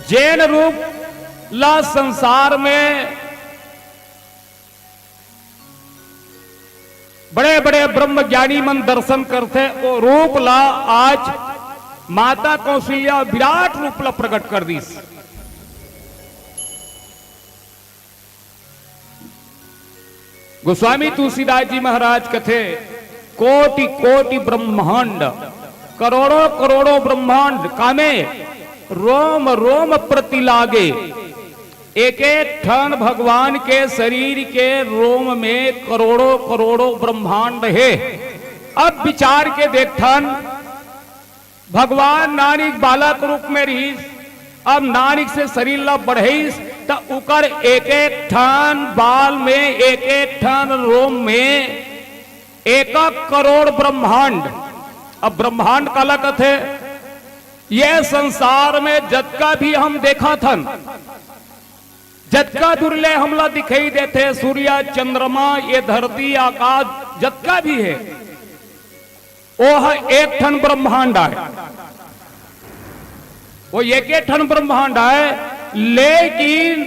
जैन रूप ला संसार में बड़े बड़े ब्रह्म ज्ञानी मन दर्शन करते, वो रूप ला आज माता कौशल्या विराट रूप ला प्रकट कर दी। गोस्वामी तुलसीदास जी महाराज कथे, कोटि कोटि ब्रह्मांड, करोड़ों करोड़ों ब्रह्मांड कामे रोम रोम प्रति लागे। एक एक ठन भगवान के शरीर के रोम में करोड़ों करोड़ों ब्रह्मांड है। अब विचार के देखथन, भगवान नानिक बालक रूप में रही, अब नानिक से शरीर ला बढ़ेस तो उकर एक एक ठन बाल में, एक एक ठन रोम में 1 करोड़ ब्रह्मांड। अब ब्रह्मांड काला कथे, ये संसार में जतका भी हम देखा थन, जतका दुर्ले हमला दिखाई देते, सूर्य चंद्रमा ये धरती आकाश जतका भी है, वो है 1 ठन ब्रह्मांड है, वो 1 ठन ब्रह्मांड है। लेकिन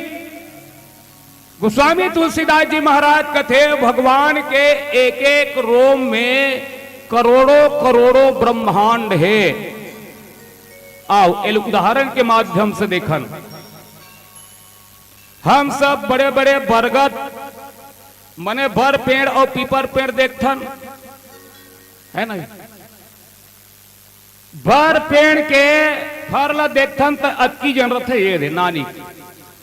गोस्वामी तुलसीदास जी महाराज कथे, भगवान के एक एक रोम में करोड़ों करोड़ों ब्रह्मांड है। आओ एक उदाहरण के माध्यम से देखन, हम सब बड़े बड़े बरगद मने बर पेड़ और पीपर पेड़ देखथन, है ना? बर पेड़ के फरला देखथन तो अक्की जरूरत है, ये रे नानी।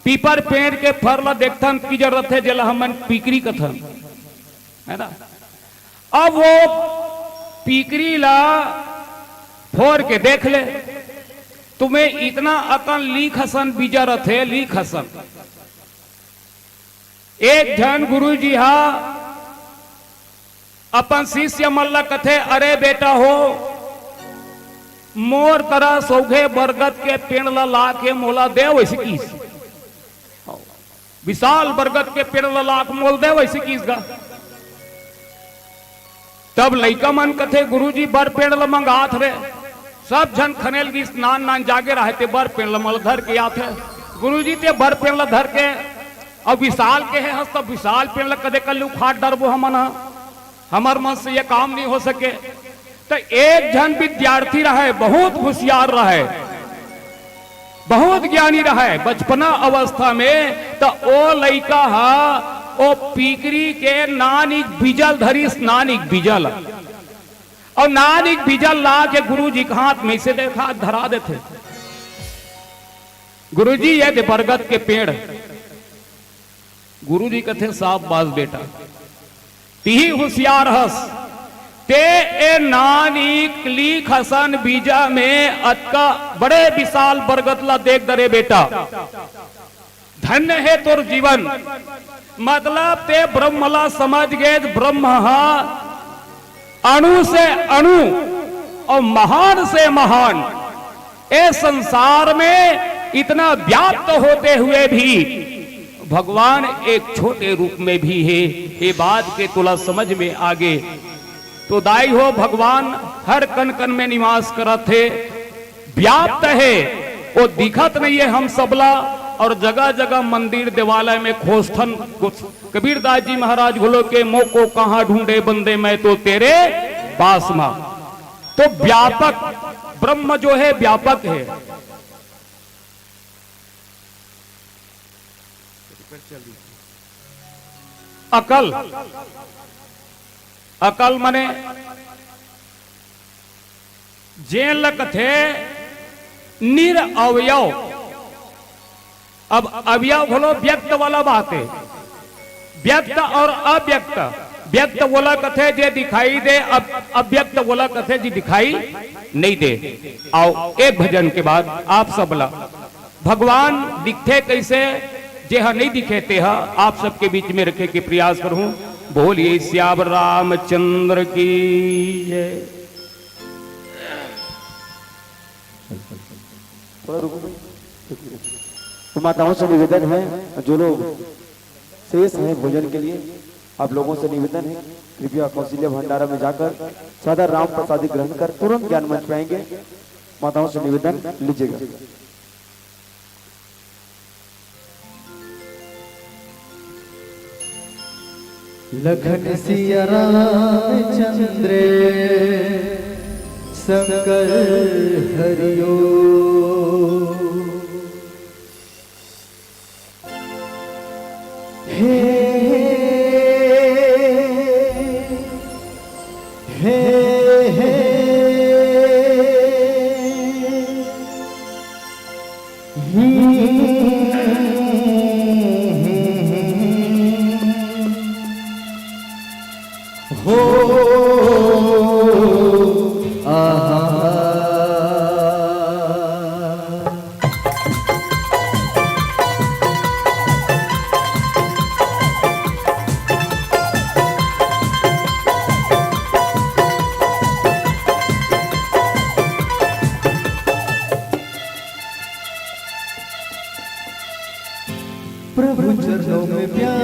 पीपर पेड़ के फरला देखथन की जरूरत है, जला हमन पीकरी कथन, है ना? अब वो पीकरी ला फोड़ के देख ले, तुम्हें इतना अकल लीख हसन बीजा रथे, लीख हसन। एक जन गुरु जी हा अपन शिष्य मल्ला कथे, अरे बेटा हो, मोर तरह सौघे बरगद के पेड़ ला के मोला दे, वैसे कीस विशाल बरगद के पेड़ ला के मोल दे, वैसे कीस गा। तब लइका मन कथे, गुरु जी बर पेड़ ला मंगात रे, सब जन खनेल की स्नान नान जागे रहते, बर पेड़ ला मल धर के आते। गुरु जी ते बर पेड़ ला धर के, अब विशाल के है हस, तब विशाल पेड़ ला कदे कल उखाड़ डरबो हमन, हमार मन से ये काम नहीं हो सके। तो एक जन विद्यार्थी रहे, बहुत होशियार रहे, बहुत ज्ञानी रहे बचपना अवस्था में, तो ओ लइका हा ओ पीकरी के नानिक बीजल धरी, नानिक बीजल और नानिक बीजल ला के गुरु जी के हाथ में से देखा धरा देते। गुरु जी ये दे बरगद के पेड़, गुरु जी कथे साफ बाज बेटा, तिही होशियार हस, ते ए नानिक लीख हसन बीजा में अतका बड़े विशाल बरगद ला देख दरे बेटा, धन्य है तोर जीवन। मतलब ते ब्रह्म ला समझ गए, ब्रह्म अणु से अणु और महान से महान, ए संसार में इतना व्याप्त होते हुए भी भगवान एक छोटे रूप में भी है। ये बात के तुला समझ में आगे तो दाई हो, भगवान हर कन कन में निवास करत है, व्याप्त है, वो दिखत नहीं है हम सबला। और जगह जगह मंदिर देवालय में खोजथन, कबीरदास जी महाराज बोलो के मो को कहां ढूंढे बंदे, मैं तो तेरे पास मा। तो व्यापक ब्रह्म जो है व्यापक है। अकल, अकल मने जेन लक थे निरअवयव। अब अवयव बोलो व्यक्त वाला बात है, व्यक्त और अव्यक्त। व्यक्त बोला कथे जे दिखाई दे, अब अव्यक्त बोला कथे जी दिखाई नहीं दे। आओ एक भजन के बाद आप सब ला भगवान दिखते कैसे, जेहा नहीं दिखे तेहा आप सबके बीच में रखे के प्रयास करूं। बोलिए श्याम रामचंद्र की जय। तो माताओं से निवेदन है, जो लोग शेष हैं भोजन के लिए, आप लोगों से निवेदन है कृपया कौशल्या भंडारा में जाकर सादा राम प्रसादी ग्रहण कर तुरंत ज्ञान मंच पाएंगे। माताओं से निवेदन लीजिएगा। लखन सिया रामचंद्र शंकर हरिओ। हे हे हे हो आहा। प्रभु चरणों में प्यार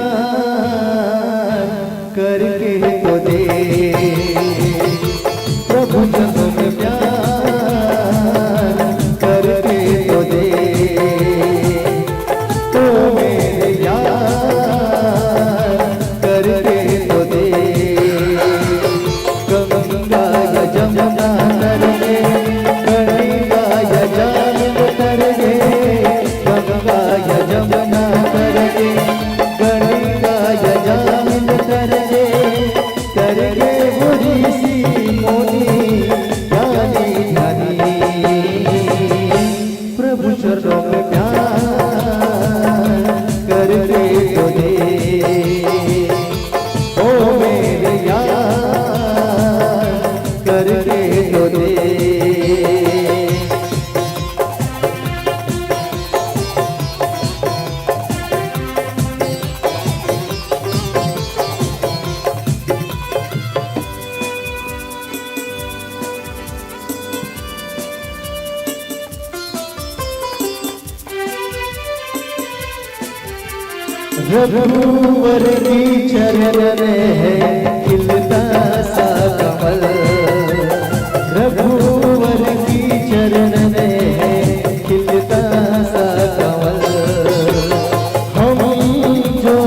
करके तो दे, प्रभु चरणों में प्यार करके तो दे, तो मेरे यार करके तो दे। गंगा या जमुना तरगे, गंगा या जमुना तरगे, गंगा या जमुना तरगे, गंगा या जमुना तरगे, तरगे बुरी सी मोनी ज्ञानी ज्ञानी। प्रभु चरणों में प्यार करके तो दे, ओ मेरे यार करके तो दे। रघुवर की चरण है खिलता सा कमल, रघुवर की चरण है खिलता सा कमल। हम जो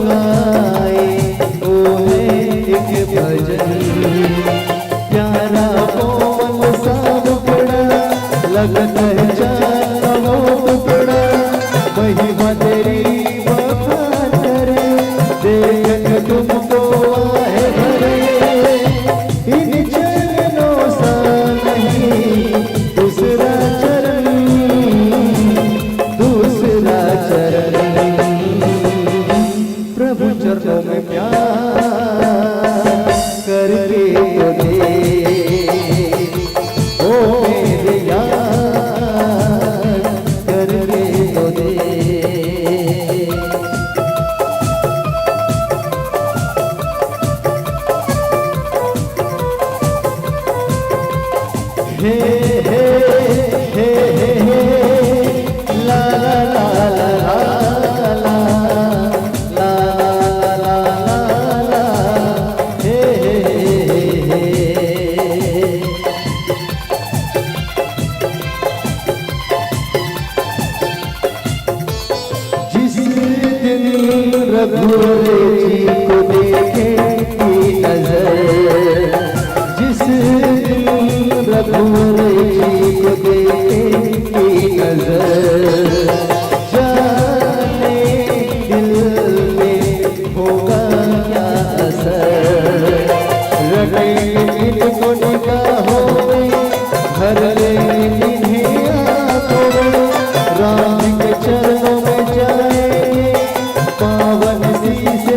गाए वो है एक भजन, प्यारा कोमल सा मुखड़ा लगता है चांदों टुकड़ा। महिमा तेरी तुमको आहे भरे, इन चरणों सा नहीं दूसरा चरण, दूसरा चरण। प्रभु चरणों में प्यार करके तो दे, ओ मेरे यार करके तो दे। हे हे हे हे हे ला ला ला ला ला ला ला ला हे हे। जिस दिन रघुवर जी को देखेगी नजर, जिस दिन रघुवर जी को देखेगी नजर, जाने दिल में होगा क्या असर। रटेंगे इनको निगाहों में, भर लेंगे इन्हें आंखों में, राम के चरणों में जाएंगे पावन सी से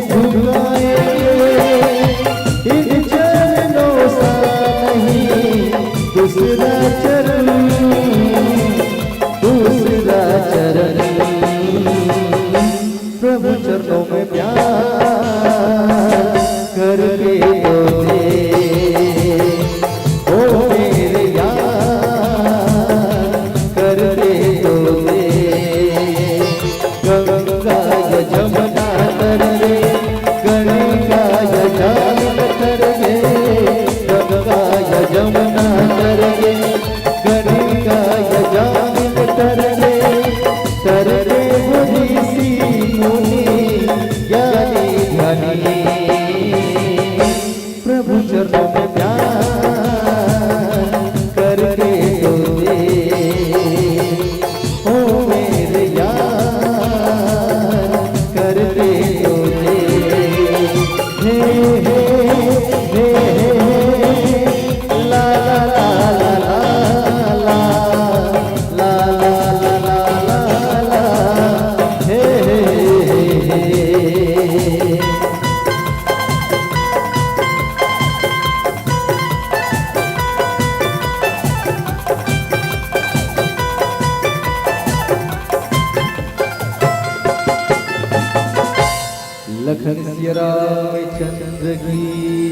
घनश्य रामचंद्र की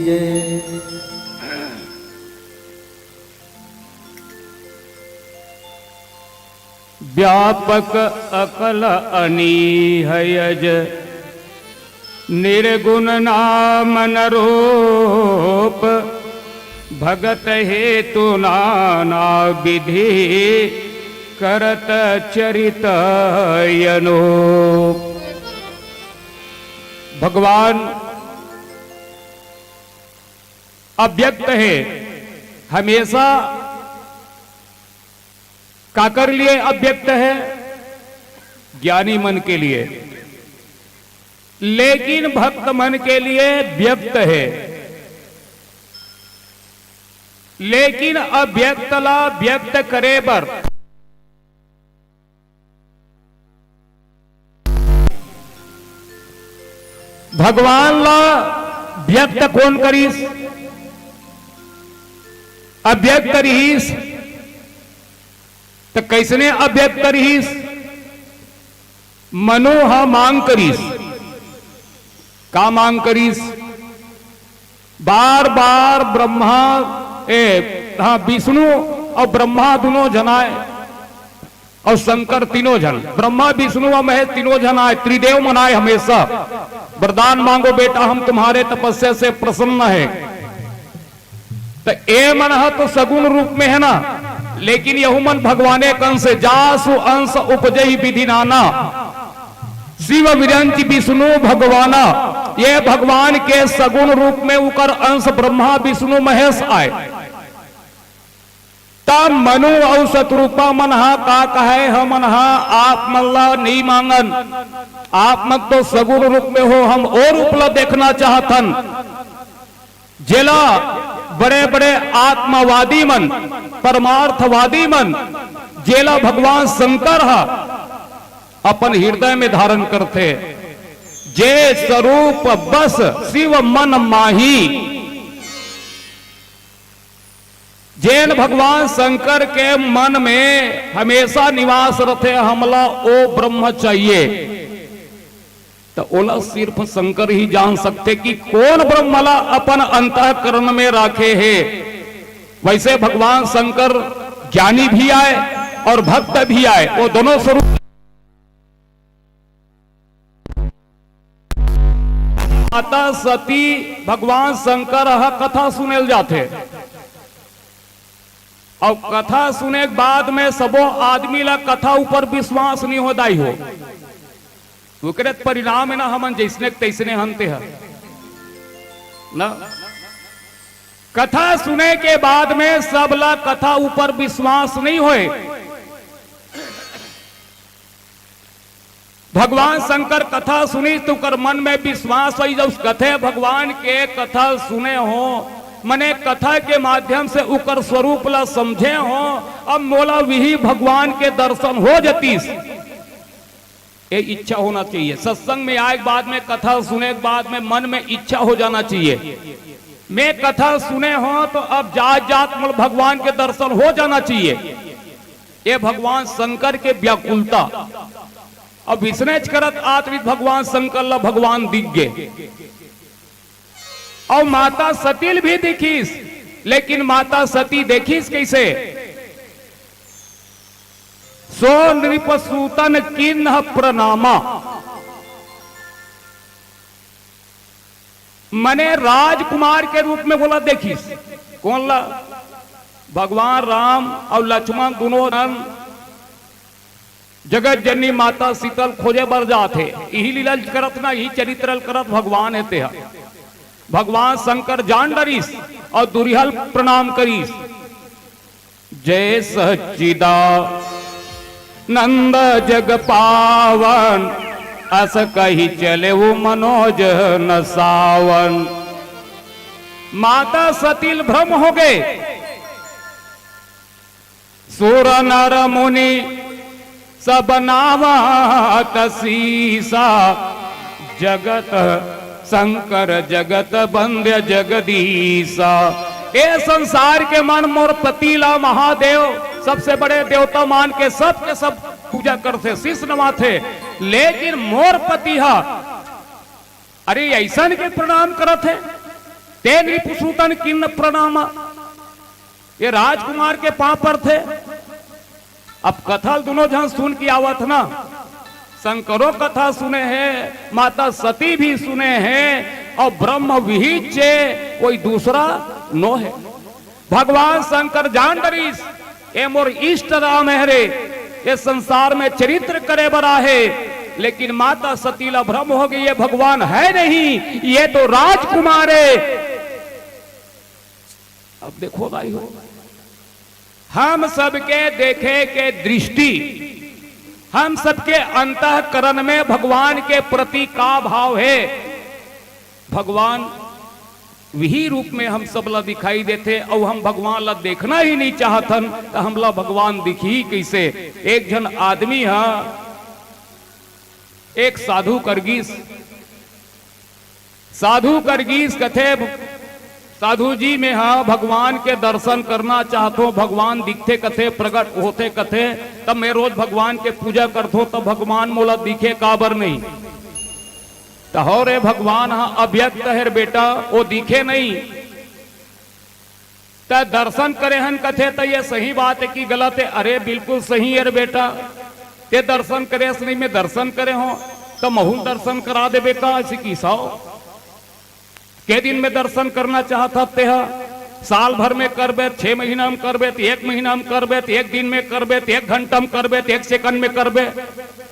जय। व्यापक अकल अनीहयज निर्गुण नाम नरोप भगत हेतु नाना विधि करत चरित यनो। भगवान अव्यक्त है, हमेशा काकर लिए अव्यक्त है? ज्ञानी मन के लिए, लेकिन भक्त मन के लिए व्यक्त है। लेकिन अव्यक्त ला व्यक्त करे बर भगवान ला व्यक्त कौन करीस? अव्यक्त रहीस तो कैसने अव्यक्त रहीस? मनोहा मांग करीस। का मांग करीस? बार बार ब्रह्मा विष्णु और ब्रह्मा दोनों जनाए और शंकर तीनों जन, ब्रह्मा विष्णु और महेश तीनों जन आए, त्रिदेव मनाए हमेशा। वरदान मांगो बेटा, हम तुम्हारे तपस्या से प्रसन्न है। तो ए मन तो सगुण रूप में है ना, लेकिन यहु मन भगवाने कंस जासु अंश उपजई विधि नाना शिव विरंच विष्णु भगवाना। ये भगवान के सगुण रूप में उकर अंश ब्रह्मा विष्णु महेश आए। तब मनु और शत्रुपा मनहा का कहे हम मनहा आप मल्ला नहीं मांगन, आप मत तो सगुण रूप में हो, हम और उपलब्ध देखना चाहतन। जेला बड़े बड़े आत्मवादी मन, परमार्थवादी मन, जेला भगवान शंकर अपन हृदय में धारण करते। जे स्वरूप बस शिव मन माही, जैन भगवान शंकर के मन में हमेशा निवास रखे, हमला ओ ब्रह्म चाहिए। तो ओला सिर्फ शंकर ही जान सकते कि कौन ब्रह्मला अपन अंतःकरण में राखे है। वैसे भगवान शंकर ज्ञानी भी आए और भक्त भी आए, वो दोनों स्वरूप। माता सती भगवान शंकर कथा सुनेल जाते, और कथा सुने के बाद में सबो आदमी ला कथा ऊपर विश्वास नहीं हो दाई हो। उकरत परिणाम है ना, हमन जैसने तैसने हनते हैं ना। कथा सुने के बाद में सबला कथा ऊपर विश्वास नहीं होए। भगवान शंकर कथा सुनी तो कर मन में विश्वास हो, जब उस कथे भगवान के कथा सुने हो, मने कथा के माध्यम से उकर स्वरूप ला समझे हो, अब मोला वही भगवान के दर्शन हो जतीस। ये इच्छा होना चाहिए। सत्संग में आए के बाद में, कथा सुने के बाद में मन में इच्छा हो जाना चाहिए। मैं कथा सुने हो तो अब जात जात में भगवान के दर्शन हो जाना चाहिए। ये भगवान शंकर के व्याकुलता। अब विस्नेच करत आत्मिक भगवान शंकर ला भगवान दिख गए। और माता सती भी दिखीस, लेकिन माता सती देखीस कैसे? सो नृपसूतन किन्ह प्रणामा, मने राजकुमार के रूप में बोला देखीस। कौन ला? भगवान राम और लक्ष्मण दोनों जगत जननी माता शीतल खोजे बर जाते। यही लीला करत ना, यही चरित्र करत भगवान हेते है। भगवान शंकर जान डरीस और दुरिहल प्रणाम करीस। जय सच्चिदा नंद जग पावन, अस कही चले वो मनोज न सावन। माता सती भ्रम हो गए। सुर नर मुनि सब नावत सीसा, जगत शंकर जगत बंद्य जगदीसा। ए संसार के मन मोर पतिला महादेव सबसे बड़े देवता मान के सब पूजा करते, शीश नवाते। लेकिन मोर पति अरे ऐसा के प्रणाम करत है, ते नृपुसूतन किन्न प्रणाम, ये राजकुमार के पांव पर थे। अब कथा दोनों जहां सुन की आवत ना, शंकरों कथा सुने हैं, माता सती भी सुने हैं, और ब्रह्म विहिचे कोई दूसरा नो है। भगवान शंकर जान डरीस ए मोर इष्ट राम है रे, ये संसार में चरित्र करे बरा है, लेकिन माता सतीला भ्रम हो गई, ये भगवान है नहीं, ये तो राजकुमार है। अब देखो भाई हो, हम सबके देखे के दृष्टि, हम सबके अंतःकरण में भगवान के प्रति का भाव है। भगवान वही रूप में हम सब ला दिखाई देते, और हम भगवान ला देखना ही नहीं चाहतन, तो हम ला भगवान दिखी कैसे। एक जन आदमी है, एक साधु करगीस कथे, साधु जी में हाँ भगवान के दर्शन करना चाहतो, भगवान दिखते कथे, प्रकट होते कथे, तब मैं रोज भगवान के पूजा करतो, तब भगवान मोला दिखे काबर नहीं। तो हो रे भगवान हाँ अव्यक्त है बेटा, वो दिखे नहीं, तो दर्शन करे हन कथे, तो ये सही बात है कि गलत है? अरे बिल्कुल सही है रे बेटा, ते दर्शन करे नहीं में दर्शन करे हो, तो महू दर्शन करा दे बेटा, ऐसी किसाओ के दिन में दर्शन करना चाहता ते साल भर में करबे, 6 महीना में करबे, 1 महीना में करबे, 1 दिन में करबे, 1 घंटा में करबे, 1 सेकंड में करबे।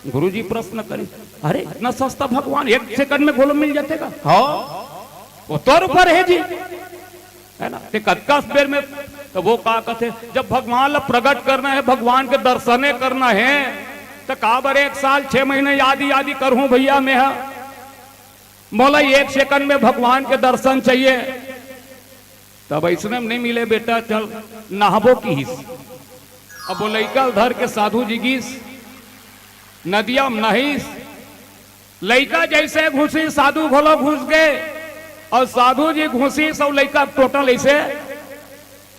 गुरुजी प्रश्न करी, अरे इतना सस्ता भगवान 1 सेकंड में गोलम मिल जाते का? हाँ वो तौर पर है जी, है ना, ते कत्कास बेर में। तो वो का कहते, जब भगवान ला प्रकट करना है, भगवान के दर्शने करना है, तो काबर 1 साल 6 महीने यादी करूं भैया मैं, मोला 1 सेकंड में भगवान के दर्शन चाहिए। तब ऐसने में नहीं मिले बेटा, चल नहाबो की हिस। अब वो लइका धर के साधु जी गीस नदिया में नहीस, लइका जैसे घुसी साधु घोलो घुस गए, और साधु जी घुसी सब लइका टोटल ऐसे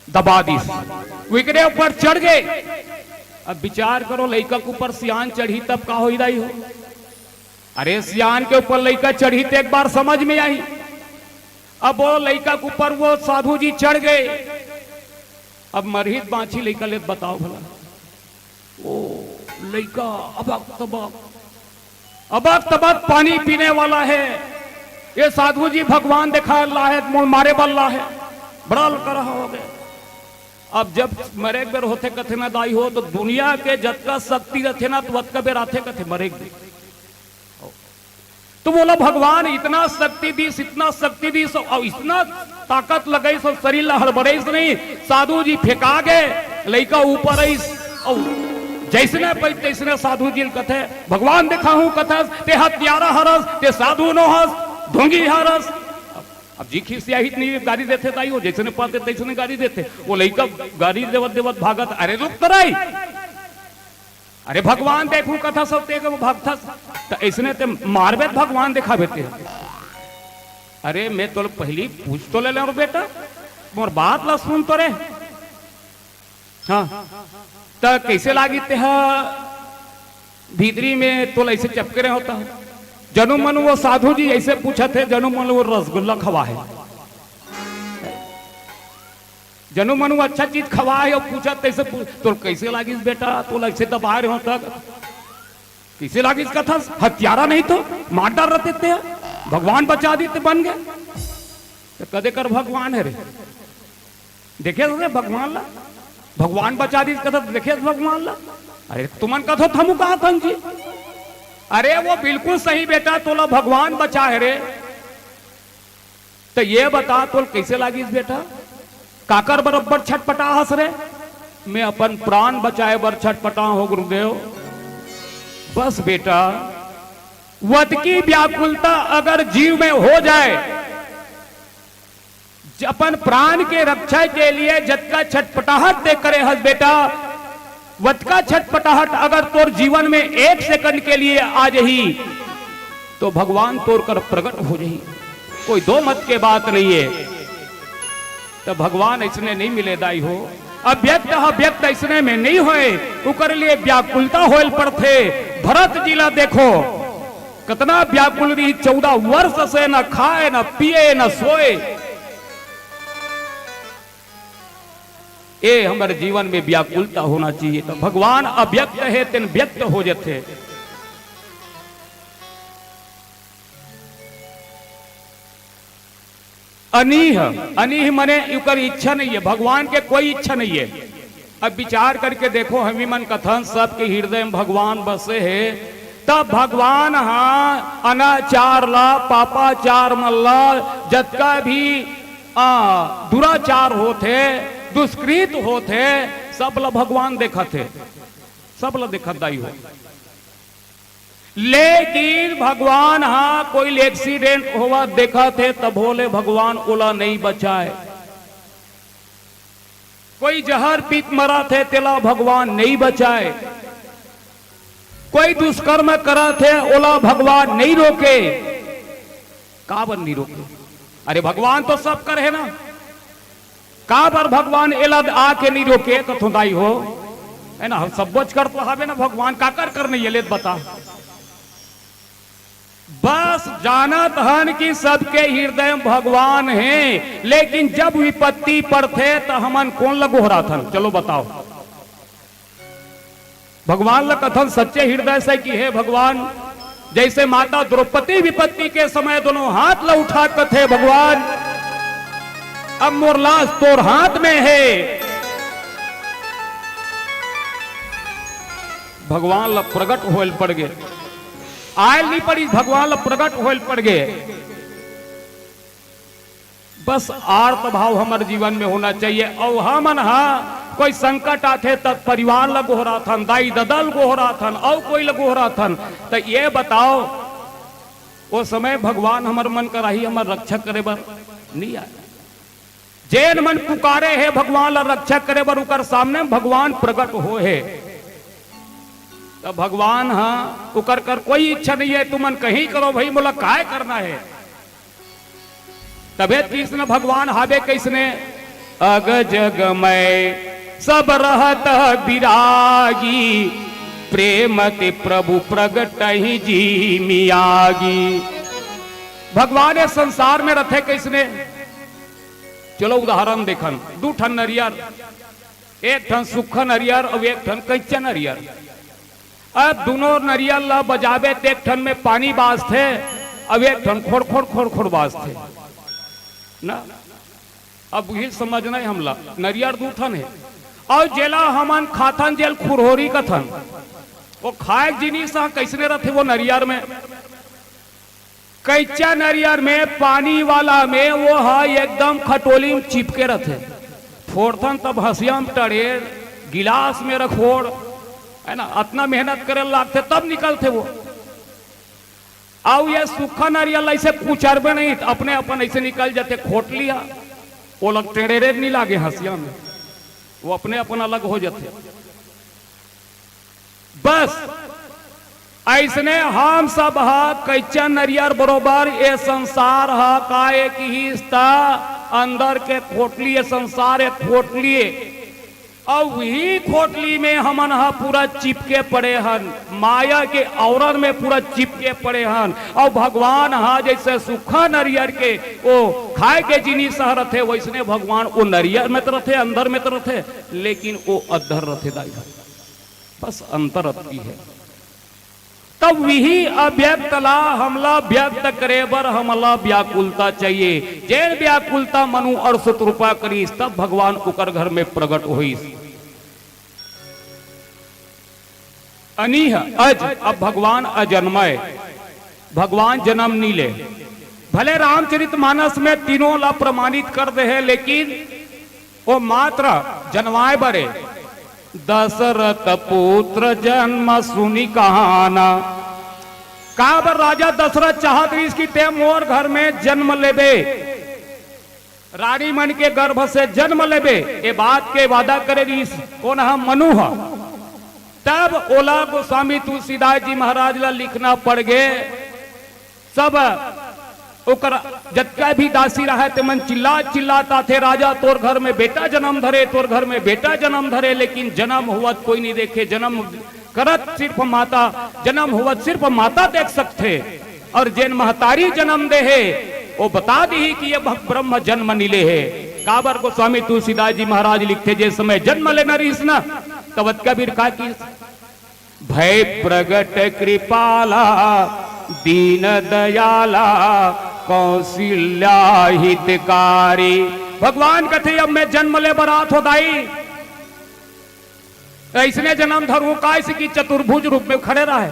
दबा दी, विकरे ऊपर चढ़ गए। अब विचार करो, लइका के ऊपर सियान चढ़ी तब का हो रही हो? अरे सियान के ऊपर लइका चढ़ी तो एक बार समझ में आई। अब वो लइका के ऊपर वो साधु जी चढ़ गए, अब मरहित बांची लइका ले बताओ भला, ओ लइका अबक तबक पानी पीने वाला है, ये साधु जी भगवान दिखा ला है, मारे बल्ला है, बड़ा कर हो गए। अब जब मरे बेर होते कथे ना दाई हो, तो दुनिया के जतका शक्ति रथे ना, तो वतका बेर आते कथे मरे बेर। तो बोला भगवान इतना शक्ति दीस, इतना शक्ति दीस, और इतना ताकत लगाई, सब शरीर ला हड़बड़ाइस नहीं। साधु जी फेंका गए, लइका ऊपर आइस, और जैसने पै तैसने साधु जी कथे भगवान देखा हूं कथस, ते हत्यारा हरस, ते साधु नो हस, ढोंगी हरस। अब जी खिसिया ही नहीं गाड़ी देते ताई हो, जैसने पाते तैसने गाड़ी देते। वो लइका गाड़ी देवत देवत भागत, अरे रुक तराई, अरे भगवान देखू कथा सब ते भागता, तो ऐसने ते मारबे भगवान देखा बेटे। अरे मैं तो पहली पूछ तो ले ले बेटा, मोर बात ला सुन तो रे। हाँ तो कैसे लागी ते भीतरी में तो ऐसे चपके रहे होता है। जनू मनु वो साधु जी ऐसे पूछा थे, जनू मनु वो रसगुल्ला खवा है, जनू मनु अच्छा चीज खवा है, और पूछा तैसे तो कैसे लागी बेटा, तो ऐसे दबा रहे हो तक कैसे लागी कथा? हत्यारा नहीं तो मार डाल रहते थे, भगवान बचा देते बन गए। तो कदे कर भगवान है रे, देखे रे भगवान ला, भगवान बचा दी कथा, देखे भगवान ला। अरे तुमन कथो थमु कहा थन जी, अरे वो बिल्कुल सही बेटा, तोला भगवान बचा है रे। तो ये बता तो कैसे लागी बेटा, काकर बरब्बर छटपटा हंस रे? मैं अपन प्राण बचाए बर छटपटा हो गुरुदेव। बस बेटा, वत की व्याकुलता अगर जीव में हो जाए, अपन प्राण के रक्षा के लिए जतका छटपटाहट दे करे हंस बेटा, वत का छटपटाहट अगर तोर जीवन में 1 सेकंड के लिए आ जाही, तो भगवान तोर कर प्रकट हो जाही। कोई दो मत के बात नहीं है। तो भगवान इसने नहीं मिले दाई हो, अव्यक्त अव्यक्त इसने में नहीं होए, उकर लिए व्याकुलता होल पड़थे। भरत जिला देखो, कितना व्याकुल रही, 14 वर्ष से न खाए न पिए न सोए। ये हमारे जीवन में व्याकुलता होना चाहिए। तो भगवान अव्यक्त है तेन व्यक्त हो जाते। अनीह, अनीह मने युकर इच्छा नहीं है, भगवान के कोई इच्छा नहीं है। अब विचार करके देखो, हमी मन कथन सबके हृदय में भगवान बसे है, तब भगवान हाँ अनाचार ला पापाचार मल्ला जतका भी दुराचार होते दुष्कृत होते सब ला भगवान देखा थे, सब ला देखा दाई हो। लेकिन भगवान हाँ कोई एक्सीडेंट हुआ देखा थे तब बोले भगवान ओला नहीं बचाए। कोई जहर पीत मरा थे तेला भगवान नहीं बचाए। कोई दुष्कर्म करा थे ओला भगवान नहीं रोके। काबर नहीं रोके? अरे भगवान तो सब कर है ना, काबर भगवान एलद आके नहीं रोके कथुदाई हो, है ना। सब बोझ कर तो हवे ना, भगवान काकर कर नहीं ले बता। बस जानत हन कि सबके हृदय में भगवान हैं, लेकिन जब विपत्ति पड़ते तो हमन कौन लगो रहा था? चलो बताओ। भगवान ला कथन सच्चे हृदय से कि हे भगवान, जैसे माता द्रौपदी विपत्ति के समय दोनों हाथ ला उठा कथे भगवान अब मोर लाश तोर हाथ में है। भगवान ला प्रगट होल पड़ गए, आयल नहीं पड़ी, भगवान ला प्रगट होल पड़ गए। बस आर्त भाव हमारे जीवन में होना चाहिए। और हमन हाँ कोई संकट आते तब परिवार ला गोहरा थन, दाई ददल गोहरा थन, और कोई ला गोहरा थन। तो ये बताओ वो समय भगवान हमार मन कराही हमार रक्षा करे बर नहीं आया। जैन मन पुकारे है भगवान ला रक्षा करे बर, उकर सामने भगवान प्रकट हो है। तो भगवान हाँ उकर कर कोई इच्छा नहीं है, तुमन कहीं करो भाई, मोला काय करना है। तबे कृष्ण भगवान हावे कैसने अग जग में सब रहत विरागी, प्रेमति प्रभु प्रगट ही जी मियागी। भगवान ये संसार में रथे कैसने? चलो उदाहरण देखन, दू ठन नरियर, एक ठन सुखा नरियर और एक ठन कच्चा नरियर। अब दोनों नरियर ला बजावे ते एक ठन में पानी बाज थे, अब एक ठन खोड़ खोड़ खोड़ खोड़ बाज थे ना। अब वही समझना है हमला, नरियर दू ठन है और जेला हमन खाथन जेल खुरहोरी कथन, वो खाए जिनिस कैसने रहते वो नरियर में। कच्चा नरियर में पानी वाला में वो है एकदम खटोली में चिपके रहते, फोड़थन तब हंसिया में टड़ेर गिलास में रखोड़, है ना, इतना मेहनत करे लागते तब निकलते वो। आओ ये सूखा नारियल ऐसे कुचरबे नहीं, अपने अपन ऐसे निकल जाते, खोट लिया वो लग टेढ़े नहीं लागे हंसिया में, वो अपने अपन अलग हो जाते। बस ऐसने हम सब हा कच्चा नरियर बरोबर ये संसार हा का एक हिस्सा अंदर के खोटली, ये संसार एक खोटली, और वही खोटली में हमन हा पूरा चिपके पड़े हन, माया के औरत में पूरा चिपके पड़े हन। और भगवान हा जैसे सूखा नरियर के वो खाए के जिनिस रहते, वैसने भगवान वो नरियर में तो रहते, अंदर में तो रहते, लेकिन वो अधर रहते दाई, बस अंतर अति है। तब वही अव्यक्त ला हमला व्यक्त करे बर हमला व्याकुलता चाहिए। जैन व्याकुलता मनु और शत्रुपा करी तब भगवान उकर घर में प्रकट हुई। अनीह अज, अब भगवान अजन्मय, भगवान जन्म नहीं ले। भले रामचरितमानस में तीनों ला प्रमाणित कर दे है, लेकिन वो मात्र जन्माए बरे। दशरथ पुत्र जन्म सुनी कहाना, काबर राजा दशरथ चाहत इसकी ते मोर घर में जन्म लेबे, रानी मन के गर्भ से जन्म लेबे, ये बात के वादा करे कौन हम मनु हा। तब ओला गोस्वामी तुलसीदास जी महाराज ला लिखना पड़ गए। सब ओकर जत्का भी दासी रहा ते मन चिल्लाता थे, राजा तोर घर में बेटा जन्म धरे, तोर घर में बेटा जन्म धरे, लेकिन जन्म हुआ कोई नहीं देखे। जन्म करत सिर्फ माता जन्म हुआ सिर्फ माता देख सकते और जेन महतारी जन्म दे है वो बता दी कि ये ब्रह्म जन्म नीले है। काबर गोस्वामी तुलसीदास जी महाराज लिखते जे समय जन्म लेना रहीस ना तब कबीर का की भय प्रगट कृपाला दीन दयाला कौशल्या हितकारी। भगवान कथे अब मैं जन्म ले बरात हो दाई ऐसने जन्म धरू कैसे की चतुर्भुज रूप में खड़े रहे।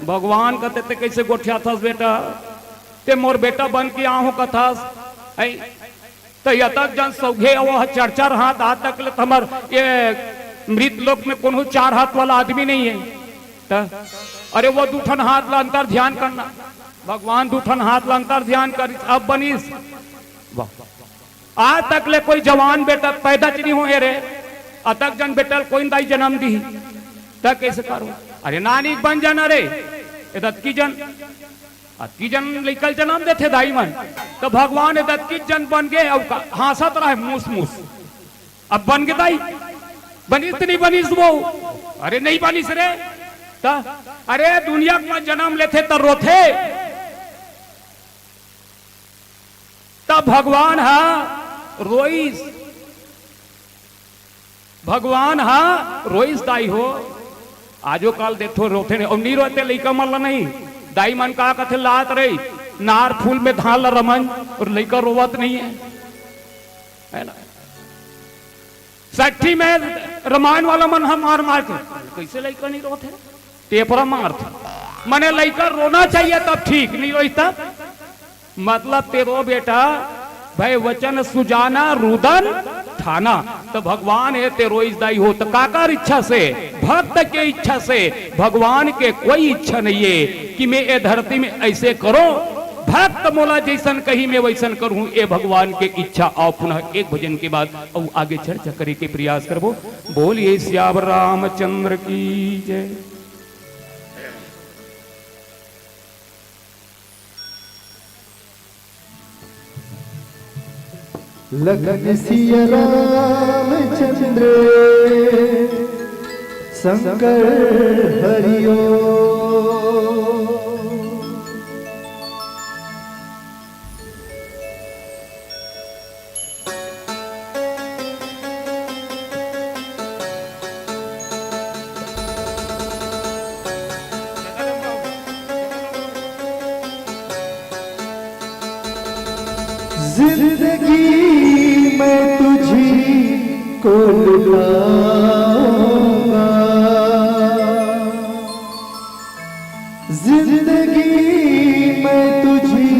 भगवान कहते थे कैसे गोठिया था बेटा ते मोर बेटा बन के आहू कथास तो यह तक जन सौघे वो चार चार हाथ आज तक हमर ये मृत लोक में कोनो 4 हाथ वाला आदमी नहीं है तो अरे वो दूठन हाथ ला अंतर ध्यान करना भगवान दूठन हाथ ला अंतर ध्यान कर अब बनीस आज तक ले कोई जवान बेटा पैदा नहीं हुए रे अतक जन बेटा कोई दाई जन्म दी तक कैसे करो अरे नानी बन जाना रे की जन निकल जन्म देते दाई मन तो भगवान की जन बन गए अब हंसत रहे मूस मूस अब बन गए दाई बनीस तो नहीं बनीस वो अरे नहीं बनीस रे ता अरे दुनिया में जन्म लेते तो रोथे तब भगवान हा रोईस भगवान हा रोईस दाई हो आजो काल देखो रोथे नहीं और नहीं रोते लइका मल नहीं दाई मन का कथे लात रही नार फूल में धाल रमन और लइका रोवत नहीं है ना। साठी में रामायण वाला मन हम मार मार के कैसे लइका नहीं रोते टेपरा मार मने लइका रोना चाहिए तब ठीक नहीं रोई तब मतलब तेरो बेटा भाई वचन सुजाना रुदन ठाना तो भगवान है तेरो दाई हो तो काकर इच्छा से भक्त के इच्छा से भगवान के कोई इच्छा नहीं है कि मैं ये धरती में ऐसे करो भक्त मोला जैसन कहीं मैं वैसन करूं ये भगवान के इच्छा। और पुनः एक भजन के बाद और आगे चर्चा करे के प्रयास करबो। बोलिए श्याम रामचंद्र की जय। लगन सिया रामचंद्र शंकर हरिओ जिंदगी मैं तुझी को लुटाऊंगा जिंदगी मैं तुझी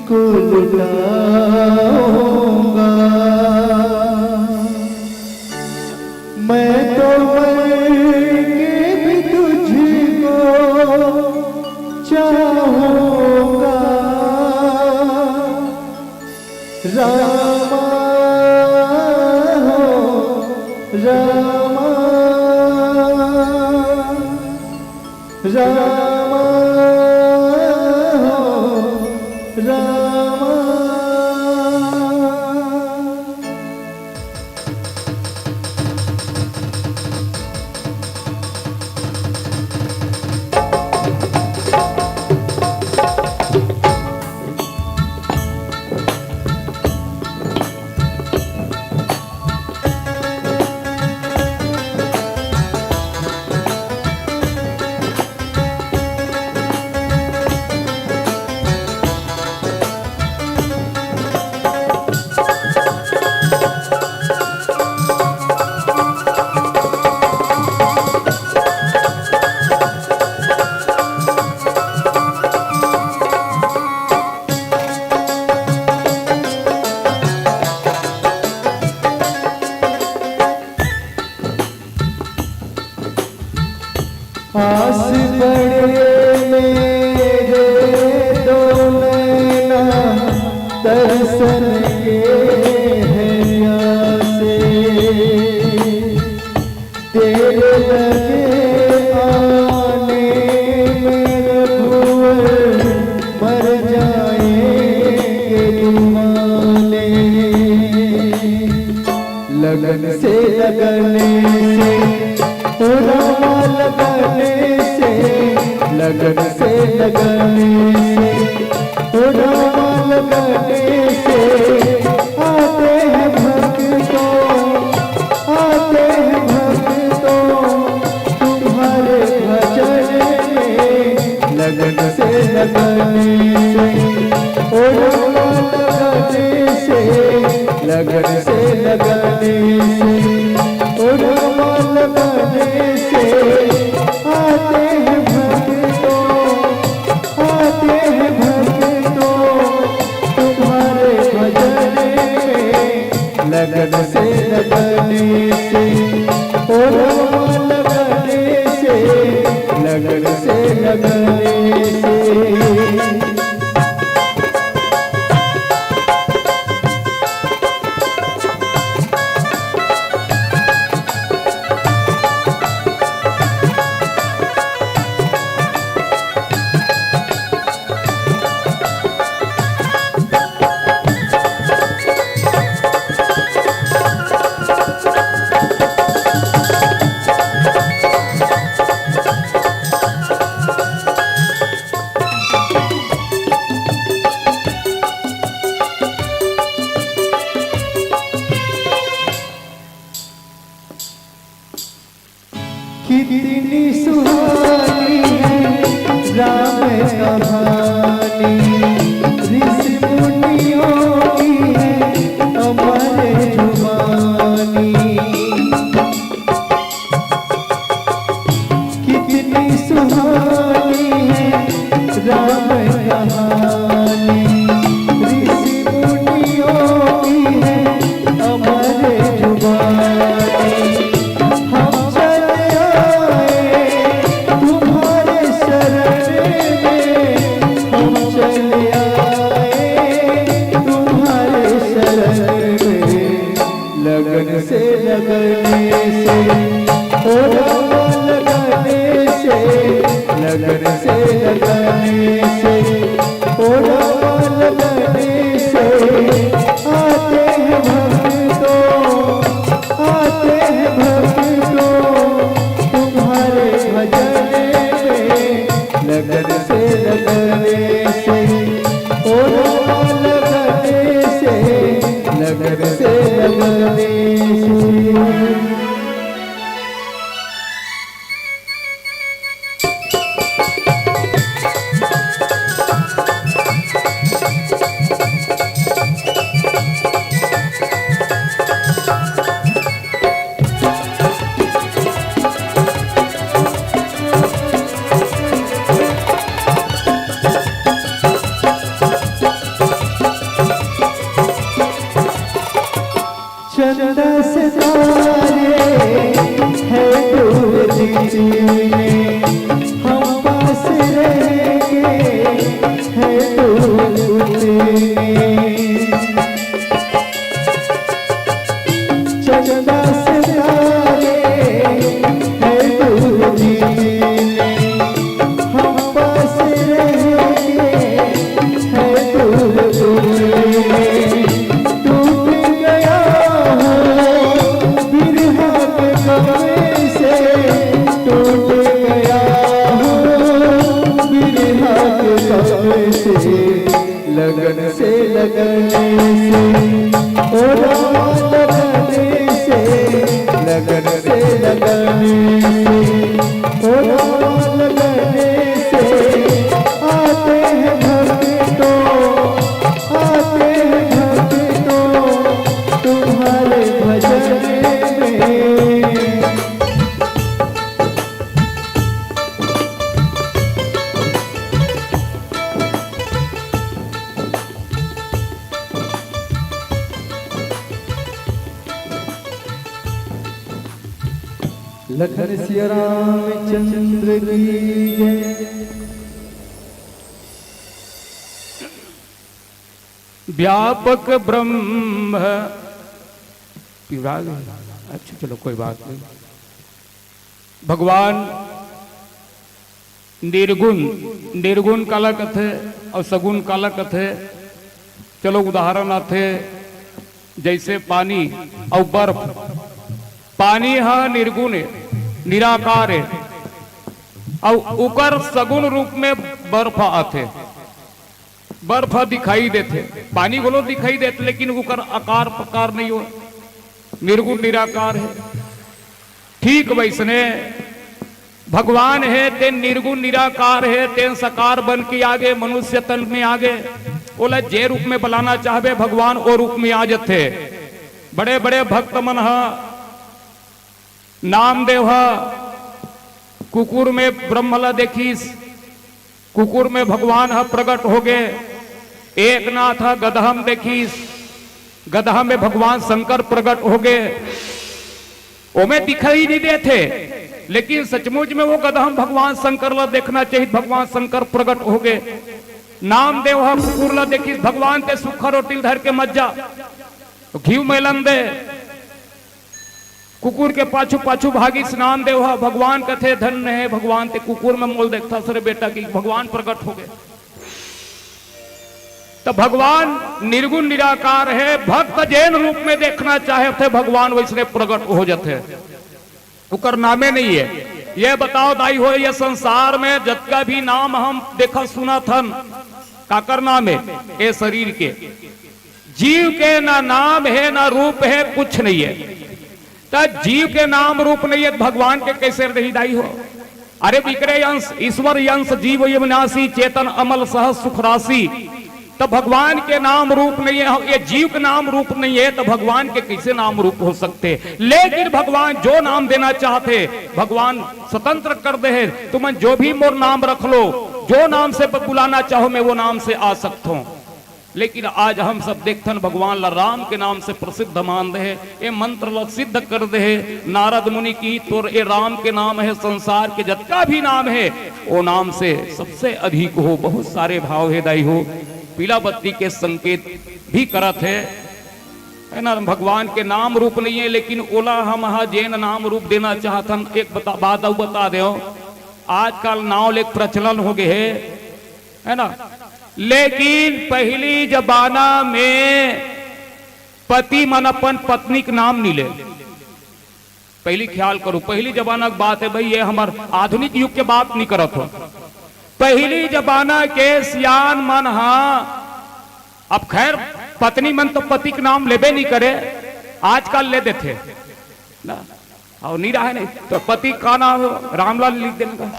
को लुटाऊंगा मैं तो मर के भी तुझको चाहूंगा रामा रामा रामा रामा। आस बड़े मेरे दो नैना दर्शन के हैं प्यासे तेरे लगे आने में भूल मर जाएंगे तुम्हारे लगन से लगने से रामा लगन लगन से लगाने से ओ राम लगाने से आते हैं भक्तों, आते हैं भक्तों तुम्हारे भजन में। लगन से लगाने से ओ राम लगाने से, लगन से लगाने से ओ राम लगाने से आते हैं भक्तों, आते हैं भक्तों तुम्हारे भजन में। लगन से लगाने से ओ राम लगाने से, लगन से लगाने से। कितनी सुहानी है राम कहानी, ऋषि मुनियों की है अमर जुबानी। कितनी सुहानी है राम कहानी, ऋषि मुनियों की है अमर जुबानी। लगन से लगाने से ओ राम लगाने से, लगन से लगाने से ओ राम लगाने से आते हैं भक्तों, आते हैं भक्तों तुम्हारे भजन में। लगन से लगाने से ओ राम लगाने से, लगन से लगाने से। चंदा सितारे है दूर में, हम पास रहेंगे है दूर में। चंदा सितारे है दूर में, हम पास रहेंगे है दूर में। लगन से लगाने से ओ राम लगाने से, लगन से लगाने से ओ राम लगाने से आते हैं भक्तों, आते हैं भक्तों तुम्हारे भजन में। लखन सिया रामचंद्र की जय। व्यापक ब्रह्म विराग। अच्छा चलो कोई बात नहीं। भगवान निर्गुण, निर्गुण काला कथे और सगुण काला कथे। चलो उदाहरण आते जैसे पानी और बर्फ। पानी है निर्गुण है, निराकार है, और उकर सगुन रूप में बर्फ आते, बर्फ दिखाई देते, पानी गोलो दिखाई देते, लेकिन उकर आकार प्रकार नहीं हो, निर्गुण निराकार है। ठीक वैसने भगवान है ते निर्गुण निराकार है, ते सकार बन के आगे मनुष्य तन में आगे बोला जे रूप में बुलाना चाहबे भगवान ओ रूप में आ जाते। बड़े बड़े भक्त मन नामदेव कुकुर में ब्रह्मला देखीस, कुकुर में भगवान प्रकट हो गए। एक नाथ गदहम देखीस, गदहा में भगवान शंकर प्रकट हो गए। ओमे दिखाई नहीं देते, लेकिन सचमुच में वो गदहम भगवान शंकर ला देखना चाहिए, भगवान शंकर प्रकट हो गए। नामदेव कुकुर ला देखीस, भगवान ते सुखा रोटी धर के मज्जा घी मेलन दे, कुकुर के पाछू पाछू भागी स्नान देव भगवान कथे धन्य है भगवान ते कुकुर में मोल देखता सरे बेटा की भगवान प्रकट हो गए। तो भगवान निर्गुण निराकार है, भक्त जैन रूप में देखना चाहे थे भगवान वैसे प्रकट हो जाते, उकर नामे नहीं है। ये बताओ दाई हो, ये संसार में जतका भी नाम हम देखा सुना थन काकर नाम है, ये शरीर के जीव के ना नाम है ना रूप है, कुछ नहीं है। जीव के नाम रूप नहीं है, भगवान के कैसे नहीं दाई हो। अरे विक्रय अंश ईश्वर अंश जीव यविनाशी चेतन अमल सह सुख राशि, तो भगवान के नाम रूप नहीं है, ये जीव के नाम रूप नहीं है, तो भगवान के कैसे नाम रूप हो सकते। लेकिन भगवान जो नाम देना चाहते भगवान स्वतंत्र कर दे है, तुम जो भी मोर नाम रख लो, जो नाम से बुलाना चाहो मैं वो नाम से आ सकता हूं। लेकिन आज हम सब देखथन भगवान ला राम के नाम से प्रसिद्ध मान दे, ये मंत्र ला सिद्ध कर दे। नारद मुनि की तो ये राम के नाम है, संसार के जतका भी नाम है वो नाम से सबसे अधिक हो, बहुत सारे भाव है दाई हो। पीला बत्ती के संकेत भी करत है ना, भगवान के नाम रूप नहीं है, लेकिन ओला हम जैन नाम रूप देना चाहतन। एक बात बता दो, आजकल नाव लेक प्रचलन हो गए है ना, लेकिन पहली जमाना में पति मन अपन पत्नी के नाम नहीं ले। पहली ख्याल करो, पहली जमाना की बात है भाई, ये हमार आधुनिक युग के बात नहीं करत हो। पहली जमाना के सियान मन अब खैर पत्नी मन तो पति के नाम लेबे नहीं करे, आजकल ले देते ना, और नहीं रहा नहीं तो पति का नाम रामलाल लिख देने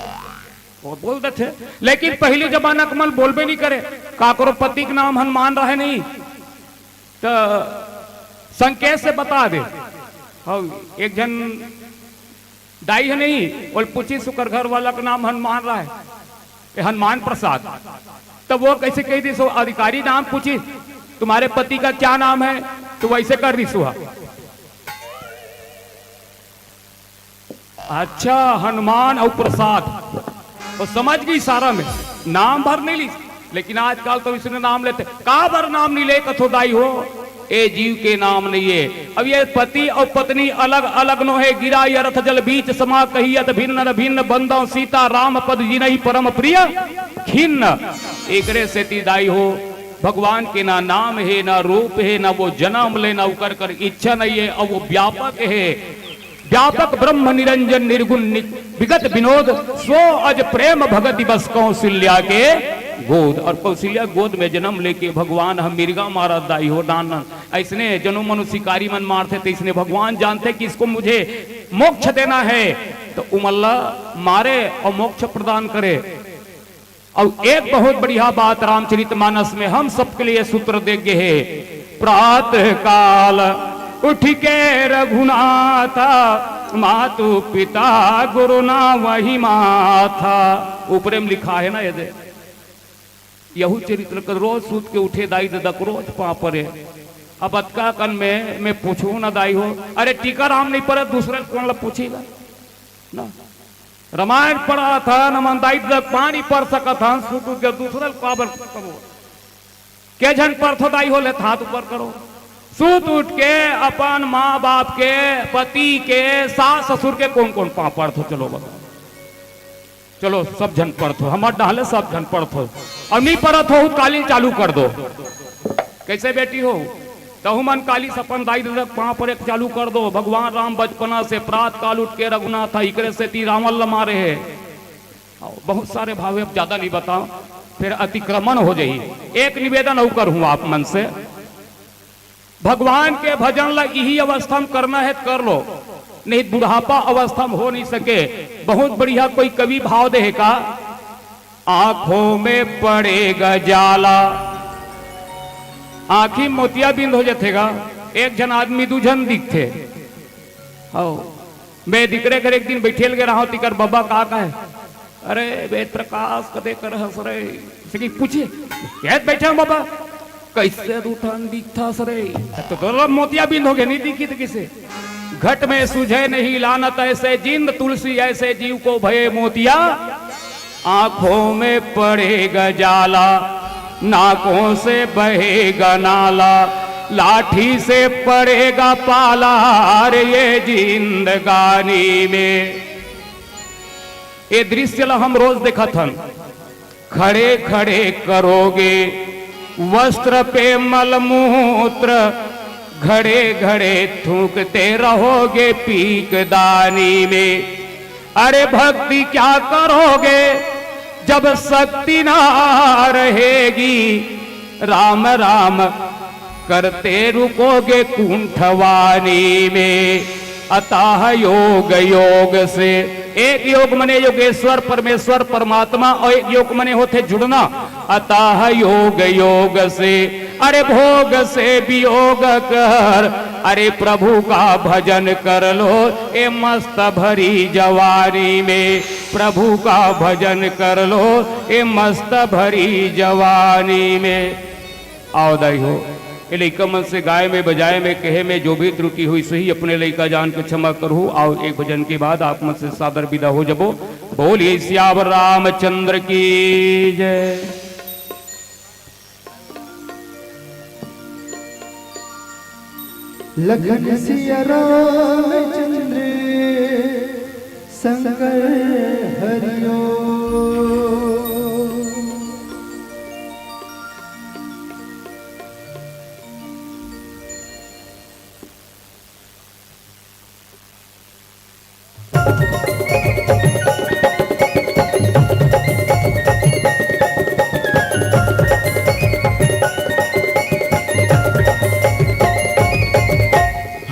वो बोल देते। लेकिन पहली जमाना का मन बोलबे नहीं करे, का करो पति के नाम हनुमान रहे नहीं तो संकेत से बता दे। एक जन दाई है नहीं, बोल पूछी सुकर घर वाला का नाम हनुमान रहा है, हनुमान प्रसाद, तब वो कैसे कह दी सो अधिकारी नाम पूछी तुम्हारे पति का क्या नाम है, तो वैसे कर रही सुहा। अच्छा हनुमान और प्रसाद तो समझ गई सारा में, नाम भर नहीं ली। लेकिन आजकल तो इसने नाम लेते, का भर नाम नहीं ले कथोदाई हो, ए जीव के नाम नहीं है। अब ये पति और पत्नी अलग अलग नो है, गिरा रथ जल बीच समा कहियत भिन्न भिन्न बंदो सीता राम पद जिनहि परम प्रिय खिन्न। एकरे से तीदाई हो, भगवान के ना नाम है ना रूप है, ना वो जन्म ले ना उकर कर इच्छा नहीं है, और वो व्यापक है, व्यापक ब्रह्म निरंजन निर्गुण विगत विनोद स्व अज प्रेम भगति बस कौशल्या के गोद। और कौशल्या गोद में जन्म लेके भगवान हम मिर्गा मारा दाई हो डान, ऐसने जनो मनु शिकारी मन मारते थे, इसने भगवान जानते कि इसको मुझे मोक्ष देना है तो उमल्ला मारे और मोक्ष प्रदान करे। और एक बहुत बढ़िया बात रामचरितमानस में हम सबके लिए सूत्र देंगे है, प्रातः काल उठ के रघुनाथ मातु पिता गुरु ना वही माथा। ऊपर में लिखा है ना, ये यहू चरित्र कर रोज सूत के उठे दाई दक रोज पापरे। अब अतका कन में मैं पूछू ना दाई हो, अरे टीका राम नहीं पढ़े दूसरे कौन पूछेगा ना, रामायण पढ़ा था न मन दाई दक पानी पढ़ सका था, सूत के दूसरे काबर करो के झन पढ़ थो दाई हो ले हाथ ऊपर करो। सूत उठ के अपन माँ बाप के पति के सास ससुर के कौन कौन पाप पढ़ चलो बताओ, चलो सब जन पढ़ो, हमारे डाले सब जन पढ़ो, और नहीं पढ़त हो काली चालू कर दो। कैसे बेटी हो तहु मन काली सपन दाई पाँव पर एक चालू कर दो। भगवान राम बचपना से प्रात काल उठ के रघुनाथ था, इकरे से ती रावण मारे है, बहुत सारे भाव अब ज्यादा नहीं बताओ, फिर अतिक्रमण हो जाई। एक निवेदन और करूं आप मन से, भगवान के भजन ला यही अवस्था में करना है कर लो, नहीं बुढ़ापा अवस्था में हो नहीं सके। बहुत बढ़िया कोई कवि भाव दे का, आंखों में पड़ेगा जाला, आंखी मोतिया बिंद हो जातेगा, एक जन आदमी दू जन दिखते। मैं दिकरे घर एक दिन बैठे लगे रहा तिकर बाबा का है, अरे वेद प्रकाश कदे कर हंस रहे, पूछिए कैसे बैठे बाबा, कैसे रूठन दिखता सरे, तो मोतिया बिंद हो गए, नहीं दिखी तो किसे। घट में सुझे नहीं लानत ऐसे जिंद, तुलसी ऐसे जीव को भये मोतिया, आंखों में पड़ेगा जाला, नाकों से बहेगा नाला, लाठी से पड़ेगा पाला, रे ये जिंदगानी में। ये दृश्य ला हम रोज देखा था, खड़े खड़े करोगे वस्त्र पे मलमूत्र, घड़े घड़े थूकते रहोगे पीकदानी में। अरे भक्ति क्या करोगे जब शक्ति ना रहेगी, राम राम करते रुकोगे कुंठवानी में। अतः योग योग से, एक योग मने योगेश्वर परमेश्वर परमात्मा, और एक योग मने होते जुड़ना। अतः योग योग से, अरे भोग से वियोग कर, अरे प्रभु का भजन कर लो ए मस्त भरी जवानी में। प्रभु का भजन कर लो ए मस्त भरी जवानी में। आओ दाई हो, ये लइका मन से गाय में बजाए में कहे में जो भी त्रुटि हुई सही अपने लइका जान के क्षमा करूँ। आओ एक भजन के बाद आप मन से सादर विदा हो जबो। बोलिए सियावर रामचंद्र की जय। लखन सिया रामचंद्र शंकर हरिओ।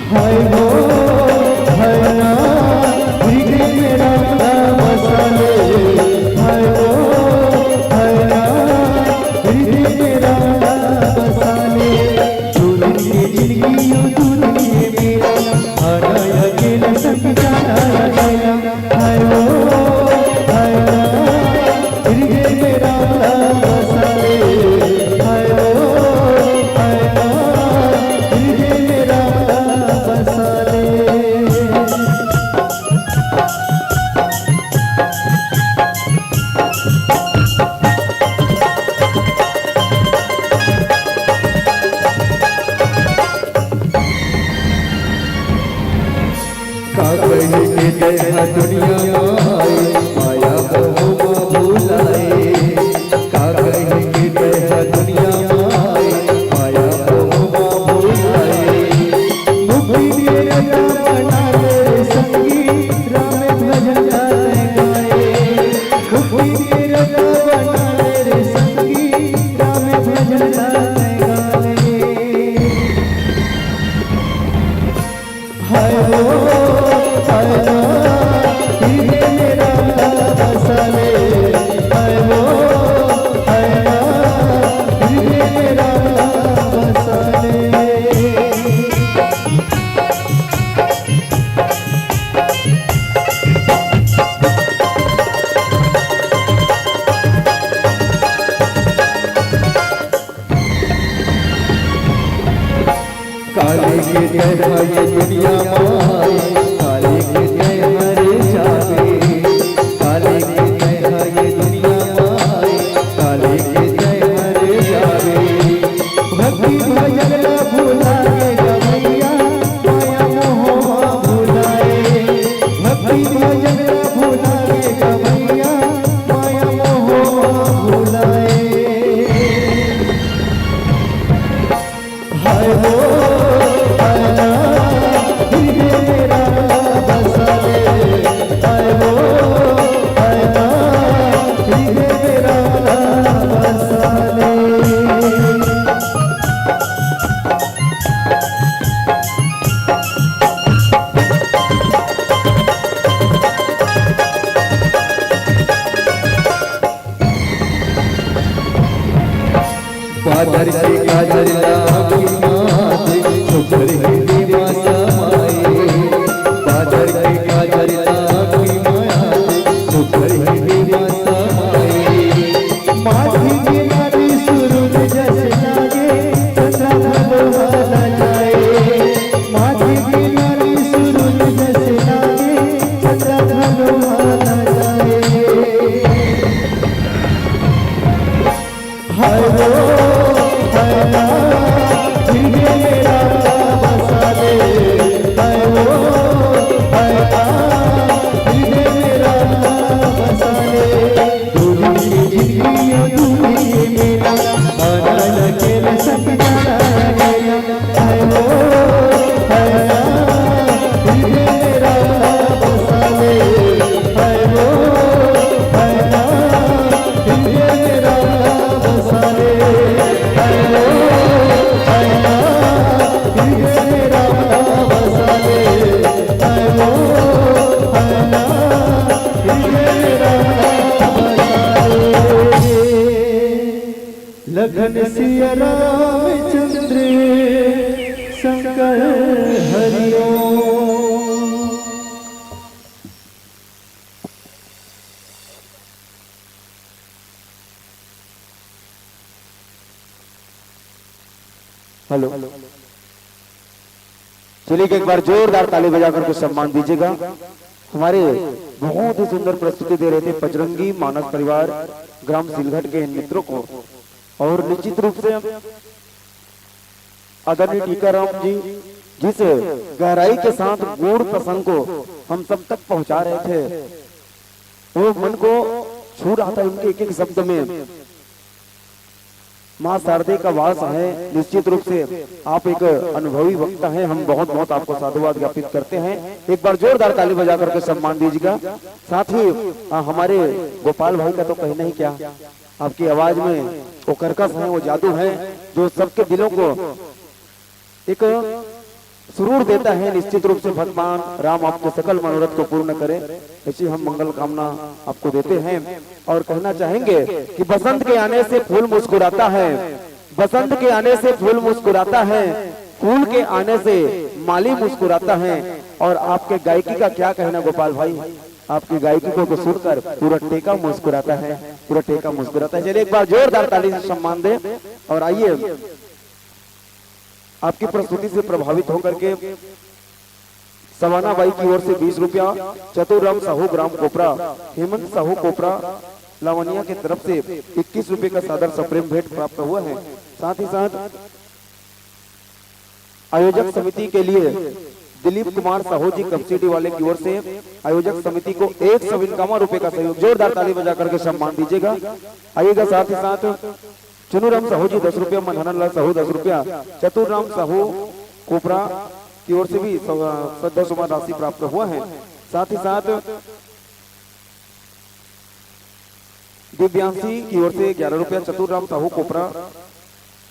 हाय हो हाय ना, धीरे मेरा बादर के काजर लागी माथे सुपर हिंदी मासा माए बादर के काजर लागी माथे सुपर हिंदी मासा माए माथे के नारी सूरज जैसे लागे चंद्रा भलोहा जाए माथे के नारी सूरज जैसे लागे चंद्रा भलोहा जाए हाय रो हाय ना दिल में मेरा बसा दे हाय रो हाय ना दिल में मेरा बसा दे दूरी की जिंदगी दूरी के मेरा आना लगे न सकता गया हाय रो हाय ना दिल में मेरा बसा दे हाय रो हाय ना दिल में मेरा बसा दे हाय रो हाय ना दिल में मेरा बसा दे हाय रो हाय ना दिल में मेरा बसा दे लगन सिया रामचंद्र शंकर हरिओम। हेलो, चलिए एक बार जोरदार ताली बजाकर कुछ सम्मान दीजिएगा। हमारे बहुत ही सुंदर प्रस्तुति दे रहे थे बजरंगी मानस परिवार ग्राम सिलघट के इन मित्रों को, और निश्चित रूप से आदरणीय टीकाराम जी जिस गहराई के साथ गूढ़ प्रसंग को हम सब तक पहुंचा रहे थे, वो मन को छू रहा था उनके एक एक शब्द में। माँ शारदे का वास है। निश्चित रूप से आप एक अनुभवी वक्ता हैं, हम बहुत बहुत आपको साधुवाद ज्ञापित करते हैं। एक बार जोरदार ताली बजा करके सम्मान दीजिएगा। साथ ही हमारे गोपाल भाई का तो कहना ही क्या, आपकी आवाज में वो कर्कश है, वो जादू है जो सबके दिलों को एक सुरूर देता है। निश्चित रूप से भगवान राम आपके सकल मनोरथ को पूर्ण करे, ऐसी हम मंगल कामना आपको देते हैं। और कहना चाहेंगे कि बसंत के आने से फूल मुस्कुराता है, बसंत के आने से फूल मुस्कुराता है, फूल के आने से माली मुस्कुराता है। और आपके गायकी का क्या कहना गोपाल भाई, आपकी गायकी को सुनकर पूरा टेका मुस्कुराता है, पूरा टेका मुस्कुराता है। चलिए एक बार जोरदार ताली से सम्मान दे। और आइए आपकी प्रस्तुति से प्रभावित होकर के सवाना बाई की ओर से 20 रुपया, चतुराम साहू ग्राम कोपरा, हेमंत साहू कोपरा लावनिया की तरफ से 21 रुपए का सादर सप्रेम भेंट प्राप्त हुआ है। साथ ही साथ आयोजक समिति के लिए दिलीप कुमार साहू जी कपसिटी वाले की ओर से आयोजक समिति को 151 रुपए का सहयोग, जोरदार ताली बजा करके सम्मान दीजिएगा। आइएगा। साथ ही साथ चनुराम साहू जी 10 रुपया, मनहरन लाल साहू 10 रुपया, चतुराम साहू कोपरा की ओर से भी श्रद्धा सुमन राशि प्राप्त हुआ है। साथ ही साथ दिव्यांशी की ओर से 11 रुपया, चतुराम साहू कोपरा,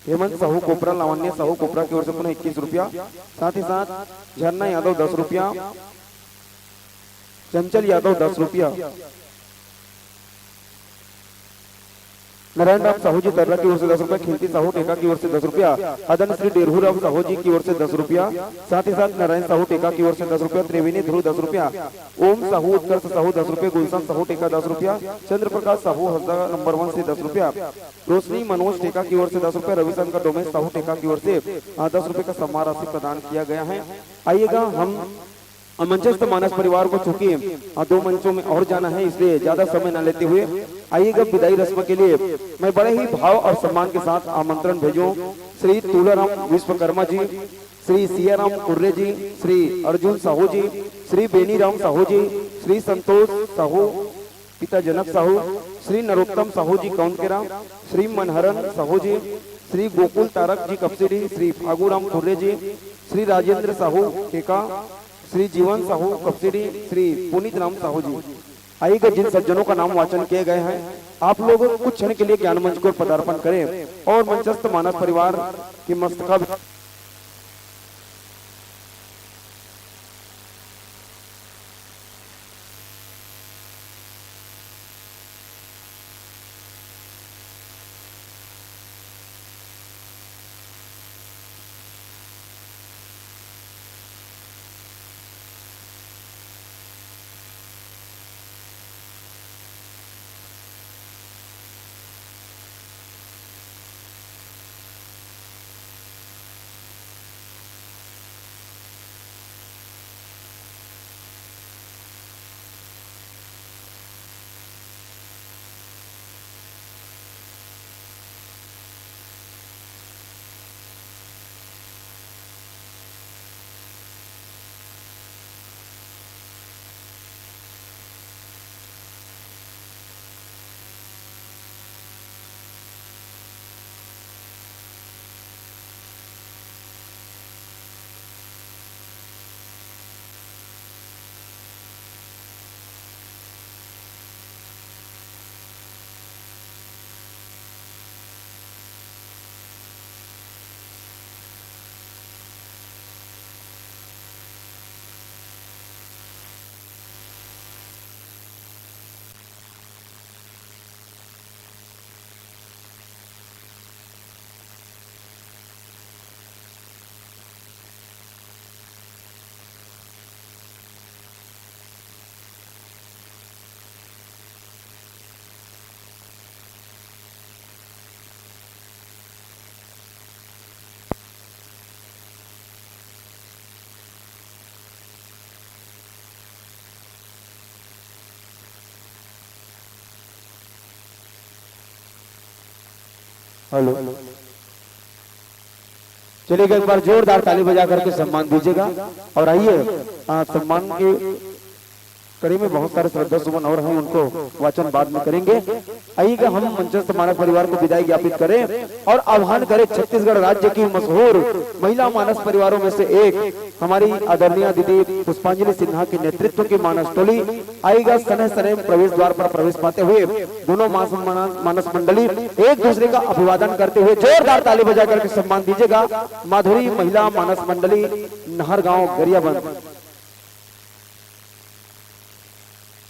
हेमंत साहू कोपरा, लावण्य साहू कोपरा की ओर से पुनः 21 रुपया। साथ ही साथ झरना यादव 10 रुपया, चंचल यादव 10 रुपया, नारायण राम साहू जी तरला की ओर से 10 रुपया, खिलती साहू टेका की ओर से 10 रुपया, अदन श्री डेरहू राम साहू जी की ओर से 10 रुपया। साथ ही साथ नारायण साहू टेका की ओर से 10 रुपया, त्रिवेणी ध्रुव 10 रुपया, ओम साहू उत्कर्ष साहू 10 रुपया, गुलशन साहू टेका 10 रुपया, चंद्र प्रकाश साहू हसदा नंबर 1 से 10 रुपया, रोशनी मनोज टेका की ओर से 10 रुपया, रविशंकर डोमेश साहू टेका की ओर से 10 रुपए का सम्मान राशि प्रदान किया गया है। आइएगा, हम मंचस्थ मानस परिवार को चूंकि 2 मंचों में और जाना है, इसलिए ज्यादा समय न लेते हुए आइएगा विदाई रस्म के लिए मैं बड़े ही भाव और सम्मान के साथ आमंत्रण भेजूं श्री तुलाराम विश्वकर्मा जी, श्री सियाराम कुर्रे जी, श्री अर्जुन साहू जी, श्री बेनीराम साहू जी, श्री संतोष साहू पिता जनक साहू, श्री नरोत्तम साहू जी कौनकेरा, श्री मनहरन साहू जी, श्री गोकुल तारक जी कपसिडी, श्री फागूराम कुर्रे जी, श्री राजेंद्र साहू टेका, श्री जीवन साहू कपसिडी, श्री पुनीत राम साहू जी। आइएगा, जिन सज्जनों का नाम वाचन किए गए हैं आप लोग कुछ क्षण के लिए ज्ञान मंच को पदार्पण करें और मंचस्थ मानस परिवार की मस्तका हेलो, चलिएगा एक बार जोरदार ताली बजा करके सम्मान दीजिएगा। और आइए सम्मान के कड़ी में बहुत सारे श्रद्धा सुमन और हैं, उनको वाचन बाद में करेंगे। आइएगा हम मंचस्थ मानस परिवार को विदाई ज्ञापित करें और आह्वान करें छत्तीसगढ़ राज्य की मशहूर महिला मानस परिवारों में से एक हमारी आदरणीय दीदी पुष्पांजलि सिन्हा के नेतृत्व की मानस टोली आएगा। सने सने प्रवेश द्वार पर प्रवेश पाते हुए दोनों मानस मंडली एक दूसरे का अभिवादन करते हुए जोरदार ताली बजा करके सम्मान दीजिएगा। माधुरी महिला मानस मंडली नहरगांव गरियाबंद।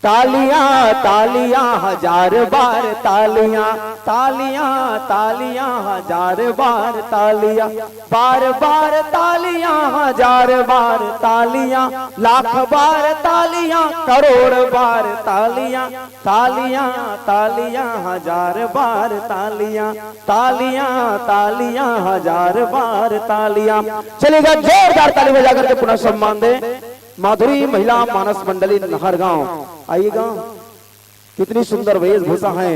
तालियां तालियां हजार बार तालियां, तालियां तालियां हजार बार तालियां, बार बार तालियां हजार बार तालियां, लाख बार तालियां करोड़ बार तालियां, तालियां तालियां हजार बार तालियां, तालियां तालियां हजार बार तालियां। चलेगा जोरदार ताली बजा करके पुनः सम्मान दे माधुरी महिला मानस मंडली नहरगांव। आइएगा, कितनी सुंदर वेशभूषा है,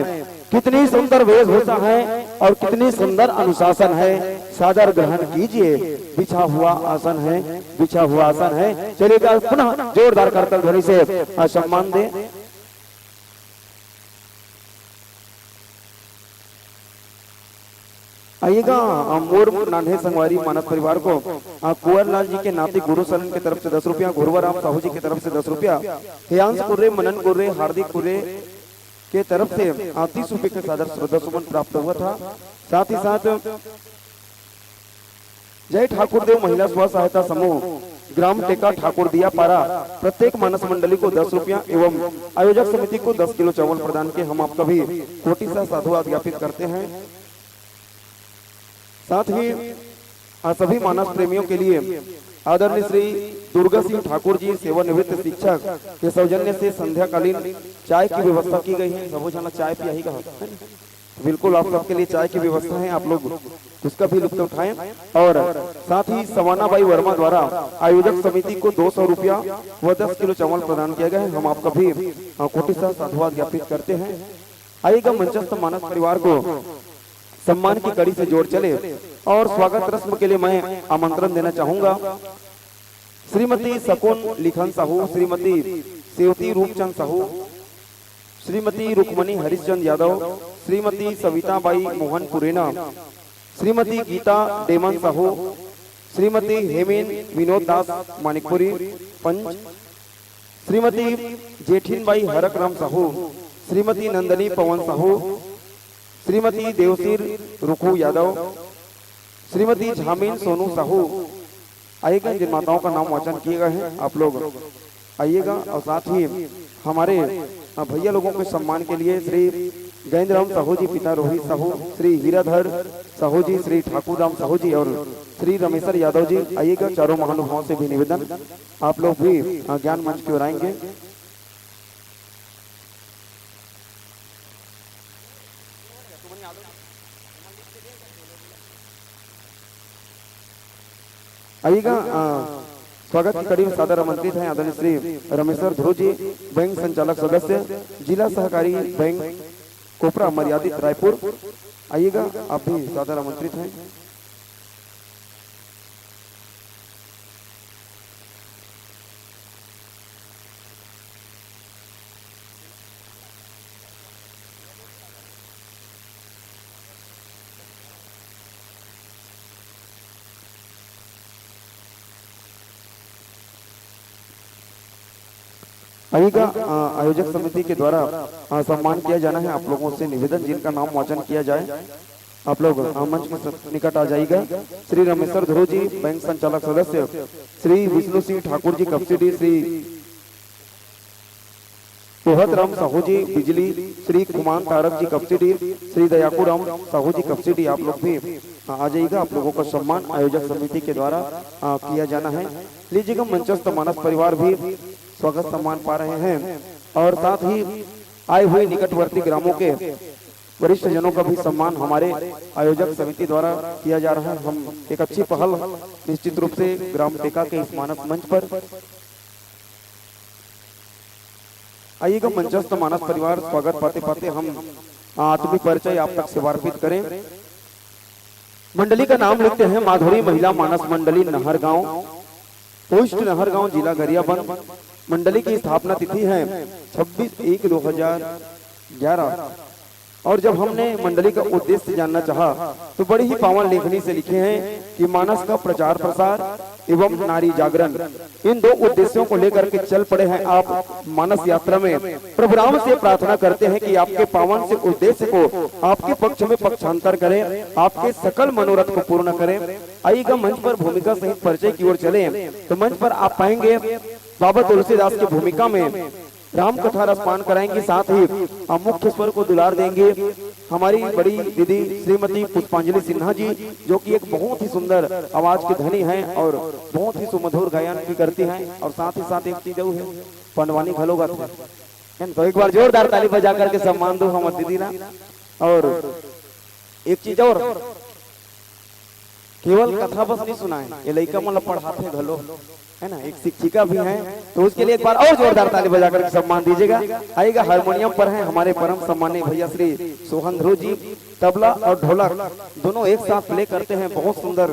कितनी सुंदर वेशभूषा है और कितनी सुंदर अनुशासन है। सादर ग्रहण कीजिए, बिछा हुआ आसन है, बिछा हुआ आसन है। चलिएगा पुनः जोरदार करतल ध्वनि से सम्मान दे। आइएगा मोर नान्हे संगवारी मानस परिवार को कुंवर लाल जी के नाती गुरु सरन की तरफ से 10 रुपया, घुरवाराम साहू जी की तरफ से 10 रुपया, हेयांश कुर्रे, मनन कुर्रे, हार्दिक कुर्रे के तरफ से 30 रुपए का सादर श्रद्धा सुमन प्राप्त हुआ था। साथ ही साथ जय ठाकुर देव महिला स्व सहायता समूह ग्राम टेका ठाकुर दिया पारा प्रत्येक मानस मंडली को 10 रुपया एवं आयोजक समिति को 10 किलो चावल प्रदान के हम आपका भी कोटि सा साधुवाद ज्ञापित करते हैं। साथ ही सभी मानस प्रेमियों के लिए आदरणीय श्री दुर्गा सिंह ठाकुर जी सेवानिवृत्त शिक्षक के सौजन्य से संध्याकालीन चाय की व्यवस्था की गई है। सब जना चाय पियाएगा, बिल्कुल आप सबके लिए चाय की व्यवस्था है, आप लोग उसका भी लुत्फ उठाएं। और साथ ही सवानाबाई वर्मा द्वारा आयोजक समिति को 200 रुपया व 10 किलो चावल प्रदान किया गया है। हम आपका भी कोटि सा साधुवाद ज्ञापित करते हैं। आइएगा मंचस्थ मानस परिवार को सम्मान की कड़ी से जोड़ चले और स्वागत रस्म के लिए मैं आमंत्रण देना चाहूंगा श्रीमती शकुन लिखन साहू, श्रीमती सेवती रूपचंद साहू, श्रीमती रुक्मणी हरिश्चंद यादव, श्रीमती सविता बाई मोहन पुरेना, श्रीमती गीता डेमन साहू, श्रीमती हेमेन विनोद दास मानिकपुरी पंच, श्रीमती जेठिन बाई हरक राम साहू, श्रीमती नंदनी पवन साहू, श्रीमती देवसीर रुखू यादव, श्रीमती झामीन सोनू साहू। आइएगा, जिन माताओं का नाम वाचन किए गए हैं आप लोग आइएगा। और साथ ही हमारे भैया लोगों के सम्मान के लिए श्री गैंद्रराम साहू जी पिता रोहित साहू, श्री हीराधर साहू जी, श्री ठाकुर राम साहू जी और श्री रमेश्वर यादव जी। आइएगा, चारों महानुभावों से भी निवेदन आप लोग भी ज्ञान मंच की ओर आएंगे। आइएगा, स्वागत की कड़ी में सादर आमंत्रित हैं आदरणीय श्री रमेश्वर ध्रुव जी, बैंक संचालक सदस्य, जिला सहकारी बैंक कोपरा मर्यादित रायपुर। आइएगा, आप भी सादर आमंत्रित हैं। आइएगा, आयोजक समिति के द्वारा सम्मान किया जाना है। आप लोगों से निवेदन, जिनका नाम वाचन किया जाए आप लोग मंच के निकट आ जाइएगा। श्री रमेश्वर ध्रुव जी बैंक संचालक सदस्य, श्री विष्णु सिंह ठाकुर जी कपसिडी, श्री सोहत राम साहू जी बिजली, श्री कुमान तारक जी कपसिडी, श्री दयाकू राम साहू जी कपसिडी। आप लोग भी आ जाइएगा, आप लोगों का सम्मान आयोजक समिति के द्वारा किया जाना है। लीजिएगा, मंचस्थ मानस परिवार भी स्वागत सम्मान पा रहे हैं और साथ ही आए हुए निकटवर्ती ग्रामों के वरिष्ठ जनों का भी सम्मान हमारे आयोजक समिति द्वारा किया जा रहा है। हम एक अच्छी पहल निश्चित रूप से ग्राम टेका के इस मानस मंच पर। आइएगा, मंचस्थ मानस परिवार स्वागत पाते पाते हम आत्मीय परिचय आप तक से वार्पित करें। मंडली का नाम लिखते हैं माधुरी महिला मानस मंडली नहरगांव, पोस्ट नहरगांव, जिला गरियाबंद। मंडली की स्थापना तिथि है 26/1/2011। और जब हमने मंडली का उद्देश्य जानना चाहा तो बड़ी ही पावन लेखनी से लिखे हैं कि मानस का प्रचार प्रसार एवं नारी जागरण, इन दो उद्देश्यों को लेकर के चल पड़े हैं आप मानस यात्रा में। प्रभु राम से प्रार्थना करते हैं कि आपके पावन से उद्देश्य को आपके पक्ष में पक्षांतर करें, आपके सकल मनोरथ को पूर्ण करें। आइएगा मंच पर भूमिका सहित परिचय की ओर चले तो मंच पर आप पाएंगे बाबा तुलसीदास की भूमिका में राम कथा रसपान कराएंगे, साथ ही मुख्य स्वर को दुलार देंगे हमारी बड़ी दीदी श्रीमती पुष्पांजलि सिन्हा जी, जो कि एक बहुत ही सुंदर आवाज की धनी हैं और बहुत ही सुमधुर गायन भी करती हैं। और साथ ही साथ एक चीज है पंडवानी घलोगा तो एक बार जोरदार ताली बजा करके सम्मान दो हमारी दीदी ना। और एक चीज और, केवल कथा बस नहीं सुनाए, ये लड़का मतलब पढ़ाते घलो है ना, एक शिक्षिका भी हैं, तो उसके लिए एक बार और जोरदार ताली बजा करके सम्मान दीजिएगा। आइएगा हारमोनियम पर हैं हमारे परम सम्मानीय भैया श्री सोहन ध्रुव जी, तबला और ढोलक दोनों एक साथ प्ले करते हैं, बहुत सुंदर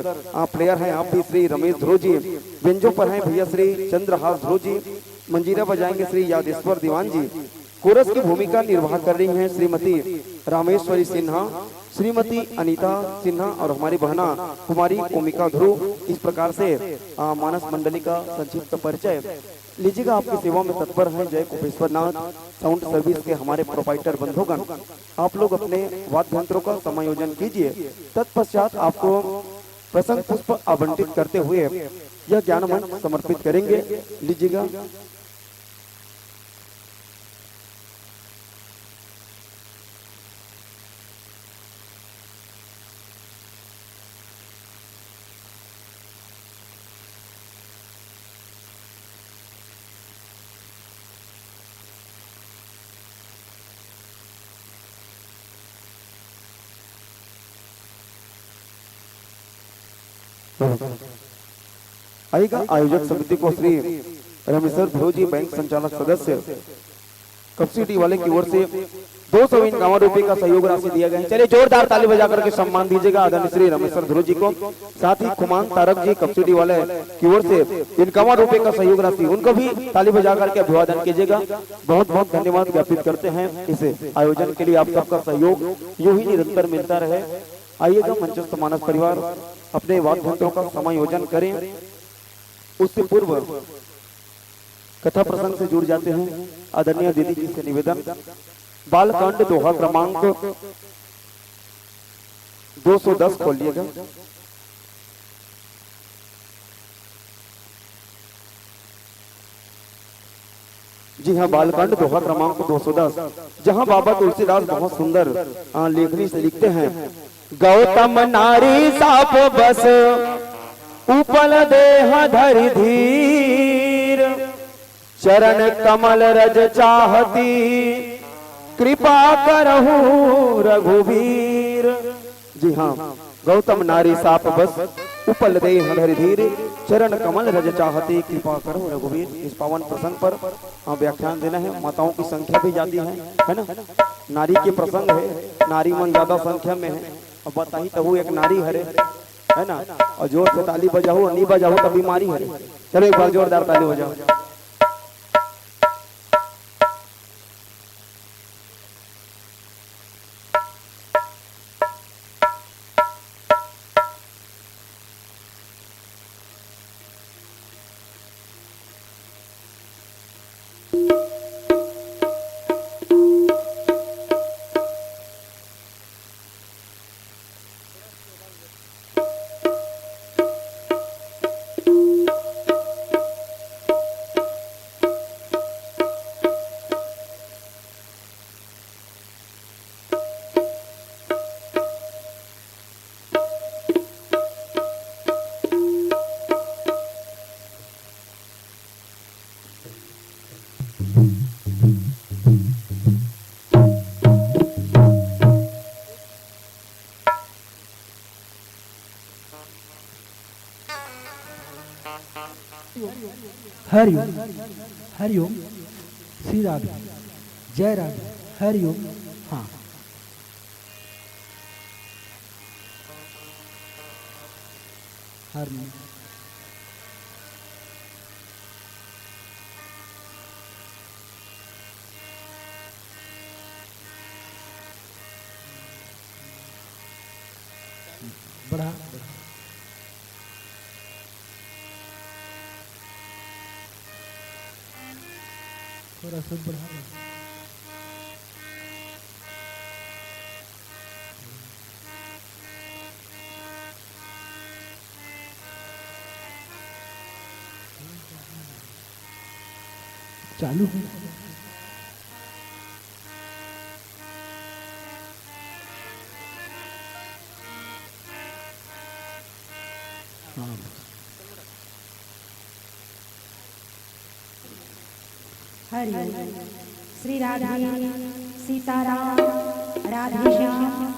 प्लेयर हैं आप भी श्री रमेश ध्रुव जी। बेंजो पर हैं भैया श्री चंद्रहास ध्रुव जी, मंजीरा बजाएंगे श्री यादेश्वर दीवान जी। कोरस की भूमिका निर्वाह कर रही हैं श्रीमती रामेश्वरी सिन्हा, श्रीमती अनीता सिन्हा और हमारी बहना कुमारी ओमिका ध्रुव। इस प्रकार से मानस मंडली का संक्षिप्त परिचय लीजिएगा। आपकी सेवा में तत्पर हैं जय कुपेश्वर नाथ साउंड सर्विस के हमारे प्रोपाइटर बंधुगण। आप लोग अपने वाद्य यंत्रों का समायोजन कीजिए, तत्पश्चात आपको प्रसंग पुष्प आवंटित करते हुए यह ज्ञान मंच समर्पित करेंगे। लीजिएगा। आइएगा आयोजक समिति को श्री रमेश्वर ध्रुव जी, बैंक संचालक सदस्य कपसिटी वाले की ओर से 251 रुपए का सहयोग राशि दिया गया है। चलिए जोरदार ताली बजा करके सम्मान दीजिएगा आदरणीय श्री रमेश्वर ध्रुव जी को। साथ ही कुमान तारक जी कपसिटी वाले की ओर से 51 रुपए का सहयोग राशि, उनको भी ताली बजा करके अभिवादन कीजिएगा। बहुत बहुत धन्यवाद ज्ञापित करते हैं इस आयोजन के लिए। आप सबका सहयोग यूं ही निरंतर मिलता रहे। आइएगा मंचस्थ मानस परिवार अपने वाद्य यंत्रों का समायोजन करें। उससे पूर्व कथा प्रसंग से जुड़ जाते हैं। आदरणीय दीदी जी से निवेदन, बालकांड दोहा क्रमांक 210 खोलिएगा। जी हाँ, बालकांड दोहा क्रमांक 210, जहाँ बाबा तुलसीदास बहुत सुंदर लेखनी से लिखते हैं। गौतम नारी साप बस उपल देह धरि धीर, चरण कमल रज चाहती कृपा करहु रघुवीर। जी हाँ, गौतम नारी साप बस उपल देह धरि धीर, चरण कमल रज चाहती कृपा करहु रघुवीर। इस पावन प्रसंग पर व्याख्यान देना है। माताओं की संख्या भी ज्यादा है ना, नारी के प्रसंग है, नारी मन ज्यादा संख्या में है। अब बताई तो एक नारी है ना, और जोर से ताली बजाओ, नहीं बजाओ तो बीमारी है। चलो एक बार जोरदार ताली बजाओ। हरिओम हरिओम श्री राधे जय राधे हरिओम। हाँ हारमोनियम। बढ़ा थोड़ा सा बढ़ा। चालू है। हाँ हरि श्री राधे सीताराम राधे श्याम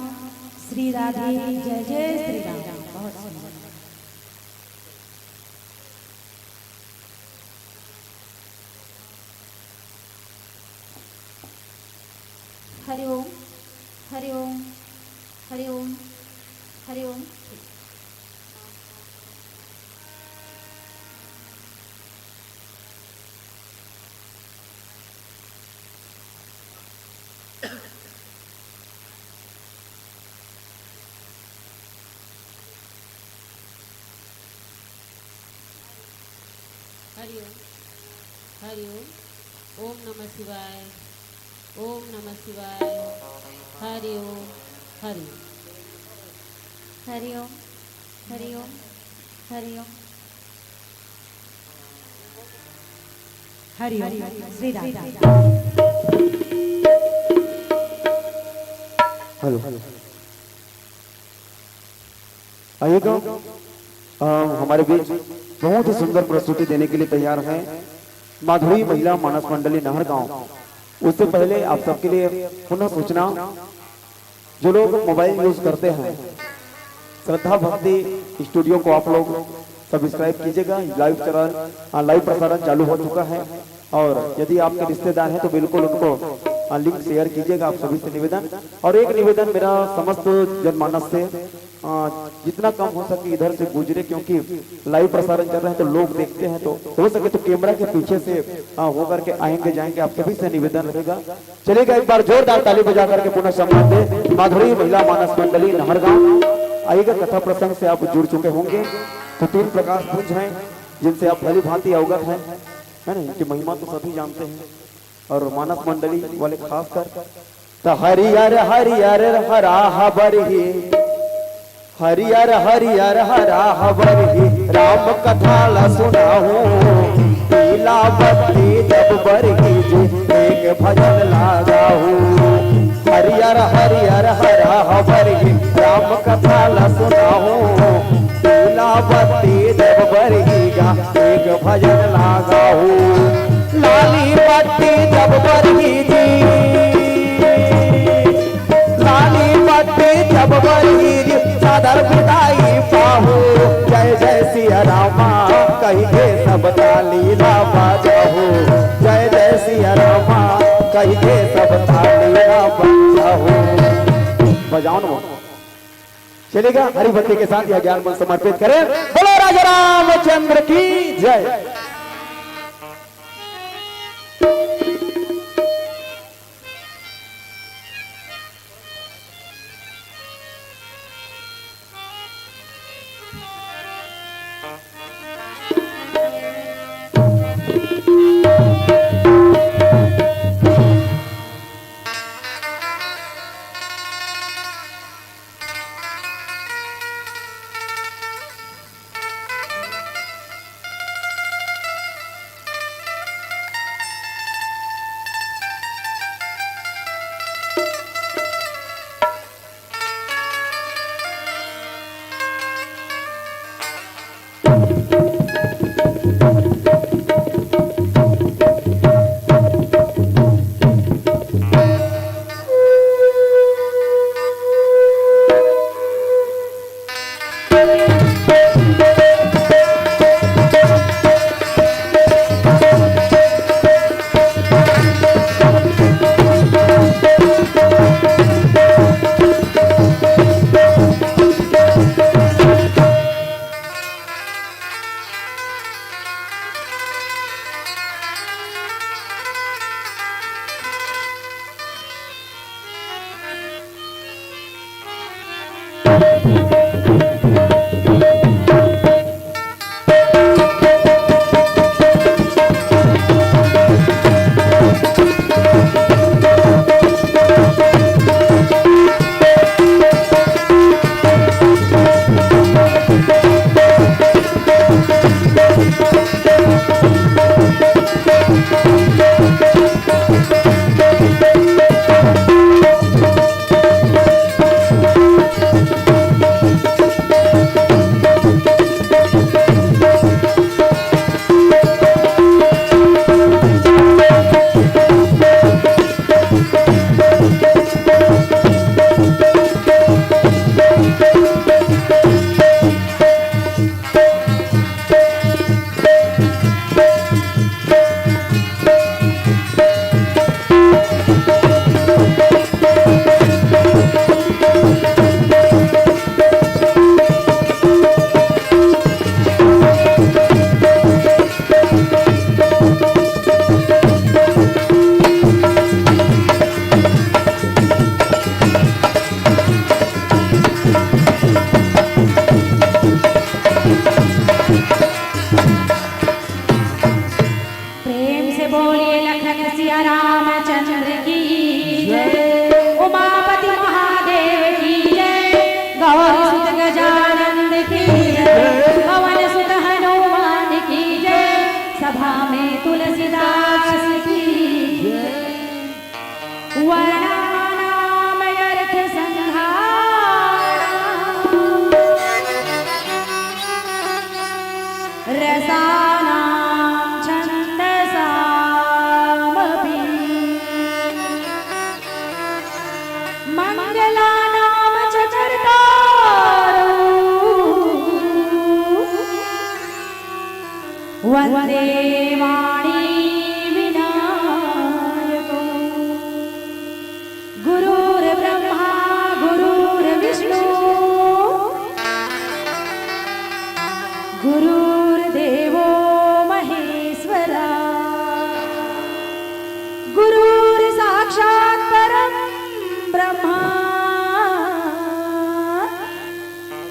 श्री राधे जय जय श्री राम। बहुत सुंदर। हरि ओम हरि ओम हरि ओम हरि ओम। हरि ओम हरि ओम। ओम नमः शिवाय ओम नमः शिवाय। हरि ओम हरि हरि ओम हरि ओम हरि ओम हरि ओम श्री राधे। हेलो आइएगा। हमारे बीच बहुत ही सुंदर प्रस्तुति देने के लिए तैयार हैं माधुरी महिला मानस मंडली नहरगांव। उससे पहले आप सबके लिए पुनः सूचना, जो लोग मोबाइल यूज करते हैं, श्रद्धा भक्ति स्टूडियो को आप लोग सब्सक्राइब कीजिएगा। लाइव प्रसारण चालू हो चुका है और यदि आपके रिश्तेदार हैं तो बिल्कुल उनको लिंक शेयर कीजिएगा। आप सभी से निवेदन, और एक निवेदन मेरा समस्त जनमानस से, जितना कम हो सके इधर से गुजरे, क्योंकि लाइव प्रसारण चल रहे हैं तो लोग देखते हैं, तो हो सके तो कैमरा के पीछे से होकर के आएंगे जाएंगे। आप सभी से निवेदन रहेगा। चलेगा, एक बार जोरदार ताली बजा करके पुनः सम्मान दे माधुरी महिला मानस मंडली नहरगांव। आइएगा, कथा प्रसंग से आप जुड़ चुके होंगे तो 3 प्रकाश पुंज हैं जिनसे आप भली भांति अवगत हैं, है ना। इनकी महिमा तो सभी जानते हैं और मानस मंडली वाले खास कर हरियर हरियर हरा हबरही, हरियर हरियर हरा हबरही, राम कथा ला सुनाहू, पीला बत्ती जब बरही जी एक भजन लगाहू। हरियर हरियर हरा हबरही, राम कथा ला सुनाहू, पीला बत्ती जब बरहीगा एक भजन लगाहू। लाली बत्ती जब बरही जी, लाली बत्ती जब बरही जी, सादर विदाई पाहू। जय जय सिया रामा कहिए सब ताली ला बाजाहू, जय जय सिया रामा कहिए सब ताली ला बाजाहू। बजाओ ना, चलेगा। हरिभक्ति के साथ यह ज्ञान मंत्र समर्पित करें। बोलो राजा रामचंद्र की जय।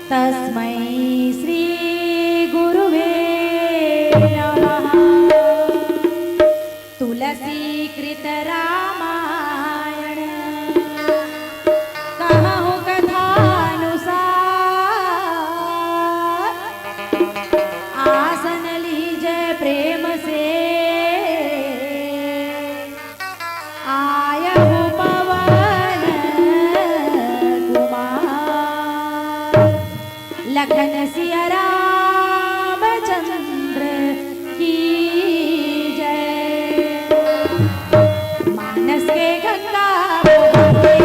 तस्मै श्री गुरुवे नमः। तुलसी कृत रामायण कहूँ कथानुसार, आसन लीजे प्रेम से आयहु पवन कुमार। लखन सिया रामचंद्र की जय। मानस के गंगा बहावे,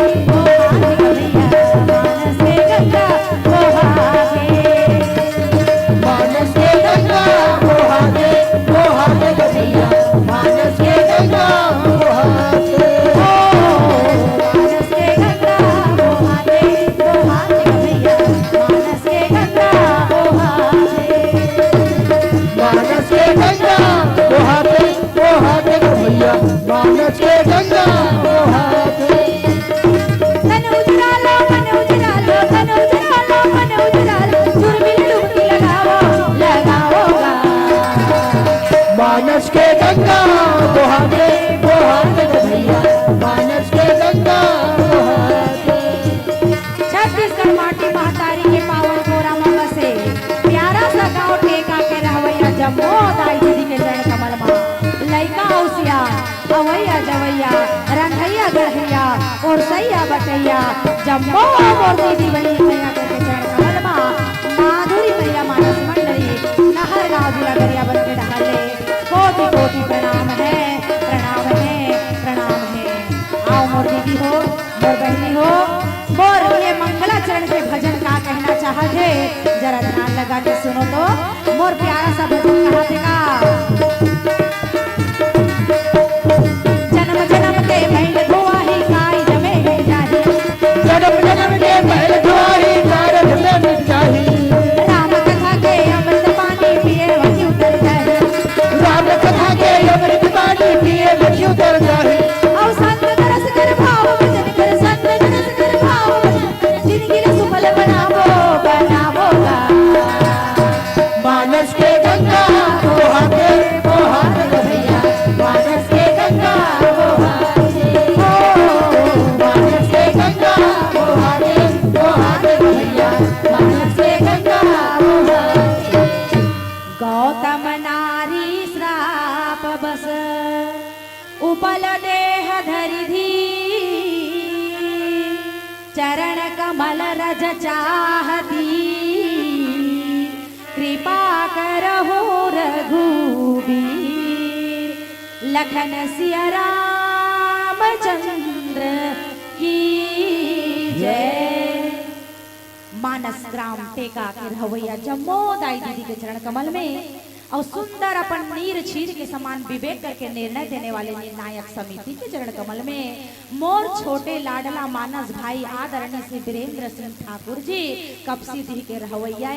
मानस के गंगा बहावे, मानस के गंगा बहावे बहावे भैया, मानस के गंगा बहावे। मानस के गंगा बहावे बहावे भैया, मानस के गंगा बहावे। मानस के गंगा बहावे बहावे भैया, मानस के गंगा बहावे। तन उजरा लो मन उजरा लो, तन उजरा लो मन उजरा लो, चुरबिल डुबकी लगाओ लगाओगा। मानस के गंगा बहावे बहावे भैया, मानस के गंगा बहावे। छत्तीसगढ़ माटी महतारी के पावन कोरा मगा से प्यारा सा गाँव टेका के रहवैया जम्मो दाई दीदी के चरण कमल मा। लइका औसिया अवैया जवैया रंधैया गढ़ैया और सैया बटैया जम्मो मोर दीदी बहनी मैया के चरण कमल मा। माधुरी प्रिया मानस मंडली नहर गाँव जिला गरिया बन के ढाले कोटि कोटि प्रणाम है प्रणाम है प्रणाम है। आओ मोर दीदी हो मोर बहनी हो, मोर ये मंगला चरण के भजन का कहना चाहते, जरा ध्यान लगा के सुनो तो। मोर प्यारा सा भजन कहा देगा। जन्म जन्म के बैल धुआही गाय जमे है जाही, जन्म जन्म के बैल धुआही कारज में मिट जाही। राम कथा के अमृत पानी पिए वही उतर जाही, राम कथा के अमृत पानी पिए लखी उतर जाही। और संत तरस कर भाव भजन कर, संत तरस कर भाव भजन, जिंदगी ने सुफल बनावो बनावोगा। मानस के गंगा बहावे बहावे भैया, मानस के गंगा बहावे। मानस के गंगा बहावे बहावे भैया, मानस के गंगा बहावे। गौतम नारी श्राप बस उपल देह धरि धी, चरण कमल रज चाहती, कृपा करहु रघुबीर। लखन सिया रामचंद्र की जय। मानस ग्राम टेका के रहवैया जम्मो दाई दीदी के चरण कमल में और सुंदर अपन नीर छीर के समान विवेक करके निर्णय देने वाले निर्णायक समिति के चरण कमल में मोर छोटे लाडला मानस भाई आदरणीय श्री वीरेंद्र सिंह ठाकुर जी कपसी दी के रहवैया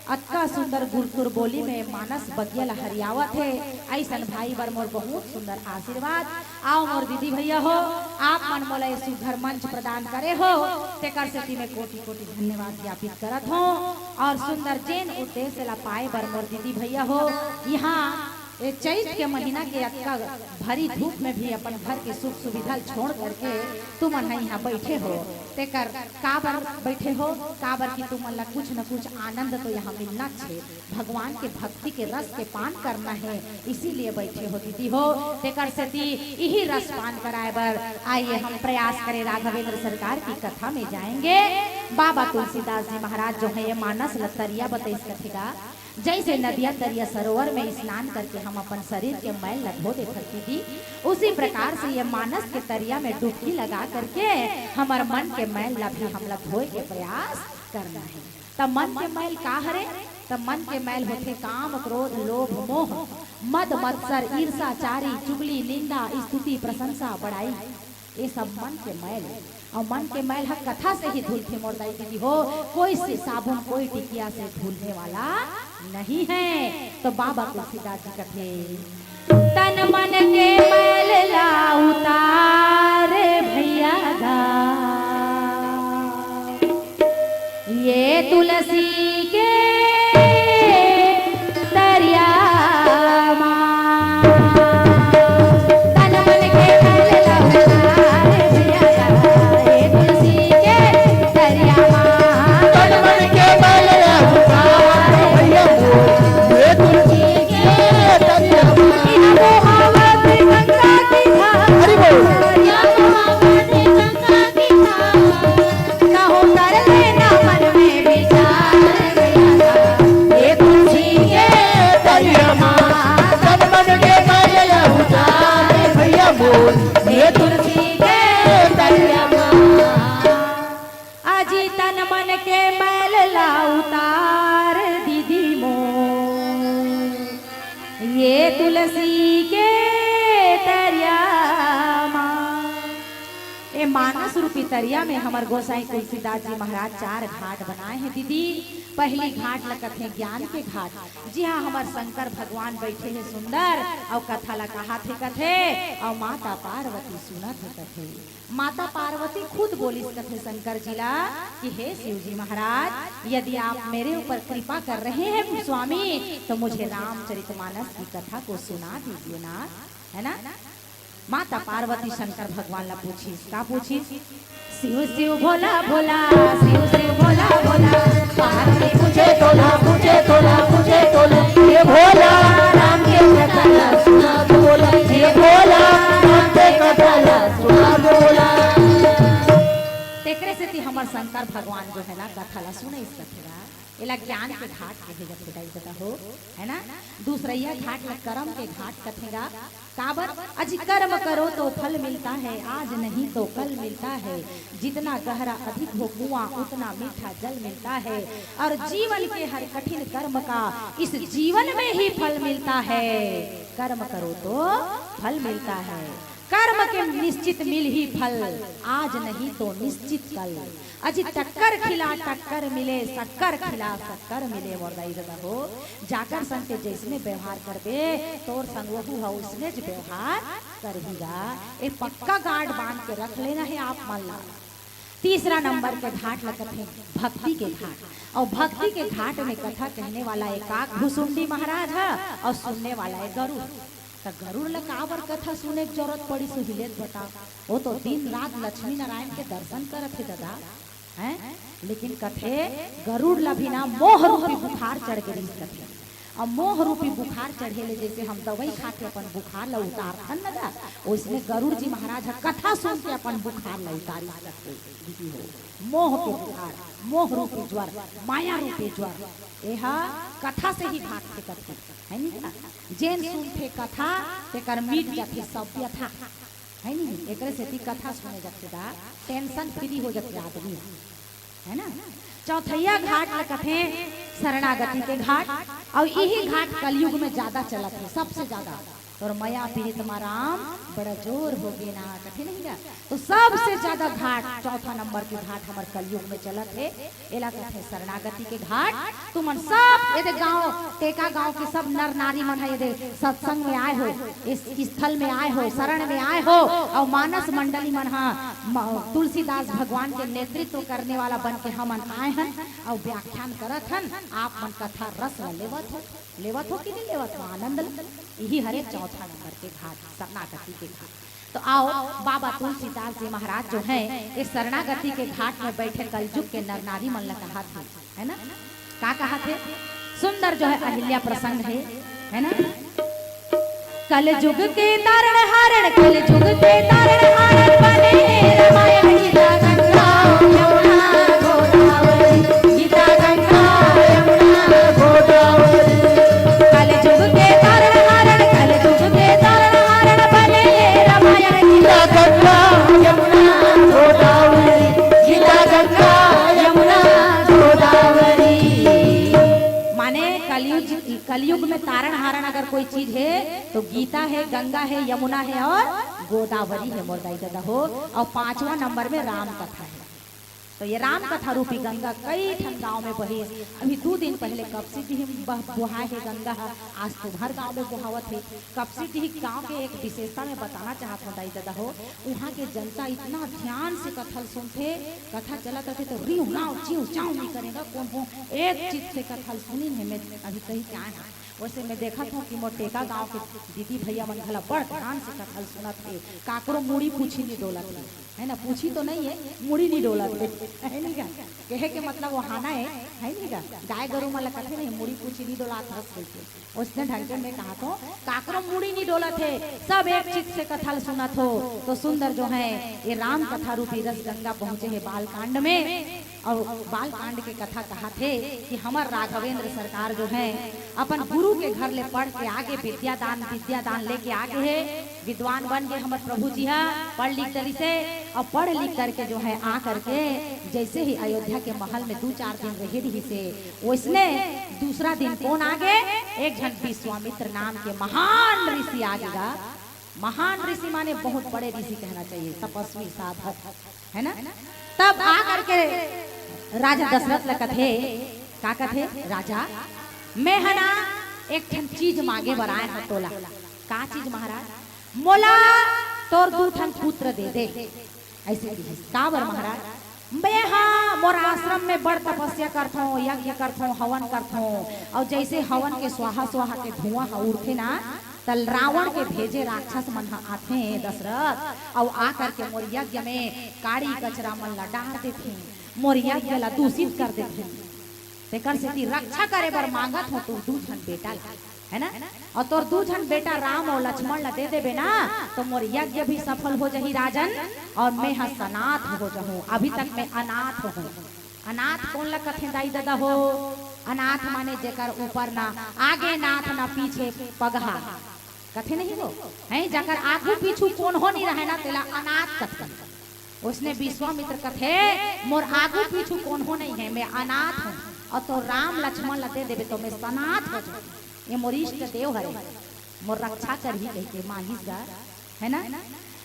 अक्का सुंदर गुरतुर बोली में मानस बगियल हरियावत है। ऐसन भाई बर मोर बहुत सुंदर आशीर्वाद। आओ मोर दीदी भैया हो, आप मन मोला सुघर मंच प्रदान करे हो, तेकर सेती में कोटि कोटि धन्यवाद ज्ञापित करत हो। और सुंदर जेन उद्देश्य ला पाए बर मोर दीदी भैया हो, यहाँ ये चैत के महीना के अक्का भरी धूप में भी अपन घर के सुख सुविधा छोड़ करके तुम यहाँ बैठे हो। तेकर काबर बैठे हो, काबर की तुम ला कुछ न कुछ आनंद तो यहाँ मिलना छे, भगवान के भक्ति के रस के पान करना है, इसीलिए बैठे हो दीदी हो। तेकर से यही रस पान कराए बर आइए हम प्रयास करें राघवेंद्र सरकार की कथा में जाएंगे। बाबा तुलसीदास जी महाराज जो है ये मानस लतरिया बताइस कथेगा, जैसे नदिया दरिया सरोवर में स्नान करके हम अपन शरीर के मैल न धो देते थी, उसी प्रकार से ये मानस के तरिया में डुबकी लगा करके हमार मन के मैल ला भी हम लोग धोए के प्रयास करना है। तब मन के मैल का हरे, तब मन के मैल होते काम क्रोध लोभ मोह मद मत्सर ईर्षा चारी चुगली निंदा स्तुति प्रशंसा बड़ाई, ये सब मन के मैल। और मन के मैल हक कथा से ही धुलते मोर दाई दीदी हो, कोई से साबुन कोई टिकिया से धुलने वाला नहीं है। तो बाबा तुलसीदास जी कथे तन मन के मैल ला उतार भैया गा, ये तुलसी के दरिया माँ, तन मन के मल लवतार भैया, ये तुलसी के दरिया माँ, तन मन के मल लवतार भैया, ये तुलसी के दरिया माँ, या मोहब्बत गंगा की धार, या मोहब्बत गंगा की धार, कहो कर लेना मन में विचार भैया, ये तुलसी के दरिया माँ, तन मन के मल लवतार भैया मोर, ये तुलसी के दरिया माँ, अजी तन मन के मैल ला उतार दीदी मोर, ये तुलसी के दरिया माँ। ए मानस रूपी तरिया में हमार गोसाई तुलसीदास जी महाराज 4 घाट बनाए हैं दीदी। पहली घाट लगत है ज्ञान के घाट, जी हाँ हमार शंकर भगवान बैठे हैं सुंदर और कथा ला कहा थे कथे और माता पार्वती सुनत है कथे। माता पार्वती खुद बोली कथे शंकर जी ला कि हे शिव जी महाराज, यदि आप मेरे ऊपर कृपा कर रहे हैं स्वामी तो मुझे रामचरितमानस की कथा को सुना दीजिए ना, है ना। माता पार्वती शंकर भगवान ला पूछी, का पूछी? शिव शिव भोला भोला, शिव शिव भोला भोला, पार्वती पूछे तोला, पूछे तोला, पूछे तोला, ये भोला राम के कथा सुना बोला, ये भोला राम के कथा सुना बोला। तेकरे से ती हमर शंकर भगवान जो है ना कथा ला सुने इस कथा एला ज्ञान के घाट कहे जाता हो, है ना। दूसरा घाट ला कर्म के घाट कथेगा, काबर अजी कर्म करो तो फल मिलता है, आज नहीं तो कल मिलता है, जितना गहरा अधिक हो कुआं उतना मीठा जल मिलता है, और जीवन के हर कठिन कर्म का इस जीवन में ही फल मिलता है। कर्म करो तो फल मिलता है, कर्म के निश्चित मिल ही फल, आज नहीं तो निश्चित कल। अजी टक्कर खिला टक्कर मिले, शक्कर खिला शक्कर मिले, मोरदाई दादा हो। जाकर संग के जैसने व्यवहार करबे तोर संग वहू है उसने जो व्यवहार करबीगा। ए पक्का गार्ड बांध के रख लेना है आप मान ला। तीसरा नंबर के घाट लगत है भक्ति के घाट, और भक्ति के घाट में कथा कहने वाला एक घुसुंडी महाराज है और सुनने वाला है गरुड़। तो गरुड़ ला काबर कथा सुने की जरूरत पड़ी सो हिलेत बताओ, वो तो दिन रात लक्ष्मी नारायण के दर्शन करत है दादा, हैं। लेकिन कथे गरुड़ ला भी ना मोह रूपी बुखार चढ़ के रही कथे, और मोह रूपी बुखार चढ़े ले जैसे हम दवाई खा के अपन बुखार ला उतारथन न दा, ओइसने गरुड़ जी महाराज कथा सुन के अपन बुखार ला उतारी सकते दीदी हो। मोह के बुखार, मोह रूपी ज्वर, माया रूपी ज्वर, एहा कथा से ही भाग के कथे, है नी। जेन सुनते कथा तेकर मीट जाथे सब व्यथा, है नी। एकरे से ती कथा सुने जाते दा टेंशन फ्री हो जाते आदमी, है ना। चौथैया घाट कथे शरणागति के घाट, और यही घाट कलयुग में ज्यादा चलत है, सबसे ज्यादा। और मया पीड़ित राम बड़ा जोर हो गए ना कथे नहीं गा। तो सबसे ज्यादा घाट चौथा नंबर के घाट हमारे कलयुग में चलत है, एला कथे शरणागति के घाट। तुमन सब ये गांव टेका गांव के सब नर नारी मन है ये सत्संग में आए हो, इस स्थल में आए हो, शरण में आए हो, और मानस मंडली मन तुलसीदास भगवान के नेतृत्व करने वाला बन के हमन आए हन और व्याख्यान करत हन। आप मन कथा रस लेवत हो कि नहीं लेवत हो, आनंद। यही हरे चौथा नंबर के घाट शरणागति के घाट। तो आओ बाबा तुलसीदास जी महाराज जो हैं इस शरणागति के घाट में बैठे कलयुग के नर नारी मन कहा थे, है ना। का कहा थे? सुंदर जो है अहिल्या प्रसंग है ना। कलयुग के तारण हारण, कलयुग के तारण हारण बने रामायण गीता गंगा यमुना गोदावरी, गीता गंगा यमुना गोदावरी। कलयुग के तारण हारण, कलयुग के तारण हारण बने रामायण गीता गंगा यमुना गोदावरी, गीता गंगा यमुना गोदावरी। माने कलयुग में तारण हारण अगर कोई चीज है तो गीता है, गंगा है, यमुना है और गोदावरी है, मोरदाई दादा हो। और 5वां नंबर में राम कथा है। तो ये राम कथा रूपी गंगा कई ठन गांव में बही। अभी 2 दिन पहले कपसी डी बुहा है गंगा, आज तो हर गांव में बुहावत है। कपसी डी गांव के एक विशेषता में बताना चाहत हूँ दाई दादा हो, वहाँ के जनता इतना ध्यान से कथा सुनते, कथा चलत रहते तो रीव राव चिव चाव नहीं करेगा कौन हो, एक चीज से कथा सुनी है। मैं अभी कहीं क्या है वैसे मैं देखा था कि मोटेका गांव के दीदी भैया मन भला बड़ ध्यान से कथा सुना थे। काकरो मुड़ी पूछी नहीं डोला थे, है ना, पूछी तो नहीं है, मुड़ी नहीं डोला थे, है नहीं का कहे के मतलब वो हाना है नहीं का। गाय गरु वाला कथे नहीं, मुड़ी पूछी नहीं डोला था उसने ढंग से मैं कहा तो काकरो मुड़ी नहीं डोला थे, सब एक चीज से कथा सुना थो। तो सुंदर जो है ये राम कथा रूपी रस गंगा पहुंचे है बाल कांड में। और बाल कांड के कथा कहा थे कि हमार राघवेंद्र सरकार जो है अपन गुरु के घर ले पढ़ के आगे विद्यादान लेके आगे है, विद्वान बन गए हमारे प्रभु जी है, पढ़ लिख कर से और पढ़ लिख करके जो है आ करके जैसे ही अयोध्या के महल में 2-4 दिन रहे रही से उसने दूसरा दिन कौन आगे, एक जन विश्वामित्र नाम के महान ऋषि आगेगा। महान ऋषि माने बहुत बड़े ऋषि कहना चाहिए, तपस्वी साधक है ना। तब आ करके राजा दशरथ लकथे का कथे, राजा मैं है ना एक ठन चीज मांगे बराए है तोला। का चीज महाराज? मोला तोर 2 ठन पुत्र दे दे। ऐसे का बर महाराज? मैं हाँ मोर आश्रम में बड़ तपस्या करथो, यज्ञ करथो, हवन करथो, और जैसे हवन के स्वाहा स्वाहा के धुआं उड़थे ना तल रावण के भेजे राक्षस मन आथे दशरथ और आ करके मोर यज्ञ में काड़ी कचरा मन ला डाल देथे, मोर यज्ञ ला दूषित कर देथे। तेकर से रक्षा करे बर मांगत हो तू 2 जन बेटा है ना, और तोर 2 जन बेटा राम और लक्ष्मण ला दे देबे ना तो मोर यज्ञ भी सफल हो जाही राजन, और मैं हा सनाथ हो जाऊं। अभी तक मैं अनाथ हूँ। अनाथ कौन ला कथे दाई दादा हो? अनाथ माने जेकर ऊपर ना आगे नाथ ना पीछे पगहा कथे नहीं हो है, जाकर आगू पीछू कौन हो नहीं रहे ना तेला अनाथ कथन। उसने विश्वामित्र कथे मोर आगू पीछू कौन हो नहीं है, मैं अनाथ हूँ, और तो राम लक्ष्मण ला दे देबे तो मैं सनाथ हो जाऊं। ये मोर इष्ट देव हरे, मोर रक्षा कर ही कहते मांगिसगा है ना।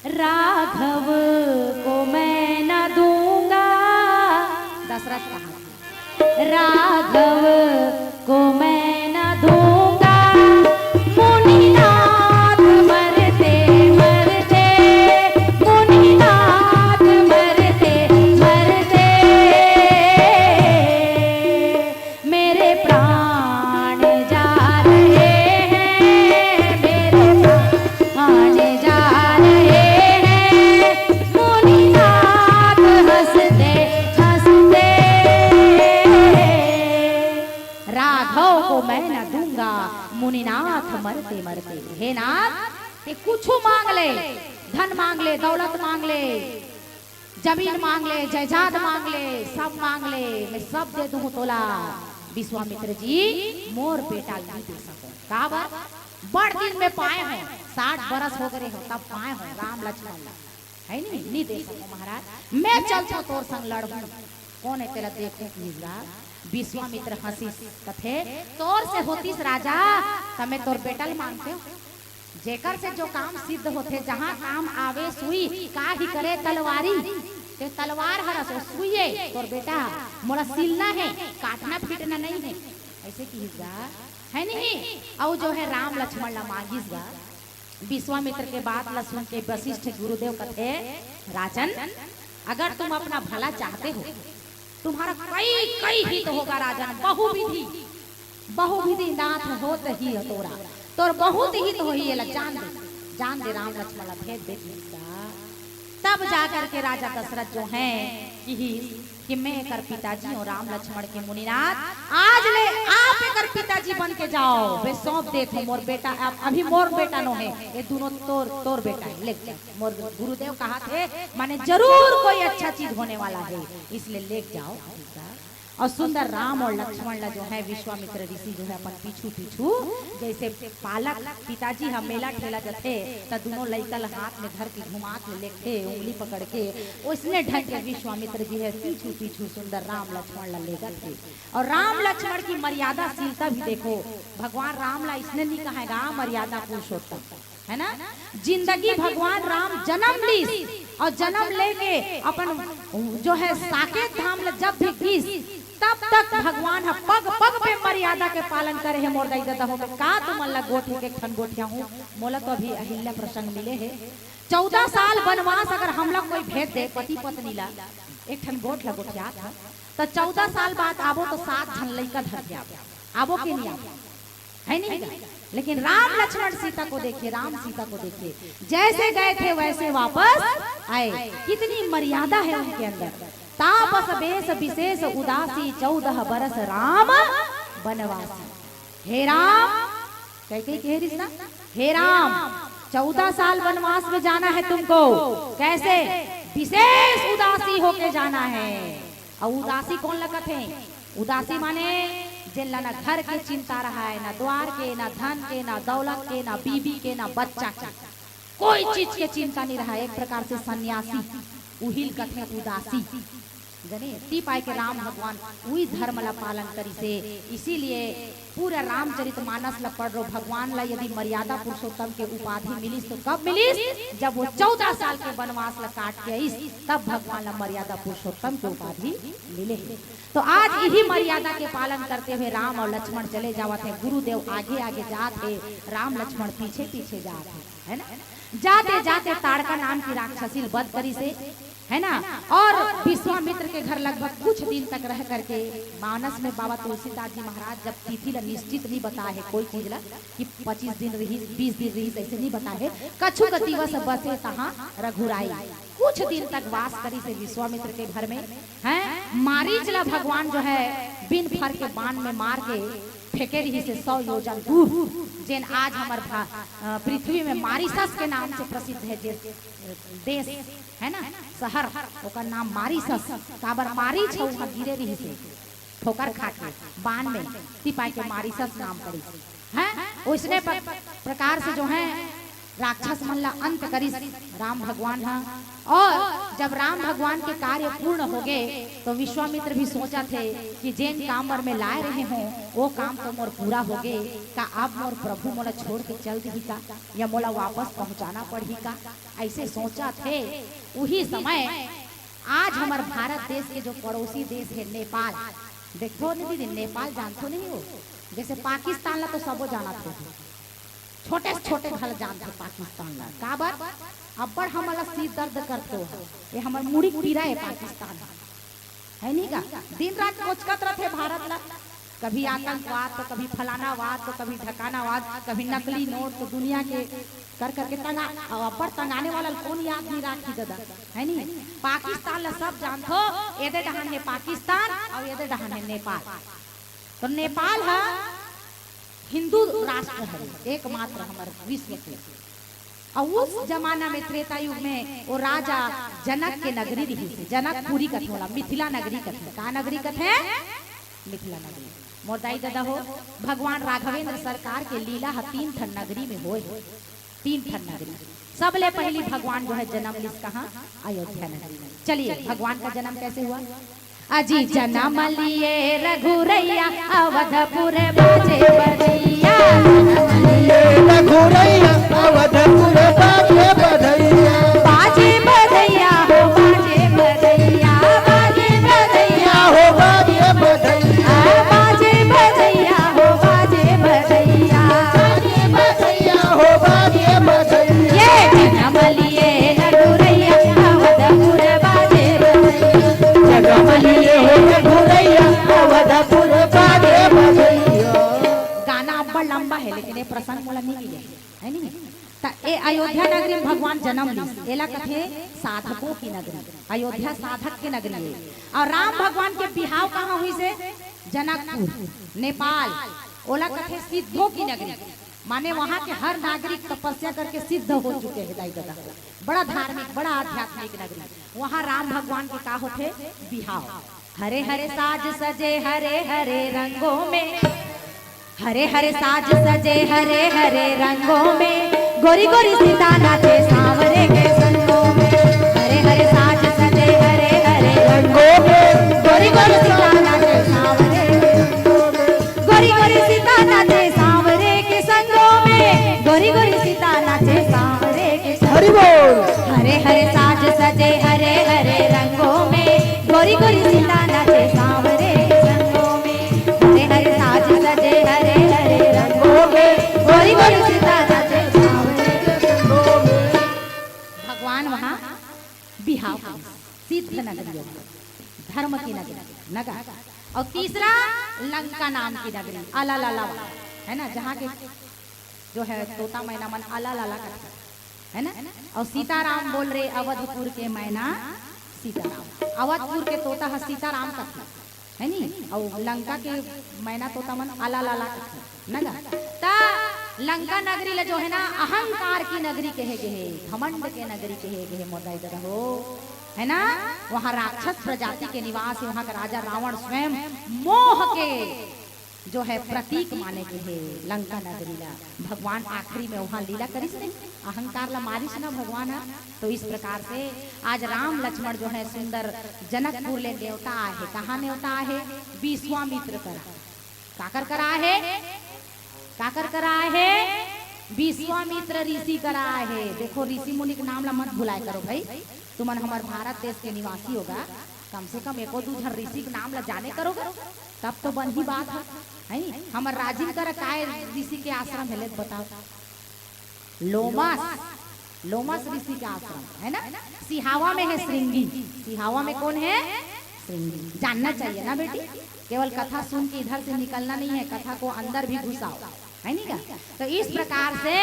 राघव को मैं न दूंगा, दशरथ कहा राघव को मैं न दूंगा, मुनिनाथ मरते मरते, मुनिनाथ मरते मरते, मेरे प्राण जा रहे हैं, मेरे प्राण जा रहे हैं, मुनिनाथ हंसते हंसते, राघव को मैं न दूंगा, मुनिनाथ मरते मरते। हे नाथ ते कुछ मांग ले, धन मांग ले, दौलत मांग ले, जमीन मांग ले, जायदाद मांग ले, सब मांग ले, मैं सब दे दूं तोला। विश्वामित्र जी मोर बेटा नहीं दे सको का बात? बड़ दिन में पाए हो, 60 बरस हो गए हो तब पाए हो राम लक्ष्मण है नहीं दे सको महाराज। मैं चलता तोर संग लड़बू, कौन है तेरा देखो कीजिएगा। विश्वामित्र हंसी कथे तोर से होतीस राजा तमे तोर बेटल मांगते हो, जेकर से जो काम सिद्ध होते, जहाँ काम आवे सुई का ही करे तलवारी, ते तलवार हरस ओ सुइए तोर बेटा मोला सिलना है, काटना पीटना नहीं है, ऐसे कीजिएगा है नहीं। और जो है राम लक्ष्मण ला मांगिसगा। विश्वामित्र के बात ला सुन के वशिष्ठ गुरुदेव कथे राजन अगर तुम अपना भला चाहते हो, तुम्हारा कई हित होगा राजन, बहुविधि नाथ होत ही तोरा, तोर बहुत हित हो ही जान दे राम लक्ष्मण ला भेद दे। तब जाकर के राजा दशरथ जो हैं कि मैं एकर पिताजी और राम लक्ष्मण के मुनिनाथ, आज ले आप एकर पिताजी बन के जाओ, वे सौंप देखो मोर बेटा, अभी मोर बेटा नो है, ये दोनों तोर बेटा है, ले मोर गुरुदेव कहा थे माने जरूर कोई अच्छा चीज होने वाला है, इसलिए ले जाओ। और सुंदर राम और लक्ष्मण ला जो है विश्वामित्र ऋषि जो है अपन पीछू जैसे पालक पिताजी हम मेला ठेला जाते तो दोनों लड़का हाथ में धर के घुमा के लेके उंगली पकड़ के उसने ढंग के विश्वामित्र जी है पीछू सुंदर राम लक्ष्मण ला ले गए। और राम लक्ष्मण की मर्यादाशीलता भी देखो, भगवान राम ला इसने नहीं कहेगा मर्यादा पुरुषोत्तम है ना। जिंदगी भगवान राम जन्म ली और जन्म लेके अपन जो है साकेत धाम ले जब भी गीस तब तक भगवान हा पग पग पे मर्यादा के पालन करे है। मोर दाई दादा हो का तुम अल्लाह गोठी के ठन गोठिया हूँ मोला तो अभी अहिल्या प्रसंग मिले है। 14 साल वनवास अगर हम लोग कोई भेज दे पति पत्नी ला एक ठन गोठ ला गोठिया था तो 14 साल बाद आबो तो 7 झन लइका धर के आबो के नहीं आबो है नहीं का? लेकिन राम लक्ष्मण सीता को देखिए, राम सीता को देखिए, जैसे गए थे वैसे वापस आए। कितनी मर्यादा है उनके अंदर। तापस बेस विशेष उदासी 14 बरस राम वनवासी। हे राम कह रिश्ता हे राम 14 साल वनवास में जाना है तुमको। कैसे? विशेष उदासी होके जाना है। और उदासी कौन लगत है? उदासी माने जिनला ना घर के चिंता रहा है, ना द्वार के, ना धन के, ना दौलत के, ना बीबी के, ना बच्चा के, कोई चीज के चिंता नहीं रहा। एक प्रकार से सन्यासी उहिल कथे उदासी जने ती पाए के राम भगवान वही धर्म ला पालन करी से। इसीलिए पूरा रामचरितमानस ला पढ़ रो भगवान ला यदि मर्यादा पुरुषोत्तम के उपाधि मिलिस तो कब मिलिस? जब वो 14 साल के वनवास ला काट के आईस तब भगवान ला मर्यादा पुरुषोत्तम के उपाधि मिले। तो आज यही मर्यादा के पालन करते हुए राम और लक्ष्मण चले जावत है। गुरुदेव आगे आगे जाते, राम लक्ष्मण पीछे पीछे जाते है ना। जाते जाते ताड़का नाम की राक्षसी वध करी से है ना। और विश्वामित्र के घर लगभग कुछ दिन तक रह करके मानस में बाबा तुलसीदास जी महाराज जब तिथि ला निश्चित नहीं बता है कोई चीज ला कि 25 दिन रही 20 दिन रही ऐसे नहीं बता है। कछु का दिवस बसे तहाँ रघुराई कुछ दिन तक वास करी से विश्वामित्र के घर में है। मारीच ला भगवान जो है बिन फर के बाण में मार के फेंके रही से 100 योजन दूर। जेन आज हमारे पृथ्वी में मारिसस के नाम से प्रसिद्ध है जे देश है ना शहर ओकर नाम मारिसस। काबर मारी छौ वहाँ गिरे रही से ठोकर खा के बाण में तिपाई के मारिसस नाम पड़ी है। उसने प्रकार से जो है राक्षस मन ला अंत करी राम भगवान हा। और जब राम भगवान के कार्य पूर्ण हो गए तो विश्वामित्र भी सोचा थे कि जेन काम में लाए रहे हों वो काम तो मोर पूरा हो गए का अब मोर प्रभु मोला छोड़ के चल दी का या मोला वापस पहुंचाना पड़ी का ऐसे सोचा थे। वही समय आज हमारे भारत देश के जो पड़ोसी देश है नेपाल, देखो नहीं दीदी नेपाल जानते नहीं हो। जैसे पाकिस्तान ला तो सबो जाना थे, छोटे छोटे घर जानते पाकिस्तान ला काबर अब्बड़ हमारा सिर दर्द करते हो। ये हमार मुड़ी पीरा है पाकिस्तान है नहीं का। दिन रात कोचकत रहते भारत ला, कभी आतंकवाद तो कभी फलानावाद तो कभी ढकानावाद, कभी नकली नोट तो दुनिया के कर करके तंगा अब्बड़ तंगाने वाला कौन याद नहीं राखी दादा है नहीं। पाकिस्तान ला सब जानते हो। एदे डहान है पाकिस्तान और एदे डहान है नेपाल। तो नेपाल है हिंदू राष्ट्र है एकमात्र हमारे विश्व के। और उस जमाना में त्रेता युग में वो राजा जनक के नगरी रही थी। जनकपुरी कथे होला मिथिला नगरी कथे। का नगरी कथे? मिथिला नगरी। मोर दाई दादा हो भगवान राघवेंद्र सरकार के लीला 3 ठन नगरी में होए 3 ठन नगरी। सबले पहली भगवान जो है जन्म लिस कहाँ? अयोध्या नगरी में। चलिए भगवान का जन्म कैसे हुआ? अजी जन्म लिए रघुरैया अवधपुर बाजे बधैया। रघुरैया अवधपुर बाजे बधैया। बाजे बधैया हो बाजे बधैया। बाजे बधैया हो बाजे बधैया। बाजे बधैया हो बाजे बधैया। बाजे बधैया हो बाजे बधैया। ये जन्म लिए रघुरैया अवधपुर बाजे बधैया। जन्म लिए रघुरैया अवधपुर बाजे बधैया। गाना अब्बड़ लंबा है लेकिन ये प्रसंग मोला नहीं मिले है नहीं। ए अयोध्या नगरी में भगवान जन्म ली। एला कथे साधकों की नगरी। अयोध्या साधक की नगरी है। और राम भगवान के बिहाव कहाँ हुई से? जनकपुर नेपाल। ओला कथे सिद्धों की नगरी माने वहाँ के हर नागरिक तपस्या करके सिद्ध हो चुके हैं। दाई दादा बड़ा धार्मिक बड़ा आध्यात्मिक नगरी। वहाँ राम भगवान के का होते बिहाव। हरे हरे साज सजे हरे हरे रंगों में। हरे हरे साज सजे हरे हरे रंगों में। गोरी गोरी सीता नाचे सांवरे के संगों में। हरे हरे साज सजे हरे हरे रंगों में। गोरी गोरी सीता नाचे सांवरे के संगों में। गोरी गोरी सीता नाचे सांवरे के संगों में। गोरी गोरी सीता नाचे सांवरे के संगों में। हरे हरे साज सजे हरे हरे रंगों में। धर्म की नगरी नगा, और तीसरा लंका नाम की नगरी आला लाला है ना, जहाँ के जो है तोता मैना मन आला लाला करता है ना। और सीताराम बोल रहे अवधपुर के मैना सीताराम, अवधपुर के तोता है सीताराम करता है नी, और लंका के मैना तोता मन आला लाला करता नगा। ता लंका नगरी ले जो है ना अहंकार की नगरी कहे गए, घमंड के नगरी कहे गए मोदाई जगह हो है ना। वहाँ राक्षस प्रजाति के निवास है, वहाँ का राजा रावण स्वयं मोह के जो है प्रतीक माने के है लंका नगरी ला। भगवान आखिरी में वहाँ लीला करिस नहीं, अहंकार ला मारिस ना भगवान है। तो इस प्रकार से आज राम लक्ष्मण जो है सुंदर जनकपुर ले न्योता आहे, कहाँ न्योता आहे, विश्वामित्र करा काकर करा है, काकर करा है, विश्वामित्र ऋषि करा है। देखो ऋषि मुनि के नाम ला मत भुलाए करो भाई, तुमन हमारे भारत देश के निवासी होगा, कम से कम एको दू झन ऋषि के नाम ला जाने करोगे तब तो बन ही बात है। हमार राजिन कर काय ऋषि के आश्रम है, लेत बताओ। लोमस, लोमस ऋषि के आश्रम है ना। सिहावा में है श्रृंगी, सिहावा में कौन है, श्रृंगी। जानना चाहिए ना बेटी, केवल कथा सुन के इधर से निकलना नहीं है, कथा को अंदर भी घुसाओ है नहीं का। तो इस प्रकार से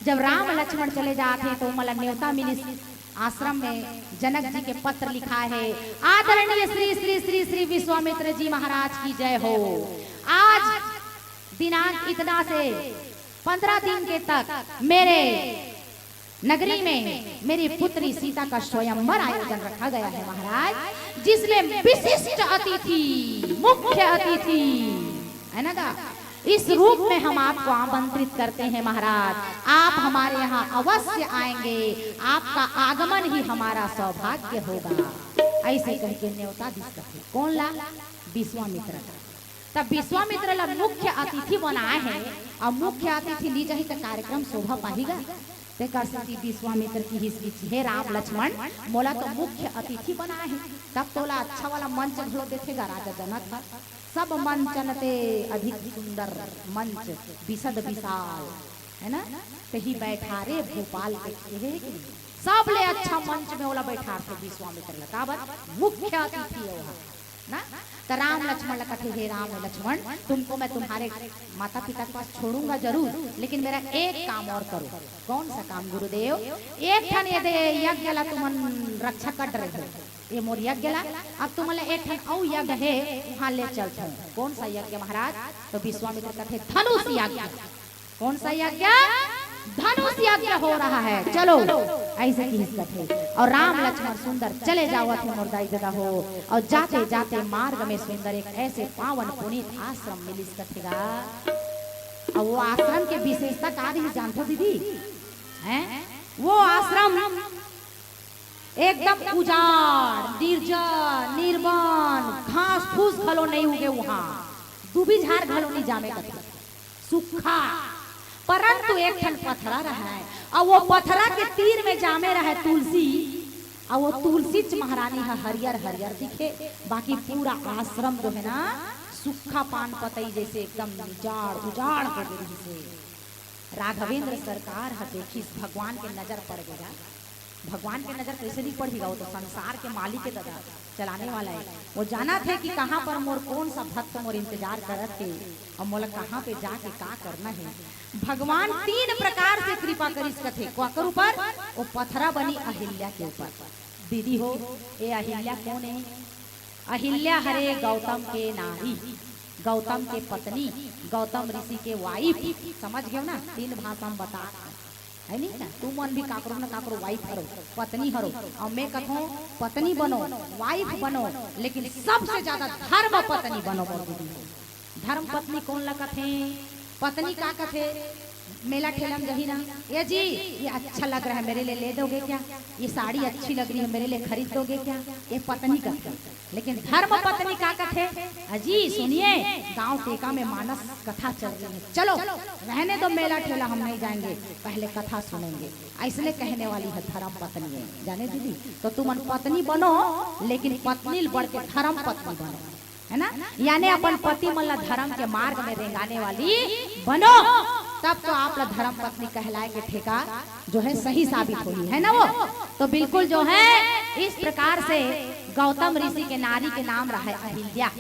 जब राम लक्ष्मण चले जाते तो मला न्योता मिली आश्रम में, जनक जी के पत्र लिखा है, आदरणीय श्री श्री श्री श्री विश्वामित्र जी महाराज की जय हो। आज दिनांक इतना से 15 दिन के तक मेरे नगरी में मेरी पुत्री सीता का स्वयंवर आयोजन रखा गया है महाराज, जिसमें विशिष्ट अतिथि, मुख्य अतिथि है ना, इस रूप में हम आपको आमंत्रित करते हैं महाराज। आप हमारे यहाँ अवश्य आएंगे, आपका आगमन ही हमारा सौभाग्य होगा। ऐसे करके न्योता दिखता है। कौन ला, विश्वामित्र। तब विश्वामित्र ला मुख्य अतिथि बनाए हैं, और मुख्य अतिथि ली जाही तो कार्यक्रम शोभा पाएगा। विश्वामित्र की हिस्सी हे राम लक्ष्मण मोला तो मुख्य अतिथि बनाए हैं, तब तोला अच्छा वाला मंच घलो देखेगा राजा जनक। सब मंचनते अधिक सुंदर मंच विशद विशाल है ना, कहीं बैठा रे भोपाल के सब ले अच्छा मंच में ओला बैठा थे विश्वामित्र लगा मुख्य अतिथि है वहाँ ना। तो राम लक्ष्मण कथे हे राम लक्ष्मण, तुमको मैं तुम्हारे माता पिता के पास छोड़ूंगा जरूर, लेकिन मेरा एक काम और करो। कौन सा काम गुरुदेव? एक ठन ये दे यज्ञ ला तुमन रक्षा कर रहे हो, ये मोर यज्ञ ला, अब तुम्हारे एक ठन औ यज्ञ है वहाँ ले चलते हो। कौन सा यज्ञ महाराज? तो विश्वामित्र कथे धनुष यज्ञ। कौन सा यज्ञ? धनुष यज्ञ हो रहा है, चलो ऐसे की हिस्सा थे। और राम लक्ष्मण सुंदर चले जाओ थे मुर्दाई जगह हो, और जाते जाते मार्ग में सुंदर एक ऐसे पावन पुनीत आश्रम मिली कथेगा। और वो आश्रम के विशेषता का ही जानते दीदी हैं? वो आश्रम एकदम उजाड़, निर्जन, निर्वन, घास फूस घलो नहीं उगे वहाँ, दूबी झाड़ घलो नहीं जामे कथे, सूखा। परंतु एक ठन पथरा रहा है, और वो पथरा के तीर में जामे रहा है तुलसी, और वो तुलसी महारानी है हरियर हरियर दिखे, बाकी पूरा आश्रम जो है ना सूखा पान पतई जैसे एकदम उजाड़ उजाड़ हो गई से। राघवेंद्र सरकार है देखी भगवान के नजर पड़ गया। भगवान के नजर कैसे नहीं पड़ेगा, वो तो संसार के मालिक के दादा चलाने वाला है। वो जाना थे कि कहाँ पर मोर कौन सा भक्त मोर इंतजार करत थे, और मोला कहाँ पे जाके का करना है। भगवान 3 प्रकार से कृपा करिस कथे क्वाकर ऊपर, वो पथरा बनी अहिल्या के ऊपर। दीदी हो ये अहिल्या कौन है? अहिल्या हरे गौतम के नारी, गौतम के पत्नी, गौतम ऋषि के वाइफ। समझ गए ना? 3 भाषा में बता है नहीं ना। तुम मन भी काकरो न काकरो वाइफ हरो, पत्नी हरो, और मैं कहूँ पत्नी बनो, वाइफ बनो, लेकिन सबसे ज्यादा धर्म पत्नी बनो। धर्म पत्नी कौन लगत है? पत्नी का कथे मेला ठेला में गही ना, ये जी ये अच्छा लग रहा है मेरे लिए ले दोगे क्या? ये साड़ी अच्छी लग रही है मेरे लिए खरीद दोगे क्या? ये पत्नी कथे। लेकिन धर्म पत्नी का कथे? अजी सुनिए, गांव टेका में मानस कथा चल रही है, चलो रहने दो मेला ठेला, हम नहीं जाएंगे, पहले कथा सुनेंगे। ऐसने कहने वाली है धर्म पत्नी है, जाने दीदी। तो तुम पत्नी बनो, लेकिन पत्नी बढ़ के धर्म पत्नी बनो, है ना। यानी अपन पति मतलब धर्म के मार्ग में रेंगाने वाली बनो। तब तो आप लोग धर्म पत्नी कहलाए के ठेका जो है सही साबित हुई है ना वो। तो बिल्कुल जो है इस प्रकार से गौतम ऋषि के नारी के नाम रहा है अहिल्या।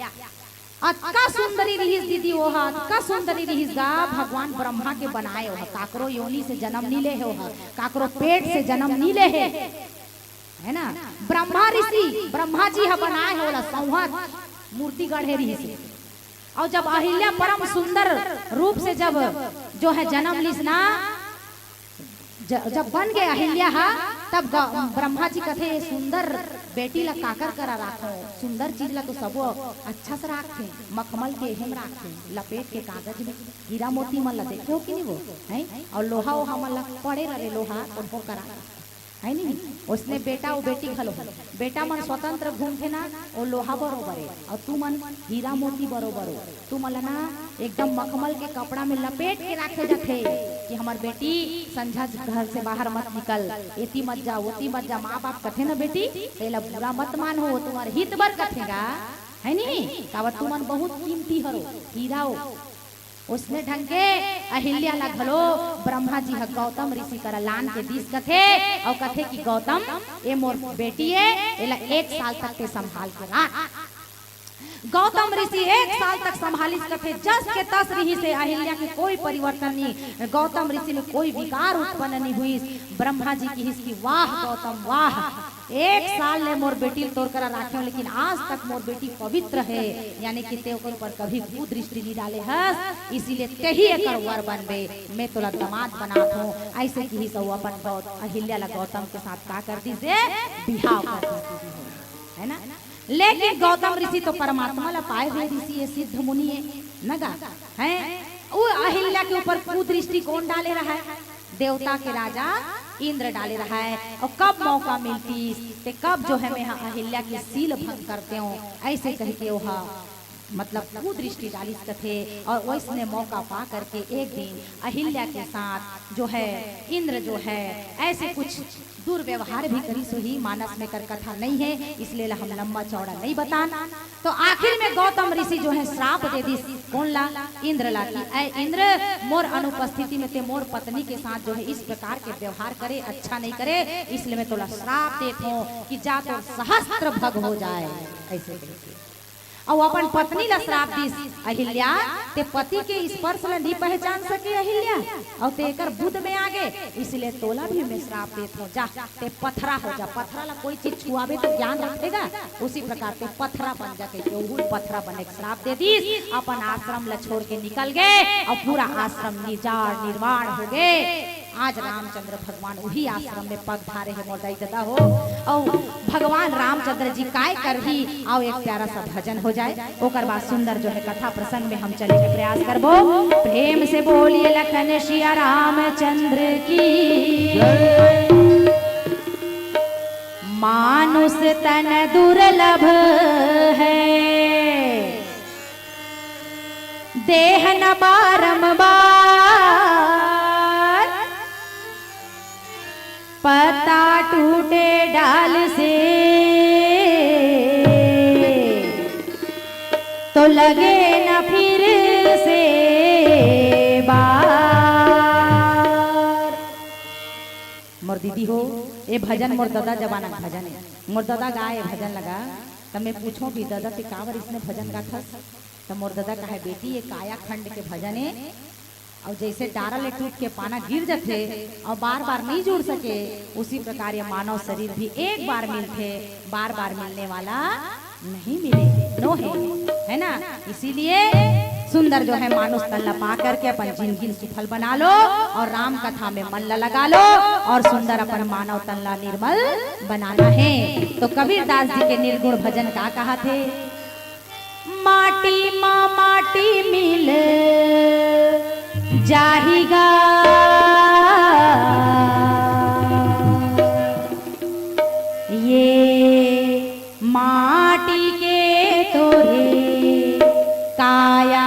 अक्का सुंदरी रहीस दीदी वो हा, अक्का सुंदरी रहीस गा भगवान ब्रह्मा के बनाए हो, काकरो योनि से जन्म नहीं ले हो, काकरो पेट से जन्म नहीं ले है ना। ब्रह्मा ऋषि ब्रह्मा जी हा बनाए होला संवत मूर्ति गढ़े ऋषि। और जब अहिल्या परम सुंदर रूप से जब जो है जन्म लिस ना, जब बन गए अहिल्या हा, तब ब्रह्मा जी कथे सुंदर बेटी ला काकर करा राखो, सुंदर चीज ला तो सब अच्छा से राखते, मखमल के हेम राखते, लपेट के कागज में हीरा मोती मन ला देखे हो कि नहीं वो है। और लोहा वोहा मन ला पड़े रहे लोहा और करा है नहीं। उसने बेटा वो बेटी खलो, बेटा मन स्वतंत्र घूमते ना, वो लोहा बरोबर है और तू मन हीरा मोती बरोबर हो। तू मन ना एकदम मखमल के कपड़ा में लपेट के रखे जाते कि हमार बेटी संझा घर से बाहर मत निकल, एती मत जा ओती मत जा। माँ बाप कथे ना बेटी पहला बुरा मत मान हो, तुम्हारे हित बर कथेगा है नहीं। कावत तू मन बहुत कीमती हरो हीरा हो। उसने ढंग के अहिल्या ला घलो ब्रह्मा जी ह गौतम ऋषि करा लान के दिस कथे और कथे कि गौतम ए मोर बेटी है, एला 1 साल तक के संभाल के रख। गौतम ऋषि 1 साल तक संभालिस कथे, जस के तस रही से अहिल्या के कोई परिवर्तन नहीं, गौतम ऋषि में कोई विकार उत्पन्न नहीं हुई। ब्रह्मा जी की हिस्की वाह गौतम वाह, 1 साल ले मोर बेटी तोड़ कर राखे, लेकिन आज तक मोर बेटी पवित्र है, यानी कि ते ओकर पर कभी कुदृष्टि नहीं डाले हस, इसीलिए ते ही एकर वर बनबे, मैं तोला दामाद बनात हूँ। ऐसे की ही सब अपन अहिल्या ला गौतम के साथ का कर दी से बिहाव कर दी है ना। लेकिन गौतम ऋषि तो परमात्मा ला पाए हुए ऋषि है, सिद्ध मुनि है नगा है। वो अहिल्या के ऊपर कुदृष्टि कौन डाले रहा है? देवता के राजा इंद्र डाले रहा है। और कब मौका मिलती ते कब जो है मैं अहिल्या की सील भंग करते हूँ, ऐसे कह के वह मतलब कुदृष्टि डाली कथे। और वैसने मौका पा करके एक दिन अहिल्या के साथ जो है इंद्र जो है ऐसे कुछ दुर्व्यवहार भी करी, सो ही मानस में कर कथा नहीं है, इसलिए हम लंबा चौड़ा नहीं बताना। तो आखिर में गौतम ऋषि जो है श्राप दे दी, कौन ला? इंद्र ला की ऐ इंद्र मोर अनुपस्थिति में ते मोर पत्नी के साथ जो है इस प्रकार के व्यवहार करे, अच्छा नहीं करे, इसलिए मैं तोला श्राप देता हूँ कि जा तो सहस्त्र भग हो जाए। ऐसे और अपन पत्नी ला श्राप दिस अहिल्या, ते पति के स्पर्श ला नहीं पहचान सके अहिल्या और ते एकर बुद्ध में आगे, इसलिए तोला भी मैं श्राप देत हो, जा ते पथरा हो जा। पथरा ला कोई चीज छुआवे तो ज्ञान रखेगा, उसी प्रकार ते पथरा बन जा के उहुल पथरा बने श्राप दे दिस। अपन आश्रम ला छोड़ के निकल गए और पूरा आश्रम निजार निर्माण हो गए। आज रामचंद्र भगवान वही आश्रम में पग धारे है मोदाई दादा हो। और भगवान रामचंद्र जी काय कर ही आओ एक प्यारा सा भजन हो जाए, ओकर बाद सुंदर जो है कथा प्रसंग में हम चले के प्रयास करबो। प्रेम से बोलिए लखन सिया रामचंद्र की। मानुष तन दुर्लभ है, देह न बारंबार, पत्ता टूटे डाल से तो लगे न फिर से बार। मोर दीदी हो ये भजन मोर दादा जमाना का भजन है, मोर दादा गाए भजन लगा। तब मैं पूछो कि दादा ते कावर इसने भजन गाथा, तो मोर दादा कहा बेटी ये काया खंड के भजन है, और जैसे डारा ले टूट के पाना गिर जाते और बार बार नहीं जुड़ सके, उसी प्रकार ये मानव शरीर भी एक बार मिलते, बार बार मिलने वाला नहीं मिले, नो है ना। इसीलिए सुंदर जो है मानुष तल्ला पा करके अपन जिंदगी सुफल बना लो और राम कथा में मन लगा लो और सुंदर अपन मानव तल्ला निर्मल बनाना है। तो कबीर दास जी के निर्गुण भजन का कहा थे? माटी माँ माटी मिल जाहिगा, ये माटी के तोरे काया,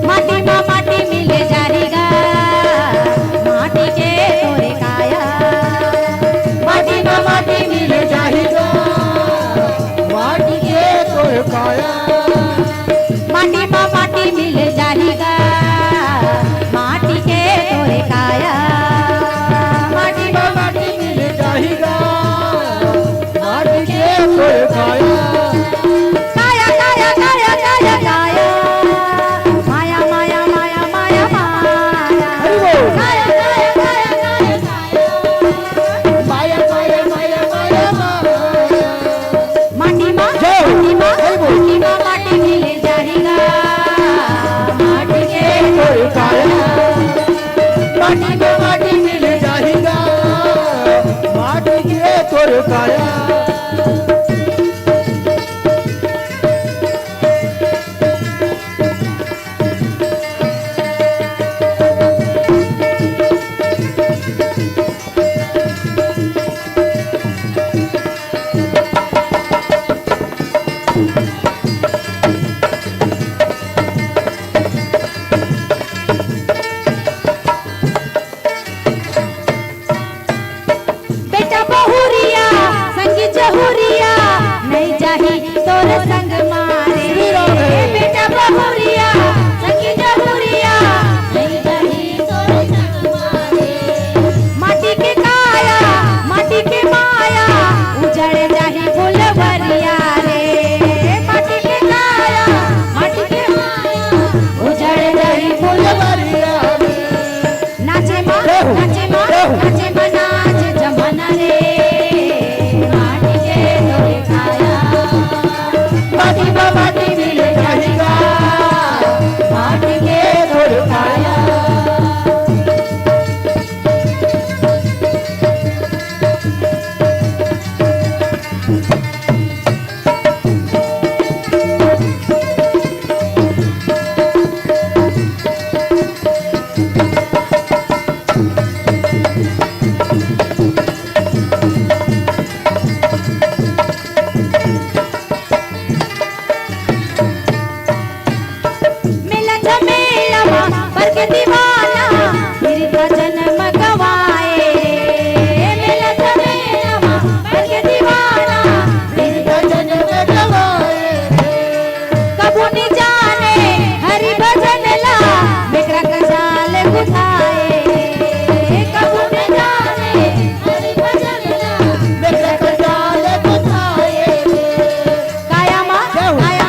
माटी माँ माटी मिले जाएगा, माटी के तोर काया, माटी में माटी मिल जाएगा, माटी के तोर काया। बेटा बहुरिया संगी जहुरिया नहीं जाही तोर संग मारे, बेटा बहुरिया संगी जहुरिया नहीं जाही तोर संग मारे। माटी के काया माटी के माया उजड़ जाही फुलवरिया रे, माटी के काया माटी के माया उजड़ जाही फुलवरिया रे। नाचे माँ नाचे माँ नाचे माँ नाच जमाना रे, माटी के तोरे काया, माटी में माटी मिल जाएगा, माटी के तोरे काया। मेला झमेला पर के दीवाना मेरी का जन्म गवाए, मेला झमेला पर के दीवाना मेरी का जन्म गवाए। कबू नहीं जाने हरि भजन ला मेरा कजाल गुथाए, कबू नहीं जाने हरि भजन ला मेरा कजाल गुथाए। काया माँ काया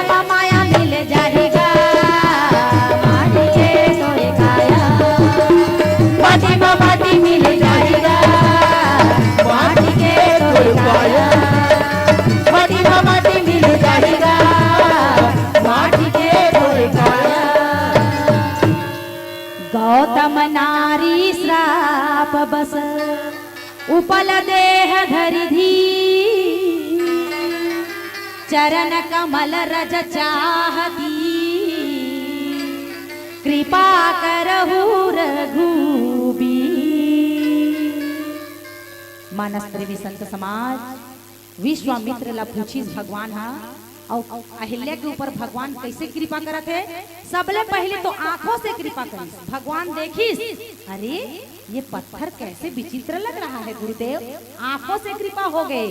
माँ माया मिल जाएगा, माटी के तोरे काया, माटी में माटी मिल जाएगा, माटी के तोरे काया, माटी में माटी मिल जाएगा, माटी के तोरे काया। गौतम नारी श्राप बस उपल देह धरि धी, चरण कमल रज चाहती, कृपा करहु रघुबीर। मानस प्रेमी संत समाज विश्वामित्र ला पूछिस भगवान हा और अहिल्या के ऊपर भगवान कैसे कृपा करत है। सबले पहले तो आंखों से कृपा करिस, भगवान देखिस अरे ये पत्थर कैसे विचित्र लग रहा है गुरुदेव, आंखों से कृपा हो गए।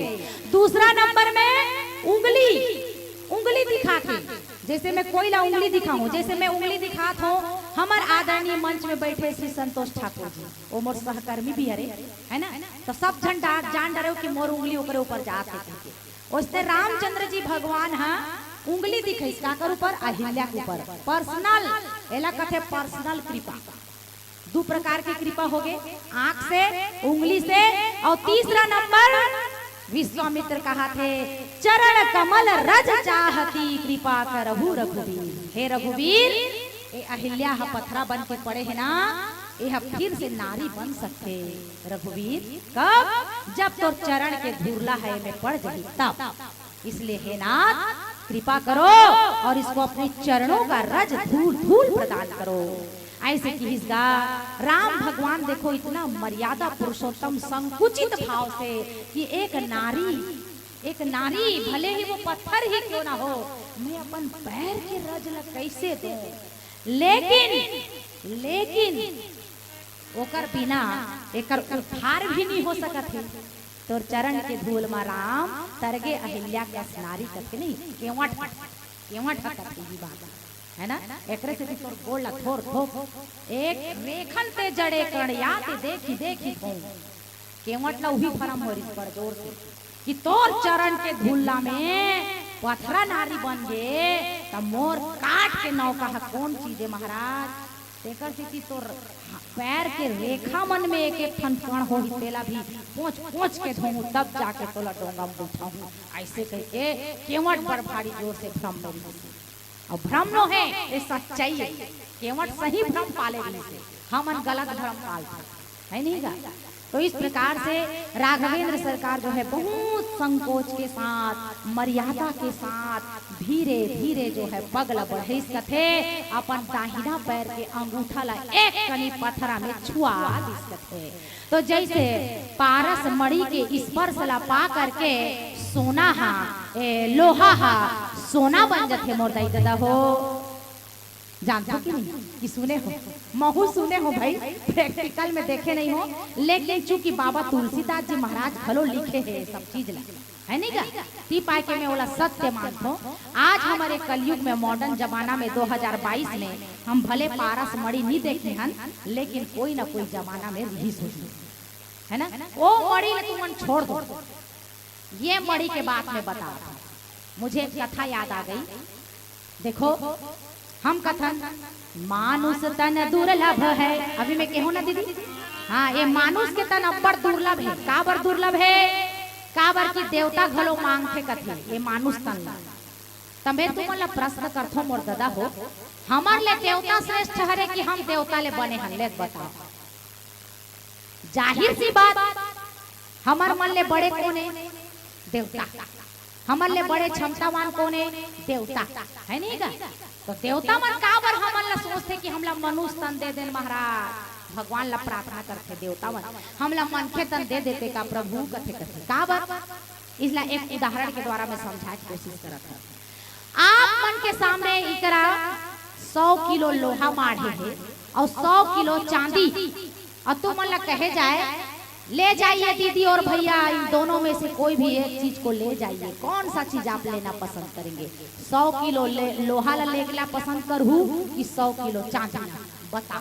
दूसरा नंबर में उंगली दिखा के, जैसे मैं कोई ला उंगली दिखाऊं, जैसे मैं उंगली दिखात हूँ, हमार आदरणीय मंच में बैठे श्री संतोष ठाकुर जी, वो मोर सहकर्मी भी हरे है ना, तो सब जन जान डरे कि मोर उंगली ओकरे ऊपर जात है। उसने रामचंद्र जी भगवान हा उंगली दिखाई काकर ऊपर, अहिल्या के ऊपर, पर्सनल एला कथे पर्सनल कृपा। दो प्रकार की कृपा हो गए, आंख से, उंगली से, और तीसरा नंबर विश्वामित्र कहा थे चरण कमल रज चाहती, कृपा करहु रघुवीर। हे रघुवीर, ए अहिल्या हा पथरा बन के पड़े है ना, यह फिर से नारी बन सकते रघुवीर कब, जब तोर चरण के धूला है में पड़ जाए तब। इसलिए हे नाथ कृपा करो और इसको अपने चरणों का रज धूल धूल प्रदान करो। ऐसे कि इसका राम भगवान देखो इतना मर्यादा पुरुषोत्तम संकुचित भाव से कि एक नारी भले ही वो पत्थर ही क्यों ना हो, मैं अपन पैर के रज ला कैसे दूं, लेकिन ओकर बिना एकर उद्धार भी नहीं हो सकत है। तोर चरण के धूल में राम तरगे अहिल्या के नारी कथे नहीं केवट कथे बाबा है ना, एकरे से तोर गोड़ थोर थोक एक रेखन ते जड़े कणया ते देखी धो केवट ला उही फरम होरी पर जोर से कि तोर चरण के धूला में पथरा नारी बन गे त मोर काट के नौका कौन चीज है महाराज, तेकर से तोर पैर के रेखा मन में एक एक ठन कण हो तेला भी पोंछ के धोऊं तब जाके तोला डोंगा में बैठाऊं। ऐसे कह के केवट बड़ भारी जोर से भ्रम मेरी और भ्रम नो है ये सच्चाई है, केवट सही भ्रम पाले से हमन गलत भ्रम पालते है नहीं का। तो इस प्रकार से राघवेंद्र सरकार जो है बहुत संकोच के साथ मर्यादा के साथ धीरे धीरे जो है पगला बढ़े थे अपन दाहिना पैर के अंगूठा ला एक कनी पथरा में छुआ थे। तो जैसे पारस मणि के स्पर्श ला पा करके सोना हा लोहा हा सोना बन जाते मोर दाई दादा हो। जानते हो कि नहीं कि सुने हो, महू सुने हो भाई, प्रैक्टिकल में देखे नहीं हो, लेकिन चूंकि बाबा तुलसीदास जी महाराज खलो लिखे हैं सब चीज ला है नहीं का ती पाए के मैं बोला सत्य मानतो। आज हमारे कलयुग में मॉडर्न जमाना में 2022 में हम भले पारस मणि नहीं देखे हन, लेकिन कोई ना कोई जमाना में रही सोची है ना। वो मणि तुम मन छोड़ दो, ये मणि के बात में बता मुझे एक कथा याद आ गई। देखो हम कथन मानुष तन दुर्लभ है, अभी मैं कहूँ ना दीदी, हाँ ये मानुष के तन अब्बर दुर्लभ है। काबर दुर्लभ है, काबर की देवता घलो मांगते कथे ये मानुष तन ला। तबे तुम ला प्रश्न करथो मोर दादा हो, हमार ले देवता श्रेष्ठ हरे कि हम देवता ले बने हन, ले बताओ। जाहिर सी बात हमार मन ले बड़े कोने देवता, हमार ले बड़े क्षमतावान कोने देवता है नहीं का। तो देवता मन काबर हमन ला सोचते कि हमला मनुष्य तन दे देन महाराज, भगवान ला प्रार्थना करते देवता मन हमला मनखे तन दे देते का प्रभु कथे कथे काबर। इसला एक उदाहरण के द्वारा मैं समझाने की कोशिश करत हूं। आप मन के सामने इकरा 100 किलो लोहा माढ़े है और 100 किलो चांदी, और तुम मन ला कहे जाए ले जाइए दीदी और भैया इन दोनों में से कोई भी एक चीज को ले जाइए, कौन सा चीज आप लेना पसंद करेंगे? 100 किलो लोहा ला लेगला पसंद करूँ कि 100 किलो चांदी? बता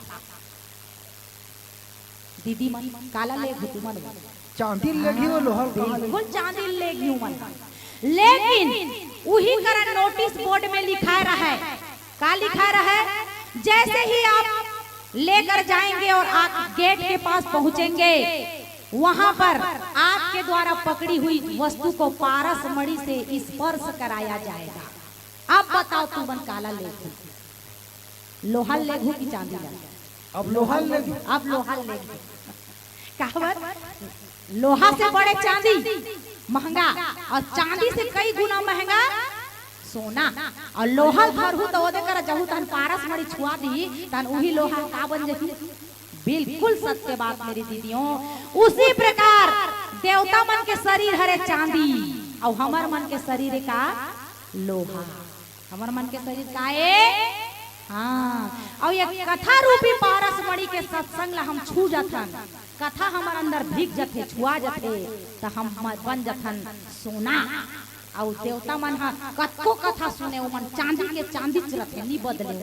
दीदी मन काला ले मन चांदी लेगी वो लोहा बिल्कुल चांदी लेगी मन, लेकिन वही करा नोटिस बोर्ड में लिखा रहा है, का लिखा रहा है? जैसे ही आप लेकर जाएंगे और आप गेट के पास पहुंचेंगे, वहां पर आपके द्वारा पकड़ी हुई वस्तु को पारस मणि से स्पर्श कराया जाएगा। अब बताओ तुम मन काला लेगू, लोहा लेगू की चांदी लेगू? अब लोहा लेगी, अब लोहा लेगी। कहावत लोहा से बड़े चांदी महंगा, और चांदी से कई गुना महंगा सोना। और लोहा धरहू तो ओदे कर जहू तन पारस मणि छुआ दी तन वही लोहा का बन जही। बिल्कुल सत्य बात मेरी दीदियों। उसी प्रकार देवता मन के शरीर हरे चांदी और हमार मन के शरीर का लोहा। हमार मन के शरीर का है हाँ, और ये कथा रूपी पारस मणि के सत्संग ला हम छू जथन, कथा हमार अंदर भीग जथे छुआ जथे तो हम बन जथन सोना। और देवता मन हा कतको कथा सुने वो मन चांदी के चांदी रखे नहीं बदले,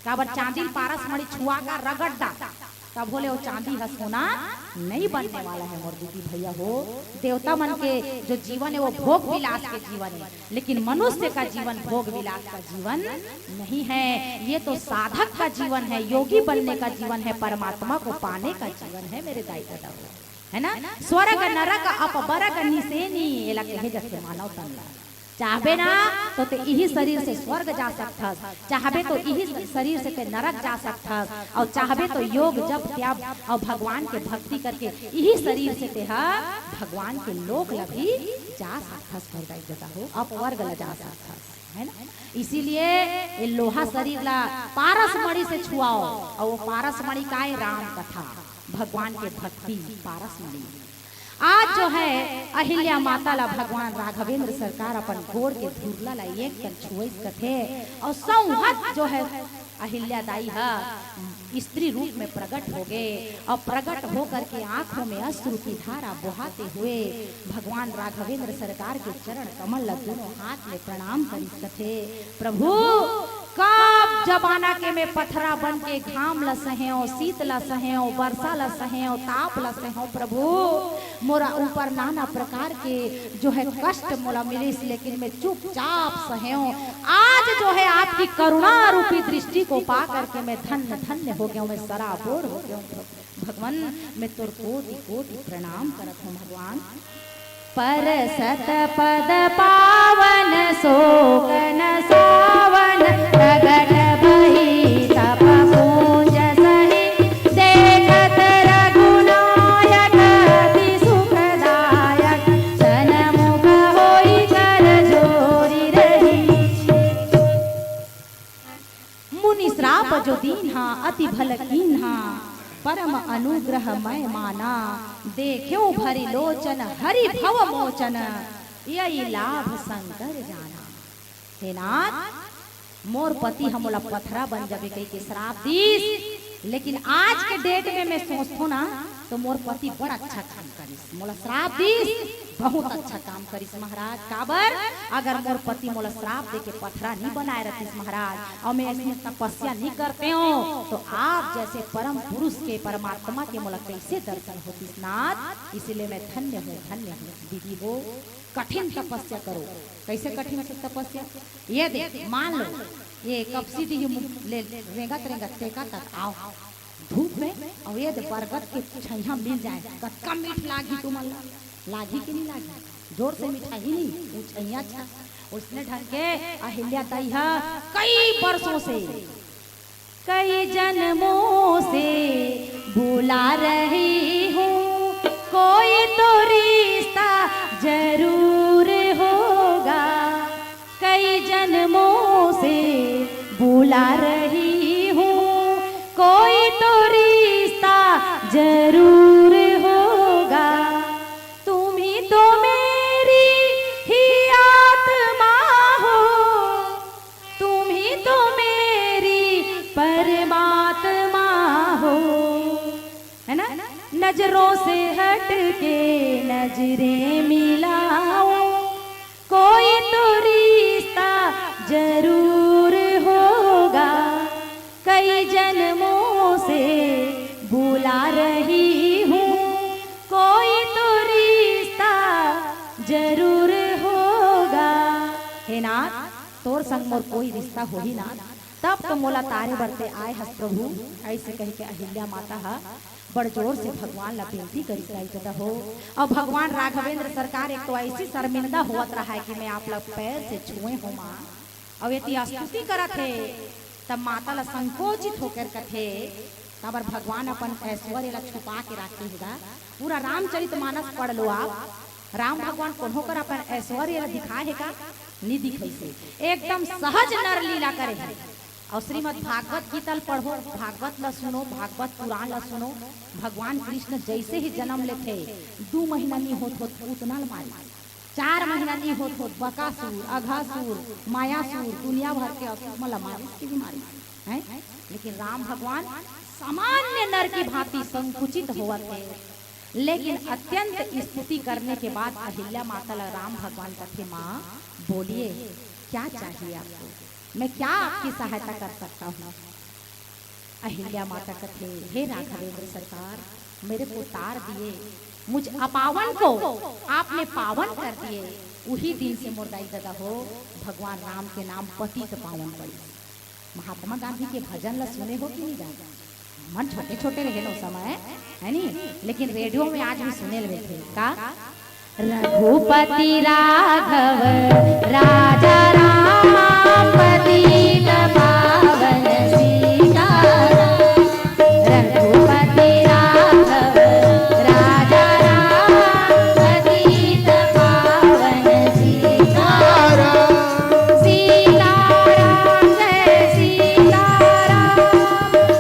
काबर चांदी पारस मणि छुआ का रगड़ दा तब बोले वो चांदी है सोना नहीं बनने वाला है। मोर दीदी भैया हो, देवता मन के जो जीवन है वो भोग विलास के जीवन है, लेकिन मनुष्य का जीवन भोग विलास का जीवन नहीं है। ये तो साधक का जीवन है, योगी बनने का जीवन है, परमात्मा को पाने का जीवन है मेरे दाई दादा है ना। स्वर्ग नरक अपबरग निसेनी एला कहे जैसे मानव तन ला। चाहबे ना तो यही शरीर से स्वर्ग जा सकता, चाहबे तो यही शरीर से नरक जा सकता, और चाहबे तो योग जप त्याग और भगवान के भक्ति करके यही शरीर से तेहा भगवान के लोक ला भी जा सकता हो, अपवर्ग ला जा सकता है ना। इसीलिए ये लोहा शरीर ला पारस मणि से छुआओ, और वो पारस मणि का है राम कथा, भगवान के भक्ति पारस मणि। आज जो है अहिल्या माता ला भगवान राघवेंद्र सरकार अपन गोड़ के धुरला ला एक कर छुइस कथे, और संहत जो है अहिल्या दाई हा स्त्री रूप में प्रकट हो गए, और प्रकट होकर के आंखों में अश्रु की धारा बहाते हुए भगवान राघवेंद्र सरकार के चरण कमल ला दोनों हाथ में प्रणाम करिस कथे। प्रभु कब जमाना के में पथरा बन के घाम ल सहेओ, शीत ल सहेओ, वर्षा ल सहेओ, ताप ल सहेओ, प्रभु मोरा ऊपर नाना प्रकार के जो है कष्ट मोला मिलिस, लेकिन मैं चुपचाप सहेओ। आज जो है आपकी करुणा रूपी दृष्टि को पा करके मैं धन्य धन्य हो गया हूँ, मैं सराबोर हो गया हूँ। भगवान मैं तोर कोटि कोटि प्रणाम करत हूँ भगवान। परसत पद पावन शोकन सावन प्रगट बही तप पूज सही देखत रघुनायक अति सुखदायक सनमुख होई कर जोरी रही। मुनि श्राप जो दीन्हा अति भल कीन्हा परम अनुग्रह मय माना देख्यो भरि लोचन हरि भव मोचन यही लाभ शंकर जाना। हे नाथ मोर पति हमोला पथरा बन जाबे कई के श्राप दीस, लेकिन आज के डेट में मैं सोचतो ना तो मोर पति बड़ा अच्छा काम करिस, मोला श्राप दीस बहुत अच्छा काम करिस महाराज। काबर अगर मोर पति मोला श्राप दे के पथरा नहीं बनाए रखिस महाराज और मैं ऐसी तपस्या नहीं करते हो तो आप जैसे परम पुरुष के परमात्मा के मोला कैसे दर्शन होतिस नाथ। इसीलिए मैं धन्य हूँ दीदी हो। कठिन तपस्या करो। कैसे कठिन तपस्या? ये देख मान लो ये कब सीधी ले रेंगत टेका तक आओ धूप में और ये बरगद के छैया मिल जाए कतका मीठ लागी तुम्हारा लागी कि नहीं लागी? जोर से मीठा ही नहीं वो छैया अच्छा। उसने ढंग के अहिल्या ताई कई वर्षों से कई जन्मों से बुला रही हूँ कोई तो रिश्ता जरूर होगा। कई जन्मों से बुला रही हूँ कोई तो रिश्ता जरूर होगा। तुम ही तो मेरी ही आत्मा हो, तुम ही तो मेरी परमात्मा हो, है ना? नजरों से हट के नजरें मिलाओ कोई तो रिश्ता जरूर होगा। कई जन्मों से बुला रही हूँ कोई तो रिश्ता जरूर होगा। हे नाथ तोर संग मोर कोई रिश्ता हो ही ना तब तो मोला तारे बरते आए हस प्रभु। ऐसे कह के अहिल्या माता बड़ जोर से भगवान ला विनती करी जाता हो। और भगवान राघवेंद्र सरकार एक तो ऐसी शर्मिंदा होत रहा है कि मैं आप लोग पैर से छुए हो माँ और यदि स्तुति करत है तब माता ला संकोचित होकर कथे तब भगवान अपन ऐश्वर्य ला छुपा के रखे होगा। पूरा रामचरितमानस पढ़ लो आप। राम भगवान कोन्हो कर अपन ऐश्वर्य ला दिखाए है का नहीं दिखाई से एकदम सहज नर लीला करे है। और श्रीमद भागवत गीता पढ़ो भागवत ला सुनो भागवत पुराण ला सुनो। भगवान कृष्ण जैसे ही जन्म लेते 2 महीना नहीं होत उतना मारी 4 महीना नहीं होत बकासुर अघासुर मायासुर दुनिया भर के असुर मला मारी है। लेकिन राम भगवान सामान्य नर की भांति संकुचित हुआ थे। लेकिन अत्यंत स्तुति करने के बाद अहिल्या माता ला राम भगवान कथे माँ बोलिए क्या चाहिए आपको, मैं क्या आपकी सहायता कर सकता हूँ। अहिल्या माता कथे हे राघवेंद्र सरकार मेरे को तार दिए मुझ अपावन को आपने पावन कर दिए। उही दिन से मुर्दाई दादा हो भगवान राम के नाम पतित पावन पड़ी। महात्मा गांधी के भजन ला सुने हो कि नहीं जाने? मन छोटे छोटे रहे नो समय है नी, लेकिन रेडियो में आज भी सुने लगे थे का रघुपति राघव राजा राम पतित पावन सीताराम। रघुपति राघव राजा राम पतित पावन सीताराम। सीताराम जय सीताराम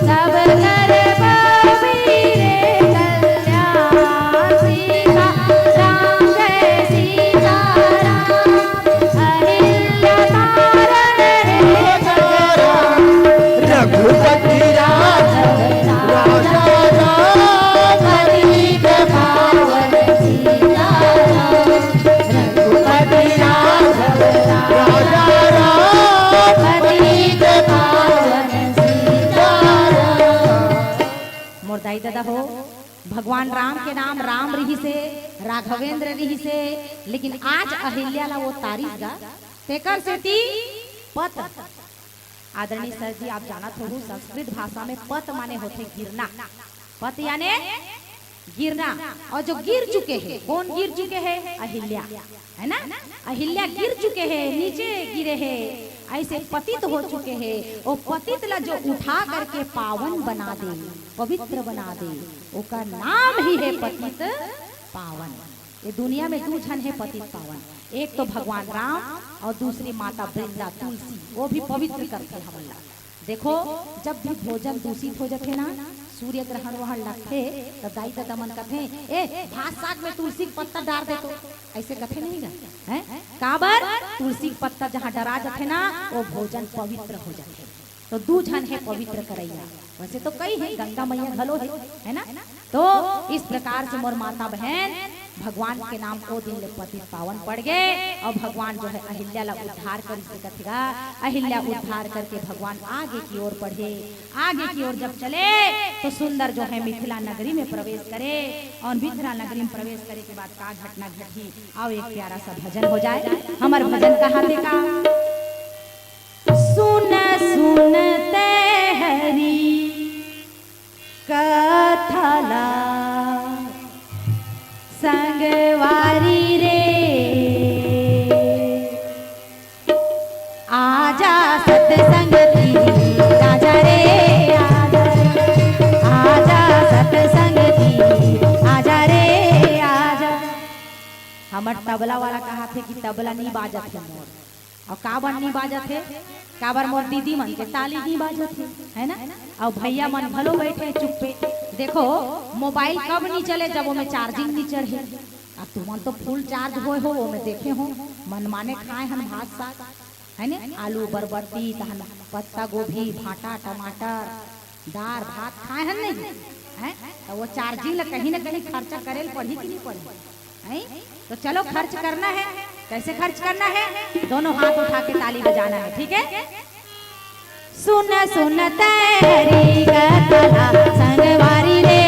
सब कर बबीरे कल्याण। सीताराम जय सीताराम अहिल्या तारण रे जगराम। रघुपति राघव राजा राम पतित पावन सीताराम। रघुपति राघव राजा राम पतित पावन सीताराम। मुर्दाई दादा हो भगवान राम के नाम राम रही से राघवेंद्र रही से, लेकिन आज अहिल्या ला वो तारीफ गा तेकर से ती पत। आदरणीय सर जी आप जानत हो संस्कृत भाषा में पत माने होते गिरना। पत याने गिरना। और जो गिर चुके हैं, कौन गिर चुके हैं? अहिल्या, है ना? अहिल्या गिर चुके हैं, नीचे गिरे हैं, ऐसे पतित हो चुके हैं। वो पतित ला जो उठा करके पावन बना दे, पवित्र बना दे, उसका नाम ही है पतित पावन। ये दुनिया में दो जन है पतित पावन, एक तो भगवान राम और दूसरी माता वृंदा तुलसी, वो भी पवित्र करते हमला। देखो जब भी भोजन दूषित हो जाते ना, सूर्य ग्रहण वहां लगते तो दाई दादा मन कथे ए भात साग में तुलसी का पत्ता डाल दे, तो ऐसे कथे नहीं गा हैं? काबर तुलसी का पत्ता जहाँ डरा जाते ना, वो भोजन पवित्र हो जाते। तो दू जन है पवित्र करैया, वैसे तो कई है, गंगा मैया घलो है ना? तो इस प्रकार से मोर माता बहन भगवान के नाम को दिन ले पतित पावन पड़ गए। और भगवान जो है अहिल्या ला उद्धार कर कथेगा, अहिल्या उद्धार करके भगवान आगे की ओर बढ़े। आगे की ओर जब चले तो सुंदर जो है मिथिला नगरी में प्रवेश करे। और मिथिला नगरी में प्रवेश करे के बाद का घटना घटी, आओ एक प्यारा सा भजन हो जाए। हमार भजन कहा देखा, सुन सुनते हरि कथला संगवारी रे, आजा सत्संग की राजा रे, आजा सत्संग की आजा रे आजा। हमर तबला वाला कहा थे कि तबला नहीं बाजत है मोर, और काबर नहीं बाजत है? काबर मोर दीदी मन के ताली नहीं बाजत है ना? और भैया मन भलो बैठे चुप्पे। देखो मोबाइल कब नहीं चले? जब वो में चार्जिंग नहीं चढ़े। अब तुम तो फुल चार्ज हो वो में देखे हो, मन माने खाए हम भात साग, है ना? आलू बरबट्टी, पत्ता गोभी, भाटा टमाटर, दाल भात खाए हम नहीं है? तो वो चार्जिंग ला कहीं ना कहीं खर्चा करे पड़ी कि नहीं पड़ी है? तो चलो खर्च करना है। कैसे खर्च करना है? दोनों हाथ उठा के ताली बजाना है, ठीक है? सुन सुनते हरि कथला संगवारी रे,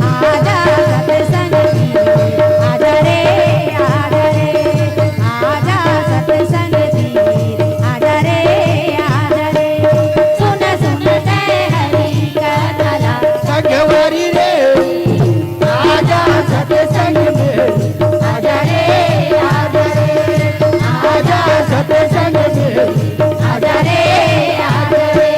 आजा सत्संग की आजा रे, आजा रे, आजा सत्संग की आजा रे, आजा रे। सुन सुनते हरि कथला संगवारी रे, आजा सत्संग में आजा रे, आजा रे, आजा सत्संग में आजा रे, आजा रे।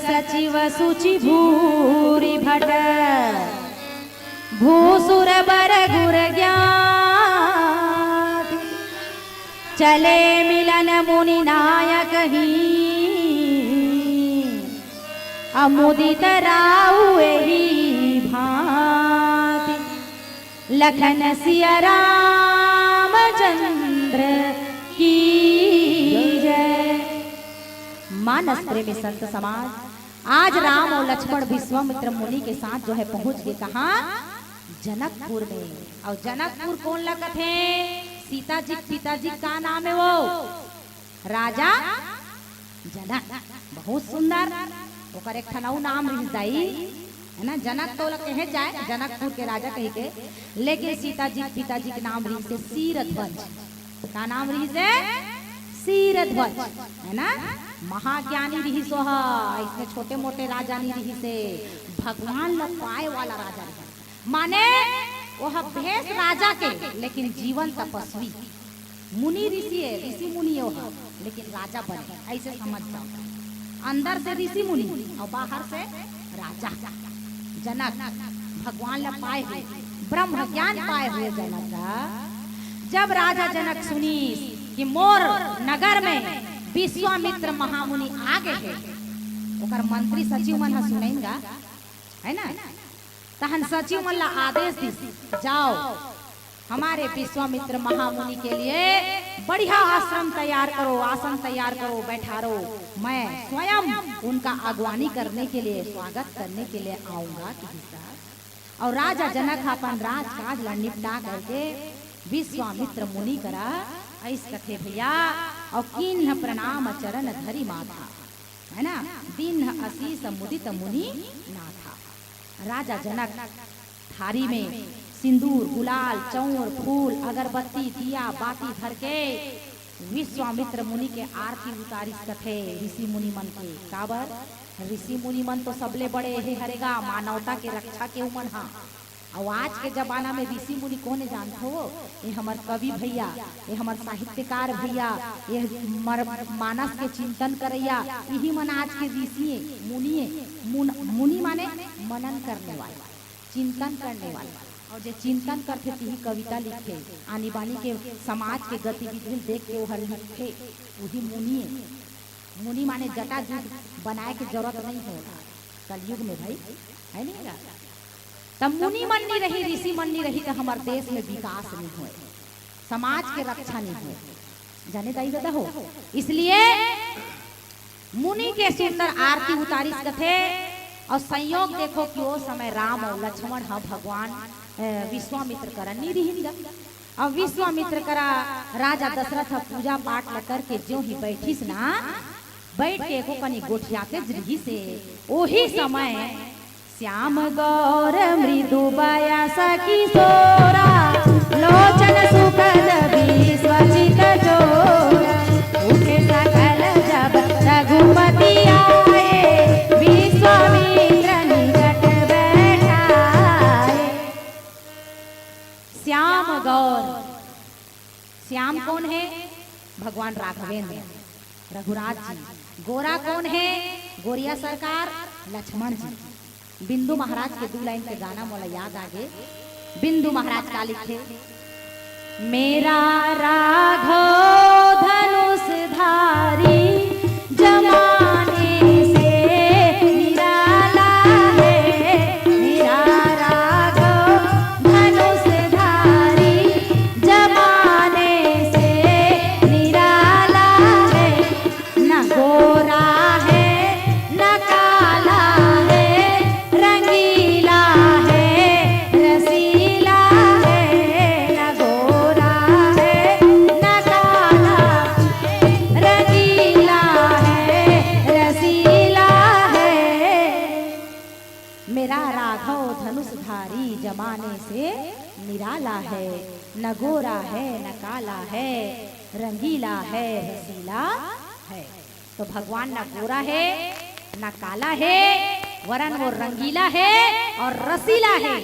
सचिव सुचि भूरि भट भूसुर बर गुर ज्ञात चले मिलन मुनि नायक ही अमुदित राउ एहि भांति लखन सिया रामचंद्र की जय। मानस प्रेमी संत समाज आज राम और लक्ष्मण विश्वामित्र मुनि के साथ जो है पहुंच गए कहा जनकपुर में। और जनकपुर कौन लगत है? सीता जी पिताजी का नाम है वो राजा जनक। बहुत सुंदर ओकर एक ठनाऊ नाम रही जाई है ना। जनक तो कहे जाए जनकपुर के राजा कहे के, लेकिन सीता जी पिताजी के नाम रही से सीरध्वज। का नाम रही से सीरध्वज है ना। महाज्ञानी रही सोहा, इसमें छोटे मोटे राजा नहीं रही से भगवान ल पाए वाला राजा रही। माने वह भेष राजा के लेकिन जीवन तपस्वी मुनि ऋषि है, ऋषि मुनि है लेकिन राजा बने। ऐसे समझ जाओ, अंदर से ऋषि मुनि और बाहर से राजा। जनक भगवान ल पाए हुए ब्रह्म ज्ञान पाए हुए जनक। जब राजा जनक सुनी कि मोर नगर में विश्वामित्र महामुनि आ गए हैं, ओकर मंत्री सचिव मन सुनेगा है ना। तहन सचिव मन ला आदेश दी जाओ हमारे विश्वामित्र महामुनि के लिए बढ़िया आश्रम तैयार करो, आसन तैयार करो, बैठारो। मैं स्वयं उनका अगवानी करने के लिए, स्वागत करने के लिए आऊंगा। और राजा जनक अपन राजकाज ला निपटा करके विश्वामित्र मुनि करा ऐस कथे भैया। और किन्ह प्रणाम चरण धरि माथा है ना, दीन असीस मुदित मुनि नाथा। राजा जनक थारी में सिंदूर गुलाल चौर फूल अगरबत्ती दिया बाती भर के विश्वामित्र मुनि के आरती उतारी कथे ऋषि मुनि मन के। काबर ऋषि मुनि मन तो सबले बड़े हे हरेगा मानवता के रक्षा के उमन हा। और आज के जमाना में ऋषि मुनि कौन जानते हो? ये हमार कवि भैया, ये हमार साहित्यकार भैया, ये मानस के चिंतन करैया, यही मन आज के ऋषि मुनि। मुनि माने मनन करने वाला, चिंतन करने वाला। और जो चिंतन करते ही कविता लिखे, आनी बानी के समाज के गतिविधि देख के वो लिखे, वही मुनि है। मुनि माने जटा जुट बनाए के जरूरत नहीं होगा कलयुग में भाई, है नहीं ना। तब मुनि मन नहीं रही, ऋषि मन नहीं रही तो हमारे देश में विकास नहीं हो, समाज के रक्षा नहीं हो। जाने दाई दादा हो, इसलिए मुनि के सुंदर आरती उतारी कथे। और संयोग देखो कि वो समय राम और लक्ष्मण हा भगवान विश्वामित्र करा नहीं रही। और विश्वामित्र करा राजा दशरथ पूजा पाठ कर के जो ही बैठीस ना, बैठ के एको कनी गोठियाते रही से ओही समय श्याम गौर मृदु बयस किशोरा लोचन सुखद विश्वजित जोरा उठे सकल जब रघुपति आए विश्वामित्र निकट बैठाए। श्याम गौर, श्याम कौन है? भगवान राघवेंद्र रघुराज जी। गोरा कौन है? गोरिया सरकार लक्ष्मण जी। बिंदु महाराज के 2 लाइन के गाना मोला याद आ गए। बिंदु महाराज का लिखे, मेरा राघव धनुष धारी जमाने से निराला है। मेरा राघव धनुष धारी जमाने से निराला है। न गोरा है न काला है, रंगीला है रसीला है। न गोरा है न काला रंगीला है रसीला है। मेरा राघव धनुषधारी जमाने से निराला है। न गोरा है न काला है, रंगीला है रसीला है। तो भगवान न गोरा है न काला है, वरन वो रंगीला है और रसीला है।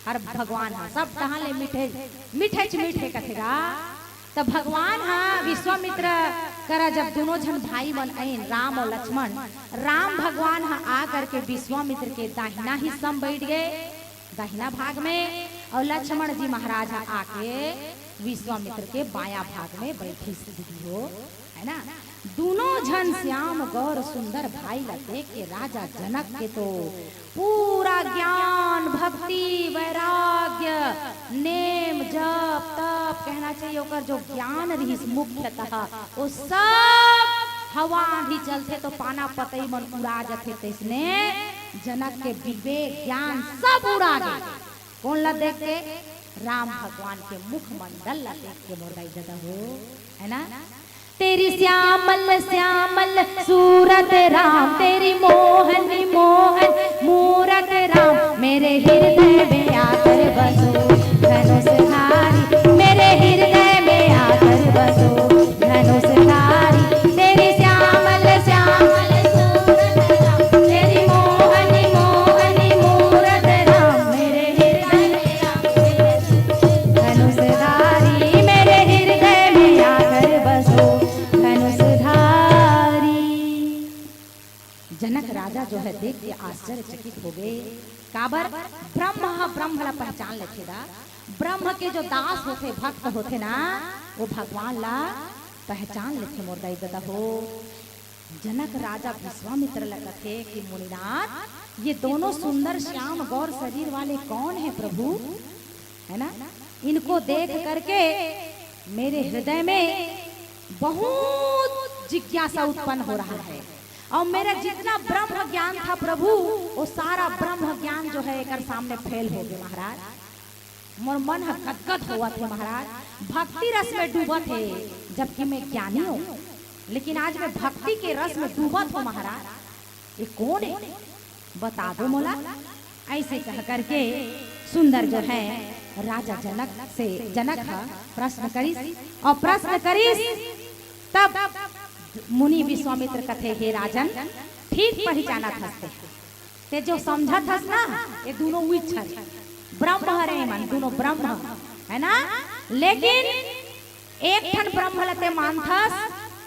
और भगवान हा सब कहाँ ले मीठे मीठे च मीठे कथेगा। तो भगवान हा विश्वामित्र करा जब दोनों जन भाई मन आइन राम और लक्ष्मण, राम भगवान हा आ करके विश्वामित्र के दाहिना हिस्सा में बैठ गए, दाहिना भाग में, और लक्ष्मण जी महाराज हा आके विश्वामित्र के बाया भाग में बैठी स्थिति हो, है ना। दोनों जन श्याम गौर सुंदर भाई ला देख के राजा जनक के तो पूरा ज्ञान भक्ति वैराग्य नेम जप तप कहना चाहिए ओकर जो ज्ञान रही मुख्यतः वो सब हवा आंधी चलते तो पाना पतई मन उड़ा जाते, तेसने जनक के विवेक ज्ञान सब उड़ा गए। कौन ला देख के? राम भगवान के मुखमंडल ला देख के मोर दादा हो, है ना। तेरी श्यामल श्यामल सूरत राम, तेरी मोहन मोहन मूरत राम, मेरे हृदय में आकर बसो धनुषधारी, मेरे हृदय में आकर बसो धनुषधारी। तेरी श्यामल श्यामल सूरत राम, तेरी मोहन मोहन मूरत राम, मेरे हृदय में आकर बसो धनुषधारी, मेरे हृदय में आकर बसो धनुषधारी। जनक राजा जो है देख के आश्चर्यचकित हो गए। काबर ब्रह्म ला पहचान लेखेदा, ब्रह्म के जो दास होते भक्त होते ना वो भगवान ला पहचान लेते मोर दादा हो। जनक राजा विश्वामित्र लगा थे कि मुनिनाथ ये दोनों सुंदर श्याम गौर शरीर वाले कौन है प्रभु, है ना। इनको देख करके मेरे हृदय में बहुत जिज्ञासा उत्पन्न हो रहा है, और मेरा जितना ब्रह्म ज्ञान था प्रभु वो सारा ब्रह्म ज्ञान जो है एक सामने फेल हो गया महाराज। मोर मन गदगद हुआ थे महाराज, भक्ति रस में डूबा थे, जबकि मैं ज्ञानी हूँ, लेकिन आज मैं भक्ति के रस में डूबा था महाराज। ये कौन है बता दो मोला। ऐसे कह करके सुंदर जो है राजा जनक प्रश्न करीस, और प्रश्न करीस तब मुनि विश्वामित्र कथे हे राजन ठीक पहचाना थसते ते जो समझा थस ना ये दोनों उच्च ब्रह्म हरे मन, दोनों ब्रह्म है ना। लेकिन एक ठन ब्रह्म लते मानथस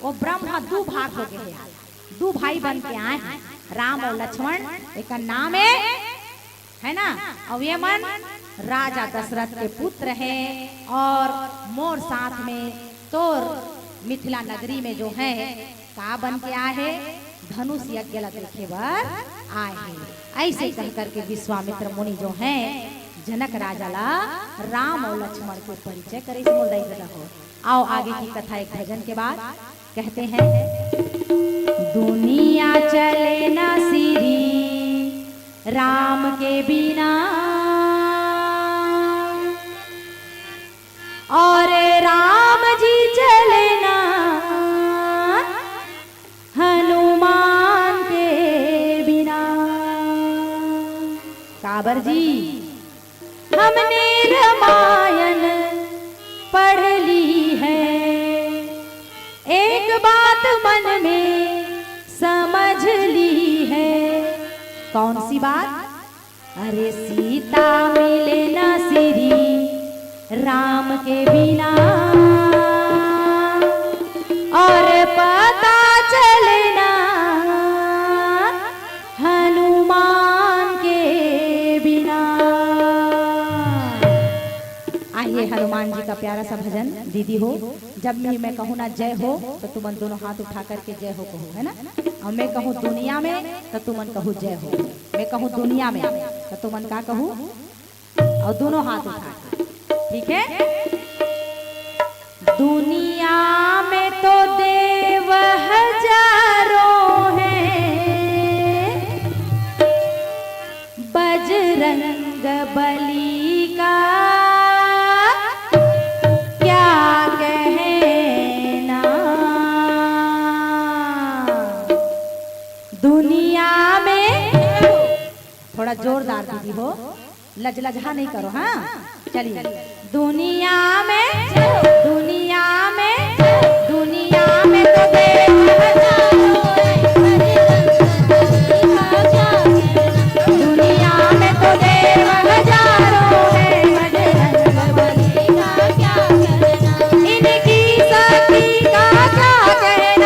वो ब्रह्म दो भाग हो गए, दो भाई बन के आए हैं राम और लक्ष्मण, एक नाम है ना। और ये मन राजा दशरथ के पुत्र है, और मोर साथ में तोर मिथिला नगरी में जो है का बन के आए है धनुष यज्ञ देखे बर आए हैं। ऐसे कह करके विश्वामित्र मुनि जो है जनक राजा ला राम और लक्ष्मण के परिचय करे हो। आओ आगे की कथा एक भजन के बाद कहते हैं। दुनिया चले ना श्री राम के बिना, और राम जी चले ना हनुमान के बिना। काबर जी हमने रामायण पढ़ ली है, एक बात मन में समझ ली है। कौन सी बात? अरे सीता मिले ना श्री राम के बिना, और पता चले ना हनुमान के बिना। आइए हनुमान जी का प्यारा सा भजन दीदी हो। जब मैं कहूँ ना जय हो तो तुमन दोनों हाथ उठा करके जय हो कहो, है ना। और मैं कहूँ दुनिया में तो तुमन कहूँ जय हो, मैं कहूँ दुनिया में तो तुमन का कहूँ, और दोनों हाथ उठा, ठीक है। दुनिया में तो देव हजारों हैं, बजरंग बली का क्या कहना। दुनिया में थोड़ा जोरदार दीदी हो, लजलजहा नहीं करो, हाँ चलिए। दुनिया में दुनिया में दुनिया में तो देव हजारों हैं, दुनिया में तो देव हजारों हैं, बजरंग बली का क्या कहना। इनकी शक्ति का क्या कहना।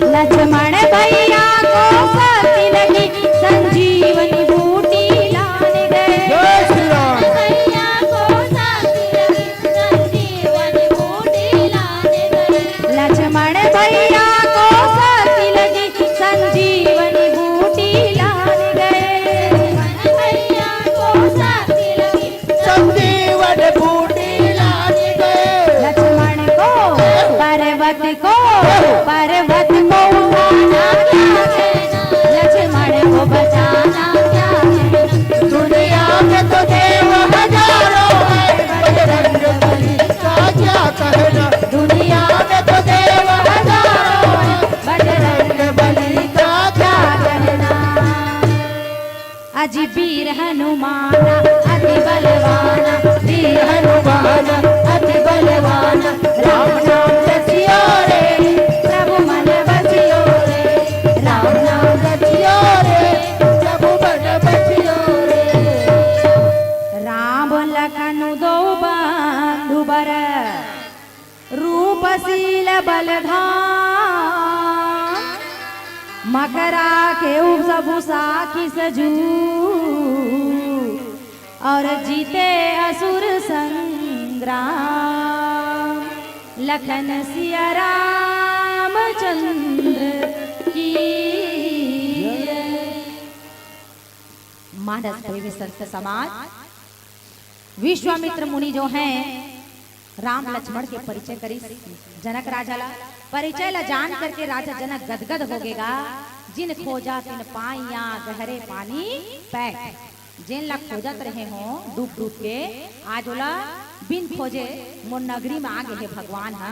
लक्ष्मण भैया को सती लगी संजीवनी बूटी लाने गए। भैया को सती लगी संजीवनी बूटी लाने गए। लक्ष्मण भैया को सती लगी संजीवनी बूटी लाने गए। भैया को सती लगी संजीवन बूटी लाने गए। लक्ष्मण को पर्वत को उठाना क्या कहना, लक्ष्मण को बचाना क्या कहना। दुनिया में तो देव हजारों हैं, बजरंग बली का क्या कहना। दुनिया में तो देव हजारों हैं, बजरंग बली का क्या कहना। अजी वीर हनुमाना अति बलवाना, वीर हनुमाना अति बलवाना। राम नाम रचियो रे प्रभु मन बचियो रे, राम नाम रचियो रे प्रभु बन बचियो रे। राम लखन दो बंधु बर, रूपशील बलधाम। मकरा के सबु साखी सजू, और जीते असुर संग्राम। लखन सिया रामचंद्र की जय। मानस प्रेमी संत समाज, विश्वामित्र मुनि जो हैं राम लक्ष्मण के परिचय करी जनक राजा ला। परिचय ला जान करके राजा जनक गदगद हो गएगा। जिन खोजा तिन पाइया गहरे पानी पैठ, जिन ला खोजत रहे हो डूब डूब के, आज ओला बिन खोजे मोर नगरी में आ गए है भगवान। हा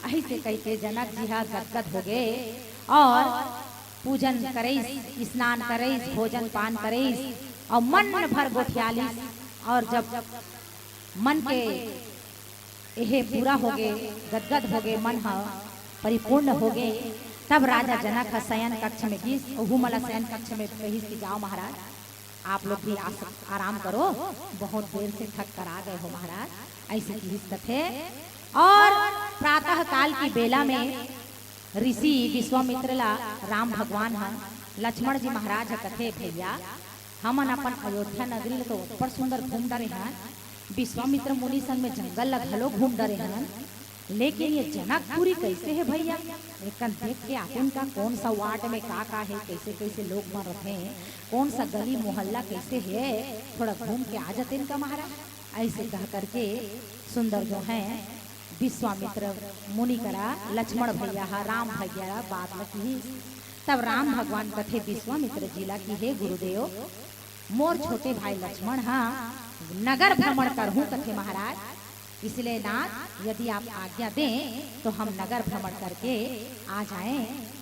अही से कह के जनक जी हा गदगद हो गए और पूजन करेस, स्नान करेस, भोजन पान करेस और मन भर गोठियालिस। और जब मन के यह पूरा हो गए, गदगद हो गए, मन हा परिपूर्ण हो गए, तब राजा जनक शयन कक्ष में गीस। मला शयन कक्ष में कही कि जाओ महाराज आप लोग भी आराम करो, बहुत देर से थक कर आ गए हो महाराज, ऐसे गीस कथे। और प्रातः काल की बेला में ऋषि विश्वामित्र ला राम भगवान हा लक्ष्मण जी महाराज कथे भैया हमन अपन अयोध्या नगरी तो ऊपर सुंदर घूम डरे हैं। विश्वामित्र मुनि संग में जंगल ला घलो घूम डरे हैं, लेकिन ये जनकपुरी कैसे है भैया, एक देख के आते का कौन सा वार्ड में का है, कैसे कैसे लोग मर रहे हैं, कौन सा गली मोहल्ला कैसे है, थोड़ा घूम के आ जाते इनका महाराज। ऐसे कह करके सुंदर जो है विश्वामित्र मुनि करा लक्ष्मण भैया राम भैया बात लगी। तब राम भगवान कथे विश्वामित्र जिला की है गुरुदेव मोर छोटे भाई लक्ष्मण हाँ नगर भ्रमण करहूँ कथे महाराज, इसलिए नाथ यदि आप आज्ञा दें तो हम नगर भ्रमण करके आ जाएं।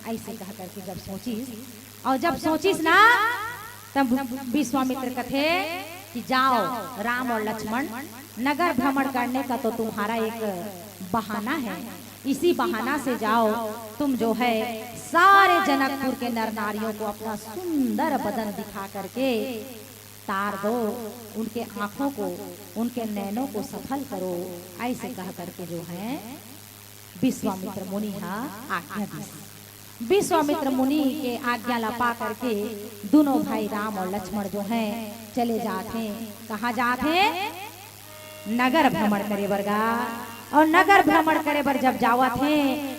ऐसे कह करके जब सोचिस और जब सोचिस ना तब विश्वामित्र कथे कि जाओ राम और लक्ष्मण नगर भ्रमण करने का तो तुम्हारा एक बहाना है, इसी बहाना से जाओ तुम जो है सारे जनकपुर के नर नारियों को अपना सुंदर बदन दिखा करके तार दो, उनके आंखों को उनके नैनों को सफल करो। ऐसे कह करके जो है विश्वामित्र मुनि आज्ञा दी। विश्वामित्र मुनि के आज्ञा ला पा करके दोनों भाई राम और लक्ष्मण जो हैं चले जाते। कहाँ जाते? नगर भ्रमण करे बरगा। और नगर भ्रमण करे बर जब जावत थे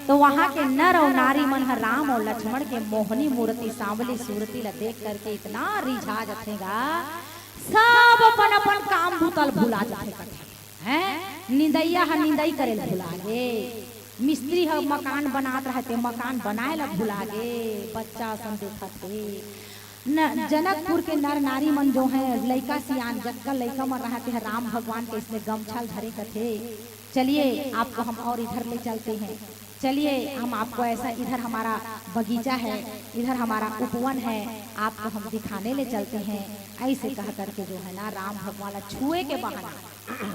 तो वहाँ के नर और नारी मन राम और लक्ष्मण के मोहनी मूर्ति सांवली सूरती ला देख करके इतना रिझा जातेगा, सब अपन अपन काम भूतल भुला जाते हैं। निंदैया निंदाई करे भुला गे, मिस्त्री ह मकान बनात रहते मकान बनाए ला भुला गे, बच्चा सन देखत थे। जनकपुर के नर नारी मन जो है लड़का सियान जक्का लड़का मन रहते हैं राम भगवान के इसमें गमछल धरे कथे। चलिए आपको हम और इधर ले चलते हैं, चलिए हम आपको ऐसा इधर हमारा बगीचा है, इधर हमारा उपवन है, आपको हम दिखाने ले चलते हैं। ऐसे कह करके जो है ना राम भगवान छुए के बहाना,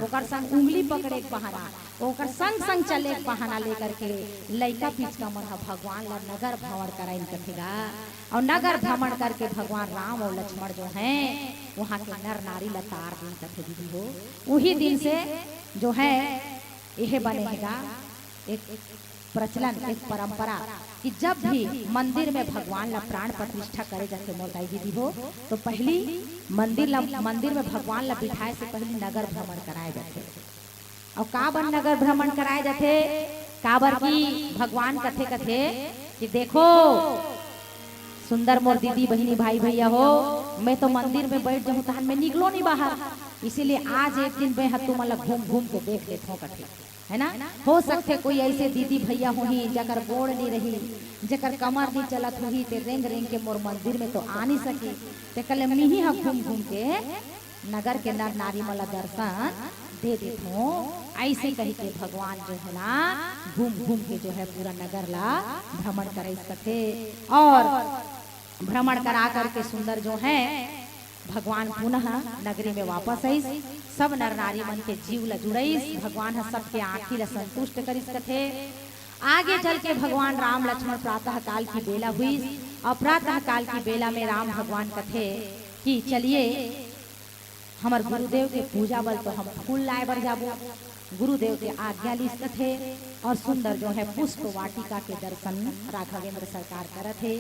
ओकर संग उंगली पकड़े के बहाना, ओकर संग संग चले के बहाना लेकर के लइका पिचका मन भगवान ला नगर भ्रमण कराइन कथेगा। और नगर भ्रमण करके भगवान राम और लक्ष्मण जो हैं वहाँ के नर नारी लतार दिन कथे दीदी हो। वही दिन से जो है यह बनेगा एक प्रचलन, एक परंपरा कि जब भी मंदिर में भगवान ला प्राण प्रतिष्ठा करे जाते मोताई दीदी हो, तो पहली मंदिर में भगवान ला बिठाए से पहले नगर भ्रमण कराए जाते। और काबर नगर भ्रमण कराए जाते, काबर की भगवान कथे कथे कि देखो सुंदर मोर दीदी बहिनी भाई भैया हो, मैं तो मंदिर में बैठ जाऊं तहन मैं निकलो नहीं बाहर, इसीलिए आज एक दिन मैं तुम अलग घूम घूम के देख लेते हो कथे, है ना। हो सकते कोई ऐसे दीदी भैया होही जकर गोड़ नहीं रही, जकर कमर नहीं चलत हुई, ते रेंग रेंग के मोर मंदिर में तो आ नहीं सकी, ते कल मिही हम घूम घूम के नगर के नर नारी मला दर्शन दे देते हो। ऐसे कही के भगवान जो है ना घूम घूम के जो है पूरा नगर ला भ्रमण करे थे। और भ्रमण करा करके सुंदर जो है भगवान पुनः नगरी में वापस आई, सब नर नारी मन के जीव ला जुड़ाईस, भगवान सबके आँखी ला संतुष्ट करिस कथे। आगे चल के भगवान राम लक्ष्मण प्रातः काल की बेला हुई, और प्रातः काल की बेला में राम भगवान कथे कि चलिए हमार गुरुदेव के पूजा बल तो हम फूल लाए बर जाबो। गुरुदेव के आज्ञा लीस कथे और सुंदर जो है पुष्प वाटिका के दर्शन राघवेंद्र सरकार करत है।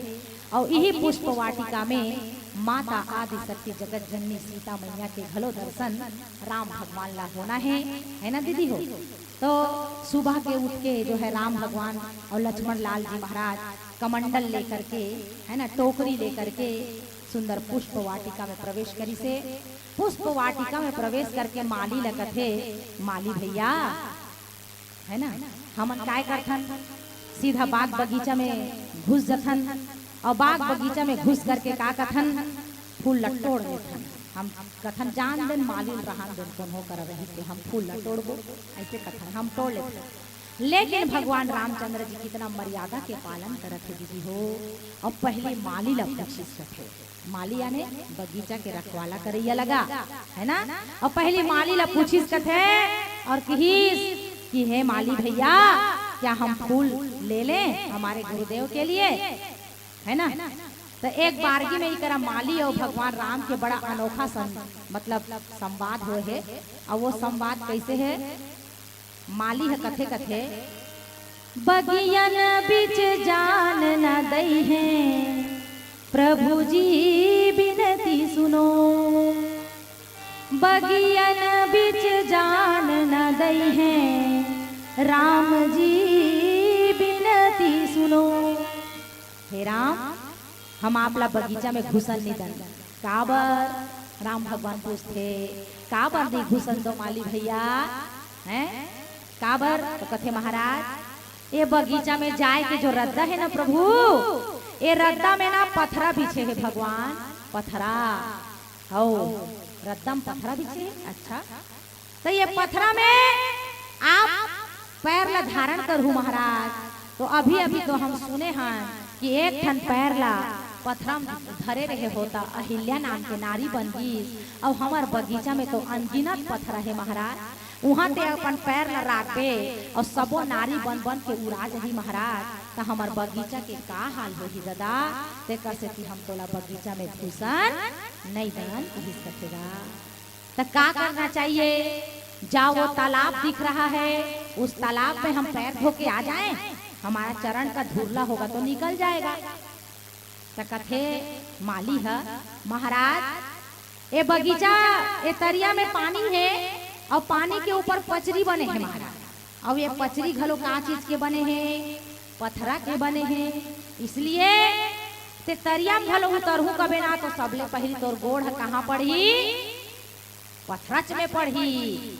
और यही पुष्प वाटिका में माता आदि शक्ति जगत जननी सीता मैया के घलो दर्शन राम भगवान ला होना है ना दीदी हो। तो सुबह के उठ के जो है राम भगवान और लक्ष्मण लाल जी महाराज कमंडल लेकर के, है ना, टोकरी लेकर के सुंदर पुष्प वाटिका में प्रवेश करी से। पुष्प वाटिका में प्रवेश करके माली लगथे, माली भैया है ना, हमन काय करथन सीधा बाग बगीचा में घुस जथन, और बाग बगीचा में घुस करके का कथन फूल लटोड़ देथन। हम कथन जान दिन माली रहन दिन कौन हो कर रही थे, हम फूल लटोड़बो ऐसे कथन हम तोड़ लेते। लेकिन भगवान रामचंद्र जी कितना मर्यादा के पालन करत है दीदी हो। और पहले माली ला पूछिस थे, माली यानी बगीचा के रखवाला करैया लगा, है ना। और पहले माली ला पूछिस थे और कहिस कि हे माली भैया क्या हम फूल ले लें हमारे गुरुदेव के लिए, है ना। तो एक बारगी में करा माली और भगवान राम के बड़ा अनोखा मतलब संवाद हो है। और वो संवाद कैसे है, माली है कथे कथे बगियन बिच जान न दई है, प्रभु जी बिनती सुनो। बगियन बिच जान न दई है, राम जी बिनती सुनो। हे राम हम आपला बगीचा में घुसन नहीं दन, काबर राम भगवान पूछते काबर नहीं घुसन दो माली भैया, हैं काबर। तो कथे महाराज ये बगीचा में जाए के जो रद्दा है ना प्रभु, ये रद्दा में ना पथरा बिछे है भगवान, पथरा हो रद्दा में पथरा बिछे है। अच्छा तो ये पथरा में आप पैर ला धारण करू महाराज। तो अभी अभी तो हम सुने हैं कि एक ठन पैर ला पथरा धरे रहे होता अहिल्या नाम के नारी बन गई। और हमार बगीचा में तो अनगिनत पथरा है महाराज, वहाँ ते अपन पैर न राखे और सबो नारी बन बन के उड़ा जाही महाराज। तो हमार बगीचा के का हाल होही दादा, ते कैसे कि हम तोला बगीचा में घुसन नहीं दन कहेगा। तो का करना चाहिए, जाओ वो तालाब दिख रहा है उस तालाब में हम पैर धो के आ जाएं, हमारा चरण का धुरला होगा तो निकल जाएगा। तो कथे माली है महाराज ये बगीचा ये तरिया में पानी है और पानी के ऊपर पचरी बने हैं महाराज। और ये पचरी घलो का चीज के बने हैं, पथरा के बने हैं। इसलिए ते तरिया में घलो उतरहू कबे ना तो सबले पहली तोर गोड़ कहाँ पड़ी, पथरच में पढ़ी,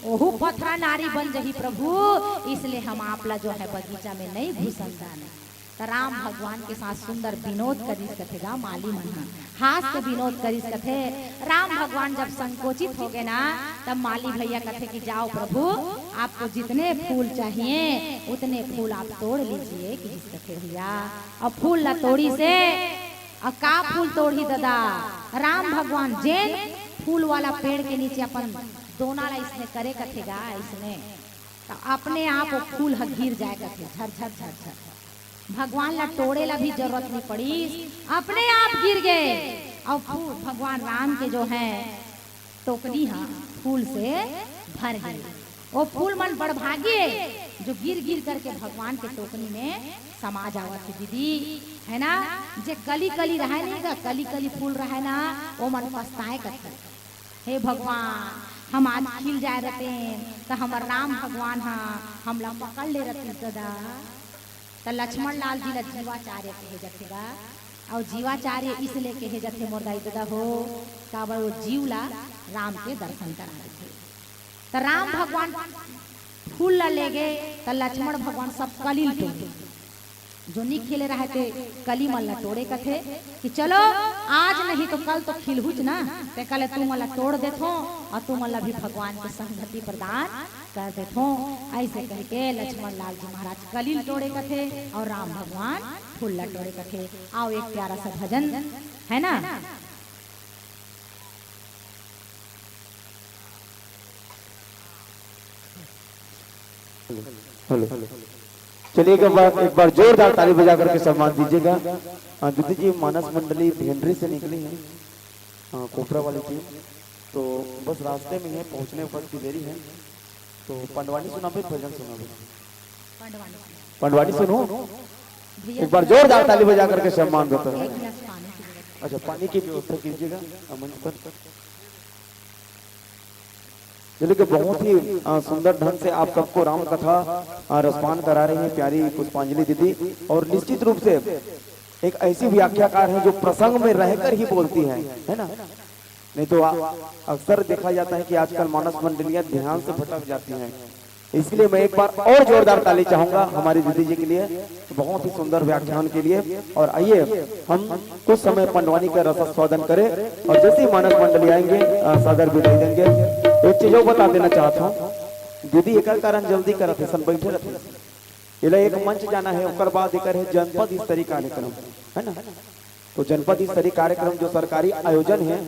ओहू पथरा नारी बन जही प्रभु। इसलिए हम आपला जो है बगीचा में नहीं घुसन दाने। तो राम भगवान के साथ सुंदर विनोद करिस कथेगा माली मन हाथ से विनोद करिस कथे। राम भगवान जब संकोचित हो गए ना तब माली भैया कथे कि जाओ प्रभु आपको जितने फूल चाहिए उतने फूल आप तोड़ लीजिए कि कथे भैया। और फूल ला तोड़ी से और का फूल तोड़ी दादा, राम भगवान जैन फूल वाला पेड़ के नीचे अपन दोना ला इसने करे कथेगा इसने, तो अपने आप वो फूल गिर जाए कथे झर झर झर झर। भगवान ला तोड़े ला भी जरूरत नहीं पड़ी, अपने आप गिर गए। और फूल भगवान राम के जो है टोकरी हाँ फूल से भर गई। वो फूल मन बड़ भागे जो गिर गिर करके भगवान के टोकनी में समा जावत है दीदी, है ना। जे कली कली रहे नहीं का, कली कली फूल रहे ना, वो मन पछताए करते। हे भगवान, हम आज खिल जाए रहते तो हमार राम भगवान हाँ हम ला पकड़ ले रहते सदा। तो लक्ष्मण लाल जी ला जीवाचार्य कहे जाते बा, और जीवाचार्य इसलिए कहे जाते मोर दाई दादा हो काबर वो जीव ला राम के दर्शन करा देते। तो राम भगवान फूल ला ले गए, तो लक्ष्मण भगवान सब कली तोड़े, जो नहीं खिले रहे थे कली मल्ला तोड़े कथे कि चलो आज नहीं तो कल तो खिलहुच ना, ते कल तू मल्ला तोड़ देथो और तू मल्ला भी भगवान के संगति प्रदान कर देथो। ऐसे कह के लक्ष्मण लाल जी महाराज कली तोड़े कथे और राम भगवान फूल ला तोड़े कथे। आओ एक प्यारा सा भजन है ना। हेलो, चलिए एक बार जोरदार ताली बजा करके सम्मान दीजिएगा। दीदी जी मानस मंडली भेंडरी से निकली है, कोपरा वाली टीम, तो बस रास्ते में है, पहुंचने वक्त की देरी है। तो पंडवानी सुना भी, भजन सुना भी, पंडवानी सुनो। एक बार जोरदार ताली बजा करके सम्मान देता है। अच्छा, पानी की व्यवस्था कीजिएगा मंच पर। चलिए कि बहुत ही सुंदर ढंग से आप सबको राम कथा रसपान करा रही है प्यारी पुष्पांजलि दीदी। और निश्चित रूप से एक ऐसी व्याख्याकार है जो प्रसंग में रहकर ही बोलती है ना। नहीं तो अक्सर देखा जाता है कि आजकल मानस मंडलियां ध्यान से भटक जाती हैं। इसलिए मैं एक बार और जोरदार ताली चाहूंगा हमारी दीदी जी के लिए, बहुत ही सुंदर व्याख्यान के लिए। और आइए हम कुछ समय पंडवानी का रसास्वादन करें, और जैसे ही मानस मंडली आएंगे सादर विदाई देंगे। एक चीज और बता देना चाहता हूँ, दीदी एक कारण जल्दी करत है, सन बैठे रहते, इला एक मंच जाना है, उसके बाद एक है जनपद स्तरीय कार्यक्रम, है ना। तो जनपद स्तरीय कार्यक्रम जो सरकारी आयोजन है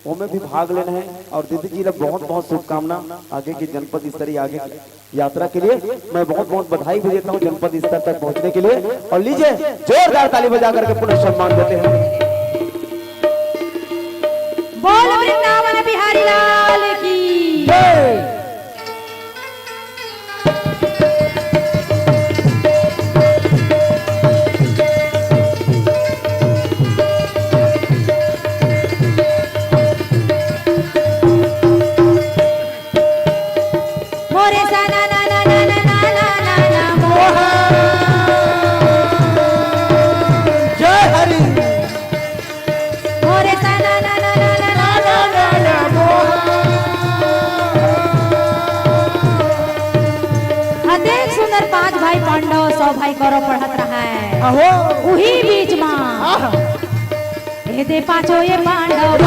वो में भी भाग लेना है। और दीदी जी ने बहुत बहुत शुभकामना आगे की जनपद स्तरीय आगे की यात्रा के लिए। मैं बहुत बहुत बधाई भी देता हूँ जनपद स्तर तक पहुँचने के लिए। और लीजिए जोरदार ताली बजा करके पुनः सम्मान देते हैं। बोल वृंदावन बिहारी लाल की जय। पांडव 100 भाई करो पढ़त रहा है वही बीच में ए दे पांचो ये पांडव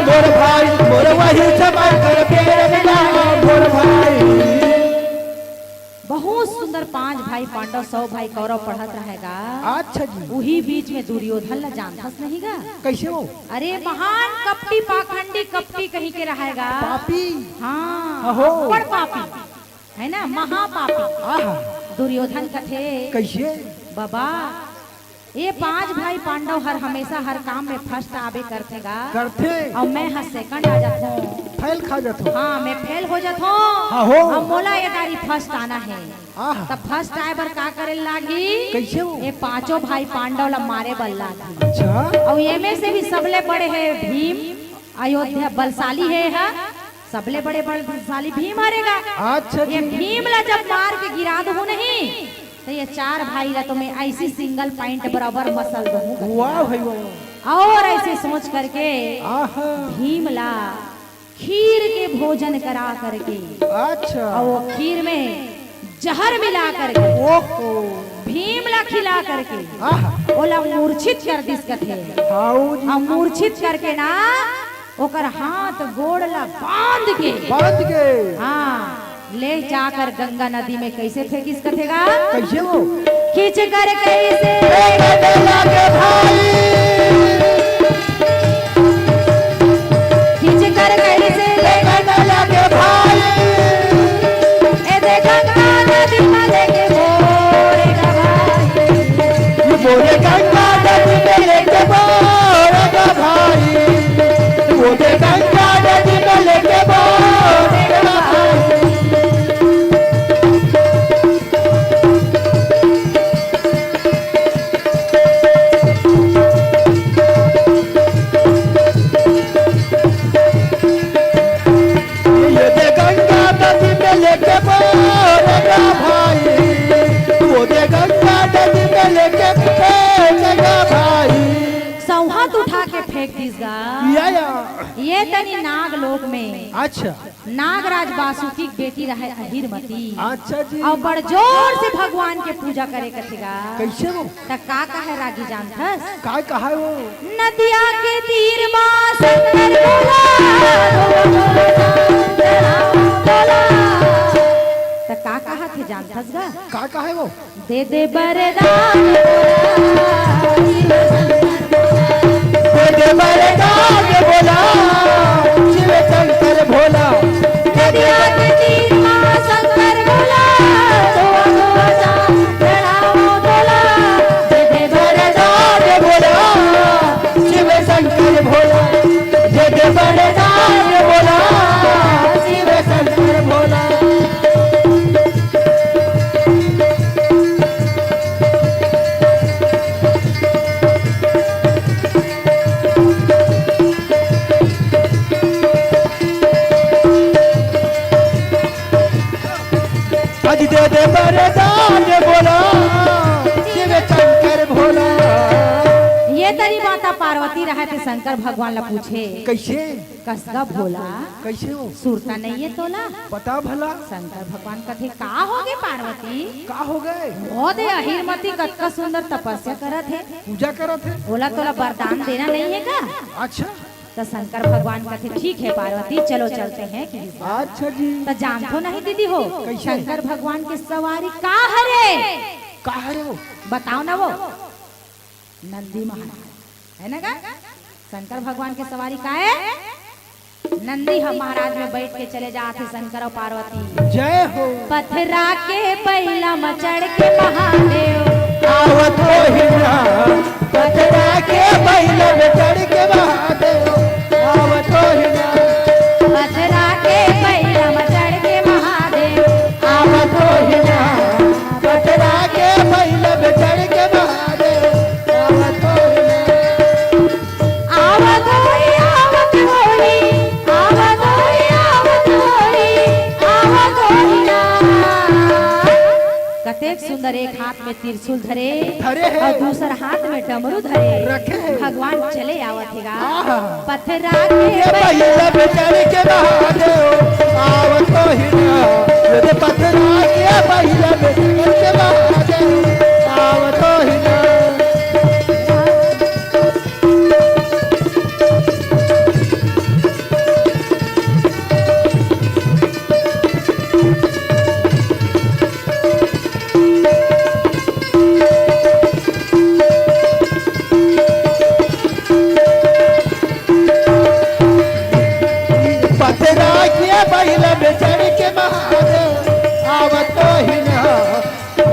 मोर भाई मोर वही सबर कर पेड़ मिला मोर भाई। बहुत सुंदर 5 भाई पांडव 100 भाई कौरव पढ़त रहेगा। अच्छा जी, वही बीच में दुर्योधन ला जानथस नहीं गा कैसे हो? अरे महान कपटी पाखंडी कपटी कहीं के रहेगा, पापी। हाँ बड़ पापी है ना, महापापी दुर्योधन कथे। कैसे बाबा ये 5 भाई पांडव हर हमेशा हर काम में फर्स्ट आवे करतेगा करते, और मैं हर सेकंड आ जाता हूँ, फैल खा जाता। हाँ मैं फेल हो जाता हाँ हूँ। हो। अब मोला ये दारी फर्स्ट आना है, तब फर्स्ट आए बर का करे लागी। कैसे हो? ये 5 भाई पांडव ला मारे बल लागी। अच्छा, और ये में से भी सबले बड़े है भीम, अयोध्या बलशाली है सबले बड़े बलशाली भीम मारेगा। अच्छा ये भीम ला जब मार के गिरा दू नहीं तो ये 4 भाई ला तो मैं ऐसी सिंगल पॉइंट बराबर मसल दूँ। वाह भाई वाह। और ऐसे सोच करके आहा, भीम ला खीर के भोजन करा करके, अच्छा, और वो खीर में जहर मिला करके ओहो, भीम ला खिला करके आहा, ओला मूर्छित कर दिस कथे। हाउ जी, और मूर्छित करके ना ओकर हाथ गोड़ ला बांध के हाँ ले जाकर गंगा नदी में कैसे फेंकिस कथेगा। कैसे हो? खींच कर कैसे खींच कर कैसे ए दे गंगा नदी में लेके बोरेगा भाई, बोले गंगा नदी में लेके बोरेगा भाई, बोले गंगा नदी में लेके बोरेगा भाई। देखतीस गा या ये तनी नाग लोक में अच्छा नागराज वासुकी की बेटी रहे अहिरमती अच्छा जी और बड़ जोर से भगवान के पूजा करे कथेगा कैसे वो त का कहे रागी जानथस काय कहा है वो नदिया के तीर मां शंकर बोला त का कहा थे जानथस गा काय कहा है वो दे दे बरदान बोला शिव शंकर भोला नदिया के तीर मां शंकर बोला दे दे बरदान बोला शिव शंकर भोला जग बरदान बोला शिव शंकर भोला आज दे दे बरदान बोला शिव शंकर भोला ये तरी माता पार्वती रहे थे शंकर भगवान ला पूछे कैसे कसगा भोला कैसे वो सुरता नहीं है तोला बता भला शंकर भगवान कथे का होगे पार्वती का हो गए बहुत अहिरमती कतका सुंदर तपस्या करत है पूजा करत है बोला तोला वरदान देना नहीं है का अच्छा तो शंकर भगवान कथे ठीक है पार्वती चलो चलते हैं कि अच्छा जी तो जान तो नहीं दीदी हो कैसे? शंकर भगवान की सवारी का हरे का है वो बताओ ना वो नंदी महाराज है ना का शंकर भगवान की सवारी का है नंदी हम महाराज में बैठ के चले जाते शंकर और पार्वती जय हो पथरा के पहला मचड़ के महादेव आवत हो हिना पथरा के बैल में चढ़ के महादेव आवत हो हिना पथरा के पहला मचड़ के महादेव आवत हो हिना पथरा के बैल में चढ़ के महादेव आवत हो हिना आवत होई आवत होई आवत होई आवत होई आवत होई ना कतेक सुंदर एक हाथ में त्रिशूल धरे धरे है। और दूसरा हाथ में डमरू धरे रखे है। भगवान चले आवत हेगा आहा। पथरा के के बैल में चढ़ के महादेव आवत हो हिना ये पथरा के बैल में चढ़ के महादेव आवत हो हिना पथरा के बैल में चढ़ के महादेव आवत हो हिना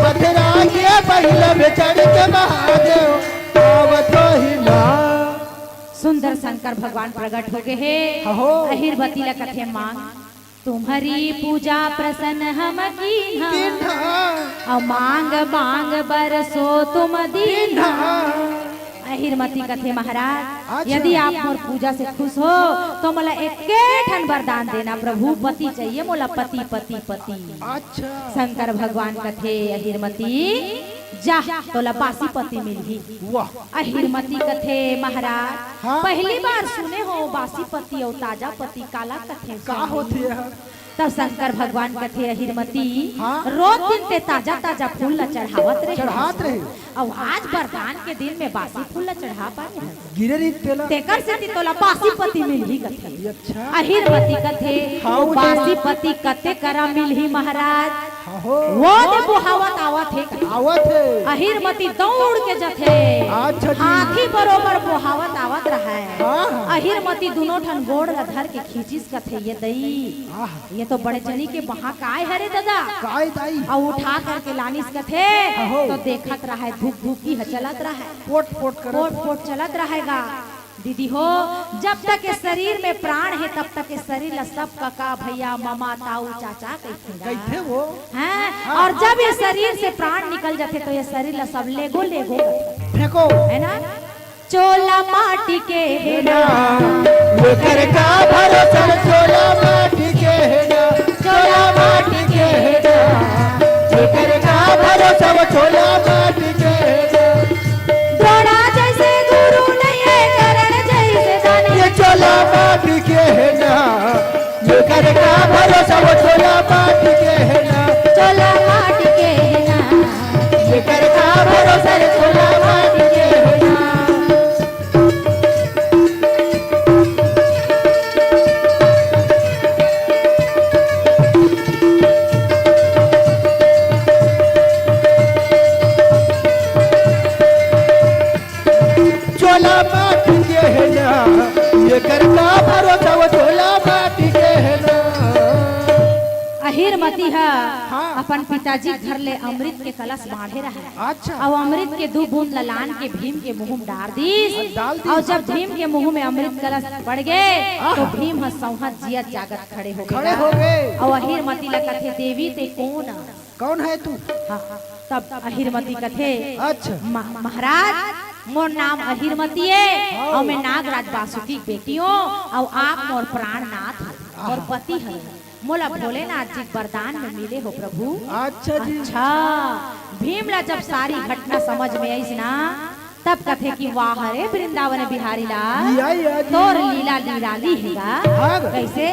पथरा के बैल में चढ़ के महादेव आवत हो हिना सुंदर शंकर भगवान प्रकट हो गए हैं अहो। अहिरवती ला कथे मांग तुम्हारी पूजा प्रसन्न हम कीन्हा और मांग मांग बरसो तुम दीन्हा अहिरमती कथे महाराज अच्छा। यदि आप मोर पूजा से खुश हो तो मोला एके ठन वरदान देना प्रभु पति चाहिए मोला पति पति पति अच्छा शंकर भगवान कथे अहिरमती जा तोला बासी पति मिलही वाह अहिरमती कथे महाराज हाँ? पहली बार सुने हो बासी पति और ताजा पति काला कथे का होती है तब शंकर भगवान कथे अहिरमती हाँ? रोज दिन ते ताजा ताजा फूल ला चढ़ावत रहे चढ़ात रहे और आज वरदान के दिन में बासी फूल ला चढ़ा पाए गिरे री तेला तेकर से तोला बासी पति मिलही कथे ये अच्छा अहिरमती कथे हाँ, वो बासी पति कते करा मिलही महाराज हो वो दे बुहावत आवत है कथे। आवत है अहिरमती दौड़ के जथे अच्छा जी। हाथी बरोबर बोहावत आवत रहा है हाँ। अहिरमती दोनों ठन गोड़ ला धर के खींचिस कथे ये दई आहा। ये तो बड़े जनी के वहां काय हरे दादा काय दाई और उठा करके लानिस कथे अहो। तो देखत रहा है धूप धूप की चलत रहा है पोट पोट कर पोट पोट चलत रहेगा दीदी हो जब तक के शरीर में प्राण है तब तक के शरीर ला सब काका भैया मामा ताऊ चाचा कैथे वो हैं और जब ये शरीर से प्राण निकल जाते तो ये शरीर ला सब लेगो लेगो फेंको है ना चोला माटी के है ना लेकर का भरोसा चोला माटी के है ना चोला माटी के है ना लेकर का भरोसा वो चोला माटी के है ना द्रोणा जैसे गुरु नहीं है करण जैसे के है ना, ये करता भरोसा वो झोला माटी के है ना। अहिरमती है हाँ। अपन पिताजी घर ले अमृत के कलश बांधे रहे। अच्छा। और अमृत के 2 बूंद ललान के भीम के मुंह में डाल दी। डाल दी। और जब भीम के मुंह में अमृत कलश पड़ गए तो भीम हंसौहत जियत जागत खड़े हो खड़े हो गए। और अहिरमती ला कथे देवी ते कौन है तू? हाँ, तब अहिरमती कथे अच्छा। महाराज मोर नाम अहिरमती है और मैं नागराज वासुकी की बेटी हूँ और आप मोर प्राणनाथ हो और पति है। मोला भोलेनाथ जी वरदान में मिले हो प्रभु। अच्छा जी। अच्छा भीमला जब सारी घटना समझ में आई ना तब कथे कि वाह रे वृंदावन बिहारी लाल या तोर लीला निराली हैगा। हाँ। कैसे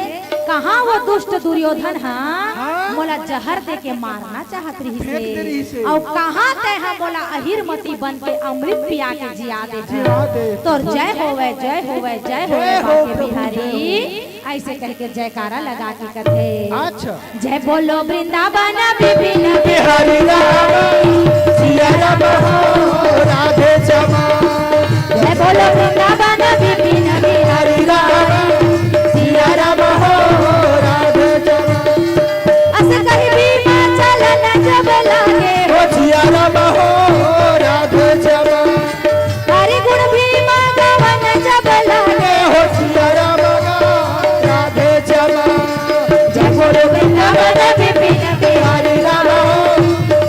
कहाँ वो दुष्ट दुर्योधन हाँ। हाँ मोला जहर दे के मारना चाहत फेंक दे रही रही से। से और कहाँ ते हाँ मोला अहिरमती बन के अमृत पिया के जिया दे जिया दे। तोर जय होवे जय होवे जय जय होवे हो बाके प्रभु, बिहारी ऐसे कह के जयकारा लगा के कथे। अच्छा। जय बोलो वृंदावन विभिन्न बिहारी राम सिया राम हो राधे श्यामा। जय बोलो वृंदावन विभिन्न बिहारी राम सिया राम हो राधे श्यामा। अस कहीं भीमा चलन जब लागे हो सिया राम हो राधे श्यामा। हरि गुण भीमा गवन जब लागे हो सिया राम राधे श्यामा। जय बोलो वृंदावन विभिन्न बिहारी राम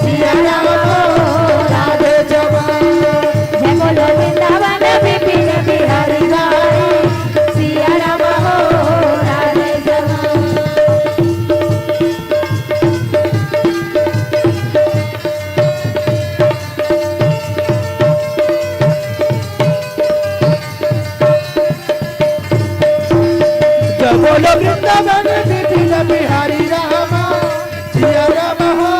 सिया राम हो राधे श्यामा। जय बोलो वृंदावन विभिन्न बिहारी राम सिया राम हो राधे श्यामा। जय बोलो वृंदावन विभिन्न बिहारी राम सिया राम हो।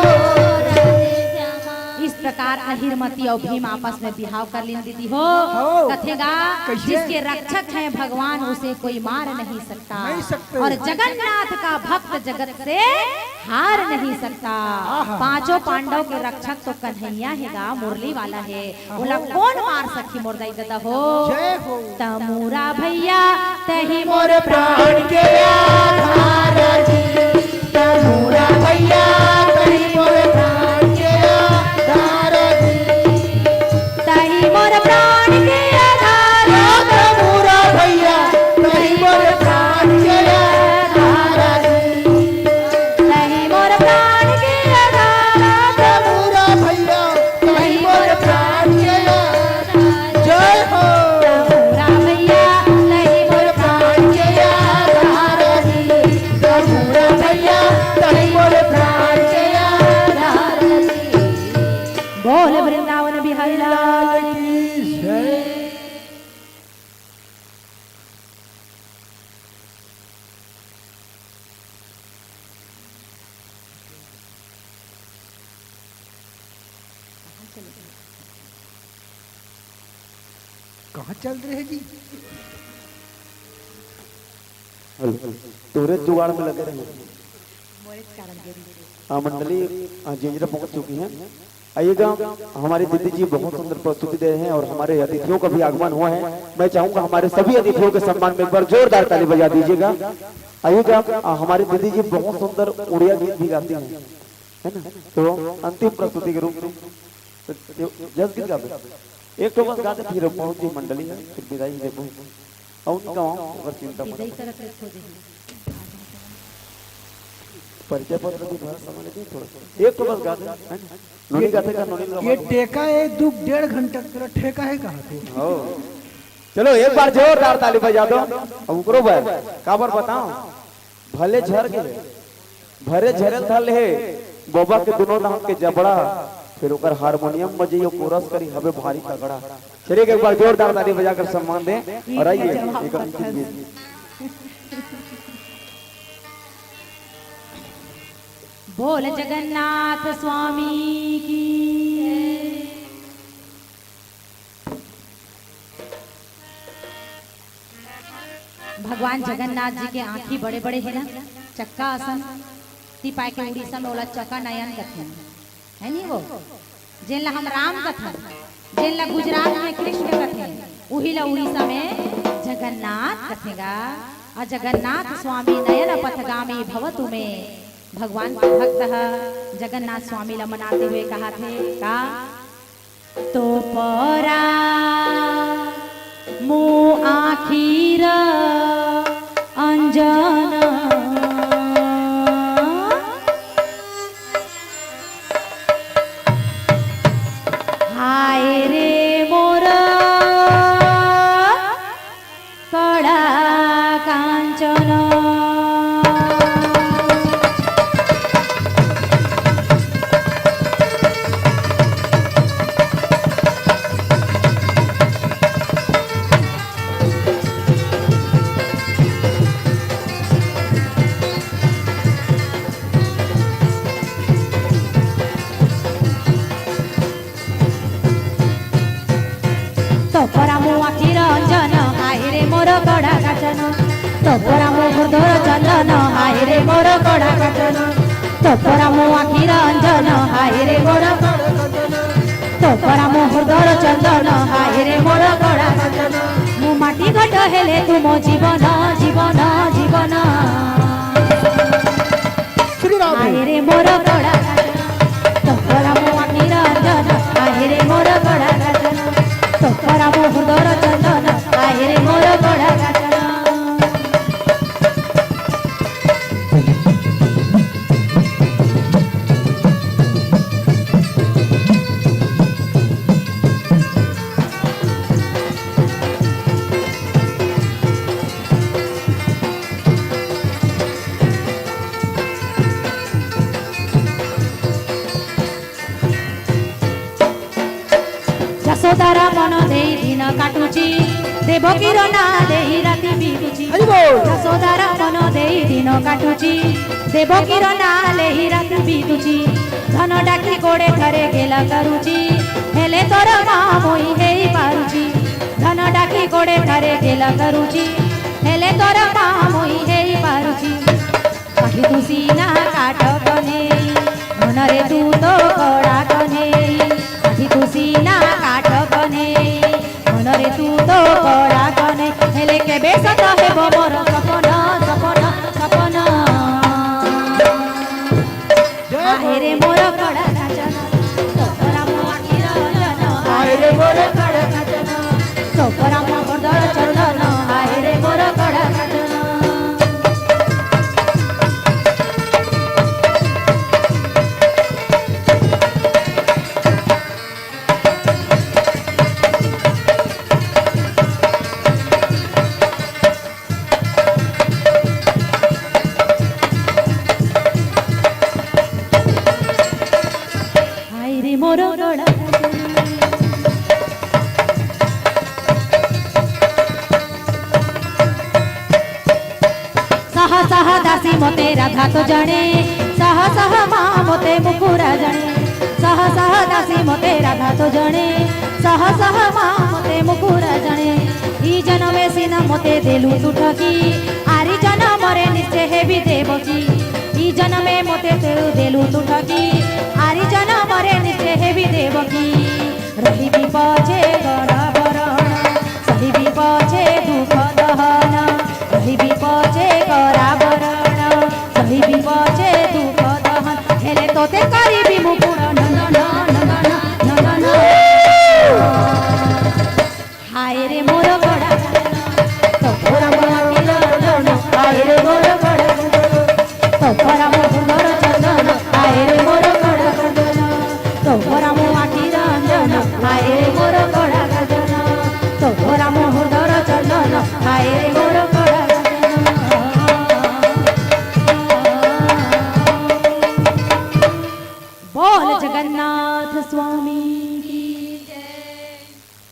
इस प्रकार अहिरमती और भीम आपस में बिहाव कर लेने दीदी हो हो। कथेगा कैसे? जिसके रक्षक हैं भगवान उसे कोई मार नहीं सकता नहीं सकते। और जगन्नाथ का भक्त जगत से हार नहीं सकता। आहा। 5 पांडव के रक्षक तो कन्हैया हैगा मुरली वाला है बोला कौन मार सकी मुर्दाई दादा हो। जय हो। तमुरा भैया तही मोर प्राण के आधार जी तमुरा भैया कहीं मोर प्राण के आधार जी। तही मोर प्राण के आधार तमुरा भैया कहीं मोर प्राण के आधार जी। तही मोर प्राण के आधार तमुरा भैया कहीं मोर प्राण के आधार। जय हो। तमुरा भैया तही मोर प्राण के आधार जी तमुरा भैया कहीं मोर प्राण के आधार जी। बोल वृंदावन बिहारी लाल की जय। कहाँ चल रहे हैं जी? तोरे जुगाड़ में लगे रहे। हाँ मंडली जंजरा पहुंच चुकी हैं। आइएगा हमारी दीदी जी बहुत सुंदर प्रस्तुति दे रहे हैं और हमारे अतिथियों का भी आगमन हुआ है। मैं चाहूंगा हमारे सभी अतिथियों के सम्मान में एक बार जोरदार ताली बजा दीजिएगा। आइएगा हमारी दीदी जी बहुत सुंदर उड़िया गीत भी गाती हैं है ना। तो अंतिम प्रस्तुति के रूप में जस गीत गाते एक तो बस गाते फिर पहुंच जी मंडली है फिर विदाई दे और उनका अगर चिंता मत परिचय पत्र भी थोड़ा समय लेते थोड़ा एक तो बस गाते हैं नोनी गाते का नोनी ये टेका है 2-1.5 घंटा तेरा ठेका है कहाँ पे? हो चलो एक बार जोरदार ताली बजा दो अब उकरो भाई काबर बताओ भले झर के भरे झरल थल है बोबा के दोनों दांत के जबड़ा फिर ओकर हारमोनियम बजाइयो कोरस करी हवे भारी तगड़ा। चलिए एक बार जोरदार ताली बजाकर सम्मान दें और आइए एक अंतिम गीत। बोल जगन्नाथ स्वामी की भगवान जगन्नाथ जी के आंखी बड़े बड़े है ना चक्का आसन तिपाई के उड़ीसा में ओला चक्का नयन कथन है नहीं वो जेला हम राम कथन जिन ला गुजरात में कृष्ण कथे उही ला उड़ीसा में जगन्नाथ कथेगा। और जगन्नाथ स्वामी नयन पथगामी भवतु में भगवान के भक्त जगन्नाथ स्वामी ला मनाते हुए कहा थे का तो परा मु आखिर अंजन हाय रे मोर कड़ा कांचन तो परामु आखिर अंजन हाय रे मोर कड़ा काचन तो परामु हृदय चंदन हाय रे मोर कड़ा काचन तो परामु आखिर अंजन हाय रे मोर तो परामु हृदय चंदन हाय रे मोर कड़ा काचन मु माटी घट हेले तुम जीवन जीवन जीवन हाय रे मोर कड़ा काचन तो परामु आखिर अंजन हाय रे मोर कड़ा काचन तो परामु हृदय चंदन हाय रे मोर कड़ा काचन यशोदारा मन देई दिन काटुची देवकीर ना देई राति बीतुची यशोदारा मन देई दिन काटुची देवकीर ना लेही राति बीतुची धन डाकी गोड़े घरे गेला करुची हेले तोर मां मोई हेई पारुची धन डाकी गोड़े घरे गेला करुची हेले तोर मां मोई हेई पारुची काठी तू सीना काट कनेई मनरे तू तो कड़ा कनेई काठी तू सीना काट कनेई मनरे तू तो कड़ा कनेई हेले केबे सत हेबो मोर सपन सपन सपन हाय रे मोर कड़ा काचन तोरा मो आखिर अंजन हाय रे मोर कड़ा काचन तोरा मो हृदय चंदन हाय रे मोर कड़ा काचन हाय रे मोर कड़ा सह सह दासी मते राधा तो जाने सह सह मां मते मुकुरा जाने सह सह दासी मते राधा तो जाने सह सह मां मते मुकुरा जाने ई जन्मे सिना मते देलु तू ठकी आरी जन्मरे निश्चय हेबी देवकी ई जन्मे मते देलु तू ठकी आरी जन्मरे निश्चय हेबी देवकी रही विपचे गरावरण सही विपचे दुख दहन रही विपचे गरावरण सही विपचे दुख दहन हेले तोते करिबी मुकुर नंदन नंदन नंदन हाय रे मोर कड़ा तो तोरा मो आखिर अंजन हाय रे मोर कड़ा तो तोरा मो हृदय चंदन हाय रे मोर कड़ा काचन तो तोरा मो आखिर अंजन हाय रे मोर कड़ा काचन तो तोरा मो हृदय चंदन हाय रे मोर कड़ा काचन बोल जगन्नाथ स्वामी की जय।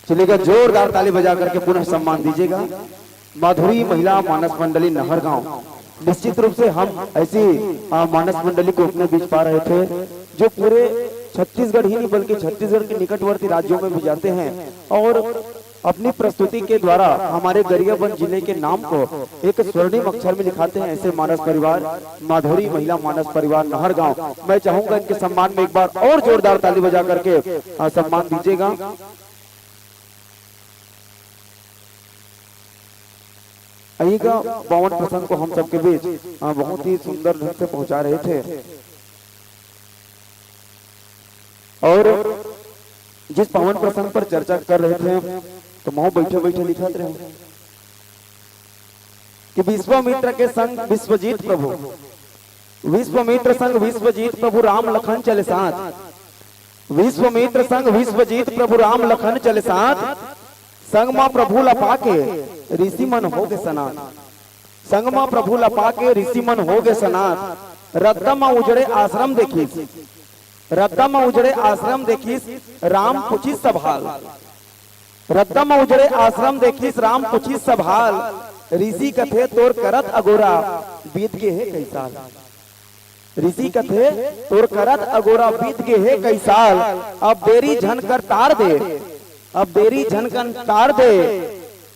चलिएगा, जोरदार ताली बजा करके पुनः सम्मान दीजिएगा माधुरी महिला मानस मंडली नहरगांव। निश्चित रूप से हम ऐसी मानस मंडली को अपने बीच पा रहे थे जो पूरे छत्तीसगढ़ ही नहीं बल्कि छत्तीसगढ़ के निकटवर्ती राज्यों में भी जाते हैं और अपनी प्रस्तुति के द्वारा हमारे गरियाबंद जिले के नाम को एक स्वर्णिम अक्षर में लिखाते हैं। ऐसे मानस परिवार माधुरी महिला मानस परिवार नहरगांव। मैं चाहूंगा इनके सम्मान में एक बार और जोरदार ताली बजा करके सम्मान दीजिएगा। आइएगा पावन प्रसंग को हम सबके बीच बहुत ही सुंदर ढंग से पहुंचा रहे थे। और जिस पावन प्रसंग पर चर्चा कर रहे थे तो मैं बैठे बैठे लिखत रहे कि विश्वामित्र के संग विश्वजीत प्रभु, विश्वामित्र संग विश्वजीत प्रभु राम लखन चले साथ, विश्वामित्र संग विश्वजीत प्रभु राम लखन चले साथ, संग मां प्रभु लपा के ऋषि मन हो गए सनाथ, संग मां प्रभु लपा के ऋषि मन हो गए सनाथ, रद्दा मां उजड़े आश्रम देखीस, रद्दा मां उजड़े आश्रम देखीस राम पुछिस सभाल, रद्दा मां उजड़े आश्रम देखीस राम पुछिस सभाल, ऋषि कथे तोर करत अगोरा बीत गे है कई साल, ऋषि कथे तोर करत अगोरा बीत गे है कई साल, अब देरी झन कर तार दे, अब देरी झन कर तार दे,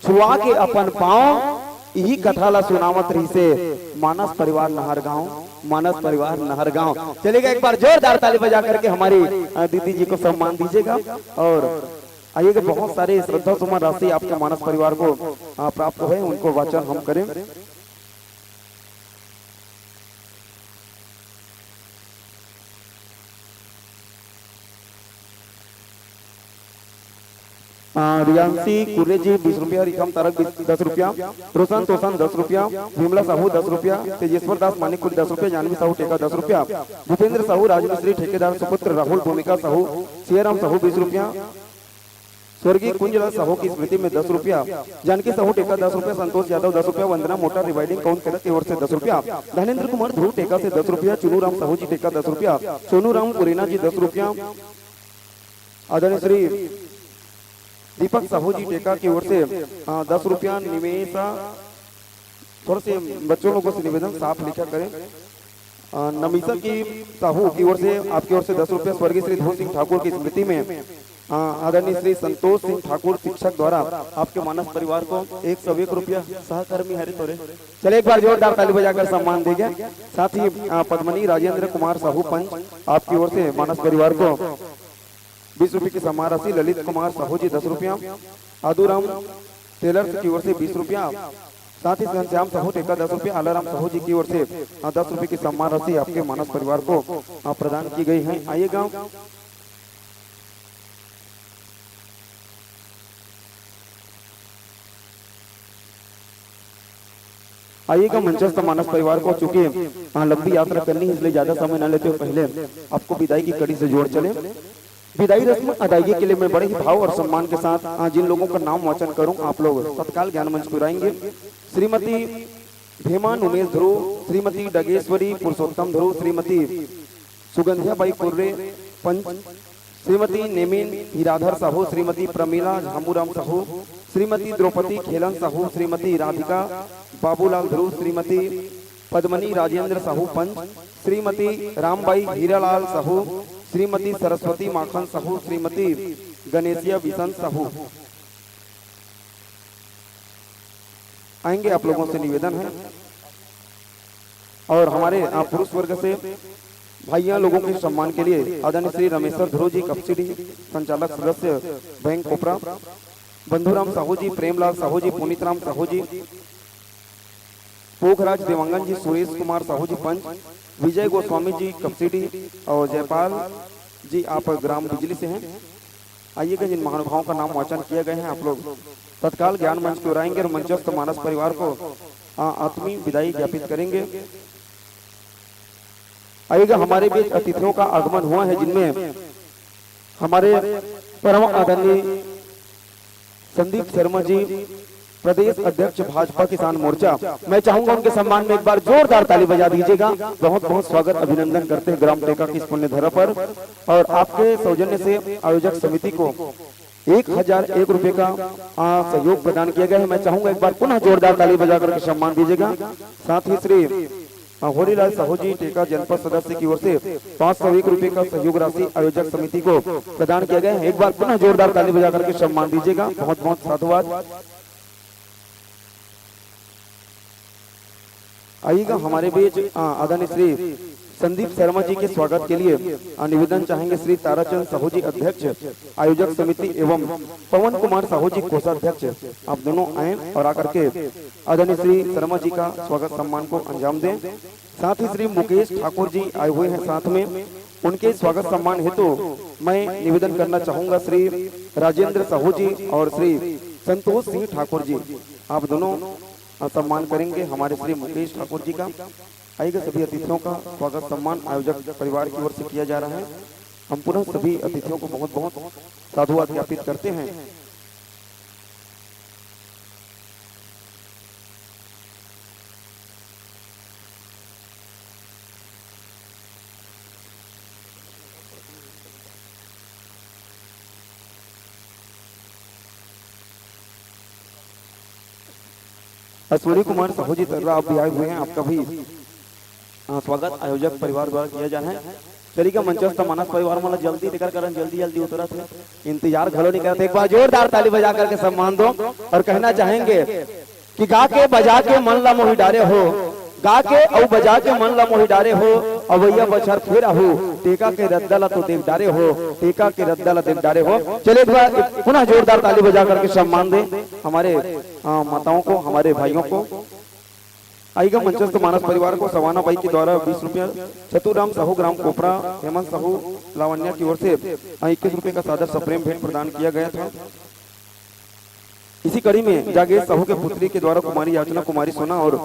छुआ के अपन पांव, यही कथा ला सुनावत रही से मानस परिवार नहरगांव, मानस परिवार नहरगांव। चलिएगा एक बार जोरदार ताली बजा करके हमारी दीदी जी को सम्मान दीजिएगा। और आइएगा बहुत सारे श्रद्धा सुमन राशि आपके मानस परिवार को प्राप्त हुए, उनको वाचन हम करें। रियांशी कुर्रे जी 20 रुपया, रिकम तारक 10 रुपया, रोशन तोसन 10 रुपया, विमला साहू 10 रुपया, तेजेश्वर दास मानिकपुर 10 रुपया, जानवी साहू ठेका 10 रुपया, भूपेंद्र साहू राजमिस्त्री ठेकेदार सुपुत्र राहुल भूमिका साहू सियाराम साहू 20 रुपया, स्वर्गीय कुंजलाल साहू की स्मृति में 10 रुपया, जानकी साहू टेका 10 रुपया, संतोष यादव 10 रुपया, वंदना मोटर रिवाइडिंग काउंट केरत की ओर से 10 रुपया, धनेन्द्र कुमार ध्रुव टेका से 10 रुपया, चुनू राम साहू जी टेका 10 रुपया, सोनू राम पुरेना जी 10 रुपया, आदरणीय श्री दीपक साहू जी टेका की ओर से 10 रुपया, निवेशा थोड़े से बच्चों लोगों से निवेदन साफ लिखा करें, नमीसा की साहू की ओर से आपकी ओर से 10 रुपया, स्वर्गीय श्री धूल सिंह ठाकुर की स्मृति में आदरणीय श्री संतोष सिंह ठाकुर शिक्षक द्वारा आपके मानस परिवार को 101 रुपया, सहकर्मी हरे तोरे। चले एक बार जोरदार ताली बजाकर सम्मान देंगे। साथ ही पद्मनी राजेंद्र कुमार साहू पंच आपकी ओर से मानस परिवार को 20 रुपये की सम्मान राशि, ललित कुमार साहू जी 10 रुपया, आदूराम टेलर की ओर से 20 रुपया, साथ ही घनश्याम साहू टेका 10 रुपया, आलाराम साहू जी की ओर से 10 रुपये की सम्मान राशि आपके मानस परिवार को प्रदान की गई है। आइएगा आइएगा मंचस्थ मानस परिवार को, चूंकि लंबी यात्रा करनी है इसलिए ज्यादा समय न लेते हुए पहले आपको विदाई की कड़ी से जोड़ चले। विदाई रस्म अदायगी के लिए मैं बड़े ही भाव और सम्मान के साथ जिन लोगों का नाम वाचन करूं आप लोग तत्काल ज्ञान मंच पर आएंगे। श्रीमती भेमान उमेश ध्रुव, श्रीमती डगेश्वरी पुरुषोत्तम ध्रुव, श्रीमती सुगंधिया बाई कुर्रे पंच, श्रीमती नेमिन हीराधर साहू, श्रीमती प्रमीला झामूराम साहू, श्रीमती द्रौपदी खेलन साहू, श्रीमती राधिका बाबूलाल ध्रुव, श्रीमती पद्मनी राजेंद्र साहू पंच, श्रीमती रामबाई हीरालाल साहू, श्रीमती सरस्वती माखन साहू, श्रीमती गणेशिया बिशन साहू। आएंगे आप लोगों से निवेदन है। और हमारे पुरुष वर्ग से भाइयों लोगों के सम्मान के लिए आदरणीय श्री रमेश्वर ध्रुव जी कपसिडी संचालक सदस्य बैंक कोपरा, बंधुराम साहू जी, प्रेमलाल साहू जी, पुनीतराम साहू जी, पोखराज देवांगन जी, सुरेश कुमार साहू जी पंच, विजय गोस्वामी जी कपसिडी और जयपाल जी आप ग्राम बिजली से हैं। आइएगा जिन महानुभावों का नाम वाचन किए गए हैं आप लोग तत्काल ज्ञान मंच की ओर आएंगे और मंचस्थ मानस परिवार को आत्मीय विदाई ज्ञापित करेंगे। आइएगा हमारे बीच अतिथियों का आगमन हुआ है जिनमें हमारे परम आदरणीय संदीप शर्मा जी प्रदेश अध्यक्ष भाजपा किसान मोर्चा, मैं चाहूंगा उनके सम्मान में एक बार जोरदार ताली बजा दीजिएगा। बहुत बहुत स्वागत अभिनंदन करते हैं ग्राम टेका की इस पुण्य धरा पर। और आपके सौजन्य से आयोजक समिति को 1001 रुपए का सहयोग प्रदान किया गया है। मैं चाहूंगा एक बार पुनः जोरदार ताली बजा करके सम्मान दीजिएगा। साथ ही श्री होरीलाल साहू जी टेका जनपद सदस्य की ओर से 501 रुपए का सहयोग राशि आयोजक समिति को प्रदान किया गया है। एक बार पुनः जोरदार ताली बजा करके सम्मान दीजिएगा। बहुत बहुत साधुवाद। आइएगा हमारे बीच आदरणीय श्री संदीप शर्मा जी के स्वागत के लिए निवेदन चाहेंगे श्री ताराचंद साहू जी अध्यक्ष आयोजक समिति एवं पवन कुमार साहू जी कोषाध्यक्ष। आप दोनों आए और आकर के आदरणीय श्री शर्मा जी का स्वागत सम्मान को अंजाम दें। साथ ही श्री मुकेश ठाकुर जी आए हुए हैं साथ में, उनके स्वागत सम्मान हेतु मैं निवेदन करना चाहूंगा श्री राजेंद्र साहू जी और श्री संतोष सिंह ठाकुर जी। आप दोनों सम्मान करेंगे हमारे श्री मुकेश ठाकुर जी का। आइए सभी अतिथियों का स्वागत सम्मान आयोजक परिवार की ओर से किया जा रहा है। हम पुनः सभी अतिथियों को बहुत बहुत साधुवाद ज्ञापित करते हैं। सूर्य कुमार साहू जी तर्रा आप भी आए हुए हैं, आपका भी स्वागत आयोजक परिवार द्वारा किया जा रहा है। चलिएगा मंचस्थ मानस परिवार वाला जल्दी निकल कर जल्दी जल्दी उतरा थे, इंतजार घलो नहीं करते। एक बार जोरदार ताली बजा करके सम्मान दो और कहना चाहेंगे कि गा के बजा के मन ला मोहि डारे हो, गा के और बजा के मन ला मोहि डारे हो, अवैया बछर फिर आहू, टेका के रद्दला तो देव डारे हो, टेका के रद्दला देव डारे हो। चलिए एक बार पुनः जोरदार ताली बजा करके सम्मान दें हमारे माताओं को, हमारे भाइयों को। आइएगा मंचस्थ मानस परिवार को सवाना बाई के द्वारा 20 रुपया, चतुराम साहू ग्राम कोपरा, हेमंत साहू लावण्या की ओर से 21 रुपए का सादर सप्रेम भेंट प्रदान किया गया था। इसी कड़ी में जागेश साहू के पुत्री के द्वारा कुमारी याचना कुमारी सोना और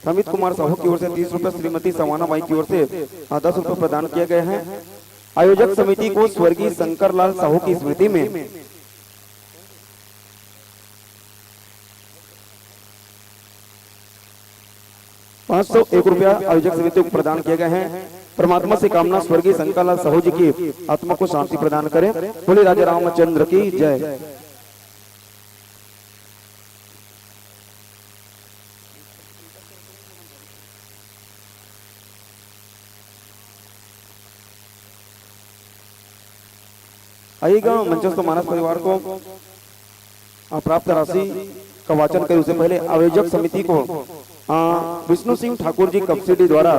अमित कुमार साहू की ओर से 30 रुपए, श्रीमती सवाना बाई की ओर से 10 रुपए प्रदान किए गए हैं। आयोजक समिति को स्वर्गीय शंकर लाल साहू की स्मृति में 501 रुपया आयोजक समिति को प्रदान किए गए हैं। परमात्मा से कामना स्वर्गीय शंकर लाल साहू जी की आत्मा को शांति प्रदान करें। बोले राजा रामचंद्र की जय। आइएगा मंचस्थ मानस परिवार को प्राप्त राशि का वाचन करें। उससे पहले आयोजक समिति को विष्णु सिंह ठाकुर जी कपसिडी द्वारा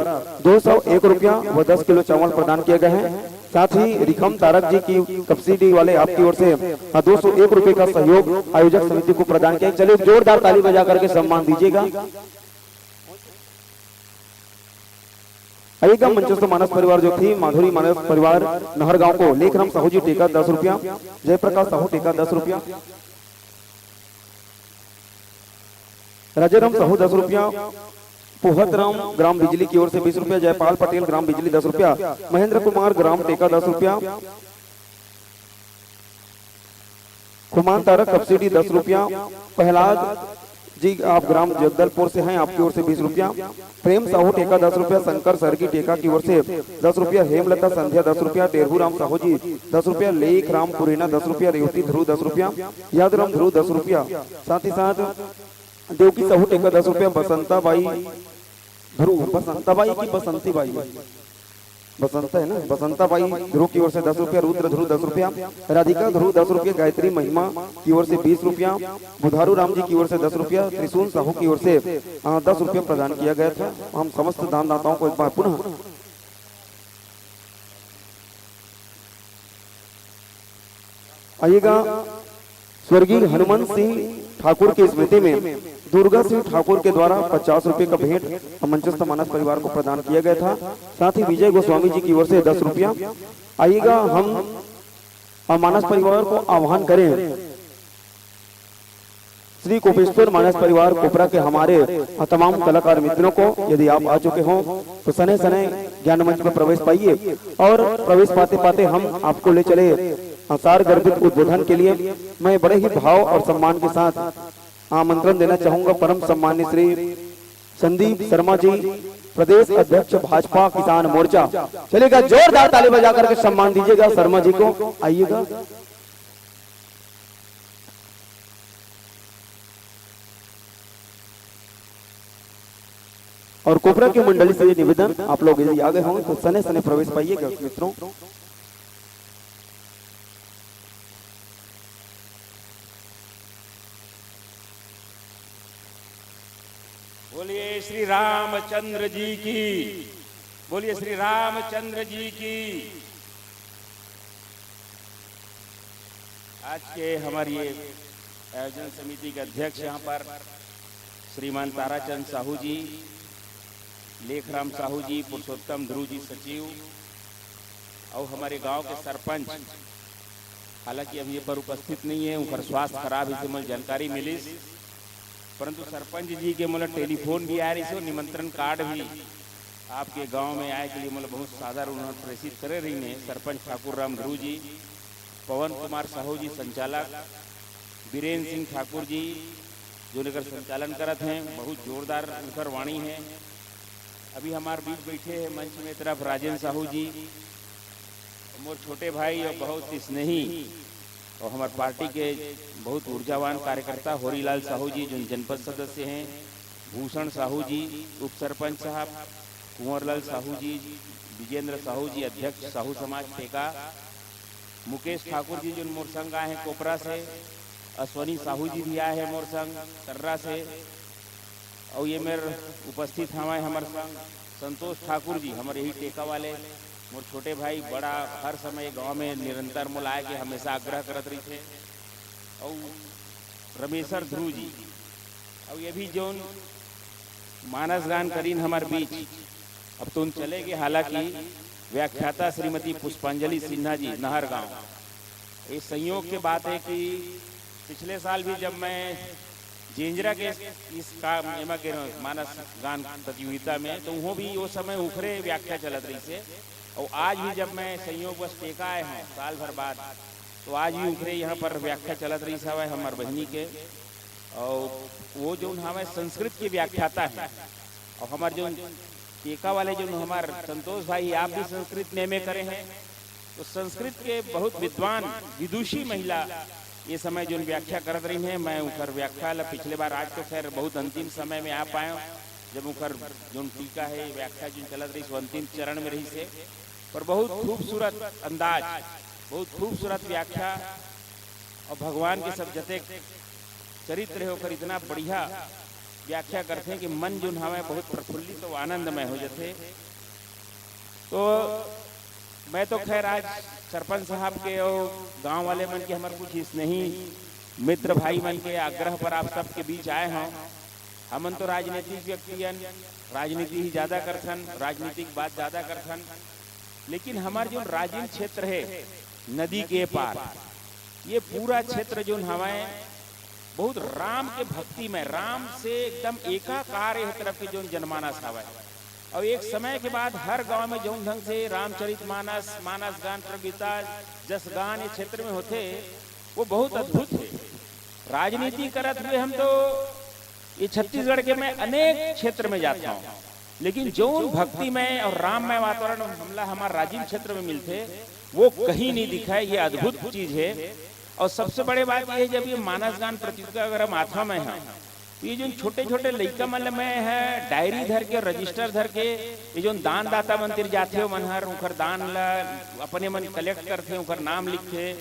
201 रुपया व 10 किलो चावल प्रदान किए गए हैं। साथ ही रिखम तारक जी की कपसिडी वाले आपकी ओर से 201 रुपए का सहयोग आयोजक समिति को प्रदान किया। चलिए जोरदार ताली बजा करके सम्मान दीजिएगा। आइएगा मंचस्थ मानस परिवार जो थी माधुरी मानस परिवार नहरगांव को लेखराम साहू जी टेका 10 रुपया, जयप्रकाश साहू टेका 10 रुपया, राजाराम साहू 10 रुपया, पोहत राम ग्राम बिजली की ओर से 20 रुपया, जयपाल पटेल ग्राम बिजली 10 रुपया, महेंद्र कुमार ग्राम टेका 10 रुपया, खुमान तारक सब्सिडी 10 रुपया, प्रहलाद जी आप ग्राम जगदलपुर से हैं, आपकी ओर से 20 रुपया, प्रेम साहू टेका 10 रुपया, शंकर सरगी टेका की ओर से 10 रुपया, हेमलता संध्या 10 रुपया, टेरहू राम साहू जी 10 रुपया, लेख राम पुरेना 10 रुपया, रेवती ध्रुव 10 रुपया, यादराम ध्रुव 10 रुपया, साथ ही साथ देवकी साहू टेका 10 रुपया, Basanta by Dhruv, Basanta by की बसंती बाई बसंता है ना, बसंता बाई ध्रुव की ओर से 10 रुपया, रुद्र ध्रुव 10 रुपया, राधिका ध्रुव 10 रुपया, गायत्री महिमा की ओर से 20 रुपया, बुधारू राम जी की ओर से 10 रुपया, त्रिशूल साहू की ओर से 10 रुपया प्रदान किया गया था। हम समस्त दानदाताओं को एक बार पुनः आइएगा स्वर्गीय हनुमंत सिंह ठाकुर की स्मृति में दुर्गा सिंह ठाकुर के द्वारा 50 रुपए का भेंट मंचस्थ मानस परिवार को प्रदान किया गया था। साथ ही विजय गोस्वामी जी की ओर से 10 रुपया। आइएगा हम मानस परिवार को आह्वान करें श्री कोपेश्वर मानस परिवार कोपरा के हमारे तमाम कलाकार मित्रों को, यदि आप आ चुके हो तो सने सने ज्ञान मंच में प्रवेश पाइए और प्रवेश पाते पाते हम आपको ले चले सार गर्भित उद्बोधन के लिए। मैं बड़े ही भाव और सम्मान के साथ आमंत्रण देना चाहूंगा परम सम्मानित श्री संदीप शर्मा जी, प्रदेश अध्यक्ष भाजपा किसान मोर्चा। चलिएगा जोरदार ताली बजा करके सम्मान दीजिएगा शर्मा जी को। आइएगा और कोपरा की मंडली से निवेदन, आप लोग यदि आगे होंगे तो सने सने प्रवेश पाइएगा मित्रों। बोलिए श्री रामचंद्र जी की, बोलिए श्री रामचंद्र जी की। आज के हमारी ये आयोजन समिति के अध्यक्ष यहाँ पर श्रीमान ताराचंद साहू जी, लेखराम साहू जी, पुरुषोत्तम ध्रुव जी सचिव और हमारे गांव के सरपंच, हालांकि अभी ये पर उपस्थित नहीं है, उनका स्वास्थ्य खराब है, मुझे जानकारी मिली, परंतु सरपंच जी के मतलब टेलीफोन भी आ रही है और निमंत्रण कार्ड भी आपके गांव में आए के लिए मतलब बहुत साधारण उन्होंने प्रेषित करे रही ने। सरपंच ठाकुर राम ध्रुव जी, पवन कुमार साहू जी संचालक, बीरेन्द्र सिंह ठाकुर जी जो लेकर संचालन करत हैं, बहुत जोरदार उनकर वाणी है। अभी हमारे बीच बैठे हैं मंच में तरफ राजेंद्र साहू जी, मोर छोटे भाई और बहुत स्नेही और हमारे पार्टी के बहुत ऊर्जावान कार्यकर्ता होरीलाल साहू जी जो जनपद सदस्य हैं, भूषण साहू जी उप सरपंच साहब, कुंवरलाल साहू जी, विजेंद्र साहू जी अध्यक्ष साहू समाज टेका, मुकेश ठाकुर जी जो मोर संग आए हैं कोपरा से, अश्वनी साहू जी भी आए हैं मोर संग कर्रा से, और ये मेरे उपस्थित हमारे हमारे संग संतोष ठाकुर जी हमारे यही टेका वाले मोर छोटे भाई, बड़ा हर समय गांव में निरंतर मोल आए के हमेशा आग्रह करत रही थे, और रमेशर ध्रुव जी, और ये भी जो मानस गान करीन हमारे बीच अब तो उन चले गए, हालांकि व्याख्याता श्रीमती पुष्पांजलि सिन्हा जी नहर गांव। इस संयोग की बात है कि पिछले साल भी जब मैं जेंजरा के इस काम के मानस गान प्रतियोगिता में, तो वो भी वो समय उखरे व्याख्या चलत रही से, और आज भी जब मैं संयोग बस टेका आए हैं साल भर बाद, तो आज भी उखरे यहाँ पर व्याख्या चलत रही सब है हमारे बहनी के, और वो जो हमारे संस्कृत की व्याख्याता है, और हमारे जो टेका वाले जो हमारे संतोष भाई, आप भी संस्कृत में करे हैं, तो संस्कृत के बहुत विद्वान विदुषी महिला ये समय जो व्याख्या करत रही हैं। मैं उनकर व्याख्या पिछले बार, आज तो खैर बहुत अंतिम समय में आ पाए जब उनकर जो टीका है व्याख्या जो चलत रही अंतिम चरण में रही से, पर बहुत खूबसूरत अंदाज, बहुत खूबसूरत व्याख्या, और भगवान के सब जते चरित्र होकर इतना बढ़िया व्याख्या करते हैं कि मन जो हमें बहुत प्रफुल्लित और आनंदमय हो जाते। तो मैं तो खैर आज सरपंच साहब के और गांव वाले मन के हमारे कुछ स्नेही मित्र भाई मन के आग्रह पर आप सबके बीच आए हों। हमन तो राजनीतिक व्यक्तियन राजनीति ही ज्यादा करथन, राजनीतिक बात ज्यादा करथन, लेकिन हमारे जो राजीव क्षेत्र है नदी के पार, ये पूरा क्षेत्र जो हमें बहुत राम के भक्ति में, राम से एकदम एकाकार है तरफ के जो जनमानस हवा, और एक समय के बाद हर गांव में जो ढंग से रामचरित मानस, मानस गान, प्रतियोगिता, जस गान ये क्षेत्र में होते, वो बहुत अद्भुत है। राजनीति करत हुए हम तो ये छत्तीसगढ़ के मैं अनेक क्षेत्र में जाता हूँ, लेकिन जो भक्ति में और राममय वातावरण हमला हमारे राजीव क्षेत्र में मिलते, वो कहीं नहीं दिखा है। ये अद्भुत चीज है। और सबसे बड़े बात ये है, जब ये मानस गान प्रतियोगिता अगर हम आथा में है, ये जो छोटे छोटे लड़का मन में है डायरी धर के, रजिस्टर धर के, ये जो दानदाता मंदिर जाते हो मनहर उनकर दान ला अपने मन कलेक्ट करते, उनकर नाम लिखते,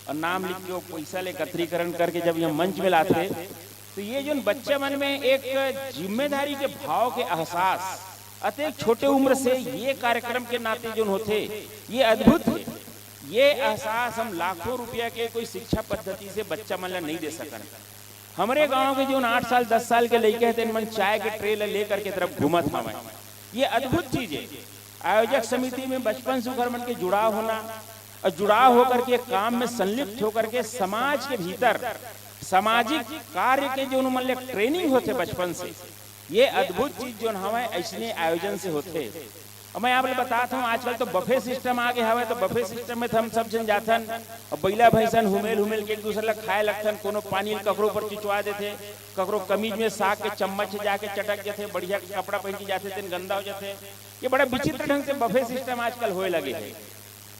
और नाम लिख के वो पैसा ले एकत्रीकरण करके जब ये मंच में लाते, तो ये जो बच्चे मन में एक जिम्मेदारी के भाव के एहसास अतः छोटे उम्र से ये कार्यक्रम के नाते जो होते, ये अद्भुत है। ये एहसास हम लाखों रुपया के कोई शिक्षा पद्धति से बच्चा मन नहीं दे सकन। हमारे गांव के जो 8 साल 10 साल के लड़के हैं, मन चाय के ट्रे लेकर के तरफ घूमत हमें, ये अद्भुत चीज है। आयोजक समिति में बचपन से उनकर मन के जुड़ाव होना, और जुड़ाव होकर के काम में संलिप्त होकर के समाज के भीतर सामाजिक कार्य के जो मन ट्रेनिंग होते बचपन से, ये अद्भुत चीज जो हमें ऐसे आयोजन से होते। और मैं आप बताता हूँ, आजकल तो बफे सिस्टम आ गया हवे, तो बफे सिस्टम में तो हम सब जन जाथन और बैला भैंसन हुमेल हुमेल के एक दूसरे ला खाए लगथन, कोनो पानी ककरो पर चिचवा देते, ककरो कमीज में साग के चम्मच जाके चटक जाते, बढ़िया कपड़ा पहन के जाते थे गंदा हो जाते। ये बड़ा विचित्र ढंग से बफे सिस्टम आजकल होए लगे है।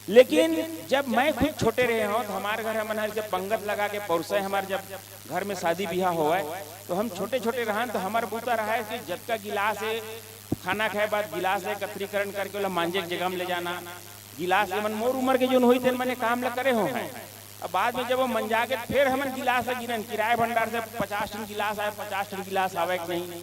लेकिन जब मैं खुद छोटे रहे हो, तो हमारे घर हम जब पंगत लगा के पौरसे, हमारे जब घर में शादी ब्याह हुआ है, तो हम छोटे छोटे रहन, तो हमारा बूता रहा है कि जब का गिलास है खाना खाए बाद गिलास एकत्रीकरण करके वाला मांझे की जगह में ले जाना, गिलास मन मोर उम्र के जो हुई थे मैंने काम ल करे हो है। अब बाद में जब वो मंजा के फिर हमन गिलास गिरन, किराए भंडार से 50 टन गिलास आए, 50 टन गिलास आवे कि नहीं,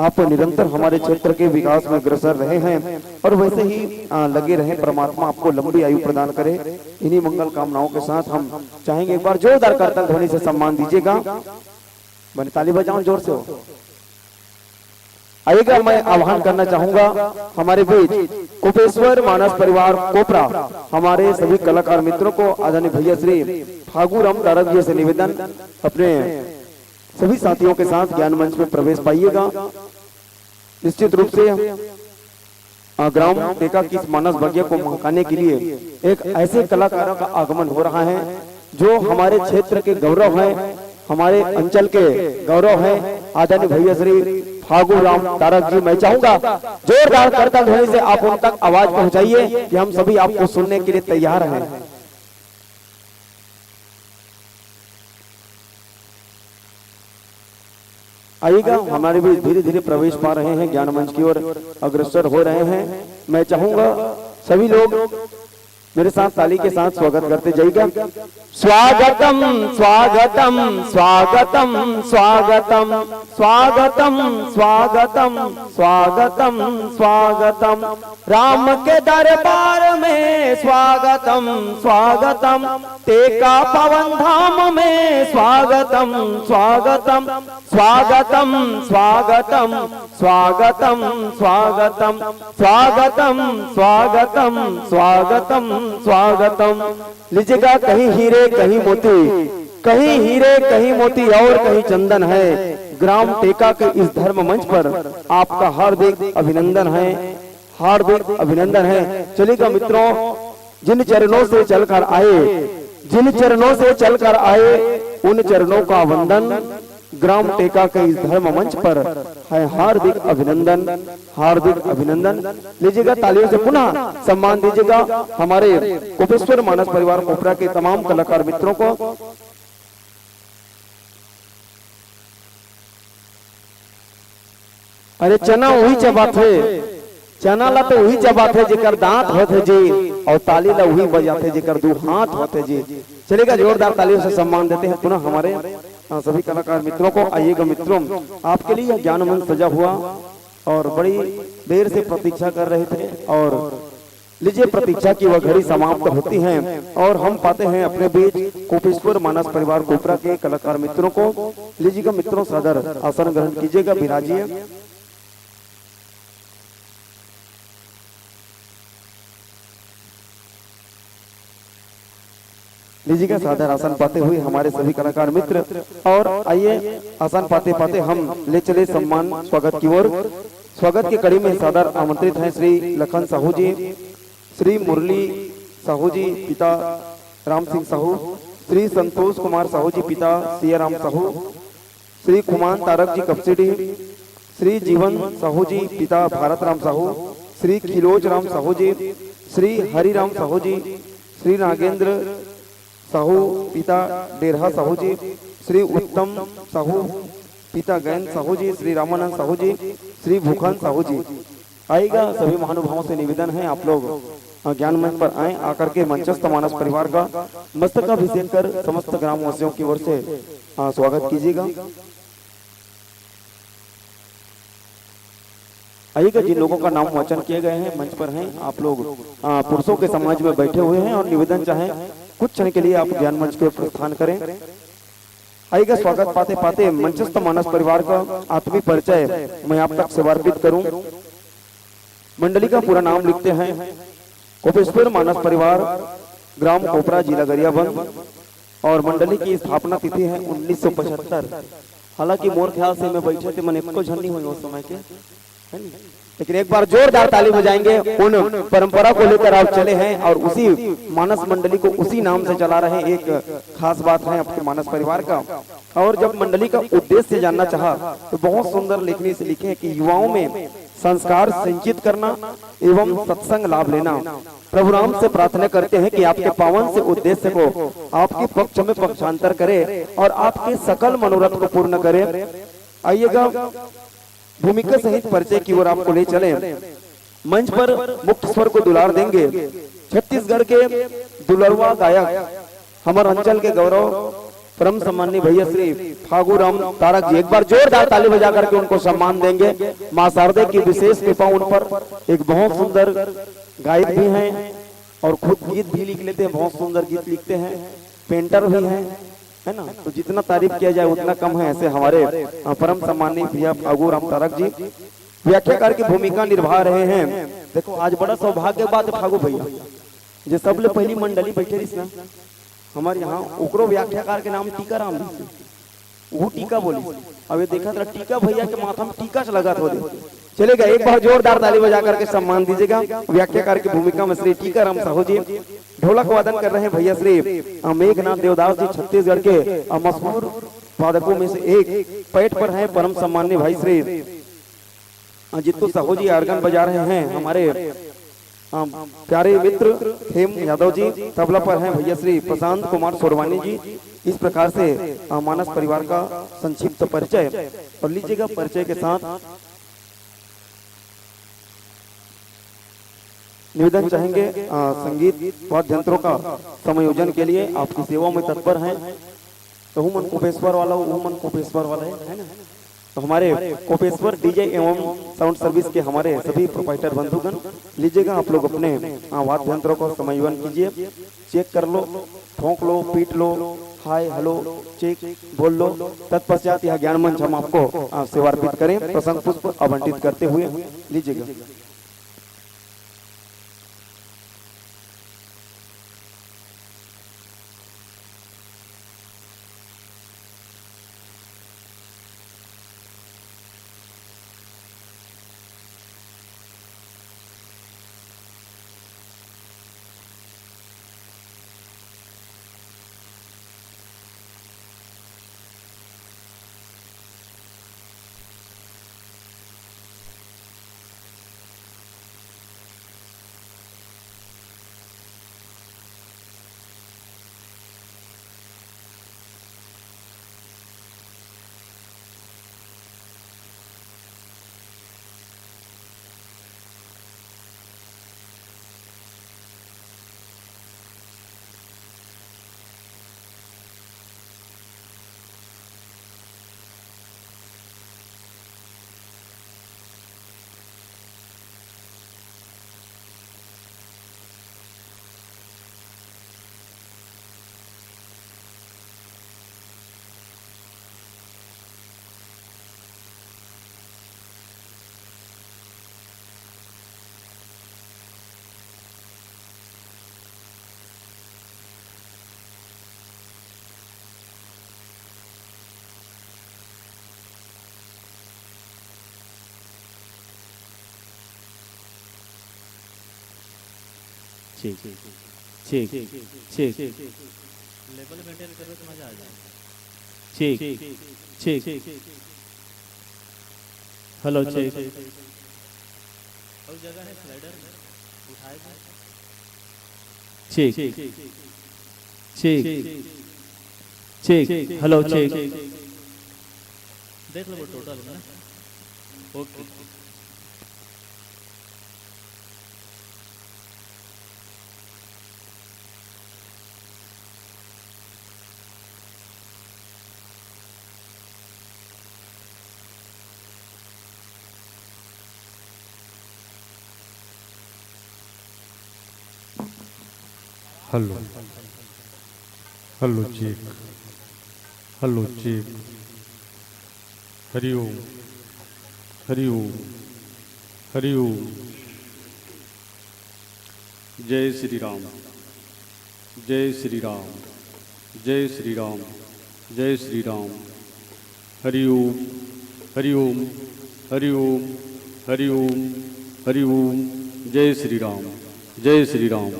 आप निरंतर हमारे क्षेत्र के विकास में अग्रसर रहे हैं और वैसे ही लगे रहे। परमात्मा आपको लंबी आयु प्रदान करे। इन्हीं मंगल कामनाओं के साथ हम चाहेंगे एक बार जोरदार करतल ध्वनि से सम्मान दीजिएगा। बने ताली बजाओ जोर से हो। आइएगा, मैं आह्वान करना चाहूंगा हमारे बीच कोपेश्वर मानस परिवार कोपरा हमारे सभी कलाकार मित्रों को आदरणीय भैया श्री फागू राम तारक जी से निवेदन, अपने सभी साथियों के साथ ज्ञान मंच में प्रवेश पाइएगा। निश्चित रूप से ग्राम टेका की मानस भाग्य को महकाने के लिए एक ऐसे कलाकारों का आगमन हो रहा है जो हमारे क्षेत्र के गौरव है, हमारे अंचल के गौरव है। आदरणीय भैया श्री फागू राम तारक जी, मैं चाहूंगा जोरदार करतल ध्वनि से आप उन तक आवाज पहुंचाइए कि हम सभी आपको सुनने के लिए तैयार हैं। आइएगा, हमारे भी धीरे धीरे प्रवेश पा रहे हैं, ज्ञान मंच की ओर अग्रसर हो रहे हैं। मैं चाहूंगा सभी लोग मेरे साथ ताली के साथ स्वागत करते जाइएगा। स्वागतम स्वागतम स्वागतम स्वागतम स्वागतम स्वागतम स्वागतम स्वागतम राम के दरबार में स्वागतम स्वागतम टेका पवन धाम में स्वागतम स्वागतम स्वागतम स्वागतम स्वागतम स्वागतम स्वागतम स्वागतम स्वागतम स्वागतम। लीजिएगा, कहीं हीरे कहीं मोती, कहीं हीरे कहीं मोती और कहीं चंदन है। ग्राम टेका के इस धर्म मंच पर आपका हार्दिक अभिनंदन है, हार्दिक अभिनंदन है। चलिएगा मित्रों, जिन चरणों से चलकर आए, जिन चरणों से चलकर आए, उन चरणों का वंदन ग्राम टेका के इस धर्म मंच पर है। हार्दिक अभिनंदन, हार्दिक अभिनंदन। लीजिएगा, तालियों से पुनः सम्मान दीजिएगा हमारे कोपेश्वर मानस परिवार कोपरा के तमाम कलाकार मित्रों को। अरे चना वही चबात है, चना ला तो वही चबात है जेकर दांत होते जी, और ताली ला वही बजाते जेकर दो हाथ होते जी। चलेगा, जोरदार तालियों से सम्मान देते हैं पुनः हमारे सभी कलाकार मित्रों को। आइएगा मित्रों, आपके लिए यह ज्ञान मंच सजा हुआ और बड़ी देर से प्रतीक्षा कर रहे थे, और लीजिए प्रतीक्षा की वह घड़ी समाप्त होती है और हम पाते हैं अपने बीच कोपेश्वर मानस परिवार कोपरा के कलाकार मित्रों को। लीजिएगा मित्रों, सादर आसन ग्रहण कीजिएगा, विराजिए। लीजिएगा, सादर आसन पाते हुए हमारे सभी कलाकार मित्र, और आइए आसन पाते पाते हम ले चले सम्मान स्वागत की ओर। स्वागत की कड़ी में सादर आमंत्रित हैं श्री लखन साहू जी, श्री मुरली साहू जी पिता राम सिंह साहू, श्री संतोष कुमार साहू जी पिता सिया राम साहू, श्री कुमान तारक जी कपसिडी, श्री जीवन साहू जी पिता भारत राम साहू, श्री खिलोज राम साहू जी, श्री हरिराम साहू जी, श्री नागेंद्र साहू पिता डेरहा साहू जी, श्री उत्तम साहू पिता गैन साहू जी, श्री रामानंद साहू जी, श्री भूखन साहू जी। आएगा, सभी महानुभावों से निवेदन है आप लोग ज्ञान मंच पर आए, आकर के मंचस्थ मानस परिवार का मस्तकाभिषेक कर समस्त ग्रामवासियों की ओर से स्वागत कीजिएगा। आइएगा, जिन लोगों का नाम वाचन किए गए हैं मंच पर हैं, आप लोग पुरुषों के समाज में बैठे हुए हैं और निवेदन चाहें कुछ क्षण के लिए आप ज्ञान मंच को प्रस्थान करें। आइएगा, स्वागत पाते पाते मंचस्थ मानस परिवार का आत्मीय परिचय मैं आप तक समर्पित करूं। मंडली का पूरा नाम लिखते हैं कोपेश्वर मानस परिवार, ग्राम कोपरा, जिला गरियाबंद, और मंडली की स्थापना तिथि है 1975। हालांकि मोर ख्याल से मैं बैठे थे, मैंने को झंडी हुई उस समय के, लेकिन एक बार जोरदार ताली बजाएंगे। उन परंपरा को लेकर आप चले हैं और उसी मानस मंडली को उसी नाम से चला रहे हैं। एक खास बात है अपने मानस परिवार का। और जब मंडली का उद्देश्य जानना चाहा तो बहुत सुंदर लिखने से लिखे कि युवाओं में संस्कार संचित करना एवं सत्संग लाभ लेना। प्रभु राम से प्रार्थना करते हैं कि आपके पावन से उद्देश्य को आपके पक्ष में पक्षांतर करे और आपके सकल मनोरथ को पूर्ण करे। आइएगा, भूमिका सहित परिचय की ओर आपको ले चले। मंच पर मुख्य स्वर को दुलार देंगे छत्तीसगढ़ के दुलरवा गायक, हमारे अंचल के गौरव परम सम्माननीय भैया श्री फागू राम तारक जी, एक बार जोरदार ताली बजा करके उनको सम्मान देंगे। माँ शारदे की विशेष कृपा उन पर। एक बहुत सुंदर गायक भी हैं और खुद गीत भी लिख लेते हैं, बहुत सुंदर गीत लिखते हैं, पेंटर भी हैं, है ना। तो जितना तारीफ किया जाए उतना कम है। ऐसे हमारे परम सम्माननीय भैया फागू राम तारक जी व्याख्याकार की भूमिका निभा रहे हैं। देखो आज बड़ा सौभाग्य बात है फागू भैया, जो सबले पहली मंडली बैठे रही ना हमारे यहाँ, ओकरो व्याख्याकार के नाम टीका राम जी, वो टीका बोली। अब ये देखा था टीका भैया के माथा में टीका से लगा था। चलेगा, एक बार जोरदार ताली बजा करके सम्मान दीजिएगा। व्याख्याकार की भूमिका में श्री टीका राम साहू जी। ढोलक वादन कर रहे हैं भैया श्री मेघनाथ देवदास जी, छत्तीसगढ़ के मशहूर वादकों में से एक। पैट पर है परम सम्माननीय भाई श्री जित्तू साहू जी, आर्गन बजा रहे हैं हमारे प्यारे मित्र हेम यादव जी। तबला पर हैं भैया श्री प्रशांत कुमार सोरवानी जी। इस प्रकार से मानस परिवार का संक्षिप्त परिचय। और लीजिएगा परिचय के साथ निवेदन चाहेंगे संगीत वाद्य यंत्रों का समायोजन के लिए आपकी सेवा में तत्पर हैं। तो मन कोपेश्वर वाला मन कोपेश्वर वाला है ना। तो हमारे कोपेश्वर डीजे एवं साउंड सर्विस के हमारे सभी प्रोपाइटर बंधुगण, लीजिएगा आप लोग अपने वाद्य यंत्रों का समायोजन कीजिए। चेक कर लो, ठोंक लो, पीट लो, हाय हेलो चेक बोल लो। तत्पश्चात यह ज्ञान मंच हम आपको सेवार्पित करें प्रसंग पुष्प आवंटित करते हुए। लीजिएगा। ठीक ठीक ठीक लेवल मेंटेन करो तो मजा आ जाए। ठीक ठीक हेलो चेक और जगह है स्लाइडर उठाए ठीक ठीक ठीक हेलो चेक देख लो वो टोटल है ना। Okay hello hello check hello check हरिओम हरिओम हरिओम। जय श्री राम जय श्री राम जय श्री राम जय श्री राम। हरिओम हरिओम हरिओम हरिओम हरिओम। जय श्री राम जय श्री राम।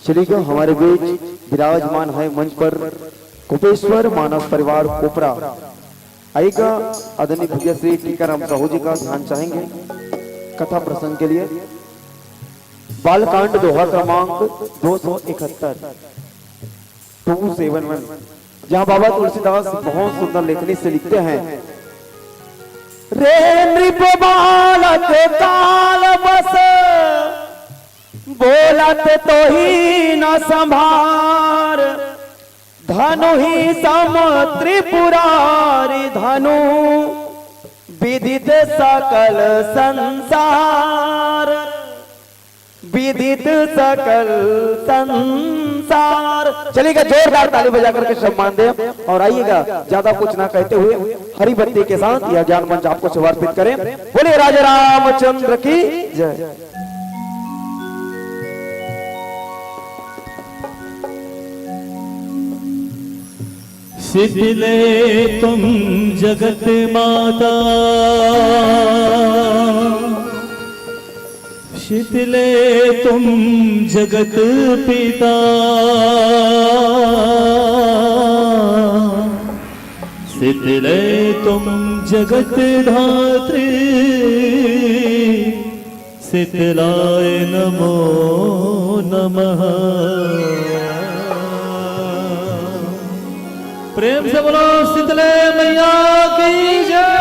चलिए क्यों हमारे बीच विराजमान है मंच पर कुपेश्वर मानस परिवार कोपरा। आएगा आदरणीय भैया श्री टीकाराम साहू जी का ध्यान चाहेंगे कथा प्रसंग के लिए। बालकांड दोहा क्रमांक 271 271, जहाँ बाबा तुलसीदास बहुत सुंदर लेखनी से लिखते हैं, रे नृप बालक काल बस बोलत तो ही न संभार, धनु ही सम त्रिपुरारी धनु विदित सकल संसार, विदित सकल संसार। चलिएगा जोरदार ताली बजा करके सम्मान दे और आइएगा ज्यादा कुछ ना कहते हुए हरी बत्ती के साथ यह ज्ञान मंच आपको समर्पित करें। बोले राजा रामचंद्र की जय। शीतले तुम जगत माता, शीतले तुम जगत पिता, शीतले तुम जगत धात्री, शीतलाय नमो नमः। प्रेम से बोलो शीतले मैया की जय।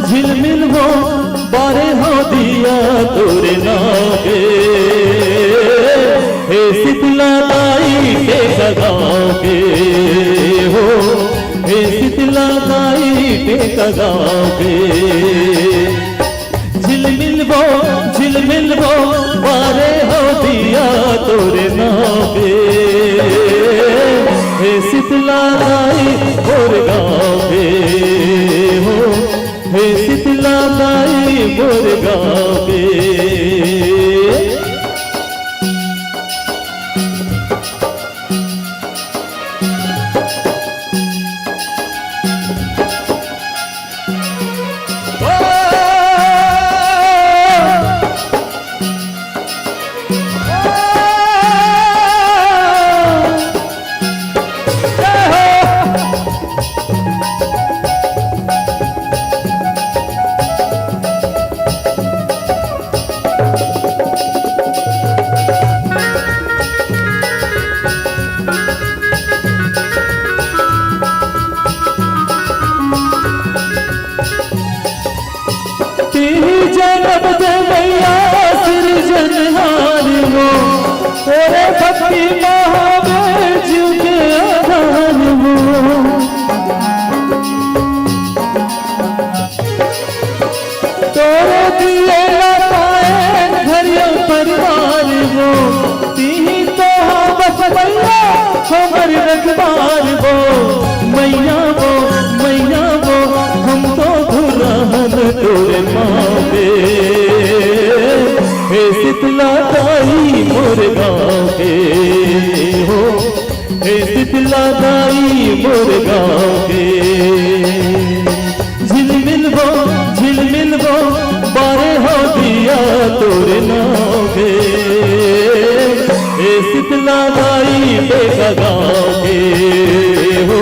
झिलमिल हो बारे हो दिया तोरे नागे, हे शीतला ताई के सगाओगे हो, हे शीतला ताई के सगाओगे। झिलमिल हो बारे हो दिया तोरे नागे, हे शीतला ताई मोर गाओगे हो, हे शीतला ताई मोर गाओगे। तेरे भक्ति महावीर जी के आधार हो, तोरे दिए लताए घरिया परिवार हो, तीही तो बस मैया हमर रखबार हो, मैया वो हम तो धुरहन तोरे मावे, हे शीतला ताई मोर गाओगे हो, हे शीतला ताई मोर गाओगे। झिलमिल हो बारे हो दिया तोरे नागे, हे शीतला ताई पे गाओगे हो,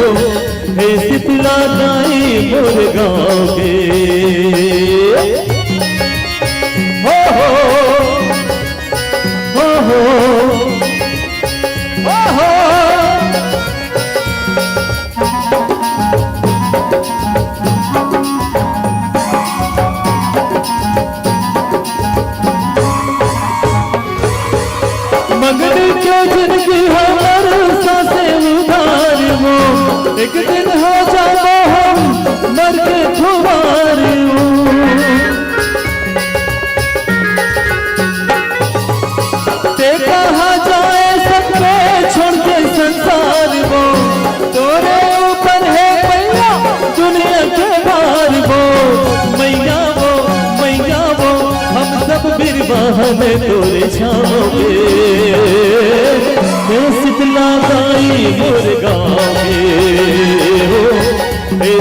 हे शीतला ताई मोर गाओगे। एक दिन हो जाओ हम मर के तुम्हारे ते कहा जाए सबके छोड़ के संसार वो तोरे ऊपर है मैया दुनिया के बार वो मैया वो हम सब बिरबाह में तोरे छाओगे शीतला दाई मोर गाँव के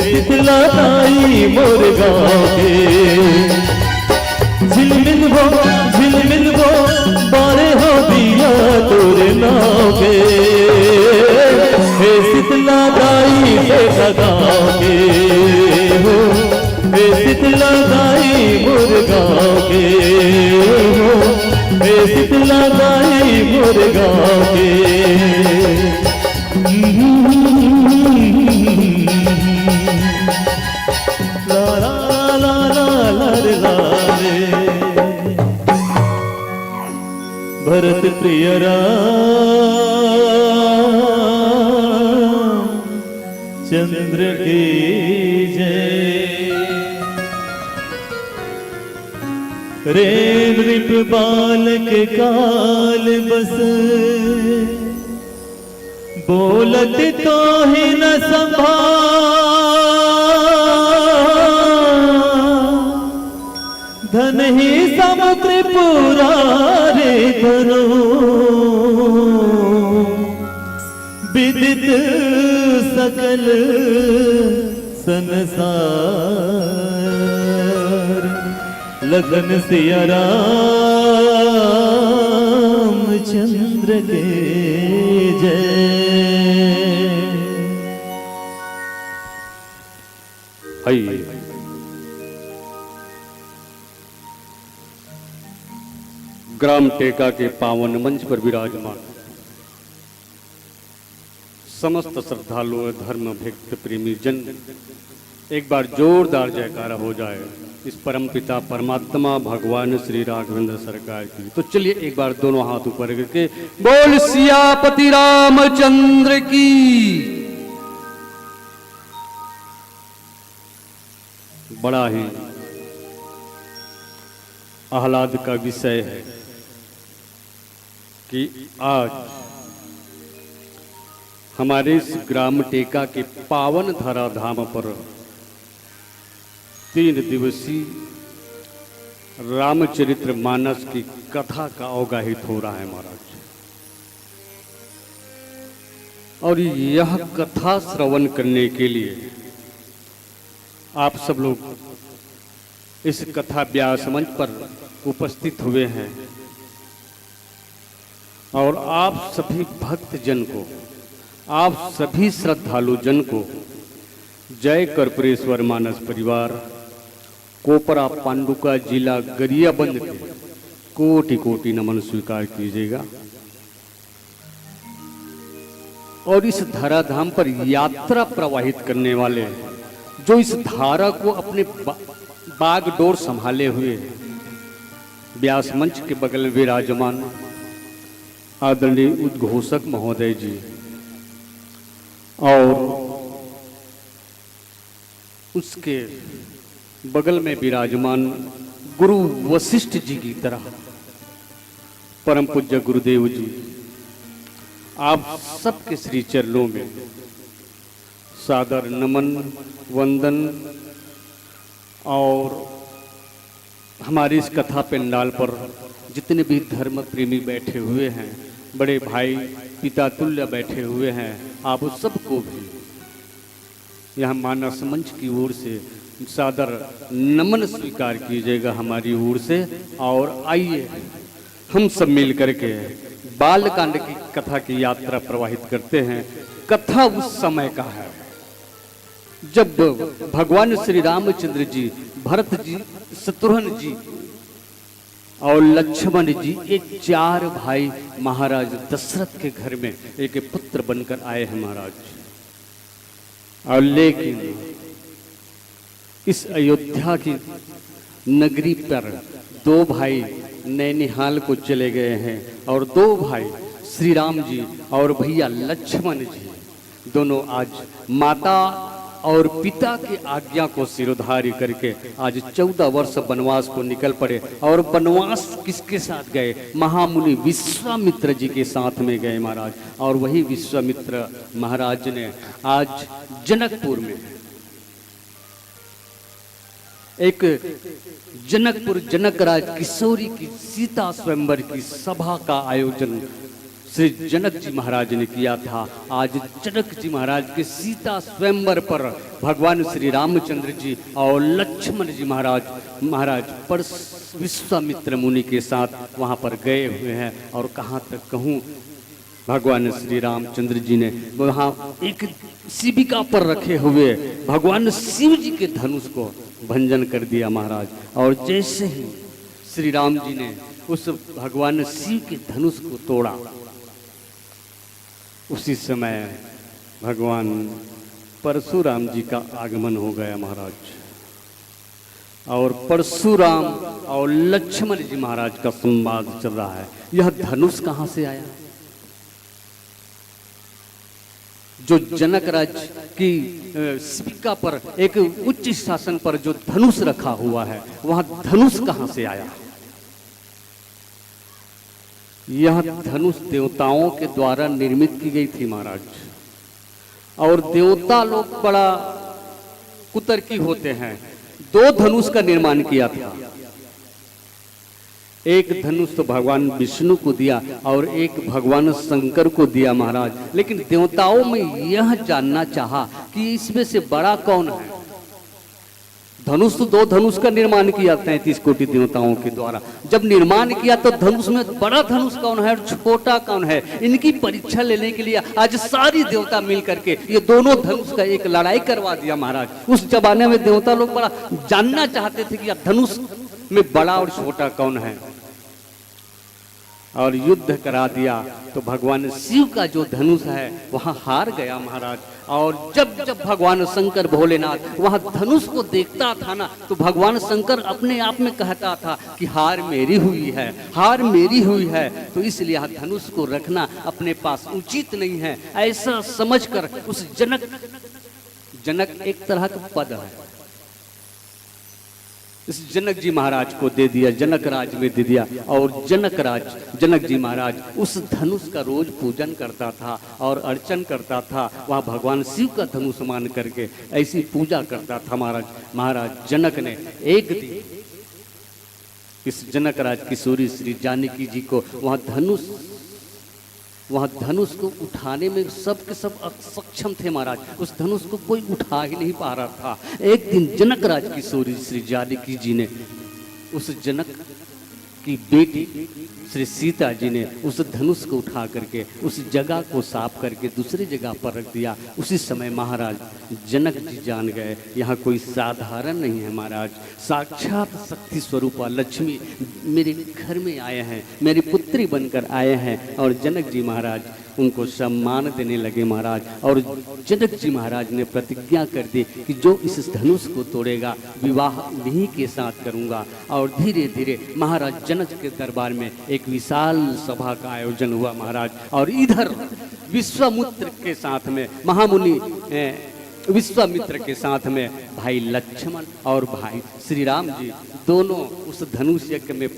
शीतला दाई मोर गाँव के झिलमिल वो बारे हो दिया तोरे नाव के शीतला दाई बेटा गाँव के हो शीतला दाई मोर गाँव के हो शीतला दाई मोर गाँव के ला ला ला ला ला रे ला रे भरत प्रिय राम चंद्र की जय रे नृप बालक काल बस बोलत तो ही न संभाल धन ही समुद्र पूरा रे करो विदित सकल संसार लगन सिया राम चंद्र के जय आइए ग्राम टेका के पावन मंच पर विराजमान समस्त श्रद्धालु धर्म भक्त प्रेमी जन एक बार जोरदार जयकारा हो जाए इस परम पिता परमात्मा भगवान श्री राघवेंद्र सरकार की। तो चलिए एक बार दोनों हाथ ऊपर करके बोल सियापति रामचंद्र की। बड़ा ही आह्लाद का विषय है कि आज हमारे इस ग्राम टेका के पावन धराधाम पर 3 दिवसीय रामचरित्र मानस की कथा का अवगाहित हो रहा है महाराज। और यह कथा श्रवण करने के लिए आप सब लोग इस कथा व्यास मंच पर उपस्थित हुए हैं और आप सभी भक्त जन को आप सभी श्रद्धालु जन को जय कर्पूरेश्वर मानस परिवार कोपरा पांडुका जिला गरियाबंद के कोटि कोटि नमन स्वीकार कीजिएगा। और इस धराधाम पर यात्रा प्रवाहित करने वाले जो इस धारा को अपने बागडोर संभाले हुए व्यास मंच के बगल में विराजमान आदरणीय उद्घोषक महोदय जी और उसके बगल में विराजमान गुरु वशिष्ठ जी की तरह परम पूज्य गुरुदेव जी आप सबके श्री चरणों में सादर नमन वंदन। और हमारी इस कथा पंडाल पर जितने भी धर्म प्रेमी बैठे हुए हैं, बड़े भाई पिता तुल्य बैठे हुए हैं, आप सबको भी यहाँ मानस मंच की ओर से सादर नमन स्वीकार कीजिएगा हमारी ओर से। और आइए हम सब मिल करके बालकांड की कथा की यात्रा प्रवाहित करते हैं। कथा उस समय का है जब भगवान श्री रामचंद्र जी, भरत जी, शत्रुघ्न जी और लक्ष्मण जी एक 4 भाई महाराज दशरथ के घर में एक पुत्र बनकर आए हैं महाराज। और लेकिन इस अयोध्या की नगरी पर 2 भाई नैनिहाल को चले गए हैं और 2 भाई श्री राम जी और भैया लक्ष्मण जी दोनों आज माता और पिता की आज्ञा को सिरोधार्य करके आज 14 वर्ष वनवास को निकल पड़े। और वनवास किसके साथ गए? महामुनि विश्वामित्र जी के साथ में गए महाराज। और वही विश्वामित्र महाराज ने आज जनकपुर में एक जनकपुर जनकराज किशोरी की सीता स्वयंवर की सभा का आयोजन श्री जनक जी महाराज ने किया था। आज जनक जी महाराज के सीता स्वयंवर पर भगवान श्री रामचंद्र जी और लक्ष्मण जी महाराज पर विश्वामित्र मुनि के साथ वहां पर गए हुए हैं। और कहाँ तक कहूँ, भगवान श्री रामचंद्र जी ने वहां एक शिविका पर रखे हुए भगवान शिव जी के धनुष को भंजन कर दिया महाराज। और जैसे ही श्री राम जी ने उस भगवान शिव के धनुष को तोड़ा, उसी समय भगवान परशुराम जी का आगमन हो गया महाराज। और परशुराम और लक्ष्मण जी महाराज का संवाद चल रहा है। यह धनुष कहाँ से आया? जो जनक राज की शिविका पर एक उच्च शासन पर जो धनुष रखा हुआ है, वह धनुष कहाँ से आया? यह धनुष देवताओं के द्वारा निर्मित की गई थी महाराज। और देवता लोग बड़ा कुतर्की होते हैं। 2 धनुष का निर्माण किया था। एक धनुष तो भगवान विष्णु को दिया और एक भगवान शंकर को दिया महाराज। लेकिन देवताओं में यह जानना चाहा कि इसमें से बड़ा कौन है। धनुष तो 2 धनुष का निर्माण किया 33 कोटि देवताओं के द्वारा। जब निर्माण किया तो धनुष में बड़ा धनुष कौन है और छोटा कौन है, इनकी परीक्षा लेने के लिए आज सारी देवता मिल करके ये दोनों धनुष का एक लड़ाई करवा दिया महाराज। उस जमाने में देवता लोग बड़ा जानना चाहते थे कि धनुष में बड़ा और छोटा कौन है। और युद्ध करा दिया तो भगवान शिव का जो धनुष है वहां हार गया महाराज। और जब जब भगवान शंकर भोलेनाथ वहां धनुष को देखता था ना, तो भगवान शंकर अपने आप में कहता था कि हार मेरी हुई है, हार मेरी हुई है। तो इसलिए धनुष को रखना अपने पास उचित नहीं है। ऐसा समझकर उस जनक एक तरह का पद है, इस जनक जी महाराज को दे दिया, जनक राज में दे दिया। और जनक जी महाराज उस धनुष का रोज पूजन करता था और अर्चन करता था। वह भगवान शिव का धनुष मान करके ऐसी पूजा करता था महाराज जनक ने एक दिन इस जनक राज किशोरी श्री जानकी जी को वह धनुष को उठाने में सब के सब असक्षम थे महाराज। उस धनुष को कोई उठा ही नहीं पा रहा था। एक दिन जनक राज किशोरी श्री जानकी जी ने उस जनक की बेटी श्री सीता जी ने उस धनुष को उठा करके उस जगह को साफ करके दूसरी जगह पर रख दिया। उसी समय महाराज जनक जी जान गए यहाँ कोई साधारण नहीं है महाराज, साक्षात शक्ति स्वरूपा लक्ष्मी मेरे घर में आए हैं, मेरी पुत्री बनकर आए हैं। और जनक जी महाराज उनको सम्मान देने लगे महाराज। और जनक जी महाराज ने प्रतिज्ञा कर दी कि जो इस धनुष को तोड़ेगा विवाह इन्हीं के साथ करूंगा। और धीरे धीरे महाराज जनक के दरबार में एक विशाल सभा का आयोजन हुआ महाराज। और इधर विश्वामित्र के साथ में महामुनि विश्वामित्र के साथ में भाई लक्ष्मण और भाई श्री राम जी दोनों उस धनुष यज्ञ में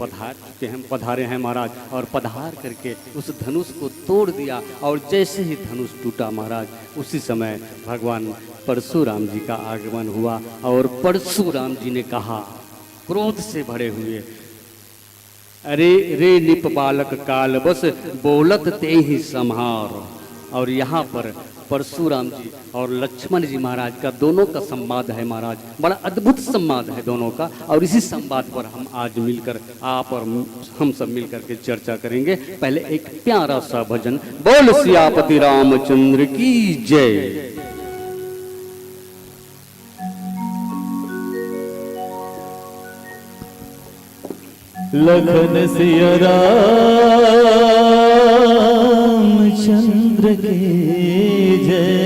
पधारे हैं महाराज। और पधार करके उस धनुष को तोड़ दिया। और जैसे ही धनुष टूटा महाराज, उसी समय भगवान परशुराम जी का आगमन हुआ। और परशुराम जी ने कहा क्रोध से भरे हुए, अरे रे निप बालक काल बस बोलत ते ही संहार। और यहाँ पर परशुराम जी और लक्ष्मण जी महाराज का दोनों का संवाद है महाराज, बड़ा अद्भुत संवाद है दोनों का। और इसी संवाद पर हम आज मिलकर आप और हम सब मिलकर के चर्चा करेंगे। पहले एक प्यारा सा भजन, बोल सियापति रामचंद्र की जय। लखन सिया रामचंद्र की जय।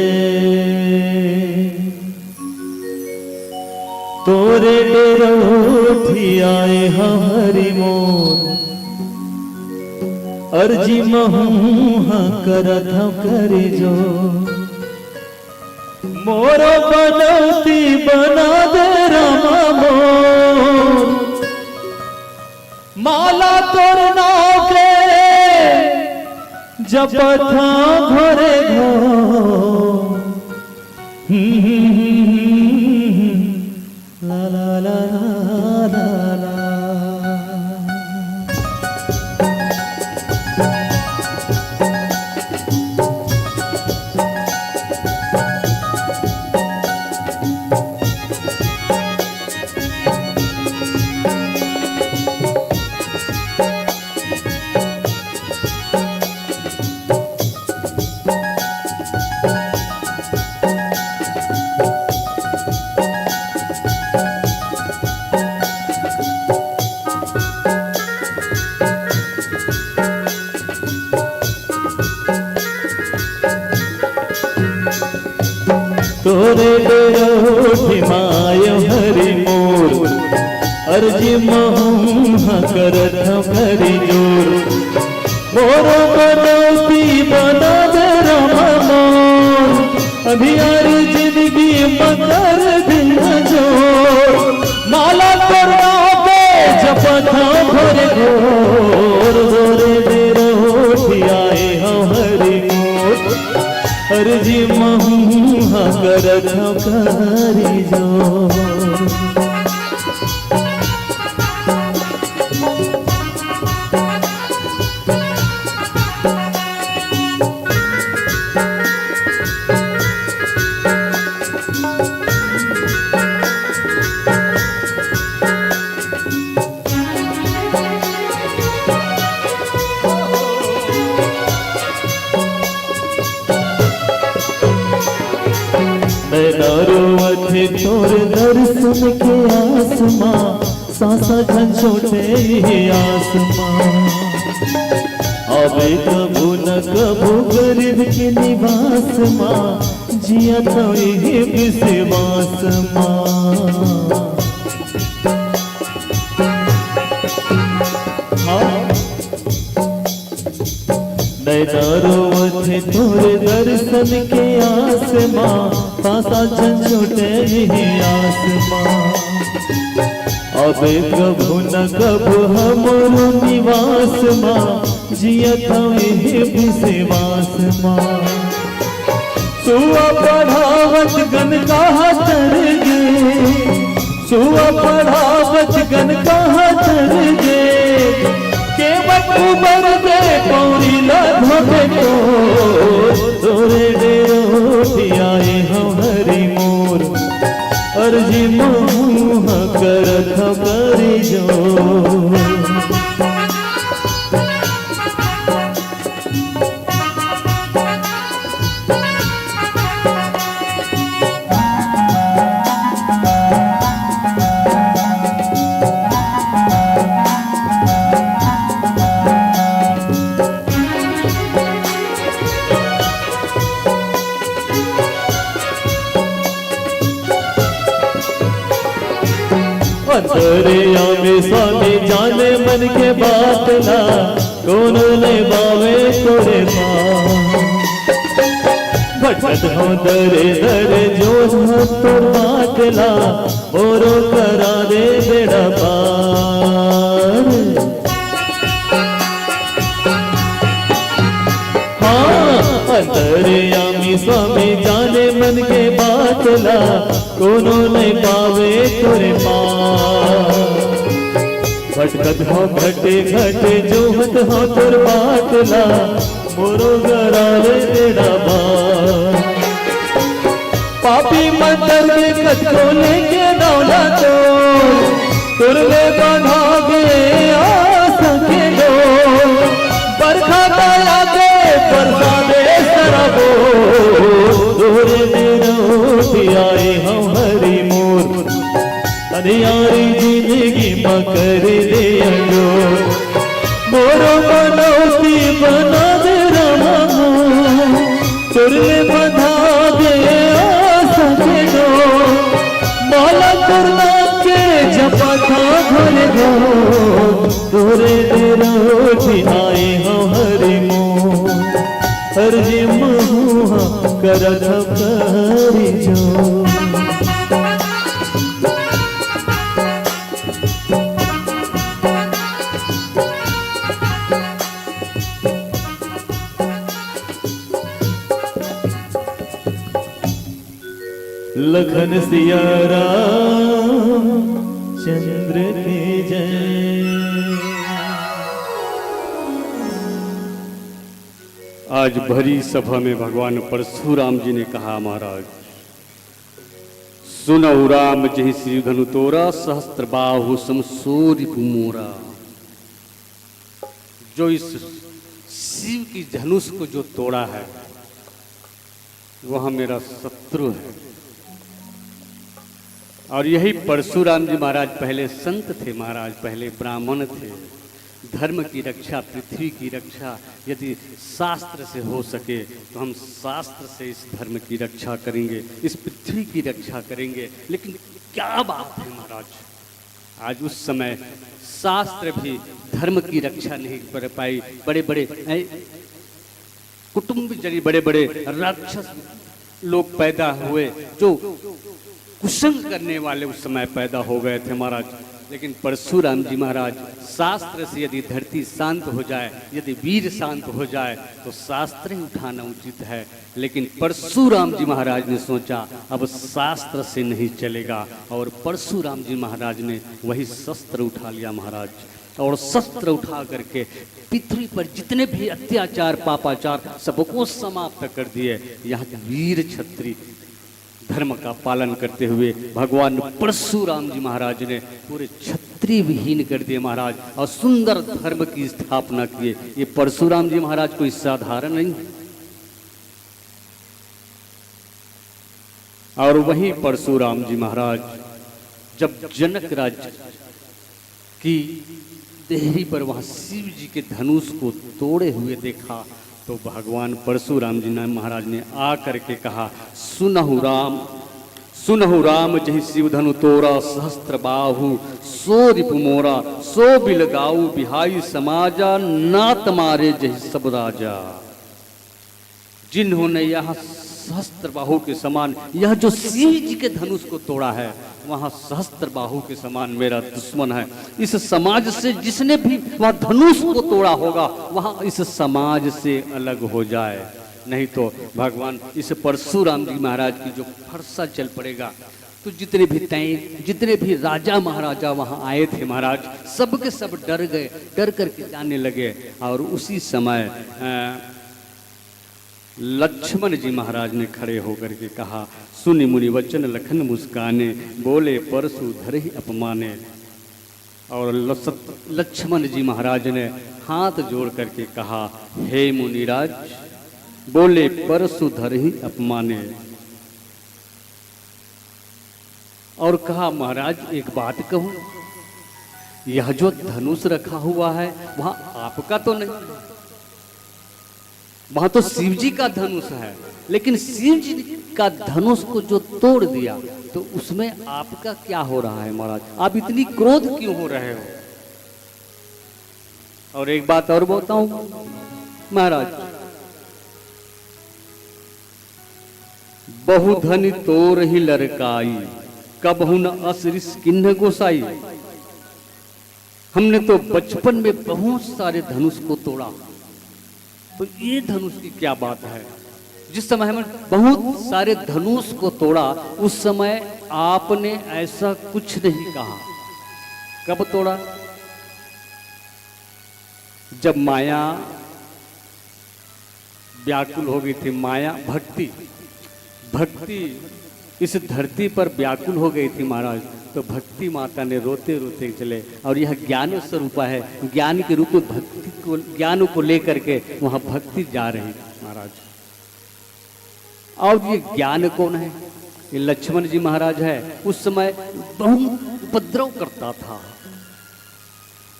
तोरे डेरोठी आए हरि मोर, अर्जी महूहा करत करे जो। मोरो बनौती बना दे रामा मोर, माला तोर नाव के जपत घरे घो ला ला ला ला ला। तोरे डेरोठी मायो हरि मोर, अर्जी महुहा करत हरि जोर, मोरो बनौती बना दे रामा मोर, अभियार जिंदगी मकर दिन जोर, माला करना पे जपत घरे घोर, तोरे डेरोठी आए हो हरि मोर, अर्जी महुहा करत हरि जोर। थे तोर दर्शन के आसमां, सासा घन छोटे ही आसमां, अबे कबू न कबू गरीब के निवास मां, जिया तो ये विश्वास मां। थे तोर दर्शन के आसमां, पासा छोटे ही आसमां, अबे कबू न कबू हमरो निवास मां, जिया था विश्वास मां। सुआ पढ़ावत गन कहा तर गे, सुआ पढ़ावत गन कहा तर गे, उबर दे पौरी लधे तो, तोरे डेरोठी आए हम हरि मोर, अर्जी महुहा करत हरि जोर। दरिया में स्वामी जाने मन के बात ला, कौन ले बावे तोरे भटकत हो दरे दरे जो तोर बात ला, मोरो करा दे बेड़ा पार। हाँ दरिया में स्वामी जाने मन के बात ला, कोनो नहीं पावे तोरे पार। भटकत हो घटे घटे जोहत हो तोर बात ला, मोरो गरारे बेड़ा बार। पापी मंतर के कचो लेके दौला तो, तुरले बंधा गे आस के दो, बरखा दया दे बरसा दे सरबो, तोरे डेरोठी आए हम हरि मोर, अनियारी जिंदगी मकर दे अंगो, मोरो बनौती बना दे रामा मोर, तुरले बंधा दे आस के दो, माला करना के जपता घरे घो, तोरे डेरोठी आए हम हरि मोर, अर्जी महुहा करत हरि जोर। लखन सिया राम चंद्र की जय। आज भरी सभा में भगवान परशुराम जी ने कहा, महाराज सुनहु राम जहि शिव धनु तोरा, सहस्त्र बाहु सम सूर्य मोरा। जो इस शिव की धनुष को जो तोड़ा है वह मेरा शत्रु है। और यही परशुराम जी महाराज पहले संत थे, महाराज पहले ब्राह्मण थे। धर्म की रक्षा, पृथ्वी की रक्षा यदि शास्त्र से हो सके तो हम शास्त्र से इस धर्म की रक्षा करेंगे, इस पृथ्वी की रक्षा करेंगे। लेकिन क्या बात है महाराज, आज उस समय शास्त्र भी धर्म की रक्षा नहीं कर पाई। बड़े बड़े कुटुंब जरी, बड़े बड़े राक्षस लोग पैदा हुए जो कुसंग करने वाले उस समय पैदा हो गए थे महाराज। लेकिन परशुराम जी महाराज, शास्त्र से यदि धरती शांत हो जाए, यदि वीर शांत हो जाए तो शास्त्र ही उठाना उचित है। लेकिन परशुराम जी महाराज ने सोचा अब शास्त्र से नहीं चलेगा, और परशुराम जी महाराज ने वही शस्त्र उठा लिया महाराज। और शस्त्र उठा करके पृथ्वी पर जितने भी अत्याचार पापाचार सबको समाप्त कर दिए। यहाँ के वीर क्षत्रिय धर्म का पालन करते हुए भगवान परशुराम जी महाराज ने पूरे क्षत्रिय विहीन कर दिए महाराज, और सुंदर धर्म की स्थापना किए। ये परशुराम जी महाराज कोई साधारण नहीं। और वही परशुराम जी महाराज जब जनक राज्य की देहरी पर वहां शिव जी के धनुष को तोड़े हुए देखा तो भगवान परशुराम जी महाराज ने आ करके कहा, सुनहु राम जहि शिव धनु तोरा, सहस्त्र बाहु सो रिपु मोरा, सो बिलगाऊ बिहाई समाजा, नात मारे जहि सब राजा। जिन्होंने यह सहस्त्र बाहु के समान, यह जो शिव जी के धनुष को तोड़ा है वहां सहस्त्र बाहु के समान मेरा दुश्मन है। इस समाज से जिसने भी वह धनुष को तोड़ा होगा वहां इस समाज से अलग हो जाए, नहीं तो भगवान इस परशुराम जी महाराज की जो फरसा चल पड़ेगा। तो जितने भी राजा महाराजा वहां आए थे महाराज, सब के सब डर गए, डर करके जाने लगे। और उसी समय लक्ष्मण जी महाराज ने खड़े होकर के कहा, सुनि मुनि वचन लखन मुस्काने, बोले परशु धरहि अपमाने। और लक्ष्मण जी महाराज ने हाथ जोड़ करके कहा, हे मुनिराज, बोले परशु धरहि अपमाने। और कहा, महाराज एक बात कहूं, यह जो धनुष रखा हुआ है वहां आपका तो नहीं, वहां तो शिव जी का धनुष है। लेकिन शिव जी का धनुष को जो तोड़ दिया तो उसमें आपका क्या हो रहा है महाराज? आप इतनी क्रोध क्यों हो रहे हो? और एक बात और बताऊं महाराज, बहुधनि तोर ही लड़काई, कबहु न असरिस किन्ह गोसाई। हमने तो बचपन में बहुत सारे धनुष को तोड़ा, तो ये धनुष की क्या बात है? जिस समय हमने बहुत सारे धनुष को तोड़ा उस समय आपने ऐसा कुछ नहीं कहा। कब तोड़ा? जब माया व्याकुल हो गई थी। माया भक्ति इस धरती पर व्याकुल हो गई थी महाराज, तो भक्ति माता ने रोते रोते चले। और यह ज्ञान स्वरूप है, ज्ञान के रूप में भक्ति को, ज्ञान को लेकर के वहां भक्ति जा रही महाराज। और ये ज्ञान कौन है? ये लक्ष्मण जी महाराज है। उस समय बहुत उपद्रव करता था,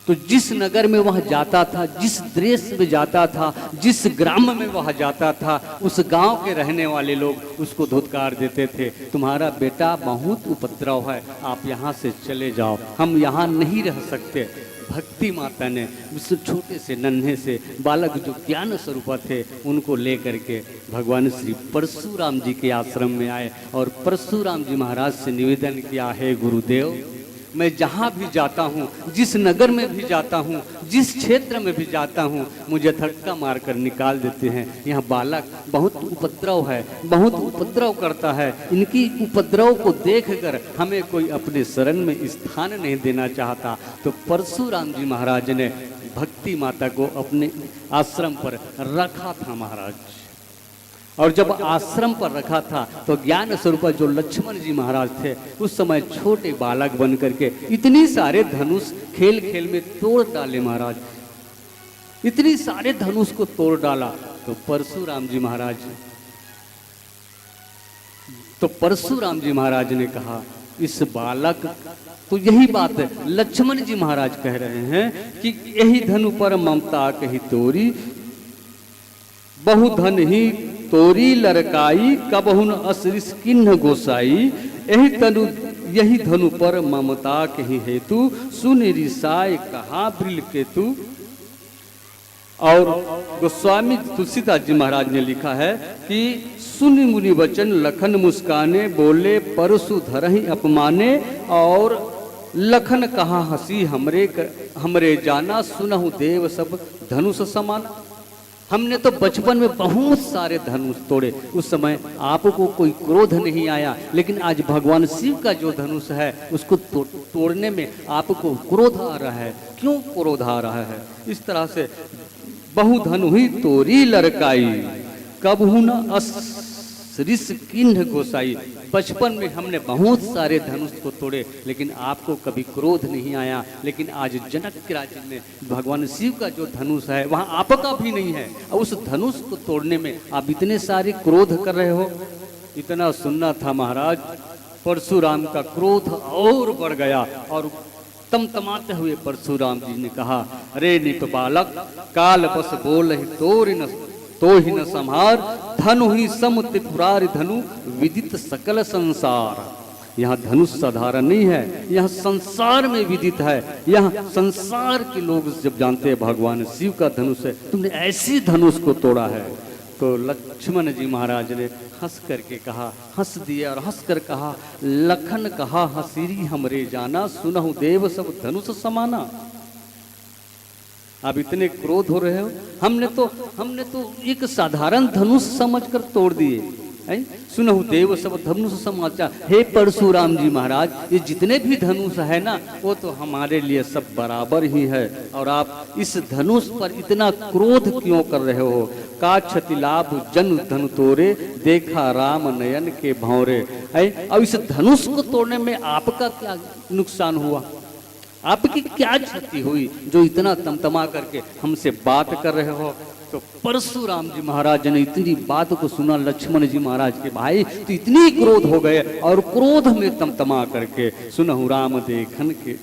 तो जिस नगर में वह जाता था, जिस देश में जाता था, जिस ग्राम में वह जाता था, उस गांव के रहने वाले लोग उसको धुतकार देते थे, तुम्हारा बेटा बहुत उपद्रव है, आप यहाँ से चले जाओ, हम यहाँ नहीं रह सकते। भक्ति माता ने उस छोटे से नन्हे से बालक जो ज्ञान स्वरूप थे उनको लेकर के भगवान श्री परशुराम जी के आश्रम में आए और परशुराम जी महाराज से निवेदन किया, है गुरुदेव, मैं जहाँ भी जाता हूँ, जिस नगर में भी जाता हूँ, जिस क्षेत्र में भी जाता हूँ मुझे धक्का मारकर निकाल देते हैं। यह बालक बहुत उपद्रव है, बहुत उपद्रव करता है। इनकी उपद्रव को देखकर हमें कोई अपने शरण में स्थान नहीं देना चाहता। तो परशुराम जी महाराज ने भक्ति माता को अपने आश्रम पर रखा था महाराज। और जब आश्रम पर रखा था तो ज्ञान स्वरूप जो लक्ष्मण जी महाराज थे उस समय छोटे बालक बन करके इतनी सारे धनुष खेल खेल में तोड़ डाले महाराज, इतनी सारे धनुष को तोड़ डाला। तो परशुराम जी महाराज ने कहा इस बालक, तो यही बात है लक्ष्मण जी महाराज कह रहे हैं कि यही धनु पर ममता कही तोरी, बहु धन ही तोरी लड़काई, कबहुन असरिस किन्ह गोसाई। यही धनु पर ममता कही हेतु, सुन रिसाय कहा ब्रिल केतु। और गोस्वामी तुलसीदास जी महाराज ने लिखा है कि सुन मुनि वचन लखन मुस्काने, बोले परशु धरहि अपमाने। और लखन कहा हंसी हमरे जाना, सुनहु देव सब धनुष समान। हमने तो बचपन में बहुत सारे धनुष तोड़े, उस समय आपको कोई क्रोध नहीं आया, लेकिन आज भगवान शिव का जो धनुष है उसको तोड़ने में आपको क्रोध आ रहा है। क्यों क्रोध आ रहा है? इस तरह से बहु धनु ही तोरी लड़काई, कबहु न असरिस किन्ह गोसाई। बचपन में हमने बहुत सारे धनुष को तोड़े, लेकिन आपको कभी क्रोध नहीं आया। लेकिन आज जनक के राज्य में भगवान शिव का जो धनुष है वहाँ आपका भी नहीं है, और उस धनुष को तोड़ने में आप इतने सारे क्रोध कर रहे हो। इतना सुनना था महाराज, परशुराम का क्रोध और बढ़ गया और तमतमाते हुए परशुराम जी ने कहा, अरे निप बालक, काल बस बोल ही तो ही न संहार, धनु ही सम त्रिपुरारि धनु, विदित सकल संसार। यहाँ धनुष साधारण नहीं है, यहाँ संसार में विदित है। यहाँ संसार के लोग जब जानते हैं भगवान शिव का धनुष है, तुमने ऐसी धनुष को तोड़ा है। तो लक्ष्मण जी महाराज ने हंस करके कहा, हंस दिया और हंस कर कहा, लखन कहा हसीरी हमरे जाना, सुनहु देव सब धनुष समाना। आप इतने क्रोध हो रहे हो, हमने तो एक साधारण धनुष समझकर तोड़ दिए। सुनहु देव सब धनुष समाचार। हे परशुराम जी महाराज, ये जितने भी धनुष है ना वो तो हमारे लिए सब बराबर ही है, और आप इस धनुष पर इतना क्रोध क्यों कर रहे हो? का क्षति लाभ जन धनु तोरे, देखा राम नयन के भौरे। अब इस धनुष को तोड़ने में आपका क्या नुकसान हुआ? आपकी क्या क्षति हुई जो इतना तमतमा करके हमसे बात कर रहे हो? तो परशुराम जी महाराज ने इतनी बात को सुना लक्ष्मण जी महाराज के भाई, तो इतनी क्रोध हो गए और क्रोध में तमतमा करके सुनहु राम देखन के,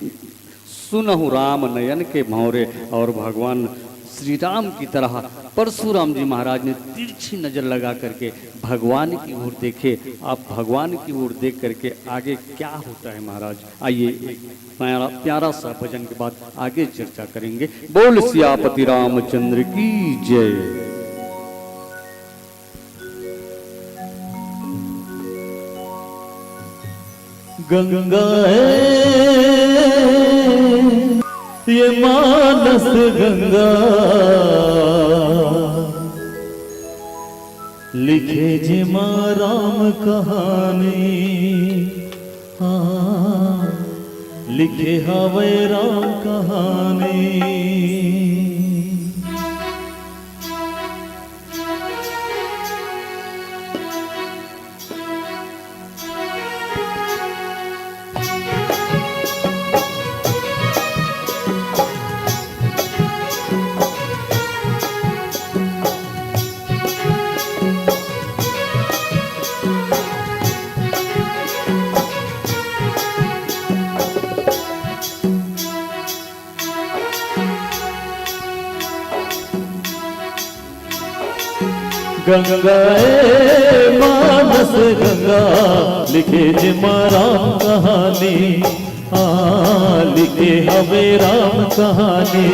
सुनहु राम नयन के भौरे। और भगवान श्री राम की तरह परशुराम जी महाराज ने तिरछी नजर लगा करके भगवान की ओर देखे। आप भगवान की ओर देख करके आगे क्या होता है महाराज, आइए एक प्यारा सा भजन के बाद आगे चर्चा करेंगे। बोल सियापति रामचंद्र की जय। गंगा ये मानस गंगा, लिखे जिमा राम कहानी। हाँ, लिखे हवे राम कहानी। गंगा मानस गंगा, लिखे जिमा राम कहानी। लिखे हवे राम कहानी।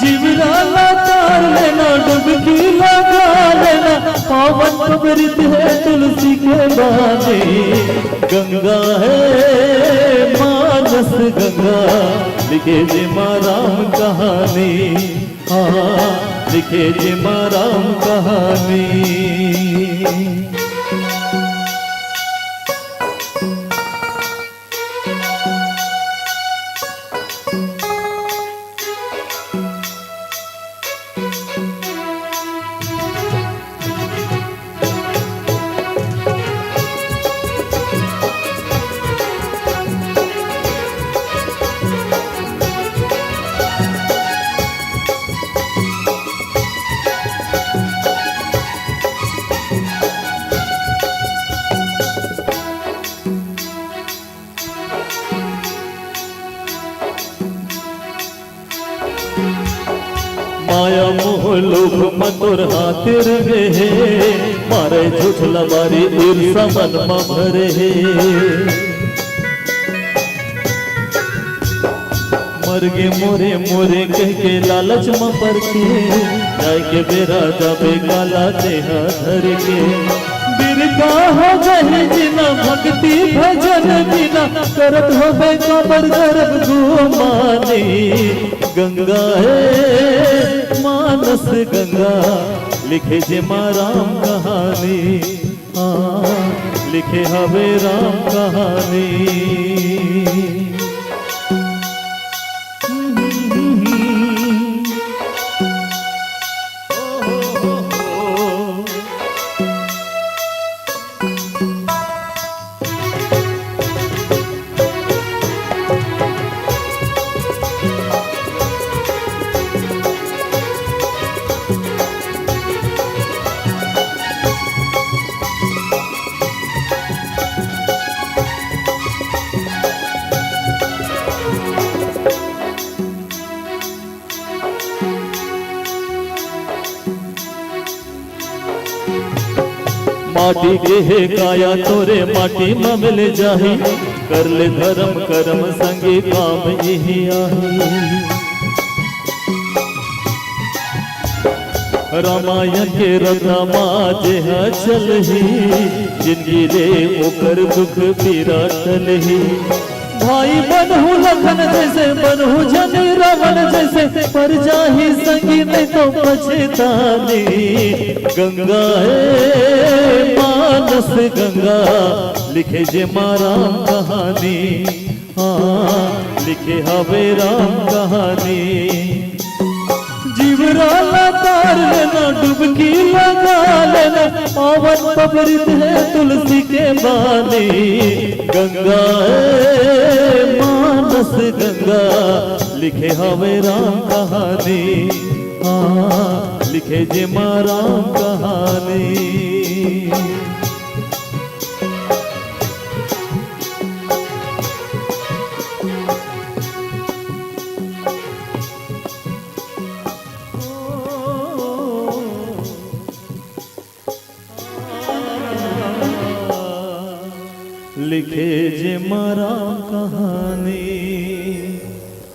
जीवरा तार लेना, डुबकी लगा लेना, पावन पवित्र है तुलसी के बानी। गंगा है मान मानस गंगा लिखे जे माँ राम कहानी, हाँ लिखे जे माँ राम कहानी। माया मोह लोभ मधुर हाथिर गे, मारे झूठ लबारी ईर्षा मन में भरे हे। मरगे मोरे मोरे कह के लालच में पर के, जाय के बेरा जाबे काला देह धर के। बिरका हो गए जिना भक्ति भजन बिना, करत हो बे कबर गर्भ घुमानी। गंगा है मानस गंगा लिखे जे माँ राम कहानी, हाँ लिखे हवे राम कहानी। माटी के हे काया तोरे माटी में मिल जाही, कर ले धर्म कर्म संगे काम यही आही। रामायण के रत्नमा जेह चल ही, जिंदगी रे ओकर दुख पीरा टल ही। भाई बनहु लखन जैसे बनहु जनी रावण जैसे, पर जाही संगी नहीं तो पछतानी। गंगा है मानस गंगा लिखे जे माँ राम कहानी, हाँ लिखे हवे राम कहानी। जीवराला तार लेना डुबकी लगा लेना, पावन पवित्र है तुलसी के बानी। गंगा है मानस गंगा लिखे हवे राम कहानी, हाँ लिखे जे माँ राम कहानी। लिखे जे माँ राम कहानी,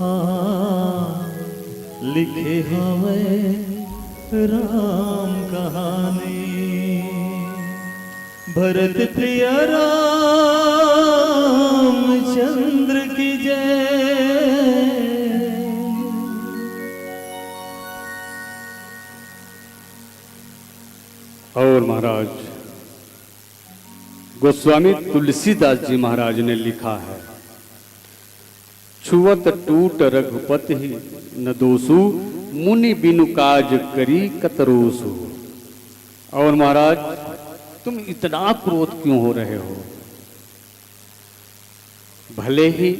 हाँ लिखे हवे राम कहानी। भरत प्रिय राम चंद्र की जय। और महाराज गोस्वामी तुलसीदास जी महाराज ने लिखा है, छुवत टूट रघुपति न दोसु, मुनि बिनु काज करी कतरोसु। और महाराज तुम इतना क्रोध क्यों हो रहे हो? भले ही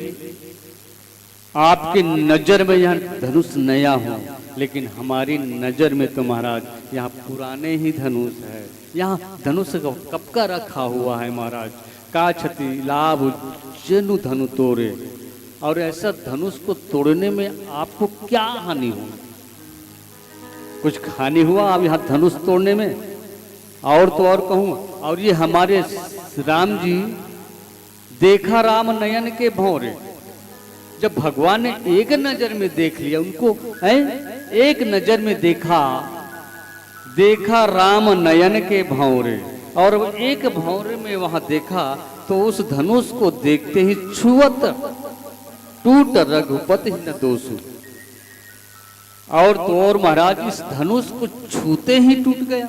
आपके नजर में यहाँ धनुष नया हो, लेकिन हमारी नजर में तो महाराज यहाँ पुराने ही धनुष है। यहाँ धनुष कब का रखा हुआ है महाराज। का क्षति लाभ जनु धनु तोड़े, और ऐसा धनुष को तोड़ने में आपको क्या हानि हुई? कुछ हानि हुआ अब यहाँ धनुष तोड़ने में? और तो और कहूँ, और ये हमारे राम जी देखा राम नयन के भौरे। जब भगवान ने एक नजर में देख लिया उनको, एक नजर में देखा राम नयन के भौरे, और एक भौरे में वहां देखा तो उस धनुष को देखते ही छुवत टूट रघुपति न दोषु। और तो और महाराज इस धनुष को छूते ही टूट गया,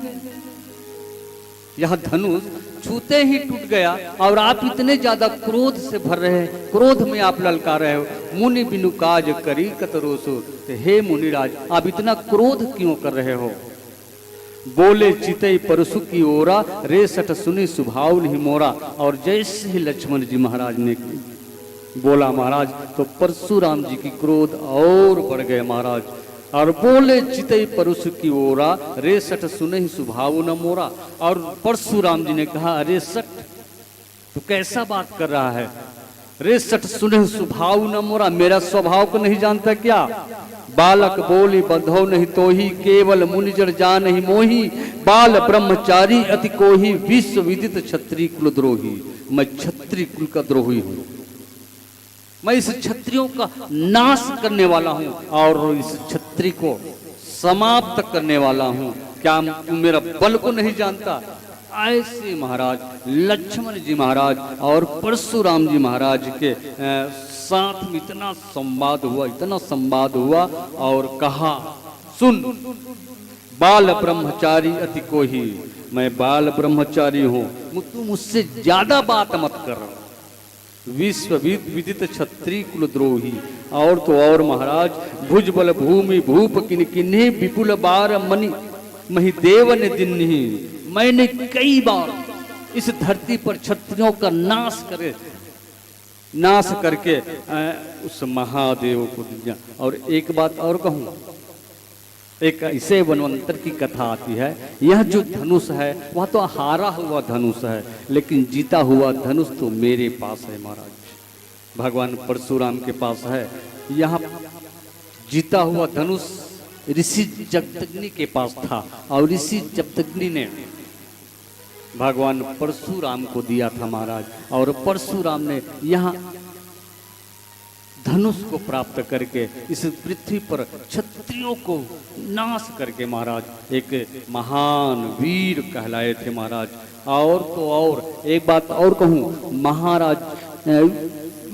यह धनुष छूते ही टूट गया। और आप इतने ज्यादा क्रोध से भर रहे हैं, क्रोध में आप ललका रहे हो, मुनि बिनु काज करी कतरोसु। हे मुनिराज, आप इतना क्रोध क्यों कर रहे हो? बोले चितई परसु की ओरा, रे सठ सुनी सुभाव नहीं मोरा। और जैसे ही लक्ष्मण जी महाराज ने बोला महाराज, तो परशुराम जी की क्रोध और बढ़ गए महाराज। और बोले चितई परसु की ओरा, रे सठ सुने सुभाव न मोरा। और परशुराम जी ने कहा, अरे सठ तो कैसा बात कर रहा है? रे सठ सुने सुभाव न मोरा, मेरा स्वभाव को नहीं जानता क्या? बालक बोली बंधो नहीं तो ही, केवल मुनिजर जान नहीं मोही। बाल ब्रह्मचारी अति कोही, विश्व विदित क्षत्रिय कुल द्रोही। मैं क्षत्रिय कुल का द्रोही हूँ, मैं इस क्षत्रियों का नाश करने वाला हूँ और इस क्षत्रिय को समाप्त करने वाला हूँ। क्या तुम मेरा बल को नहीं जानता? ऐसे महाराज लक्ष्मण जी महाराज और परशुराम जी महाराज के साथ में इतना संवाद हुआ, इतना संवाद हुआ। और कहा, सुन बाल ब्रह्मचारी अति कोही, मैं बाल ब्रह्मचारी हूँ, तू मुझसे ज्यादा बात मत कर। विश्व विदित क्षत्रिय कुल द्रोही। और तो और महाराज, भुजबल भूमि भूप किन किन्हीं, विपुल बार मणि महिदेव ने दिन नहीं। मैंने कई बार इस धरती पर क्षत्रियों का नाश करके उस महादेव को दिया। और एक बात और कहूं, एक इसे वनवंतर की कथा आती है। यह जो धनुष है वह तो हारा हुआ धनुष है, लेकिन जीता हुआ धनुष तो मेरे पास है महाराज, भगवान परशुराम के पास है। यह जीता हुआ धनुष ऋषि जमदग्नि के पास था और ऋषि जमदग्नि ने भगवान परशुराम को दिया था महाराज। और परशुराम ने यहाँ धनुष को प्राप्त करके इस पृथ्वी पर क्षत्रियों को नाश करके महाराज एक महान वीर कहलाए थे महाराज। और तो और एक बात और कहूँ, महाराज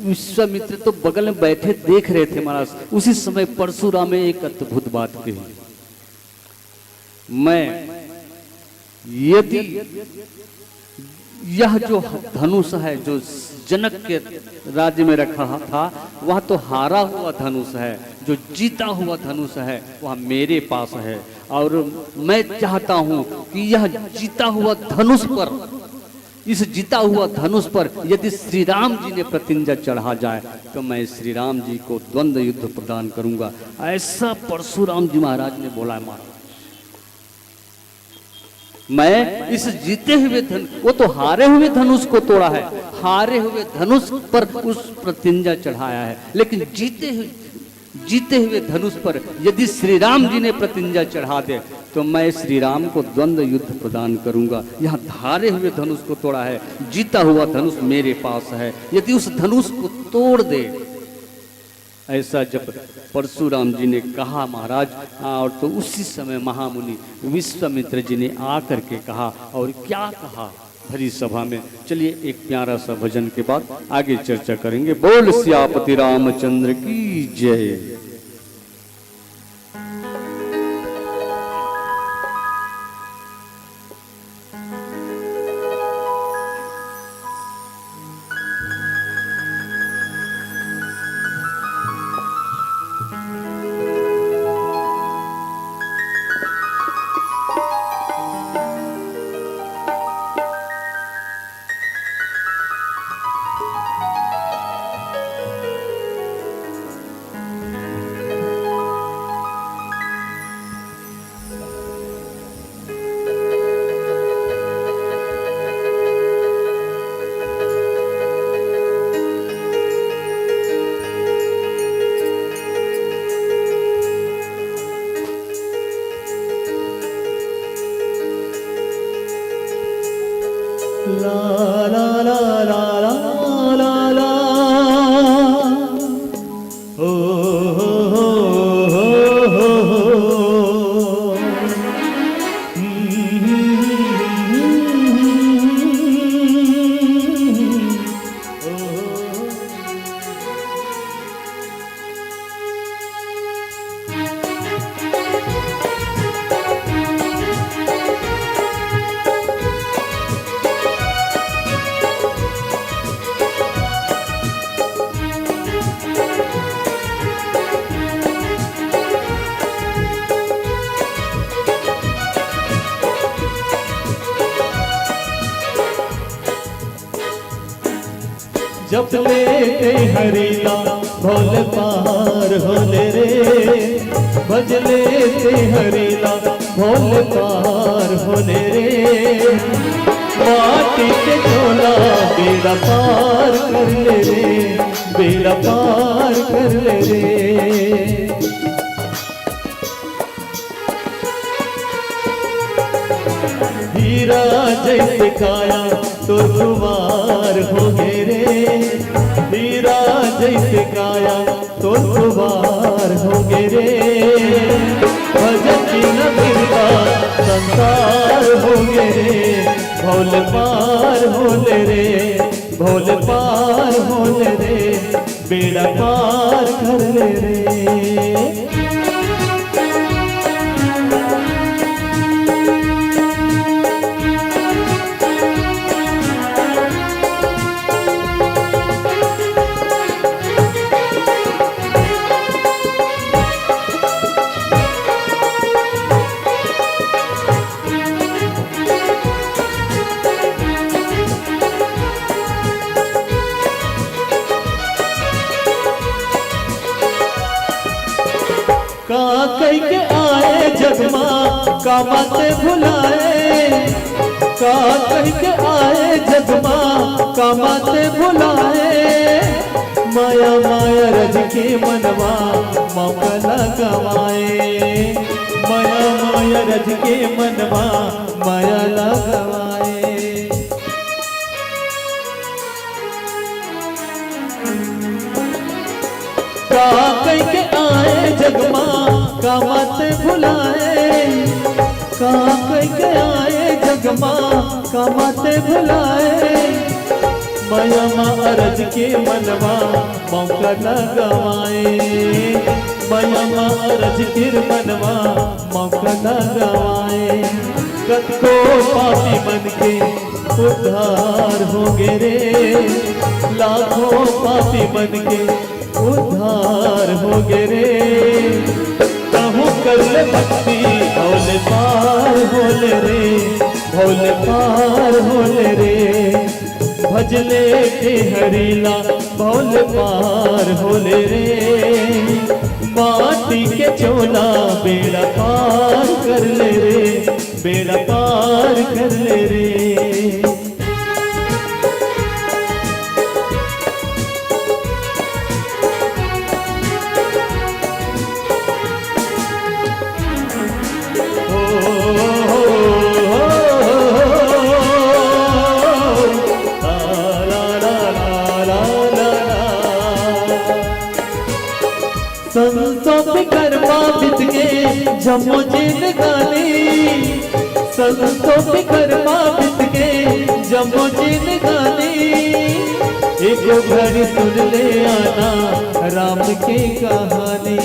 विश्वामित्र तो बगल में बैठे देख रहे थे महाराज। उसी समय परशुराम ने एक अद्भुत बात कही, मैं यदि यह जो धनुष है जो जनक के राज्य में रखा था, वह तो हारा हुआ धनुष है, जो जीता हुआ धनुष है वह मेरे पास है। और मैं चाहता हूं कि यह जीता हुआ धनुष पर, इस जीता हुआ धनुष पर यदि श्री राम जी ने प्रतिज्ञा चढ़ा जाए तो मैं श्री राम जी को द्वंद्व युद्ध प्रदान करूंगा। ऐसा परशुराम जी महाराज ने बोला महाराज। मैं इस जीते हुए वो तो हारे हुए धनुष को तोड़ा है, हारे हुए धनुष पर उस प्रतिज्ञा चढ़ाया है, लेकिन जीते हुए धनुष पर यदि श्री राम जी ने प्रतिज्ञा चढ़ा दे तो मैं श्री राम को द्वंद्व युद्ध प्रदान करूंगा। यहाँ हारे हुए धनुष को तोड़ा है, जीता हुआ धनुष मेरे पास है, यदि उस धनुष को तोड़ दे। ऐसा जब परशुराम जी ने कहा महाराज, और तो उसी समय महामुनि विश्वामित्र जी ने आकर के कहा, और क्या कहा भरी सभा में। चलिए एक प्यारा सा भजन के बाद आगे चर्चा करेंगे। बोल सियापति रामचंद्र की जय। जब लेते हरीला भोले पार होले रे, भज लेते हरीला भोले पार होले रे। माटी के झोला बेड़ा पार कर ले रे, बेड़ा पार कर ले रे। हीरा जैसे काया तो सुवार हो गए रे, हीरा जैसे काया तो सुवार हो गए रे। भजन की न कृपा संसार हो गए रे, भोले पार होले रे, भोले पार होले रे, बेड़ा पार कर ले रे। का कह के आए जगमा का बातें भुलाए, का कह के आए जगमा का बातें भुलाए। माया माया रज के मनवा मौका लगवाए, माया माया रज के मनवा माया लगवाए। का कह के आए जगमा का मत भुलाए, का कह के आए जगमा का मत भुलाए। माया माँ अरज के मनवा मौका न गवाए, माया माँ अरज के मनवा मौका न गवाए। कद को पापी मन के उद्धार हो गए रे, लाखों पापी मन के उद्धार हो गए रे। कहूँ कर ले भक्ति भोले पार होले रे, भोले पार होले रे। भज लेते हरीला भोले पार होले रे। माटी के चोला बेड़ा पार कर ले रे, बेड़ा पार कर ले रे। संतों पे कर्मा बित के जमो जिन गानी, संतों पे कर्मा बित के जमो जिन गानी। एक घड़ी सुन ले आना राम की कहानी,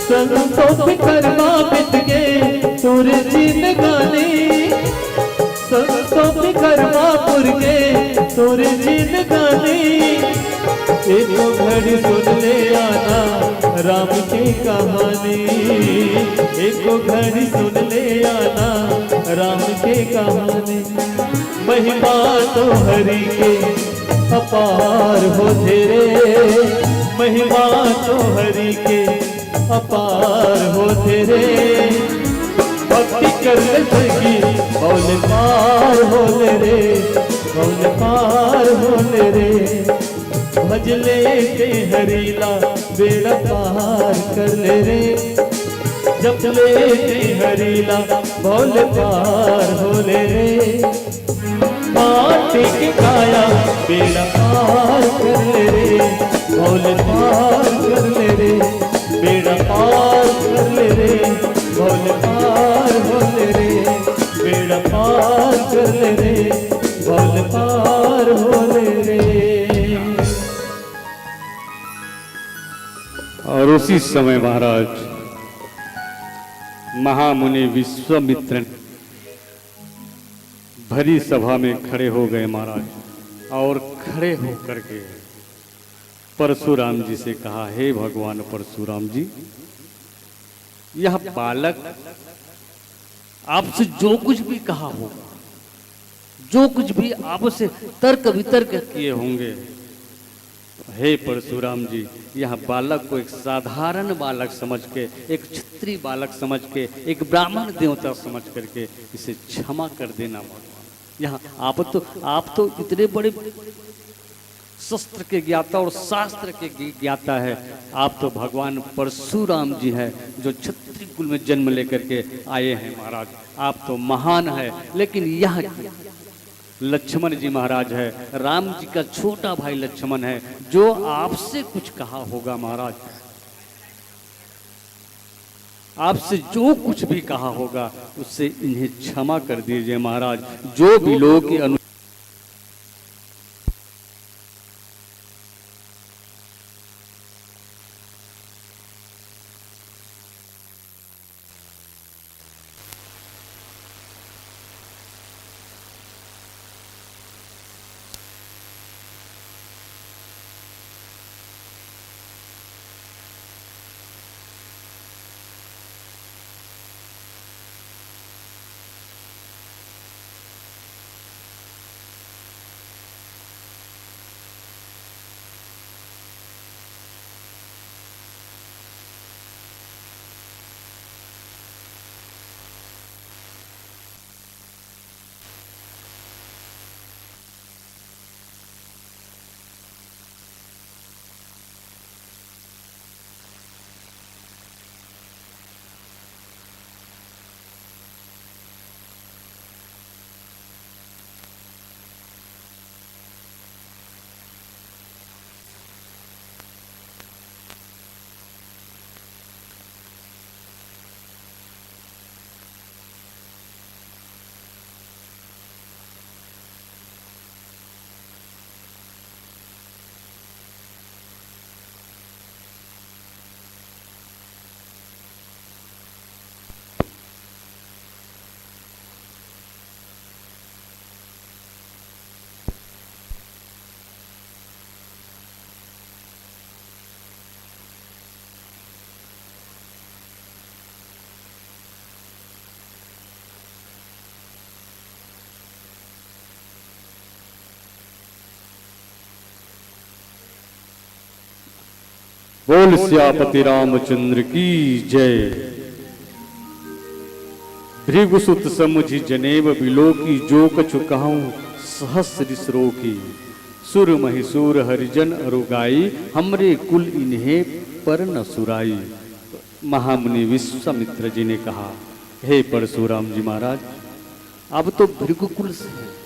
संतों पे कर्मा बित के तुर जिन गानी, संतों पे कर्मा पुर के तुर जिन गानी। एक घड़ी सुन ले आना राम की कहानी, एक घड़ी सुन ले आना राम की कहानी। महिमा तो हरि के अपार हो तेरे, महिमा तो हरि के अपार हो तेरे। भक्ति कर ले सगी भोले पार होले रे, भोले पार होले रे। भज लेते हरीला बेड़ा पार कर ले रे, जब लेते हरीला भोले पार होले रे। माटी की काया बेड़ा पार कर ले रे, भोले पार कर ले रे, बेड़ा पार कर ले रे, भोले पार होले रे, बेड़ा पार कर ले रे, भोले पार होले रे। और उसी समय महाराज महामुनि विश्वामित्र भरी सभा में खड़े हो गए महाराज, और खड़े होकर के परशुराम जी से कहा, हे भगवान परशुराम जी, यह बालक आपसे जो कुछ भी कहा होगा, जो कुछ भी आपसे तर्क वितर्क किए होंगे, हे परशुराम जी, यह बालक को एक साधारण बालक समझ के, एक क्षत्रिय बालक समझ के, एक ब्राह्मण देवता समझ करके इसे क्षमा कर देना भगवान। यहाँ आप तो इतने बड़े शस्त्र के ज्ञाता और शास्त्र के ज्ञाता है। आप तो भगवान परशुराम जी हैं जो क्षत्रिय कुल में जन्म लेकर के आए हैं महाराज। आप तो महान है, लेकिन यह लक्ष्मण जी महाराज है, राम जी का छोटा भाई लक्ष्मण है, जो आपसे कुछ कहा होगा महाराज, आपसे जो कुछ भी कहा होगा उससे इन्हें क्षमा कर दीजिए महाराज। जो भी लोग के बोल सियापति रामचंद्र की जय। भृगुसुत समुझि जनेव बिलोकी, जो कछु कहूँ सहस्र श्रोकी। सुर महिसूर हरिजन अरुगाई, हमरे कुल इन्हें पर न सुराई। महामुनि विश्वामित्र जी ने कहा, हे परशुराम जी महाराज, अब तो भृगुकुल से है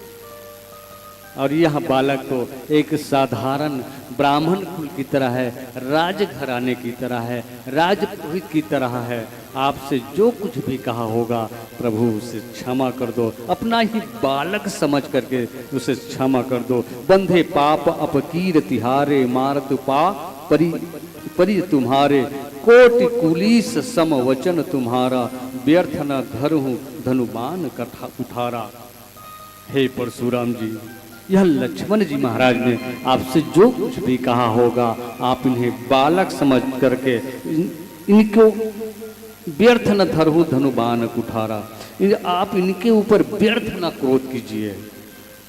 और यह बालक तो एक साधारण ब्राह्मण कुल की तरह है, राजघराने की तरह है, राजपुरोहित की तरह है। आपसे जो कुछ भी कहा होगा प्रभु उसे क्षमा कर दो, अपना ही बालक समझ करके उसे क्षमा कर दो। बंधे पाप अपकीर तिहारे, मारत पा परि तुम्हारे। कोटि कुलीस सम वचन तुम्हारा, व्यर्थ न धरहूं धनुबान कथा उठारा। हे परशुराम जी, यह लक्ष्मण जी महाराज ने आपसे जो कुछ भी कहा होगा आप इन्हें बालक समझ करके इनको व्यर्थ न धरहु धनुबान कुठारा। आप इनके ऊपर व्यर्थ न क्रोध कीजिए,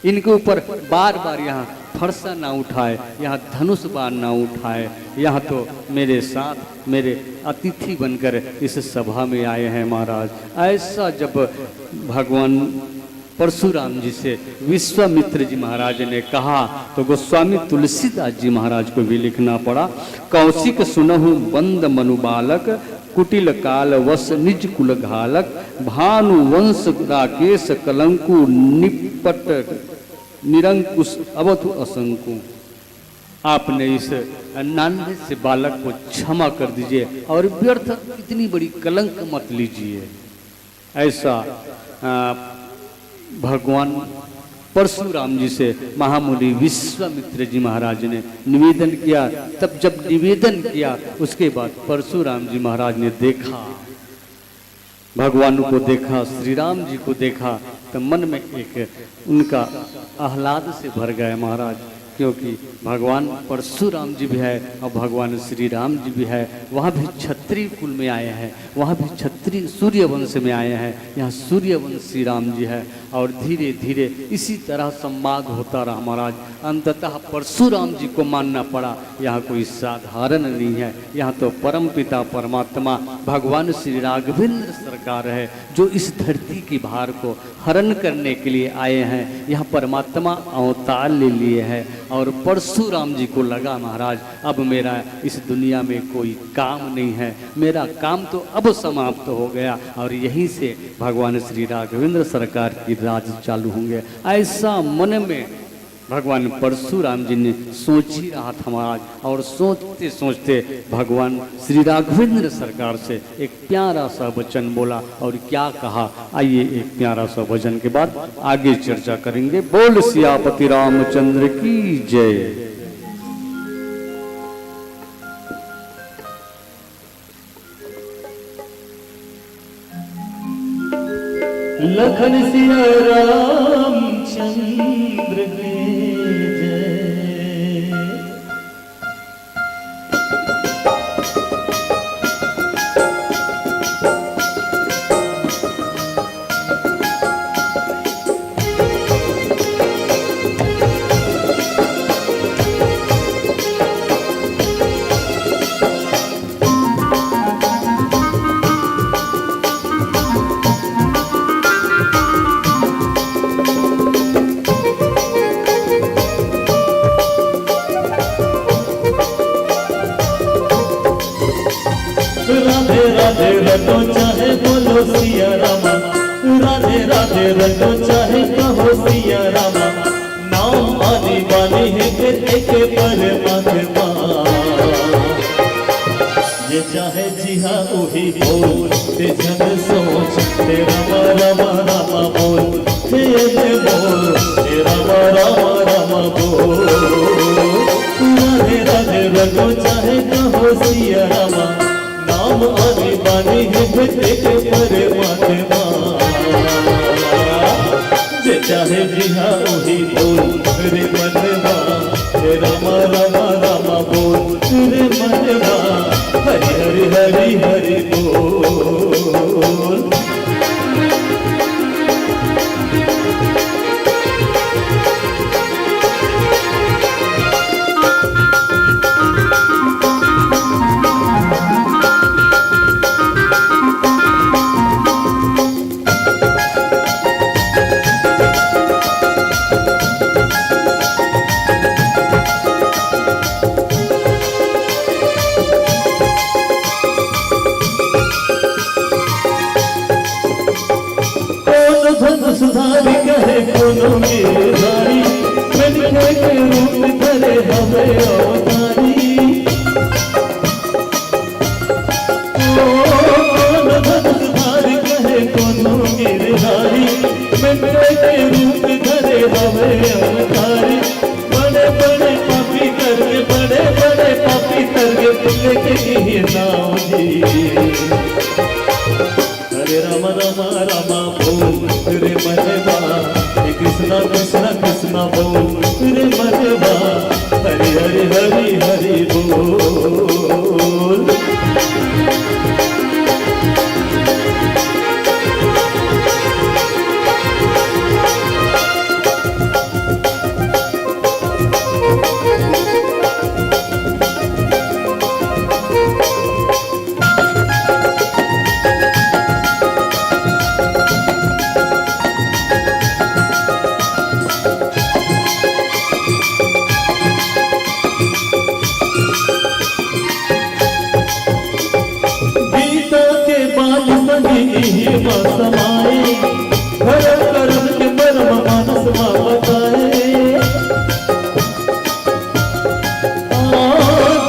इनके ऊपर बार बार यहाँ फरसा ना उठाए, यहाँ धनुष बाण ना उठाए। यहाँ तो मेरे साथ मेरे अतिथि बनकर इस सभा में आए हैं महाराज। ऐसा जब भगवान परशुराम जी से विश्वामित्र जी महाराज ने कहा तो गोस्वामी तुलसीदास जी महाराज को भी लिखना पड़ा। कौशिक सुनहु बंद मनु बालक, कुटिल काल वश निज कुल घालक। भानु वंश राकेश कलंकु, निपट निरंकुश अवधु असंकु। आपने इस नान्हे से बालक को क्षमा कर दीजिए और व्यर्थ इतनी बड़ी कलंक मत लीजिए। ऐसा भगवान परशुराम जी से महामुनि विश्वामित्र जी महाराज ने निवेदन किया। तब जब निवेदन किया उसके बाद परशुराम जी महाराज ने देखा, भगवान को देखा, श्री राम जी को देखा, तो मन में एक उनका आह्लाद से भर गया महाराज। क्योंकि भगवान परशुराम जी भी है और भगवान श्री राम जी भी है। वहाँ भी क्षत्रिय कुल में आए हैं, वहाँ भी क्षत्रिय सूर्य वंश में आए हैं, यहाँ सूर्य वंशी राम जी है। और धीरे धीरे इसी तरह संवाद होता रहा महाराज। अंततः परशुराम जी को मानना पड़ा। यहाँ कोई साधारण नहीं है, यहाँ तो परम पिता परमात्मा भगवान श्री राघवेंद्र सरकार है जो इस धरती की भार को हरण करने के लिए आए हैं। यहाँ परमात्मा अवतार ले लिए हैं और परशुराम जी को लगा महाराज अब मेरा इस दुनिया में कोई काम नहीं है, मेरा काम तो अब समाप्त हो गया और यहीं से भगवान श्री राघवेंद्र सरकार की राज चालू होंगे। ऐसा मन में भगवान परशुराम जी ने सोच ही रहा था महाराज। और सोचते सोचते भगवान श्री राघवेंद्र सरकार से एक प्यारा सा वचन बोला। और क्या कहा, आइए एक प्यारा सा वचन के बाद आगे चर्चा करेंगे। बोल सियापति रामचंद्र की जय। लखन सिया रामचंद्र की जय। राधे रटो चाहे बोलो सिया रामा, राधे राधे रटो चाहे कहो सिया रामा। नाम आने वाली है फिर एक परमात्मा। ये चाहे जी हाँ वही बोल ते जन सोच ते रामा रामा रामा बोल ते बोल ते रामा रामा रामा बोल। राधे राधे रटो चाहे कहो सिया रामा। नाम आने वाली है एक परमात्मा। जे चाहे जी हाँ वही बोल रे मनवा रे रामा रामा रामा बोल रे मनवा। हरि हरि हरि हरि बोल। सुधारी कहे कोनो गिरधारी मिलके के रूप धरे हमें अवतारी। सुधारी कहे कोनो गिरधारी मिलके के रूप धरे हमें अवतारी। बड़े बड़े पापी करके बड़े बड़े पापी करके लेके ये नाम जी। हरे राम राम रामा बोल रे मनवा कृष्णा कृष्णा कृष्णा बोल रे मनवा। हरि हरि हरि हरि बोल। समाए धर्म कर्म के परम मानस माँ बताए।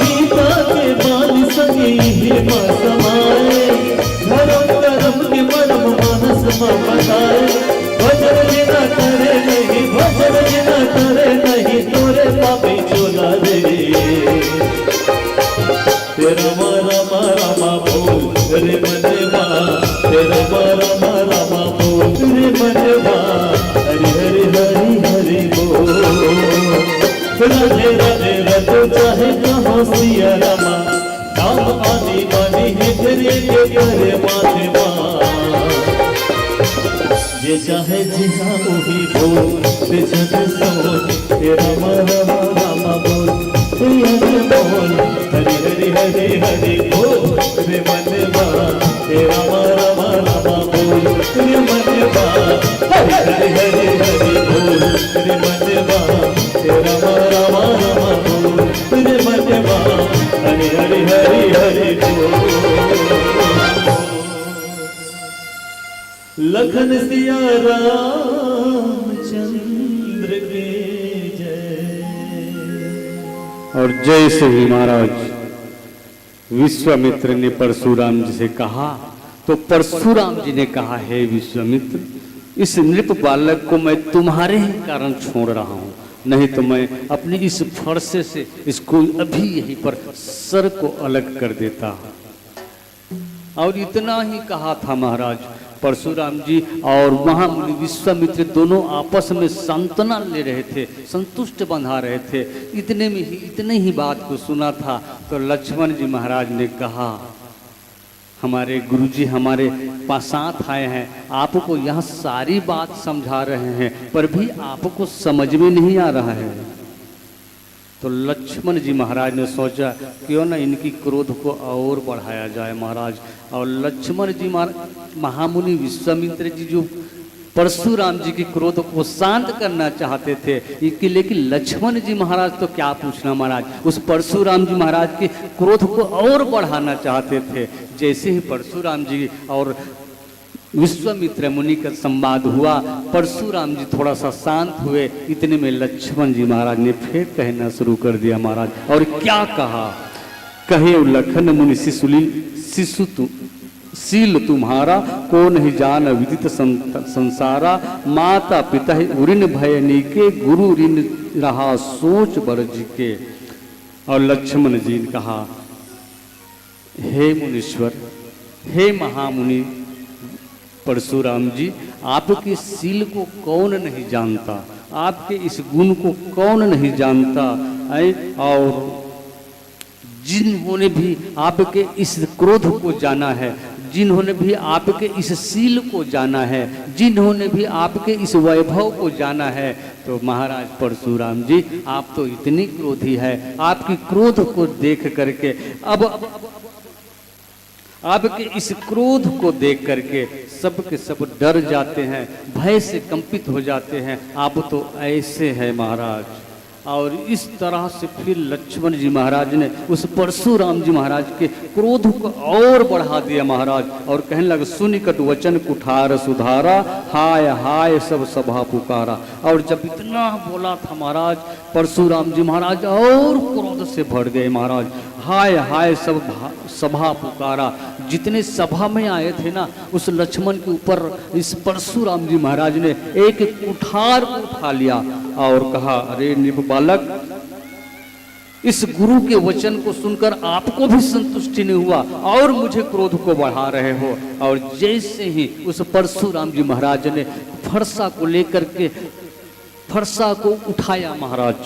गीता के बाल सगे माँ समाए धर्म कर्म के परम मानस माँ बताए। भजन बिना करे नहीं भजन बिना करे नहीं तोरे पापी चोला रे। तेरा मारा मारा माँ बोल रे मनवा तेरा मारा मारा माँ बोल रे मनवा। हरि हरि हरि हरि बोल। चाहे जिहा वही बोल ते जग सोच तेरा रामा रामा बोल हरि बोल हरि हरि हरि हरि बोल रे मनवा तेरा रामा रामा बोल रे मनवा हरि हरि हरि हरि बोल रे मनवा तेरा रामा रामा बोल रे मनवा हरि हरि हरि हरि बोल। लखन सिया रामचंद्र के जय। और जय से ही महाराज विश्वामित्र ने परशुराम जी से कहा तो परशुराम जी ने कहा, हे विश्वामित्र, इस नृप बालक को मैं तुम्हारे ही कारण छोड़ रहा हूं, नहीं तो मैं अपनी इस फरसे से इसको अभी यहीं पर सर को अलग कर देता। और इतना ही कहा था महाराज। परशुराम जी और महामुनि विश्वामित्र दोनों आपस में सांत्वना ले रहे थे, संतुष्ट बंधा रहे थे। इतने ही बात को सुना था तो लक्ष्मण जी महाराज ने कहा, हमारे गुरुजी हमारे पास साथ आए हैं, आपको यहाँ सारी बात समझा रहे हैं पर भी आपको समझ में नहीं आ रहा है। तो लक्ष्मण जी महाराज ने सोचा क्यों ना इनकी क्रोध को और बढ़ाया जाए महाराज। और लक्ष्मण जी महामुनि विश्वामित्र जी जो परशुराम जी की क्रोध को शांत करना चाहते थे, लेकिन लक्ष्मण जी महाराज तो क्या पूछना महाराज, उस परशुराम जी महाराज के क्रोध को और बढ़ाना चाहते थे। जैसे ही परशुराम जी और विश्वामित्र मुनि का संवाद हुआ, परशुराम जी थोड़ा सा शांत हुए, इतने में लक्ष्मण जी महाराज ने फिर कहना शुरू कर दिया महाराज। और क्या कहा, कहे लखन मुनि शील तुम्हारा को नहीं जान विदित संसारा, माता पिता उऋण भयनी के गुरु ऋण रहा सोच बरज के। और लक्ष्मण जी ने कहा, हे मुनीश्वर, हे महामुनि परशुराम जी, आपके शील को कौन नहीं जानता, आपके इस गुण को कौन नहीं जानता। और जिन्होंने भी आपके इस क्रोध को जाना है, जिन्होंने भी आपके इस शील को जाना है, जिन्होंने भी आपके इस वैभव को जाना है, तो महाराज परशुराम जी आप तो इतनी क्रोधी है, आपकी क्रोध को देख करके अब आपके इस क्रोध को देख करके सब के सब डर जाते हैं, भय से कंपित हो जाते हैं। आप तो ऐसे हैं महाराज। और इस तरह से फिर लक्ष्मण जी महाराज ने उस परशुराम जी महाराज के क्रोध को और बढ़ा दिया महाराज। और कहने लगे, सुनिकट वचन कुठार सुधारा, हाय हाय सब सभा पुकारा। और जब इतना बोला था महाराज, परशुराम जी महाराज और क्रोध से भर गए महाराज। हाय हाय सब सभा पुकारा। जितने सभा में आए थे ना, उस लक्ष्मण के ऊपर इस परशुराम जी महाराज ने एक कुठार को उठा लिया और कहा, अरे नृप बालक, इस गुरु के वचन को सुनकर आपको भी संतुष्टि नहीं हुआ और मुझे क्रोध को बढ़ा रहे हो। और जैसे ही उस परशुराम जी महाराज ने फरसा को लेकर के फरसा को उठाया महाराज,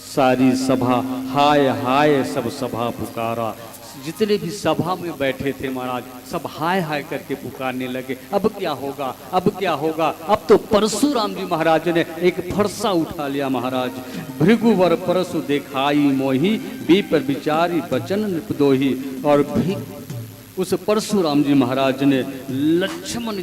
सारी सभा हाय हाय सब सभा पुकारा। जितने भी सभा में बैठे थे महाराज, सब हाय हाय करके पुकारने लगे, अब क्या होगा, अब क्या होगा। अब तो परशुराम जी महाराज ने एक फरसा उठा लिया महाराज। भृगुवर परशु देखाई मोही, विपर विचारी बचन नृपदोही। और भी उस परशुराम जी महाराज ने लक्ष्मण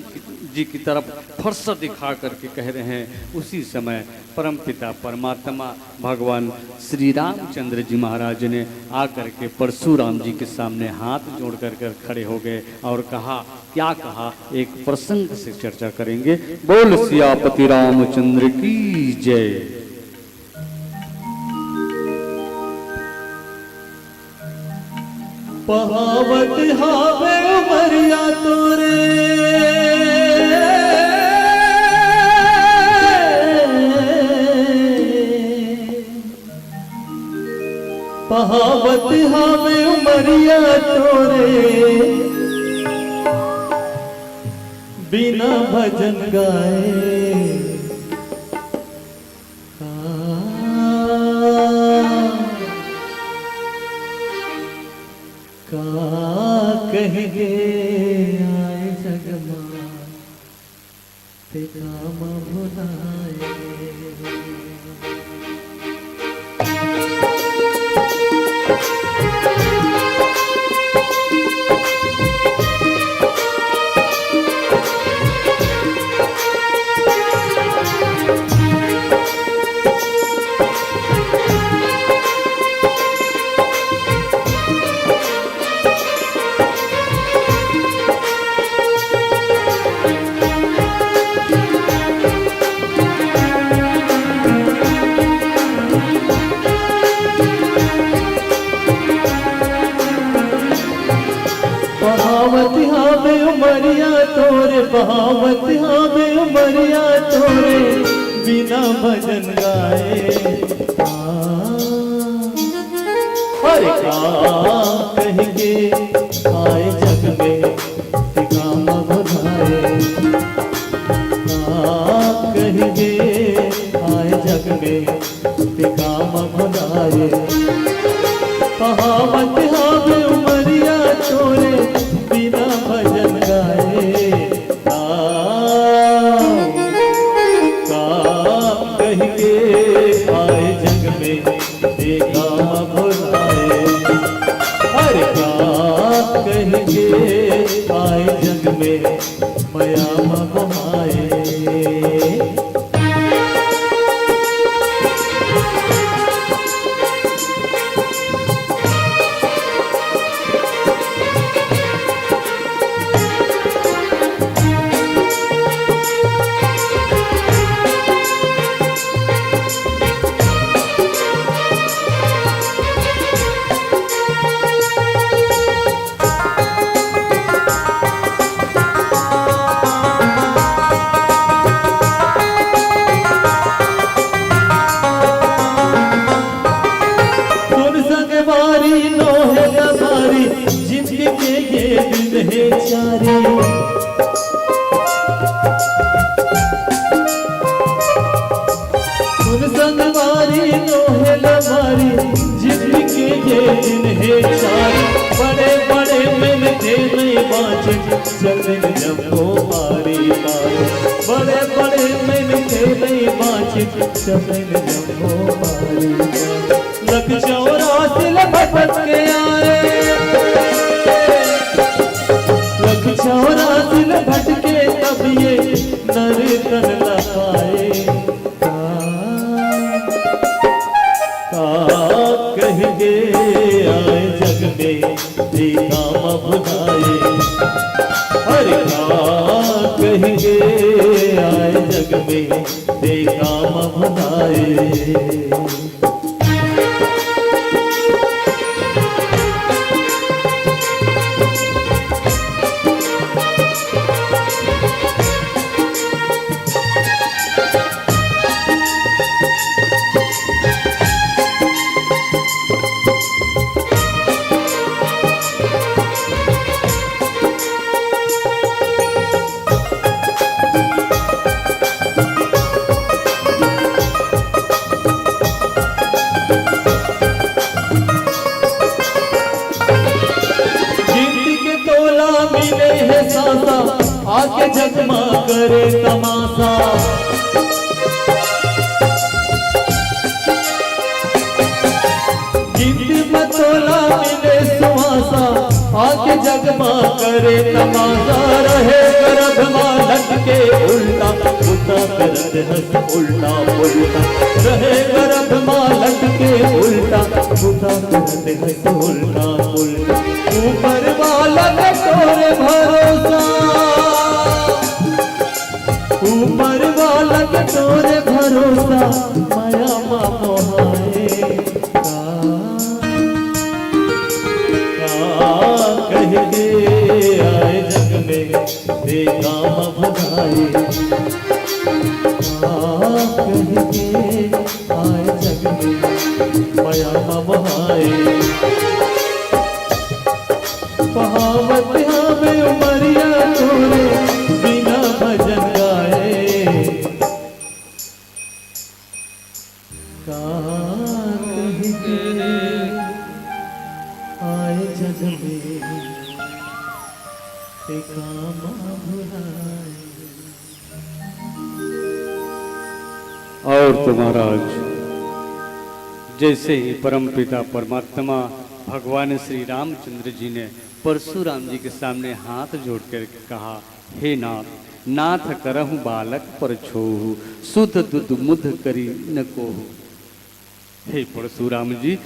जी की तरफ फरसा दिखा करके कह रहे हैं। उसी समय परमपिता परमात्मा भगवान श्री रामचंद्र जी महाराज ने आकर के परशुराम जी के सामने हाथ जोड़ कर खड़े हो गए और कहा, क्या कहा, एक प्रसंग से चर्चा करेंगे। बोल सियापति रामचंद्र की जय। पहावत हावे उमरिया तोरे, पहावत हावे उमरिया तोरे, बिना भजन गाए कहेंगे आए जगमा। ते काम भुलाए। बहावत हावे उमरिया तोरे, बहावत हावे उमरिया तोरे, बिना भजन गाए। अरे काम कहेंगे आए जग में ते काम भुलाए। काम कहेंगे आए जग में ते काम भुलाए। बहावत हावे उमरिया तोरे, बिना भजन गाए। काम कहेंगे आए जग में ते काम भुलाए। हर काम कहेंगे आए जग में मया बहाए। बड़े बड़े मिलते नहीं बाँचे चलन जब मारी मारे। बड़े बड़े मिलते नहीं बाँचे चलन जब मारी। लख 84 भटक के आए, लख 84 भटके तब ये नर तन न पाए। कहेंगे आए जग में ते काम भुलाए। हर काम कहेंगे आए जग में ते काम भुलाए। आके जगमा करे तमाशा। गिनती मतोला मिले सुहासा, आके जगमा करे तमाशा। रहे गर्भ मां लटके उल्टा, उल्टा करत हंस उल्टा उल्टा। रहे गर्भ मां लटके उल्टा, उल्टा करत हंस उल्टा उल्टा। ऊपर वाला का तोरे भरोसा, ऊपर वाला के तोरे भरोसा माया मोहाए। कहेंगे आए जग में ते काम भुलाए। कहेंगे आए जग में माया मोहाए। बहावत हमें उमरिया तोरे, बिना भजन गाए। कहेंगे आए जग में ते काम भुलाए। और तो महाराज जैसे ही परमपिता परमात्मा भगवान श्री रामचंद्र जी ने परशुराम जी के सामने हाथ जोड़ कर कहा, हे नाथ, नाथ करहु बालक पर छोहु, सुध दुध मुध करी न कोहु। हे परशुराम जी,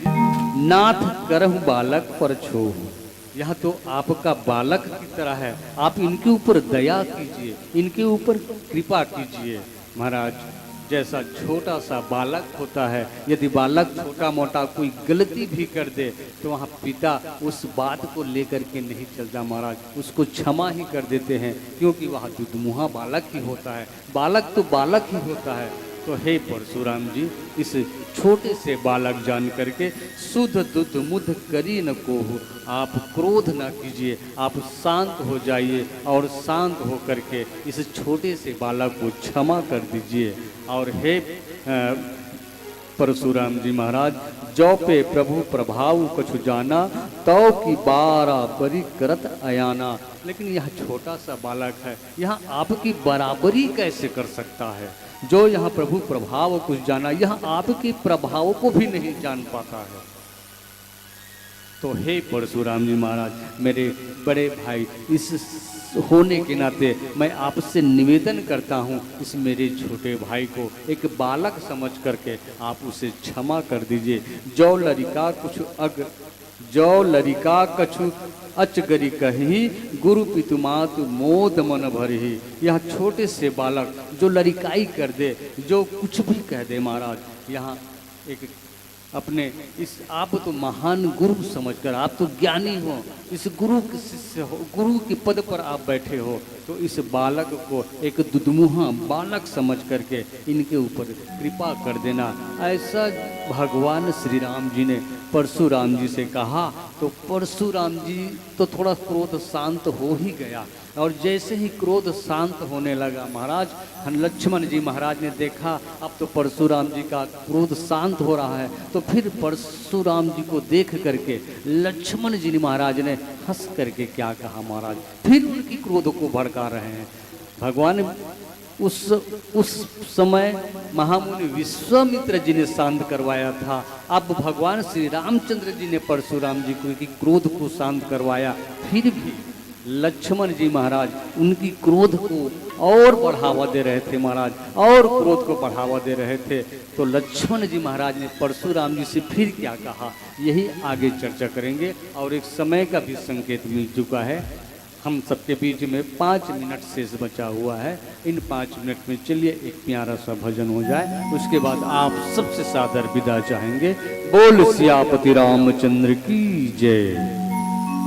नाथ करहु बालक पर छोहु, यह तो आपका बालक की तरह है, आप इनके ऊपर दया कीजिए, इनके ऊपर कृपा कीजिए। महाराज जैसा छोटा सा बालक होता है, यदि बालक छोटा मोटा कोई गलती भी कर दे तो वहाँ पिता उस बात को लेकर के नहीं चलता महाराज, उसको क्षमा ही कर देते हैं, क्योंकि वहाँ दुधमुहा बालक ही होता है, बालक तो बालक ही होता है। तो हे परशुराम जी, इस छोटे से बालक जान करके सुध दुध मुध करी न कोहु, आप क्रोध न कीजिए, आप शांत हो जाइए और शांत हो करके इस छोटे से बालक को क्षमा कर दीजिए। और हे परशुराम जी महाराज, जौ पे प्रभु प्रभाव कछु जाना, तौ की बराबरी करत अयाना। लेकिन यह छोटा सा बालक है, यहाँ आपकी बराबरी कैसे कर सकता है? जो यहाँ प्रभु प्रभाव कुछ जाना, यहाँ आपके प्रभाव को भी नहीं जान पाता है। तो हे परशुराम जी महाराज, मेरे बड़े भाई, इस होने के नाते मैं आपसे निवेदन करता हूँ, इस मेरे छोटे भाई को एक बालक समझ करके आप उसे क्षमा कर दीजिए। जो लड़िका कुछ जो लड़िका कछु अचगरी कही, गुरु पितुमातु मोद मन भरही। यह छोटे से बालक जो लड़िकाई कर दे, जो कुछ भी कह दे महाराज, यहाँ एक अपने इस आप तो महान गुरु समझकर, आप तो ज्ञानी हो, इस गुरु के शिष्य हो, गुरु के पद पर आप बैठे हो, तो इस बालक को एक दुधमुहा बालक समझ करके इनके ऊपर कृपा कर देना। ऐसा भगवान श्री राम जी ने परशुराम जी से कहा, तो परशुराम जी तो थोड़ा क्रोध शांत हो ही गया। और जैसे ही क्रोध शांत होने लगा महाराज, लक्ष्मण जी महाराज ने देखा अब तो परशुराम जी का क्रोध शांत हो रहा है, तो फिर परशुराम जी को देख करके लक्ष्मण जी महाराज ने हंस करके क्या कहा महाराज, फिर उनकी क्रोध को भड़का रहे हैं। भगवान उस समय महामुनि विश्वामित्र जी ने शांत करवाया था, अब भगवान श्री रामचंद्र जी ने परशुराम जी को की क्रोध को शांत करवाया। फिर भी लक्ष्मण जी महाराज उनकी क्रोध को और बढ़ावा दे रहे थे महाराज, और क्रोध को बढ़ावा दे रहे थे। तो लक्ष्मण जी महाराज ने परशुराम जी से फिर क्या कहा, यही आगे चर्चा करेंगे। और एक समय का भी संकेत मिल चुका है, हम सबके बीच में 5 मिनट शेष बचा हुआ है। इन 5 मिनट में चलिए एक प्यारा सा भजन हो जाए, उसके बाद आप सबसे सादर विदा चाहेंगे। बोल सियापति रामचंद्र की जय।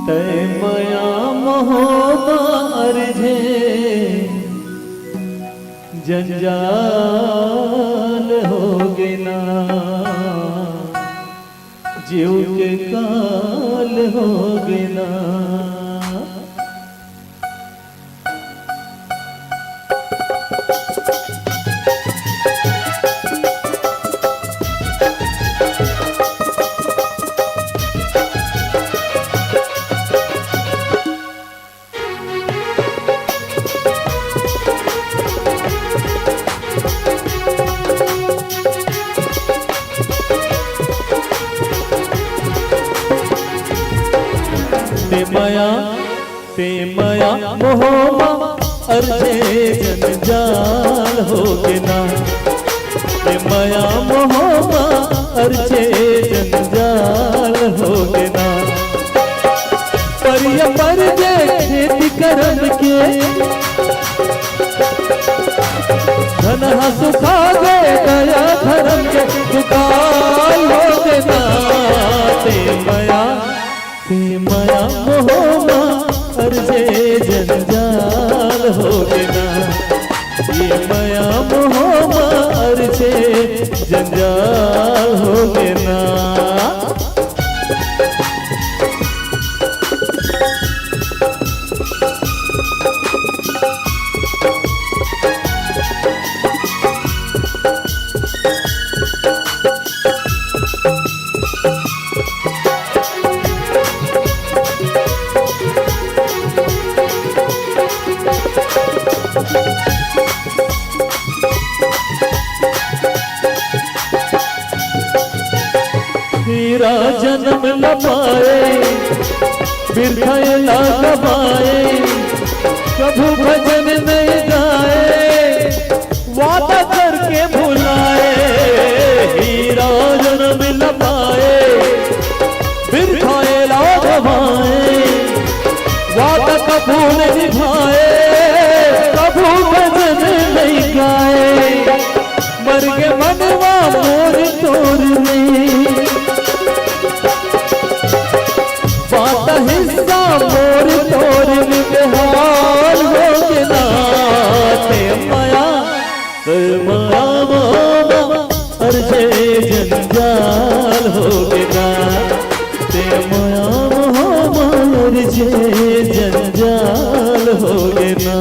तय मया मोहबार जे जंजाल होगे ना, जीव के काल होगे ना। ते मया मोहमा अर्जे जंजाल होगे ना, ते मया मोहमा अर्जे जंजाल होगे ना। परिया पर जे खेती करन के धन सुखा गए, दया धर्म के दुकाल होगे ना। ते मया मोहमा अर्जे जंजाल होगे ना, ये मया मोहमा अर्जे जंजाल होगे ना। हीरा जन्म न पाए, बिरथा ना कमाए, प्रभु भजन नहीं गाए, वादा करके भुलाए। हीरा जन्म न पाए, बिरथा ना कमाए, वादा कबू नहीं निभाए, प्रभु भजन नहीं गाए। मर के मनवा मोर तोर में, बात हिस्सा मोर तोर में बेहाल हो गया। ते माया मामा अर्जे जंजाल हो गया। ते माया मामा अर्जे जंजाल हो गया।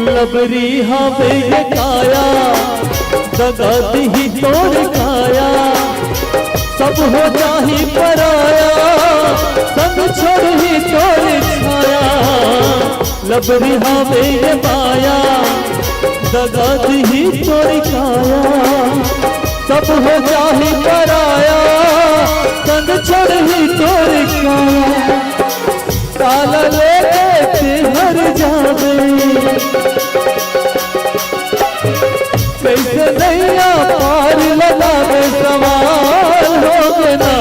लबरी हवे ये काया, दगाती ही तोड़ काया, सब हो जाही पराया, संग छोड़ ही तोड़ छाया। लबरी हवे ये माया, दगाती ही तोड़ काया, सब हो जाही पराया, संग छोड़ ही तोड़ काया। काला लेके हर जावे, कैसे नैया पार लगावे सवाल हो गया।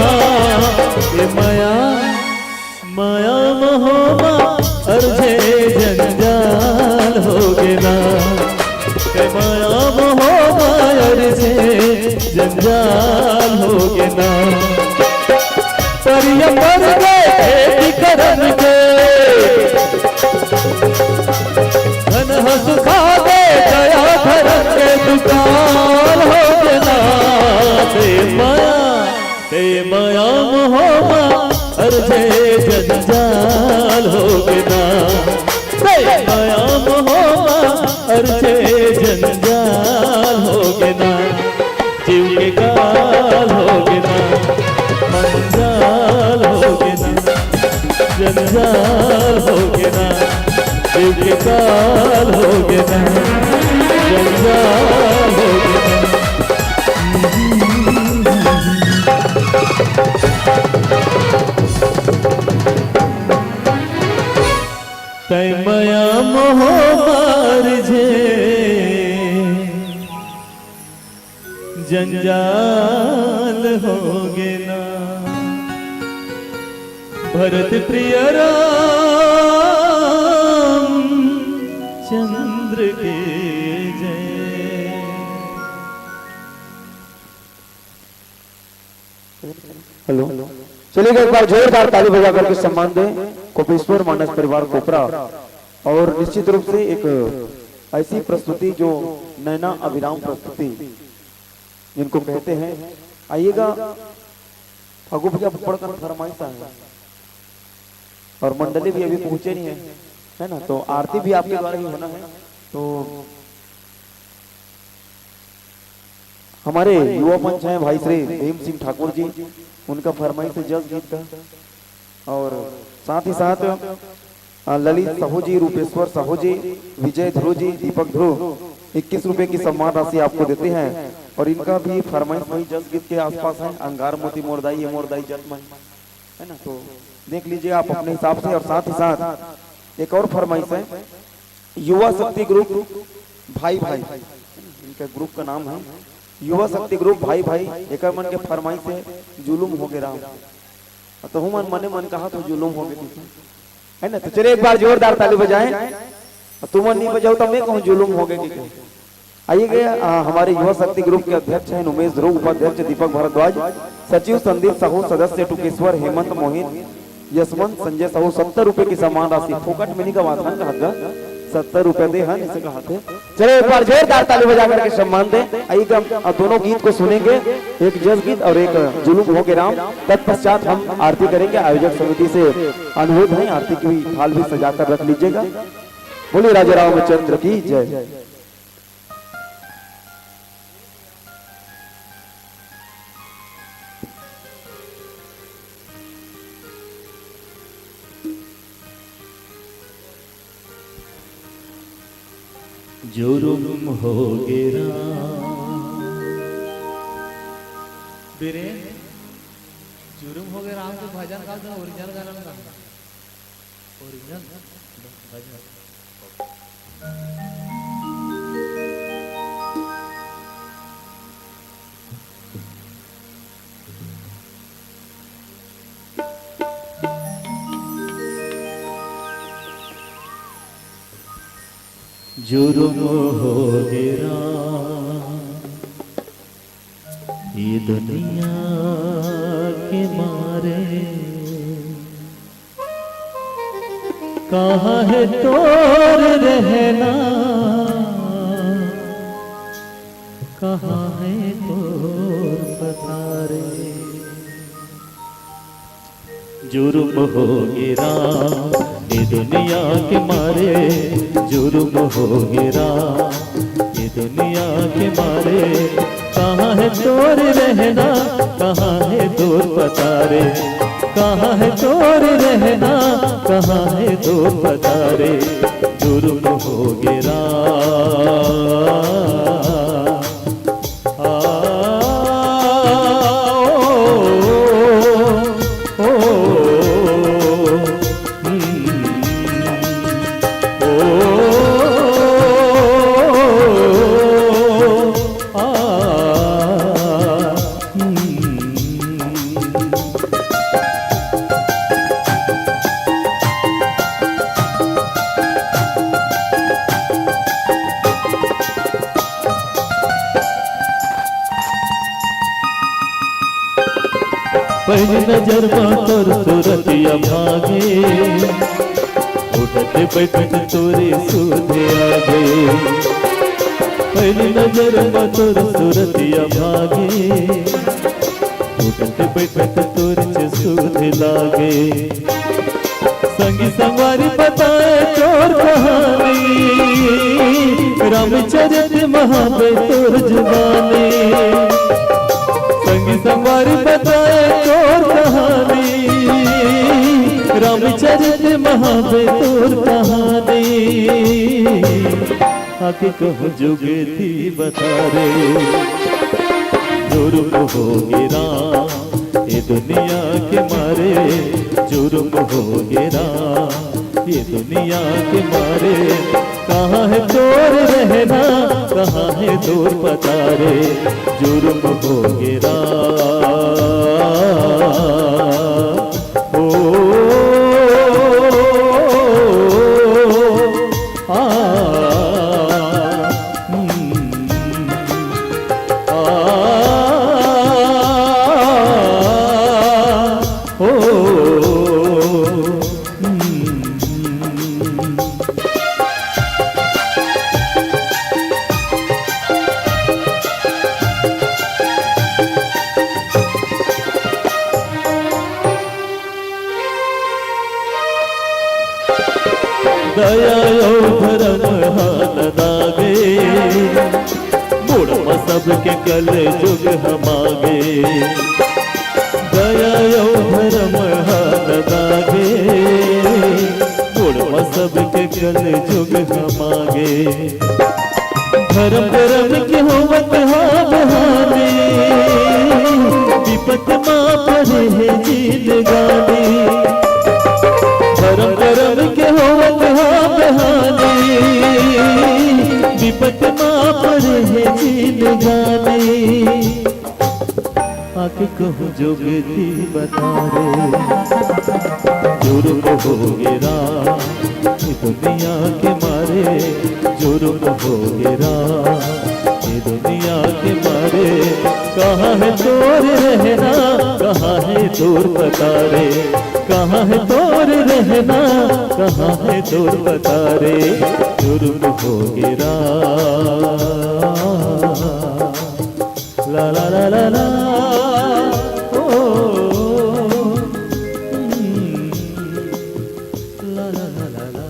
ये माया माया महोमा अर्जे जंजाल हो गया। ये माया महोमा अर्जे जंजाल हो गया। परिया पर गए करन के, धन हंस खा दे दया धरम के दुकान हो गया। ते माया मोहमा अर्जे जंजाल हो गया। ते माया मोहमा अर्जे जंजाल हो गया। जीव के काल हो गया, मंजाल हो गया, जंजाल हो गया। जीव के काल हो गया, जंजाल हो गया। तय माया मोह मार जे जंजाल हो गया। भरत प्रिय राम चंद्र के जय। हेलो, चलिए एक बार जोरदार ताली बजा करके सम्मान दें कोपेश्वर मानस परिवार कोपरा। और निश्चित रूप से एक ऐसी प्रस्तुति जो नैना अभिराम प्रस्तुति जिनको कहते हैं। आइएगा, फगू भैया पढ़कर फरमाइश है और मंडली भी अभी पहुंचे नहीं है ना, तो आरती भी आपके द्वारा ही होना है। तो हमारे युवा मंच हैं भाई श्री भीम सिंह ठाकुर जी, उनका फरमाइश है जस गीत का। और साथ ही साथ ललित साहू जी, रूपेश्वर साहू जी, विजय ध्रुव जी, दीपक ध्रुव 21 रुपए की सम्मान राशि आपको देते हैं। और इनका भी फरमाइश वही जस गीत के आसपास है, अंगार मोती मोरदाई ये मोरदाई जन्म है ना, तो देख लीजिए आप अपने हिसाब से। और साथ ही साथ एक और फरमाइश है युवा शक्ति ग्रुप भाई भाई, इनका ग्रुप का नाम है युवा शक्ति ग्रुप भाई भाई। एक मन के फरमाइश है जुलूम हो गया, तो हूँ मन मने मन कहा तो जुलूम हो गया है ना। तो चलिए एक बार जोरदार ताली बजाएं। तुम नहीं बजाओ तो मैं कहूँ जुलूम हो गए। आइएगा, हमारे युवा शक्ति ग्रुप के अध्यक्ष हैं उमेश ध्रुव, उपाध्यक्ष दीपक भारद्वाज, सचिव संदीप साहू, सदस्य टुकेश्वर, हेमंत मोहिन, यशवंत, संजय साहू 70 रुपए की सम्मान राशि फोकट में नहीं का वाथन का 70 रुपए दे हन इसे कहा थे। चलो एक बार जोरदार ताली बजा करके सम्मान दें। आइए हम दोनों गीत को सुनेंगे, एक जज गीत और एक जुलूम हो के राम। तत्पश्चात हम आरती करेंगे। आयोजक समिति से अनुरोध है आरती की थाल भी सजा कर रख लीजिएगा। बोलिए राजा रामचंद्र की जय। जुर्म हो गिरा बिरे जुर्म हो गया राम के भजन का ओरिजिनल गाना का ओरिजिनल भजन जुर्म हो गिरा ये दुनिया के मारे, कहाँ है तोर रहना, कहाँ है तोर पतारे। जुर्म हो गिरा ये दुनिया के मारे, जुर्म हो गिरा ये दुनिया के मारे। कहाँ है तोर रहना, कहाँ है तोर पतारे, कहाँ है तोर रहना, कहाँ है तोर पतारे। जुर्म हो गिरा पहली नजर तोर सूरतिया भागे, उठते बैठते तोरे सूधे आगे। पहली नजर तोर सूरतिया भागे, उठते बैठते तोरे सूधे लागे। संगी संगवारी बताए तोर कहानी, रामचरित महाबे तोर जुबानी। संगी संगवारी बताए तोर कहानी, रामचरित महाबे तोर कहानी। आके कहो जुगती बता रे, जुर्म हो गिरा ये दुनिया के मारे, जुर्म हो गिरा ये दुनिया के मारे। कहाँ है तोर रहना, कहाँ है तोर पतारे। जुर्म हो गिरा दया धर्म हाल दागे, मुड़मा सबके कल जुग हमागे। दया धर्म हाल दागे, मुड़मा सबके कल जुग हमागे। धर्म धर्म के होवत हा बहाने, विपत माँ परे है जिंदगानी। धर्म धर्म के होवत हा बहाने, विपत माँ परे है जिंदगानी। आके कहो जुगती बता रे, जुर्म हो गिरा ये दुनिया के मारे। जुर्म हो गिरा ये दुनिया के मारे। कहाँ है तोर रहना, कहाँ है तोर पतारे। कहाँ है तोर रहना, कहाँ है तोर बता रे, जुर्म हो गिरा ला ला ला ला ला ओ ला ला ला ला ला।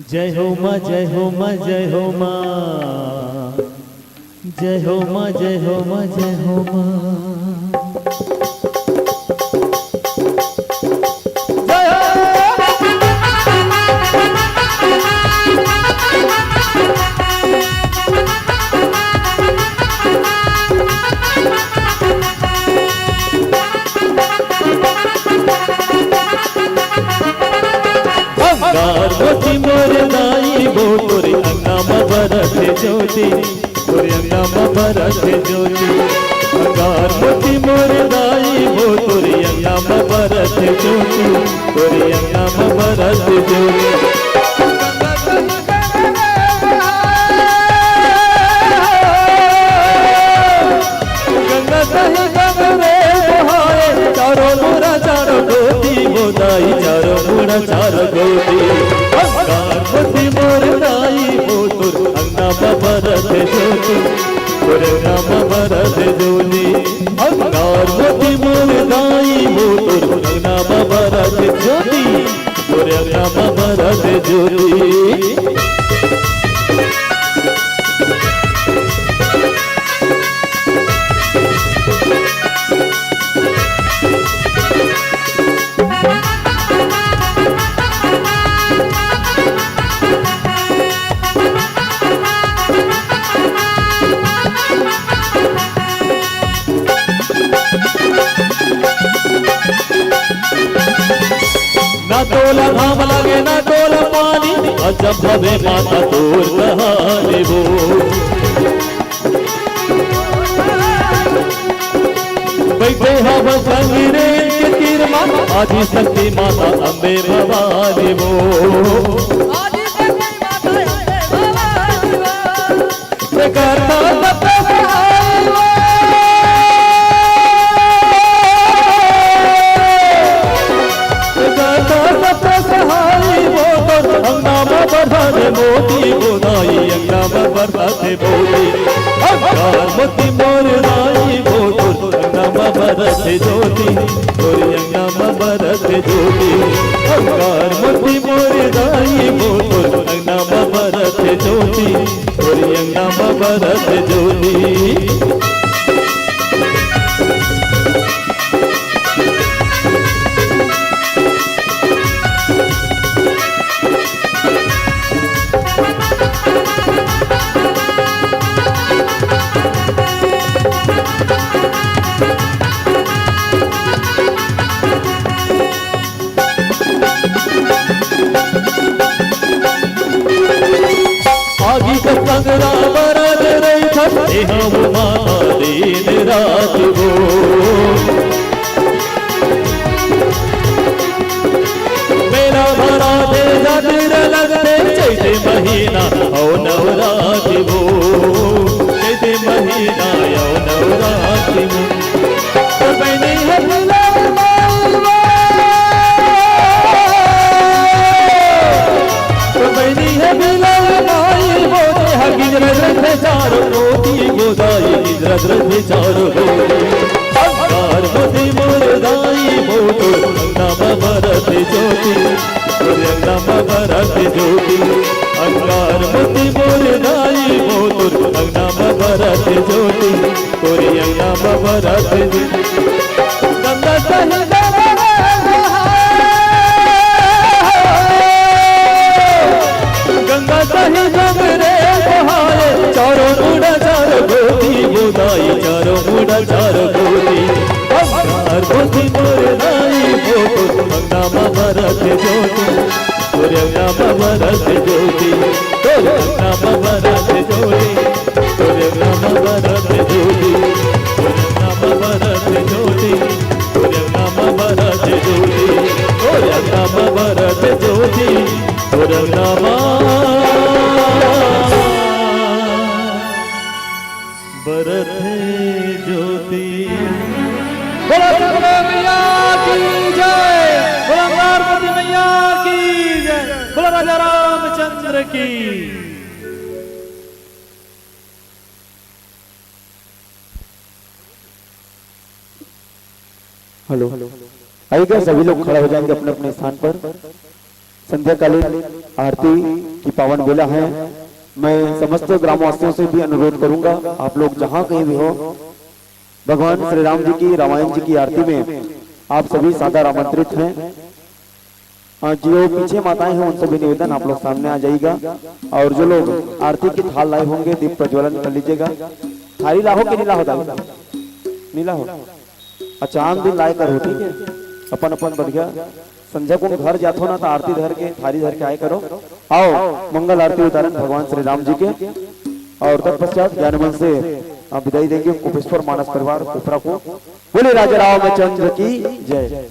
जय हो माँ, जय हो माँ, जय हो माँ, जय हो माँ, जय हो माँ, जय हो माँ। मोती मोर दाई वो तोरे अंगा में बरसे ज्योति, तोरे अंगा में बरसे ज्योति। अंगार मोती मोर दाई वो तोरे अंगा में बरसे ज्योति, तोरे अंगा में बरसे ज्योति। गंगा सही गंगा में बहाए चारों मुरा चारों गोदी, वो दाई चारों मुरा चारों गोदी। मोती मोर दाई वो तोर अंगा में बरसे ज्योति, तोरे अंगा में बरसे ज्योति। अंगार मोती मोर दाई वो तोर अंगा में बरसे ज्योति, तोरे अंगा में बरसे ज्योति। ना तोला घाम लगे ना तोला पानी, अजब भवे माता तोर कहानी वो। बैठे हम संगीरे के तीर माँ, आदि शक्ति माता अम्बे भवानी वो। करता बढ़ाने मोती गोदाई अंगा में बढ़ाते मोती। अंगार मोती मोर दाई वो तोर अंगा में बरसे ज्योति, तोरे अंगा में बरसे ज्योति। अंगार मोती मोर दाई वो तोर अंगा में बरसे ज्योति, तोरे अंगा में बरसे ज्योति। संगरा बरद रही था हम माता दिन रात वो। मेरा भरा दे जातिर लगते चैते महीना औ नवरात वो, चैते महीना औ नवरात वो। तो मैंने है चारों मोती गोदाई गिजरत चारों गोदी। अंगार मोती मोर दाई वो तोर अंगा में बरसे ज्योति, तोरे अंगा में बरसे ज्योति। अंगार मोती मोर दाई गंगा सही गंगा सही जग रे बहाए चारों मुड़ा चार गोती गोदाई चारों मुड़ा चार गोती चार गोती मोर नाई गोतो गंगा भरत ज्योति तोरे गंगा भरत ज्योति तोरे गंगा भरत ज्योति तोरे गंगा भरत ज्योति तोरे गंगा भरत ज्योति तोरे गंगा भरत ज्योति तोरे गंगा भरत ज्योति तोरे गंगा भरत ज्योति। बोला दुर्गा मैया की जय, बोला पार्वती मैया की जय, बोला राजा रामचंद्र की। हेलो आइएगा सभी लोग खड़े हो जाएंगे अपने अपने स्थान पर। संध्याकालीन आरती की पावन बेला है। मैं समस्त ग्रामवासियों से भी अनुरोध करूंगा, आप लोग जहां कहीं भी हो, भगवान श्री राम जी की रामायण जी की आरती में आप सभी सादर आमंत्रित हैं। जो पीछे माताएं हैं उन सभी निवेदन आप लोग सामने आ जाइएगा। और जो लोग आरती की थाल लाए होंगे दीप प्रज्वलन कर लीजिएगा। थाली लाहो कि नीला हो दादा? नीला हो। अच्छा आम दिन लाए कर हो, ठीक है। अपन अपन बढ़िया संध्या को घर जाते हो ना तो आरती धर के थाली धर के आए करो। आओ मंगल आरती उतारण भगवान श्री राम जी के। और तत्पश्चात ज्ञानमन से आप विदाई देंगे कुपेश्वर मानस परिवार कोपरा को। बोले राजा रामचंद्र की जय।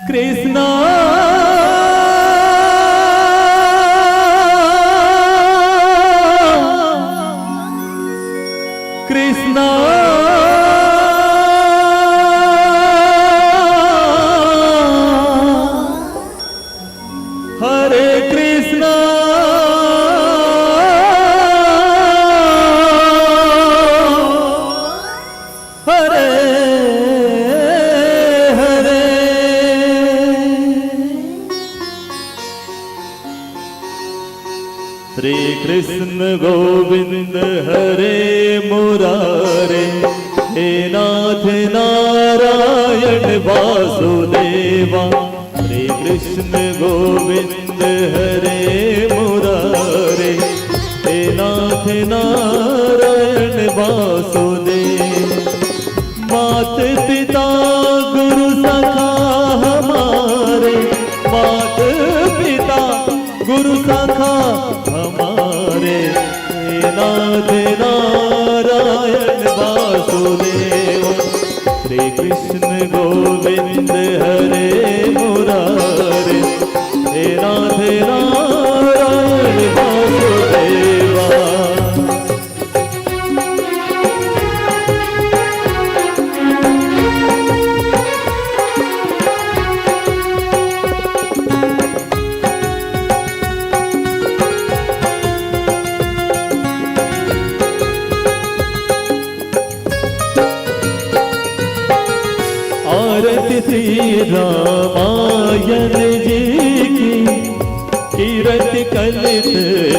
कृष्णा कृष्णा हरे कृष्णा हरे श्री कृष्ण गोविंद हरे मुरारे हे नाथ नारायण वासुदेवा। श्री कृष्ण गोविंद हरे मुरारे हे नाथ नारायण वासुदेव। मात पिता गुरु सखा हमारे, मात पिता गुरु सखा हमारे नाथ नारायण वासुदेव। श्री कृष्ण गोविंद हरे मुरारे हे नाथ नारायण वासुदेवा। श्री रामायण जी की कीरत कलित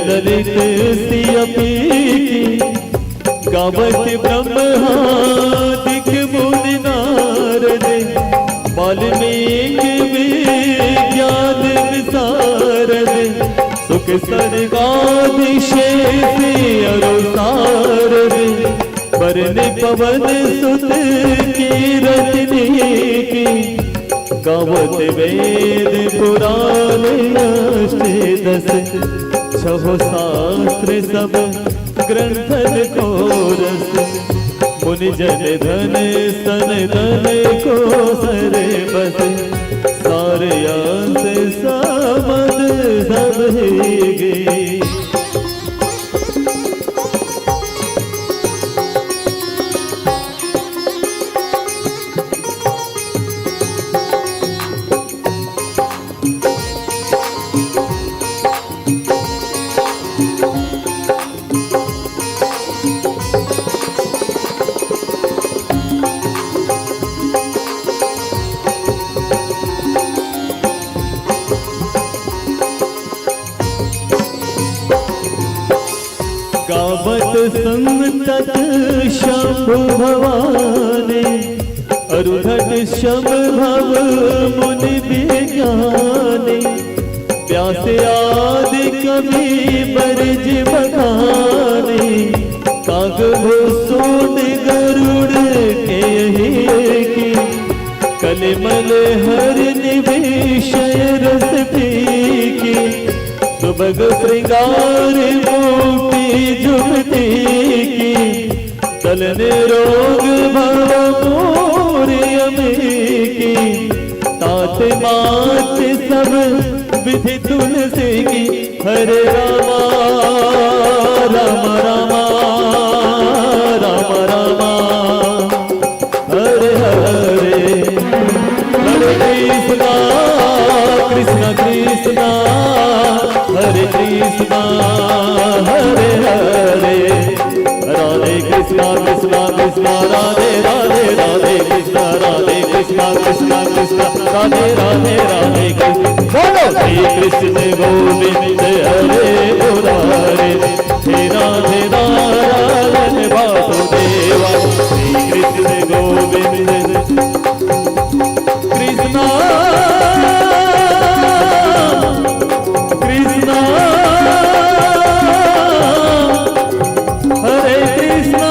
ललित सियपी की। गावत ब्रह्मादिक मुनि नारद वाल्मीकि विज्ञान विशारद। सुख सर्गाधिशेष अरुसारद वरन पवन सुत की रजनी की। गावत वेद पुराण अष्टदश छहो शास्त्र सब ग्रंथन को रस। मुनि जन धन सन धन को सर बस। सारे अंत समद सब गे। गावत संतत शंभु भवानी अरुधट शंभव मुनि विज्ञानी प्यासे आदि कवि बरज बखानी काग भूसुंड गरुड़ के की कलिमल हर निवेशय रस की सुबग श्रृंगार मोटी जुमती की तलन रोग भव की तात मात सब विधि तुलसी की हरे रामा राम रामा राम रामा हरे हरे हरे कृष्णा कृष्ण कृष्णा हरे कृष्णा हरे हरे राधे कृष्णा कृष्णा कृष्णा राधे राधे राधे कृष्णा कृष्णा कृष्णा राधे राधे राधे कृष्ण बोलो श्री कृष्ण गोविंद हरे मुरारे हे राधे नारायण वासुदेवा श्री कृष्ण गोविंद कृष्णा कृष्णा हरे कृष्णा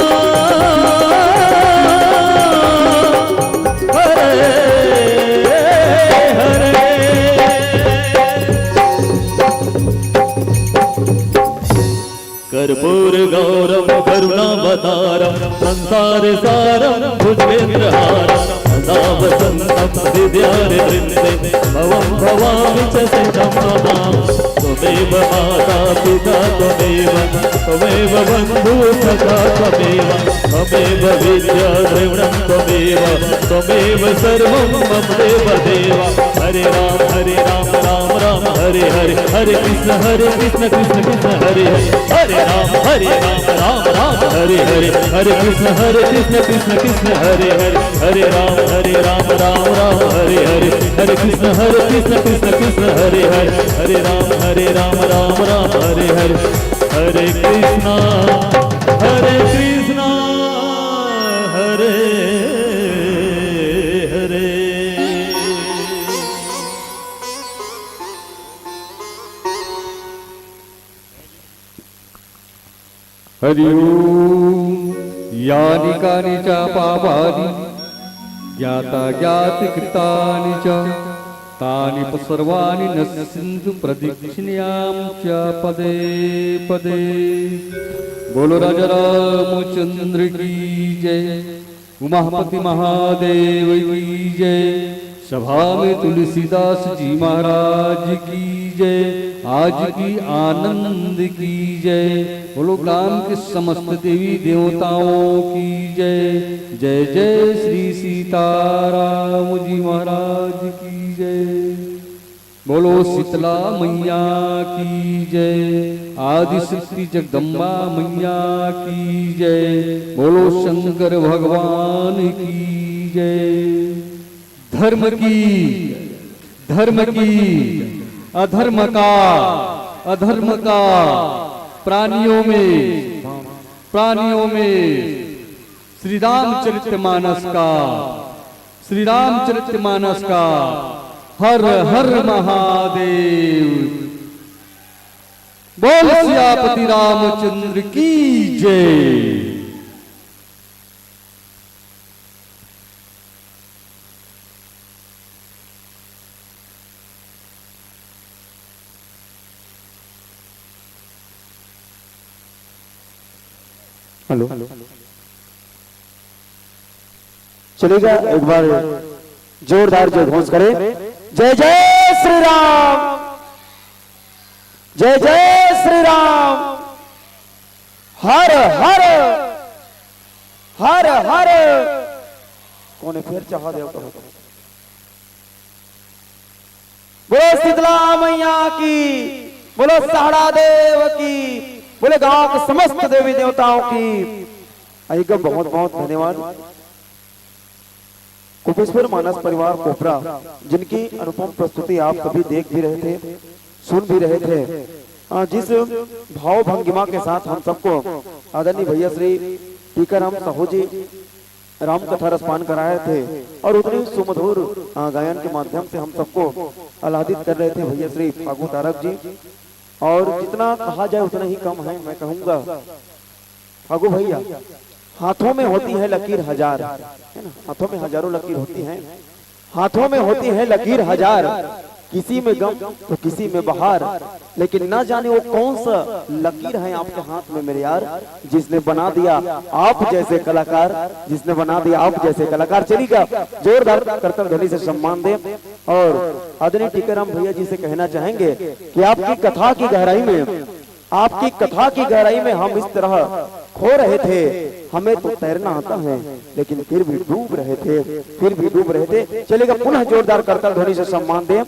कर्पूर गौरम करुणावतारम संसार सारम भुजगेन्द्रहारम सदा वसंतम हृदयारविंदे भवं भवामि च सततं नमामि त्वमेव माता पिता त्वमेव बन्धु सखा त्वमेव विद्या द्रविणं त्वमेव सर्वं मम देव देव हरे राम राम राम हरे हरे हरे कृष्ण कृष्ण कृष्ण हरे हरे राम राम हरे हरे हरे कृष्ण कृष्ण कृष्ण हरे हरे राम राम हरे हरे हरे कृष्ण कृष्ण कृष्ण हरे हरे राम राम हरे हरे हरे कृष्णा हरे हरे हरि ओम यानि कानि च पापानि ज्ञाता ज्ञाति कृतानि च तानि सर्वाणि नश्यन्तु प्रदक्षिण्यां च पदे पदे। बोलो राजा रामचंद्र की जय, उमापति महादेव की जय, सभा में तुलसीदास जी महाराज की जय, आज की आनंद की जय। बोलो काम के समस्त देवी देवताओं की जय। जय जय श्री सीताराम जी महाराज की जय। बोलो शीतला मैया की जय, आदि शक्ति जगदम्बा मैया की जय। बोलो शंकर भगवान की जय। धर्म की अधर्म का प्राणियों में श्री रामचरितमानस का हर हर महादेव। बोल सियापति रामचंद्र की जय। हेलो, चलेगा एक बार जोरदार जय घोष करें। जय जय श्री राम, जय जय श्री राम, हर हर हर हर। कोने फिर चाह दे बोलो शीतला मैया की, बोलो सहाड़ा देव की, बोले गांव के समस्त देवी देवताओं की। आइएगा, बहुत बहुत धन्यवाद। कुपेश्वर मानस परिवार कोपरा, जिनकी अनुपम प्रस्तुति आप सभी देख भी रहे थे, सुन भी रहे थे। जिस भाव भंगिमा के साथ हम सबको आदरणीय भैया श्री टीकाराम साहू जी राम कथा रसपान कराए थे और उतनी सुमधुर गायन के माध्यम से हम सबको आह्लादित कर रहे थे भैया श्री फागू तारक जी। और जितना कहा जाए उतना ही कम है। मैं कहूंगा फागू भैया, हाथों में होती है लकीर हजार, है ना, हाथों में हजारों लकीर होती हैं, हाथों में होती है लकीर हजार, किसी में गम तो किसी में बहार, लेकिन ना जाने वो कौन सा लकीर है आपके हाथ में मेरे यार, जिसने बना दिया आप जैसे कलाकार, जिसने बना दिया आप जैसे कलाकार। चलिएगा जोरदार करतल ध्वनि से सम्मान दें और आदरणीय टीकाराम भैया जी से कहना चाहेंगे कि आपकी कथा की गहराई में, आपकी कथा की गहराई में हम इस तरह खो रहे थे, हमें तो तैरना आता है लेकिन फिर भी डूब रहे थे, फिर भी डूब रहे थे। चलेगा पुनः जोरदार करतल ध्वनि से सम्मान दें।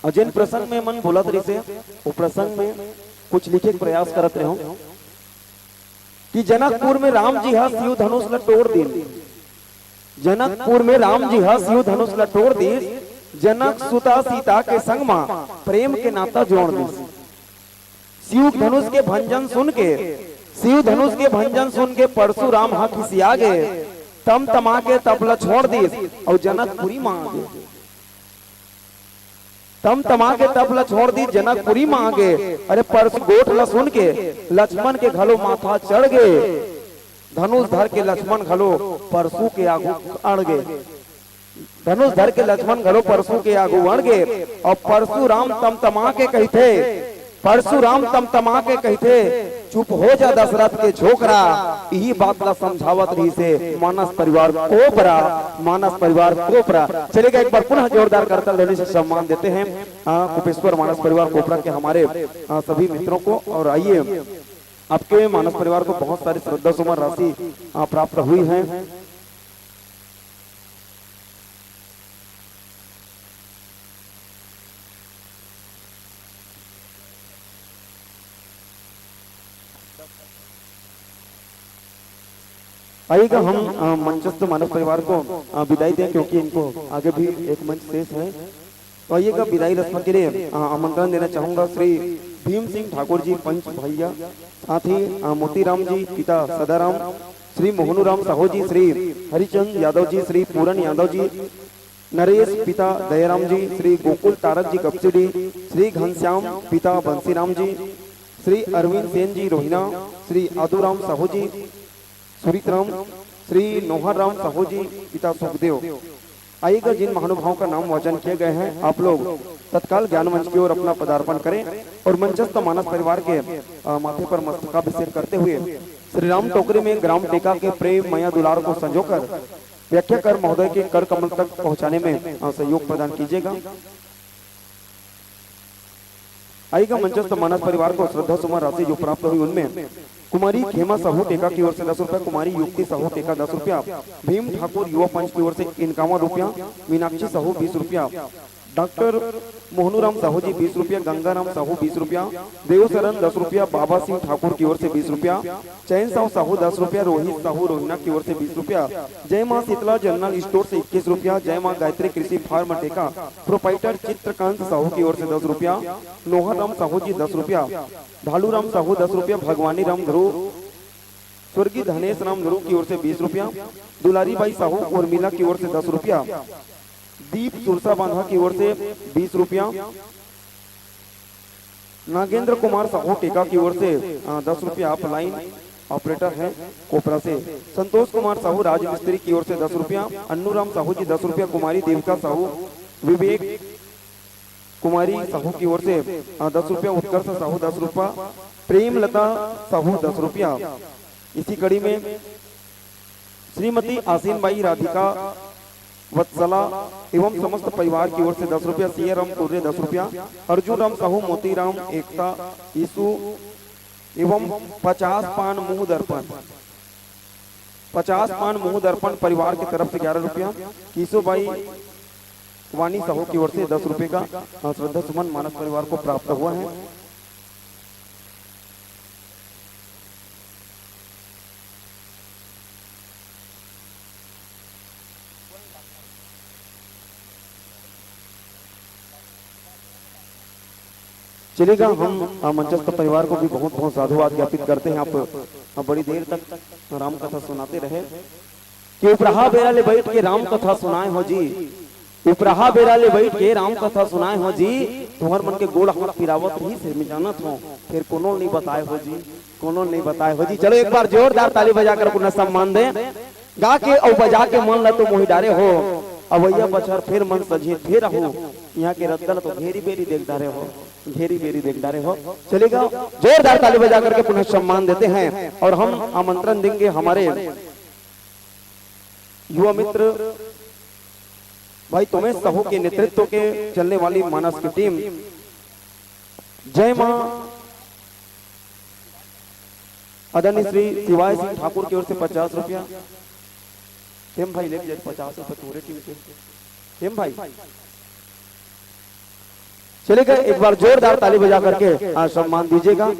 और जिन प्रसंग में मन बोला तरी से वो प्रसंग में कुछ लिखे के प्रयास करते रहो कि जनकपुर में राम जी हा शिव धनुष ल तोड़ दी, जनकपुर में राम जी हा शिव धनुष ल तोड़ दी, जनक सुता सीता के संग मां प्रेम के नाता जोड़ दी। शिव धनुष के भंजन सुन के, शिव धनुष के भंजन सुन के परशुराम हा खिसिया गए, तम तमा के तबला छोड़ दी और जनकपुरी मां आ गए, तम तमा के तबला छोड़ दी जनकपुरी मां आ गए। अरे परशु गोठ ला सुन के लक्ष्मण के घलो माथा चढ़ गए, धनुष धर के लक्ष्मण घलो परशु के आगू अड़ गए, धनुष धर के लक्ष्मण घलो परशु के आगू अड़ गए। और परशुराम तम तमा के कहते, परशुराम तम तमा के कहते चुप हो जा दशरथ के छोकरा, यही बात ला समझावत रही से मानस परिवार कोपरा, मानस परिवार कोपरा। चलेगा एक बार पुनः जोरदार करतल ध्वनि से सम्मान देते हैं कुपेश्वर मानस परिवार कोपरा के हमारे सभी मित्रों को। और आइए, आपके मानस परिवार को बहुत सारी श्रद्धा सुमन राशि प्राप्त हुई है। आइएगा हम मंचस्थ मानव परिवार को विदाई दें क्योंकि इनको आगे भी एक मंच शेष है। तो आइएगा विदाई रस्म के लिए आमंत्रण देना चाहूंगा श्री भीम सिंह ठाकुर जी पंच भैया, साथ ही मोतीराम जी पिता सदाराम, श्री मोहनूराम साहू जी, श्री हरिचंद यादव जी, श्री पूरन यादव जी, नरेश पिता दयाराम जी, श्री गोकुल तारक जी कपसिडी, श्री घनश्याम पिता बंसीराम जी, श्री अरविंद सेन जी रोहिना, श्री आदूराम साहू जी सुरीतराम, श्री नोहर राम साहू जी पिता सुखदेव। आइएगा जिन महानुभावों का नाम वचन किए गए हैं आप लोग तत्काल ज्ञान मंच की ओर अपना पदार्पण करें और मंचस्थ मानस परिवार के माथे पर मस्तकाभिषेक करते हुए श्री राम टोकरी में ग्राम टेका के प्रेम मया दुलार को संजोकर व्याख्या कर महोदय के कर कमल तक पहुंचाने में सहयोग प्रदान कीजिएगा। आइएगा मंचस्थ मानस परिवार को श्रद्धा सुमन राशि जो प्राप्त हुई उनमें कुमारी खेमा साहू टेका की ओर से 10 रुपया, कुमारी युक्ति साहू टेका 10 रुपया, भीम ठाकुर युवा पंच की ओर से 51 रुपया, मीनाक्षी साहू 20 रुपया, डॉक्टर मोहनूराम साहू जी 20 रुपया, गंगाराम साहू 20 रुपया, देवशरण 10 रुपया, बाबा सिंह ठाकुर की ओर से 20 रुपया, चैन साहू 10 रुपया, रोहित साहू रोहिना की ओर से 20 रुपया, जय मां शीतला जनरल स्टोर से 21 रुपया, जय मां गायत्री कृषि फार्म टेका प्रोपाइटर चित्रकांत साहू की ओर से 10 रुपया, नोहर राम साहू जी 10 रुपया, ढालूराम साहू 10 रुपया, भगवानी राम ध्रुव स्वर्गीय धनेश राम ध्रुव की ओर से 20 रुपया, दुलारी बाई साहू उर्मिला की ओर से 10 रुपया, दीप तुलसा बांधा की ओर से 20 रुपया, नागेंद्र कुमार साहू टेका की ओर से 10 रुपया, आप लाइन ऑपरेटर है कोपरा से, संतोष कुमार साहू राजमिस्त्री की ओर से 10 रुपया, अन्नूराम साहू जी 10 रुपया, कुमारी देविका साहू, विवेक कुमारी साहू की ओर से 10 रुपया, उत्कर्ष साहू 10 रुपया, प्रेमलता साहू 10 रुपया। इसी कड़ी में श्रीमती आसीन बाई राधिका वत्सला एवं समस्त परिवार की ओर से 10 रुपया, सी राम तुर्रे 10 रुपया, अर्जुन राम साहू, मोतीराम एकता ईसु एवं 50 पान मुंह दर्पण, 50 पान मुंह दर्पण परिवार की तरफ से 11 रुपया, कीशोबाई वाणी साहू की ओर से 10 रुपए का श्रद्धा सुमन मानस परिवार को प्राप्त हुआ है। चलेगा। हम मंचस्थ परिवार को भी बहुत बहुत साधुवाद ज्ञापित करते हैं। आप बड़ी देर तक राम कथा सुनाते रहे कि उपराहा बेरा ले बैठ के राम कथा सुनाए हो जी, उपराहा बेरा ले बैठ के राम कथा सुनाए हो जी, तुम्हार मन के गोड़ हाथ पिरावत ही सिर में जानत हो, फिर कोनो नहीं बताए हो जी, कोनो नहीं बताए हो जी। चलो एक बार जोरदार ताली बजाकर पुनः सम्मान दे, गा के और बजा के मन ल तो मोहि डारे हो, अवैया बछर फिर मन सजे फिर रहूं, यहाँ के रत्तल तो घेरी बेरी देख डारे हो, घेरी बेरी देख डारे हो। चलेगा, जोरदार ताली बजा करके पुनः सम्मान देते हैं और हम आमंत्रण देंगे हमारे युवा मित्र भाई तुम्हें साहू के नेतृत्व के चलने वाली मानस की टीम जय मां आदरणीय श्री शिवाय सिंह ठाकुर की ओर से 50 रुपया। हेम भाई लेके जाए 50 रुपये पूरे टीम के। हेम भाई चलेगा, एक बार जोरदार ताली बजा करके सम्मान दीजिएगा।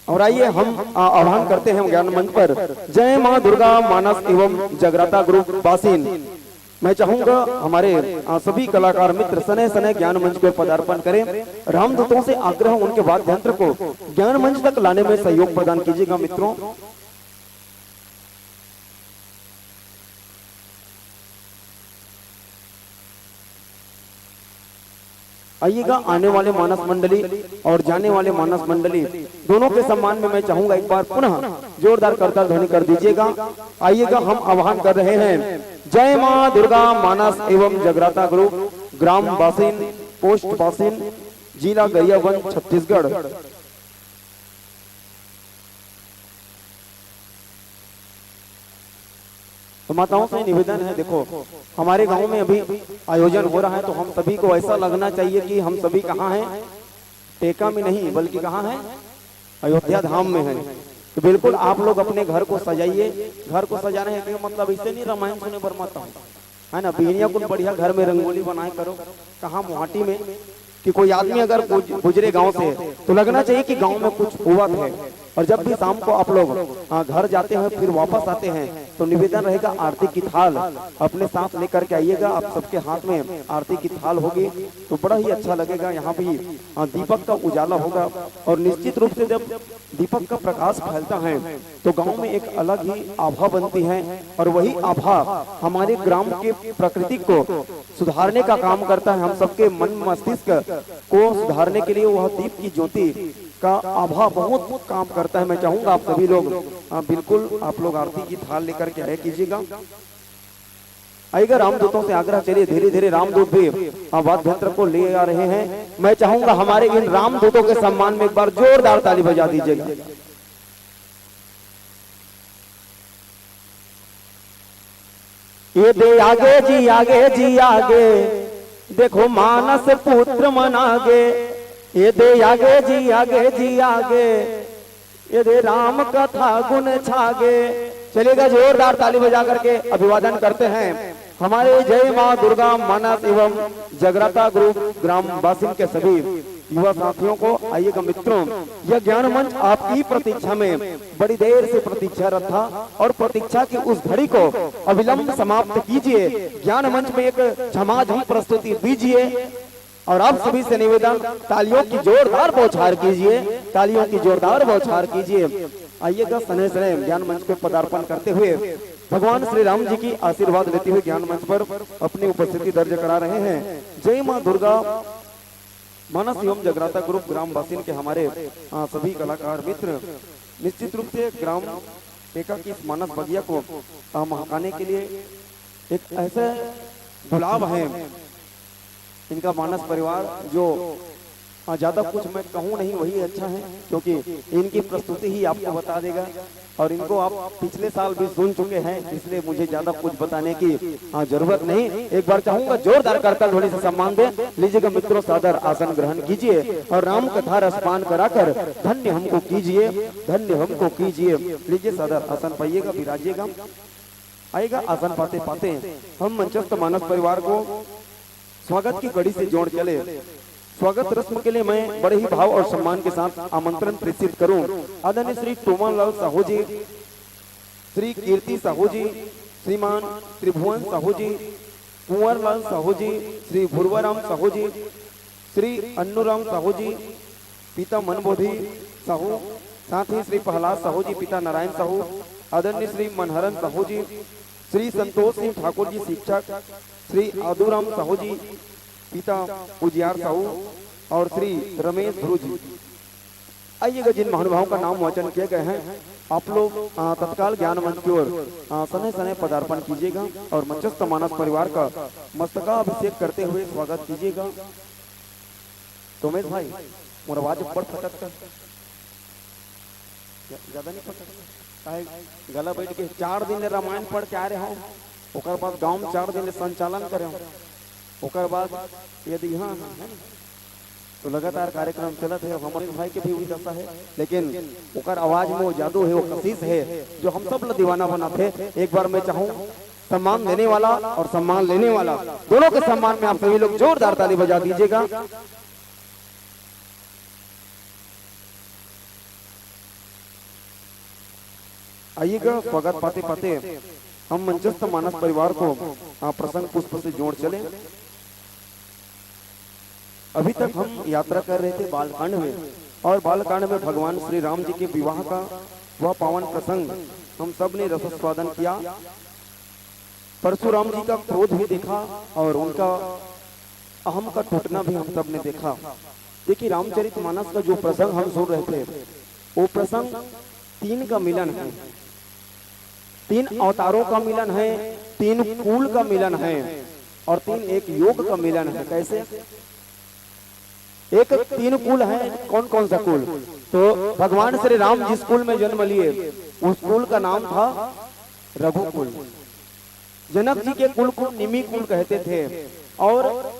और आइए हम आह्वान करते हैं ज्ञान मंच पर जय मां दुर्गा मानस एवं जगराता ग्रुप बासिन। मैं चाहूंगा हमारे सभी कलाकार मित्र सने सने ज्ञान मंच पर पदार्पण करें। रामदूतों से आग्रह उनके वाद्य यंत्र को ज्ञान मंच तक लाने में सहयोग प्रदान कीजिएगा मित्रों। आइएगा, आने वाले मानस मंडली और जाने वाले मानस मंडली दोनों के सम्मान में मैं चाहूंगा एक बार पुनः जोरदार करताल ध्वनि कर दीजिएगा। आइएगा, हम आह्वान कर रहे हैं जय मां दुर्गा मानस एवं जगराता ग्रुप, ग्राम बासिन, पोस्ट बासिन, जिला गरियाबंद, छत्तीसगढ़। तो माताओं से निवेदन है, देखो हमारे गांव में अभी आयोजन हो रहा है तो हम सभी को ऐसा लगना चाहिए कि हम सभी कहाँ हैं, टेका में नहीं बल्कि कहाँ हैं, अयोध्या धाम में हैं। तो बिल्कुल आप लोग अपने घर को सजाइए। घर को सजाने है मतलब इससे नहीं रामायण सुने बरमाता हूँ, है ना, बिहनिया कुछ बढ़िया घर में रंगोली बनाए करो। कहाँ मोहाटी में कि कोई आदमी अगर गुजरे गांव से तो लगना चाहिए कि गांव में कुछ हुआ है। और जब भी शाम को आप लोग घर जाते हैं फिर वापस आते हैं तो निवेदन रहेगा आरती की थाल अपने साथ लेकर के आइएगा। आप सबके हाथ में आरती की थाल होगी तो बड़ा ही अच्छा लगेगा। यहाँ भी दीपक का उजाला होगा और निश्चित रूप से जब दीपक का प्रकाश फैलता है तो गांव में एक अलग ही आभा बनती है और वही आभा हमारे ग्राम के प्रकृति को सुधारने का काम करता है। हम सबके मन मस्तिष्क को सुधारने के लिए वह दीप की ज्योति का आभा बहुत काम करता है। मैं चाहूंगा आप सभी लोग बिल्कुल आप लोग आरती की थाल लेकर के आया कीजिएगा। आइएगा, रामदूतों से आग्रह, चलिए धीरे धीरे रामदूत भी वाद्य यंत्र को ले आ रहे हैं। मैं चाहूंगा हमारे इन रामदूतों के सम्मान में एक बार जोरदार ताली बजा दीजिएगा। ये दे आगे जी, आगे जी आगे, देखो मानस पुत्र मनागे। ये दे आगे जी, आगे जी आगे, ये दे राम कथा गुण छागे। चलिएगा, जोरदार ताली बजा करके अभिवादन करते हैं हमारे जय मां दुर्गा मानस एवं जगराता ग्रुप ग्राम बासिन के सभी युवा साथियों को। आइएगा मित्रों, यह ज्ञान मंच आपकी प्रतीक्षा में बड़ी देर से प्रतीक्षारत था और प्रतीक्षा की उस घड़ी को अविलंब समाप्त कीजिए। ज्ञान मंच में एक झमाझम प्रस्तुति दीजिए और आप सभी से निवेदन तालियों की जोरदार बौछार कीजिए, तालियों की जोरदार बौछार कीजिए। आइएगा, सने सने ज्ञान मंच पे पदार्पण करते हुए भगवान श्री राम जी की आशीर्वाद लेते हुए ज्ञान मंच पर अपनी उपस्थिति दर्ज करा रहे हैं जय मां दुर्गा मानस एवं जगराता ग्रुप ग्राम बासिन के हमारे सभी कलाकार मित्र। निश्चित रूप से ग्राम टेका की इस मानस बगिया को महकाने के लिए एक ऐसे गुलाब है इनका मानस परिवार, जो ज्यादा कुछ मैं कहूँ नहीं वही अच्छा है क्योंकि इनकी प्रस्तुति ही आपको बता देगा और इनको आप पिछले साल भी सुन चुके हैं, इसलिए मुझे ज्यादा कुछ बताने की जरूरत नहीं। एक बार चाहूंगा जोरदार करताल ध्वनि से सम्मान दे लीजिएगा मित्रों। सादर आसन ग्रहण कीजिए और राम कथा रसपान कराकर धन्य हमको कीजिए, धन्य हमको कीजिए। लीजिए सादर आसन पाइएगा, विराजिएगा। आइएगा, आसन पाते पाते हम मंचस्थ मानस परिवार को स्वागत की कड़ी से जोड़ चले। स्वागत रस्म के लिए मैं बड़े ही भाव और सम्मान के साथ आमंत्रण प्रेषित करूं आदरणीय श्री टोमनलाल साहू जी, श्री कीर्ति साहू जी, श्रीमान त्रिभुवन साहू जी, कुंवर लाल साहू जी, श्री भुरवाराम साहू जी, श्री अन्नूराम साहू जी पिता मनबोधि साहू, साथ ही श्री प्रहलाद साहू जी पिता नारायण साहू, आदरणीय श्री मनहरन साहू जी, श्री संतोष सिंह ठाकुर जी शिक्षक, श्री आदूराम साहू जी पिता उजियार साहू और श्री रमेश ध्रुव जी। आइएगा, जिन महानुभावों का नाम वाचन किए गए हैं आप लोग तत्काल ज्ञान मंच की ओर सने सने पदार्पण कीजिएगा और मंचस्थ मानस परिवार का मस्तकाभिषेक करते हुए स्वागत कीजिएगा। तो उमेश भाई मोर आवाज ऊपर फटक कर ज्यादा नहीं फटक, गला बैठ के 4 दिन ले रामायण पढ़ के आ रहे हो, ओकर बाद गांव में 4 दिन ले संचालन करे हो, ओकर बाद यदि यहाँ तो लगातार कार्यक्रम चलत है। हमारे भाई के भी वही दशा है, लेकिन ओकर आवाज में वो जादू है, वो कशिश है जो हम सब ला दीवाना बनाते। एक बार मैं चाहूँ सम्मान देने वाला और सम्मान लेने वाला दोनों के सम्मान में आप सभी लोग जोरदार ताली बजा दीजिएगा। आइएगा, स्वागत पाते पाते हम मंचस्थ मानस परिवार को प्रसंग पुष्प से जोड़ चले। अभी तक हम यात्रा कर रहे थे बालकांड में, और बालकांड में भगवान श्री राम जी के विवाह का वह पावन प्रसंग हम सब ने रसस्वादन किया। परशुराम जी का क्रोध भी देखा और उनका अहम का टूटना भी हम सब ने देखा। देखिए, रामचरितमानस का जो प्रसंग हम सुन रहे थे वो प्रसंग 3 का मिलन है, 3 अवतारों का मिलन है, 3 कुल का मिलन है और 3 एक योग का मिलन है। कैसे? एक 3 कुल है, कौन कौन सा कुल? तो भगवान श्री राम जिस कुल में जन्म लिए उस कुल का नाम था रघुकुल। जनक जी के कुल को निमि कुल कहते थे, और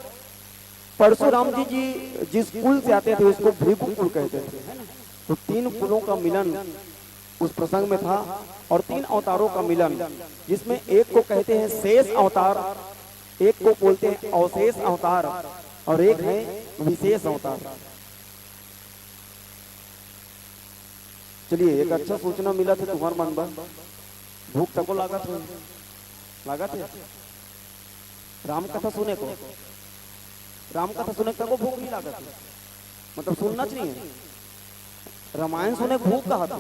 परशुराम जी जिस कुल से आते थे उसको भृगु कुल कहते थे। तो 3 कुलों का मिलन उस प्रसंग में था, और 3 अवतारों का मिलन, जिसमें एक को कहते हैं शेष अवतार, एक को बोलते हैं अवशेष अवतार, और एक है विशेष अवतार। चलिए, एक अच्छा सूचना मिला था तुम्हार मन बा, भूख तको लागत है राम कथा सुने को, राम कथा सुने तको भूख नहीं लागत है, मतलब सुनना चाहिए। रामायण सुने भूख कहा था,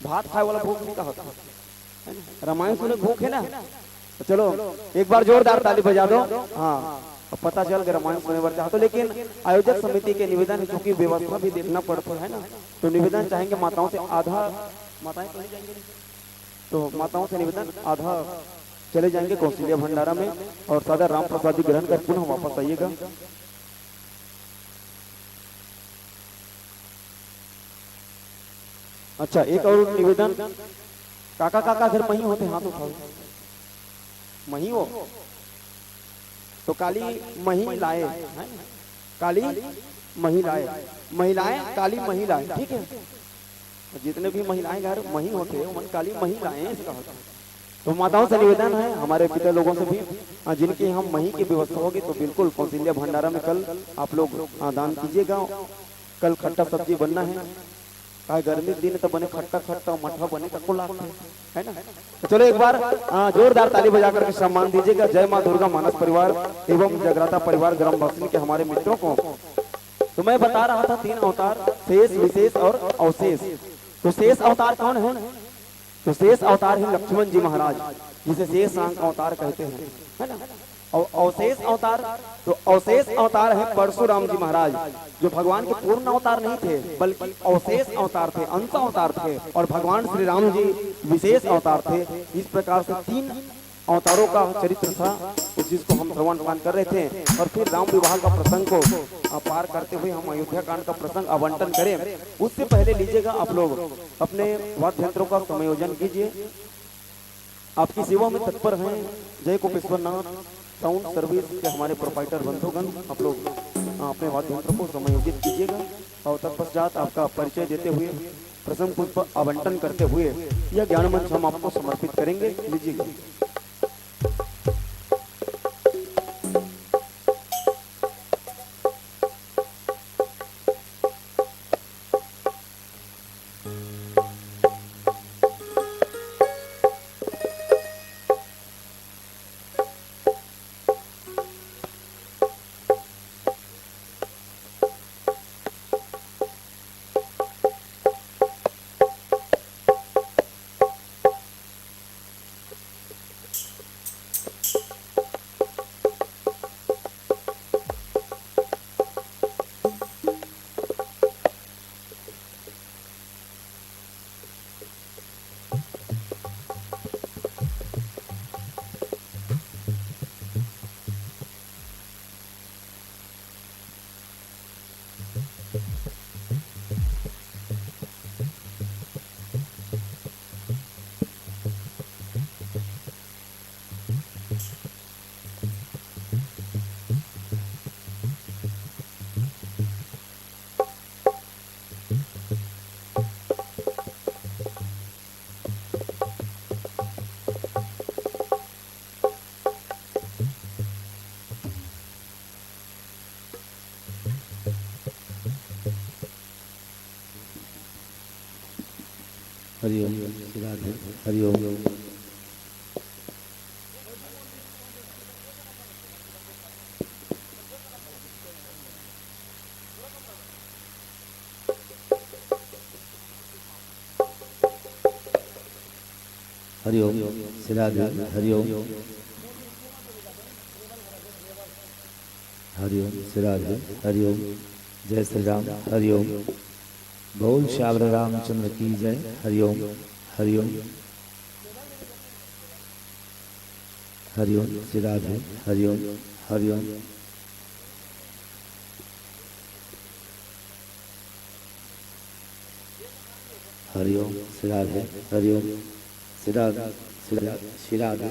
भात खाए वाला भूख नहीं कहा था, रामायण सुने भूख है ना। तो चलो एक बार जोरदार ताली बजा दो। हाँ, पता चल गया रामायण सुने बार चाहते, लेकिन आयोजक समिति के निवेदन है, क्योंकि व्यवस्था भी देखना पड़ता है ना, तो निवेदन चाहेंगे माताओं से आधा, माताएं चली जाएंगे, तो माताओं से निवेदन आधा चले जाएंगे कौशल्या भंडारा में, और सदर राम प्रसाद जी ग्रहण कर पुनः वापस आइएगा। अच्छा, एक और निवेदन, काका काका घर मही होते, हाथ उठाओ, मही हो तो काली महिलाएं, काली महिलाएं, महिलाएं काली महिलाएं, ठीक है। जितने भी महिलाएं घर मही होते हैं उन काली महिलाएं इसका होता है। तो माताओं से निवेदन है, हमारे पिता लोगों से भी, जिनकी हम मही की व्यवस्था होगी तो बिल्कुल कौशल्या भंडारा में कल आप लोग दान कीजिएगा। कल खट्टा सब्जी बनना है, गर्मी दिन तो बने खट्टा खट्टा मठा बने तको लागता है ना। तो चलो एक बार जोरदार ताली बजा करके सम्मान दीजिएगा। जय माँ दुर्गा मानस परिवार एवं जगराता परिवार ग्राम भस्मी के हमारे मित्रों को। तो मैं बता रहा था 3 अवतार, शेष, विशेष और अवशेष। तो शेष अवतार कौन है? तो शेष अवतार है लक्ष्मण जी महाराज, जिसे शेष अवतार कहते हैं, है ना। और अवशेष अवतार, तो अवशेष अवतार है परशुराम जी महाराज, जो भगवान के पूर्ण अवतार नहीं थे बल्कि अवशेष अवतार थे, अंश अवतार थे, और भगवान श्री राम जी विशेष अवतार थे। इस प्रकार से 3 अवतारों का चरित्र था, जिसको हम श्रवण पान कर रहे थे। और फिर राम विवाह का प्रसंग को पार करते हुए हम अयोध्या कांड का प्रसंग आवंटन करें। उससे पहले लीजिएगा आप लोग अपने वाद्य यंत्रों का समायोजन कीजिए। आपकी सेवा में तत्पर हैं जय कोपेश्वर नाथ साउंड सर्विस के हमारे प्रोपाइटर बंधुगण। आप लोग अपने वाद्य यंत्र को समायोजित कीजिएगा, और तत्पश्चात आपका परिचय देते हुए प्रसंग पुष्प आवंटन करते हुए यह ज्ञान मंच हम आपको समर्पित करेंगे। लीजिएगा। हरिओम राधे हरिओम हरिओम राधे हरिओम हरिओम राधे हरिओम जय श्री राम हरिओम बोल श्याम रामचंद्र की जय हरिओम हरिओम हरिओम श्री राधे हरिओम हरिओम Hariom Shri Radhe Hariom Shri Radhe Shri Radhe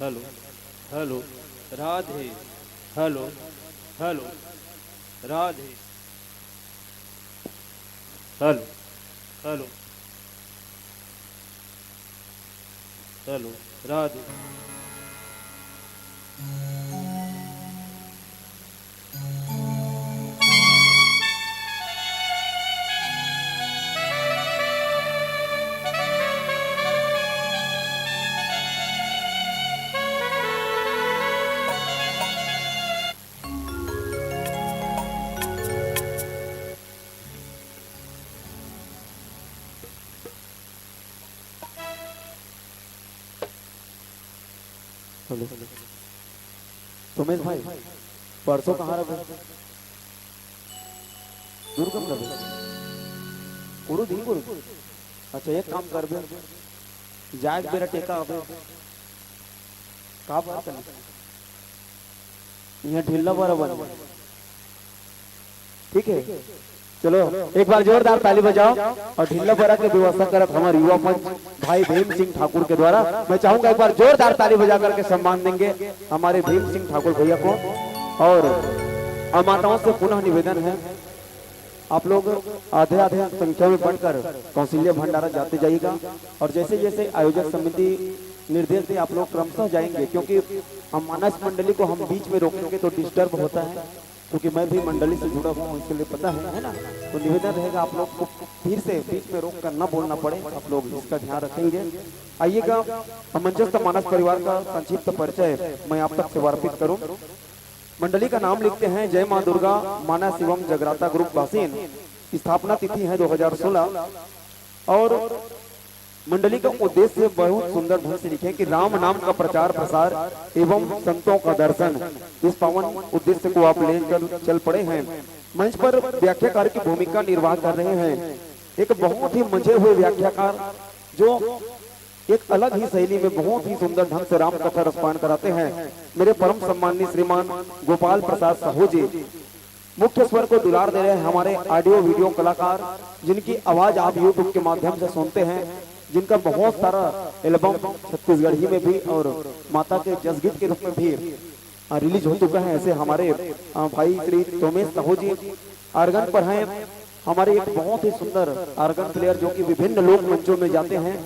hello hello Radhe hello hello Radhe hello hello hello Radhe Somesh भाई परसों कहाँ रहे दुर्गम रहे उड़ू दी गुरु अच्छा एक काम कर बे जाग बेरा टेका अबे का बात है यहाँ ढीला बराबर ठीक है चलो एक बार जोरदार ताली बजाओ और ढिल्ला बरा की व्यवस्था करत हमारे युवा मंच भाई भीम सिंह ठाकुर के द्वारा मैं चाहूंगा एक बार जोरदार ताली बजा करके सम्मान देंगे हमारे भीम सिंह ठाकुर भैया को। और माताओं से पुनः निवेदन है आप लोग आधे आधे संख्या में बढ़कर कौशल्य भंडारा जाते जाइएगा और जैसे जैसे आयोजक समिति निर्देश दे आप लोग क्रमशः जाएंगे क्योंकि हम मानस मंडली को हम बीच में रोकेंगे तो डिस्टर्ब होता है क्योंकि मैं भी मंडली से जुड़ा हुआ हूँ इसके लिए पता है ना। तो निवेदन रहेगा आप लोग को फिर से बीच में रोक कर न बोलना पड़े आप लोग इसका ध्यान रखेंगे। आइएगा अमंजस मानस परिवार का संक्षिप्त परिचय मैं आप तक से समर्पित करूं। मंडली का नाम लिखते हैं जय मां दुर्गा मानस एवं जगराता ग्रुप बासीन। स्थापना तिथि है 2016 और मंडली का उद्देश्य बहुत सुंदर ढंग से लिखे कि राम नाम का प्रचार प्रसार एवं संतों का दर्शन। इस पावन उद्देश्य को आप लेकर चल पड़े हैं। मंच पर व्याख्याकार की भूमिका निर्वाह कर रहे हैं एक बहुत ही मंझे हुए व्याख्याकार जो एक अलग ही शैली में बहुत ही सुंदर ढंग से राम कथा रसपान कराते हैं। मेरे परम सम्माननीय श्रीमान गोपाल प्रसाद साहू जी मुख्य स्वर को दुलार दे रहे हैं हमारे ऑडियो वीडियो कलाकार जिनकी आवाज आप यूट्यूब के माध्यम से सुनते हैं जिनका बहुत सारा एल्बम छत्तीसगढ़ी में भी और माता के जसगीत के रूप में भी रिलीज हो चुका है। ऐसे हमारे भाई श्री सोमेश साहू जी आर्गन पर हैं हमारे एक बहुत ही सुंदर आर्गन प्लेयर जो कि विभिन्न लोक मंचों में जाते हैं।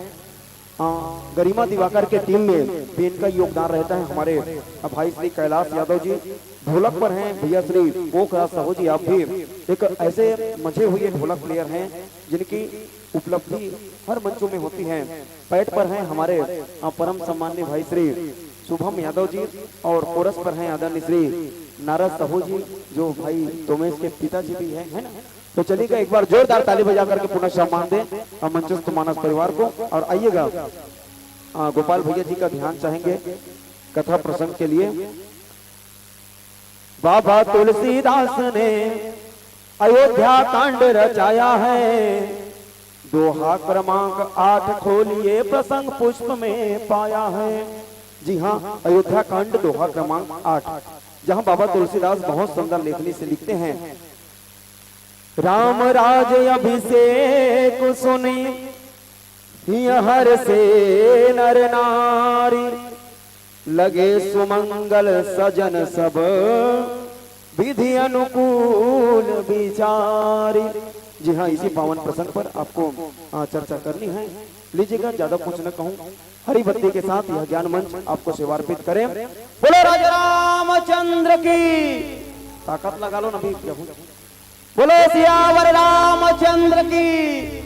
गरिमा दिवाकर के टीम में भी इनका योगदान रहता है। हमारे भाई श्री कैलाश यादव जी ढोलक पर हैं। भैया श्री पोखराज साहू जी आप भी एक ऐसे मजे हुए ढोलक प्लेयर हैं जिनकी उपलब्धि हर मंचों में होती है। पैट पर हैं हमारे परम सम्माननीय भाई श्री शुभम यादव जी और कोरस पर हैं आदरणीय श्री नारद साहू जी जो भाई सोमेश के पिताजी भी है ना। तो चलिएगा एक बार जोरदार ताली बजा करके पुनः सम्मान दें। मंचस्थ मानस परिवार को। और आइएगा गोपाल भैया जी का ध्यान चाहेंगे कथा प्रसंग के लिए। बाबा तुलसीदास ने अयोध्या कांड रचाया है, दोहा क्रमांक 8 खोलिए प्रसंग पुष्प में पाया है। जी हाँ, अयोध्या कांड दोहा क्रमांक 8, जहाँ बाबा तुलसीदास बहुत सुंदर लेखनी से लिखते हैं। राम राज अभिषेक सुनी हर से नर नारी, लगे सुमंगल सजन सब विधि अनुकूल विचारी। जी हाँ, इसी पावन प्रसंग पर आपको चर्चा करनी है। लीजिएगा, ज्यादा कुछ न कहूँ, हरी बत्ती के साथ यह ज्ञान मंच आपको सेवार्पित करें। बोलो राजा रामचंद्र की, ताकत लगा लो नबी, बोलो सियावर रामचंद्र की।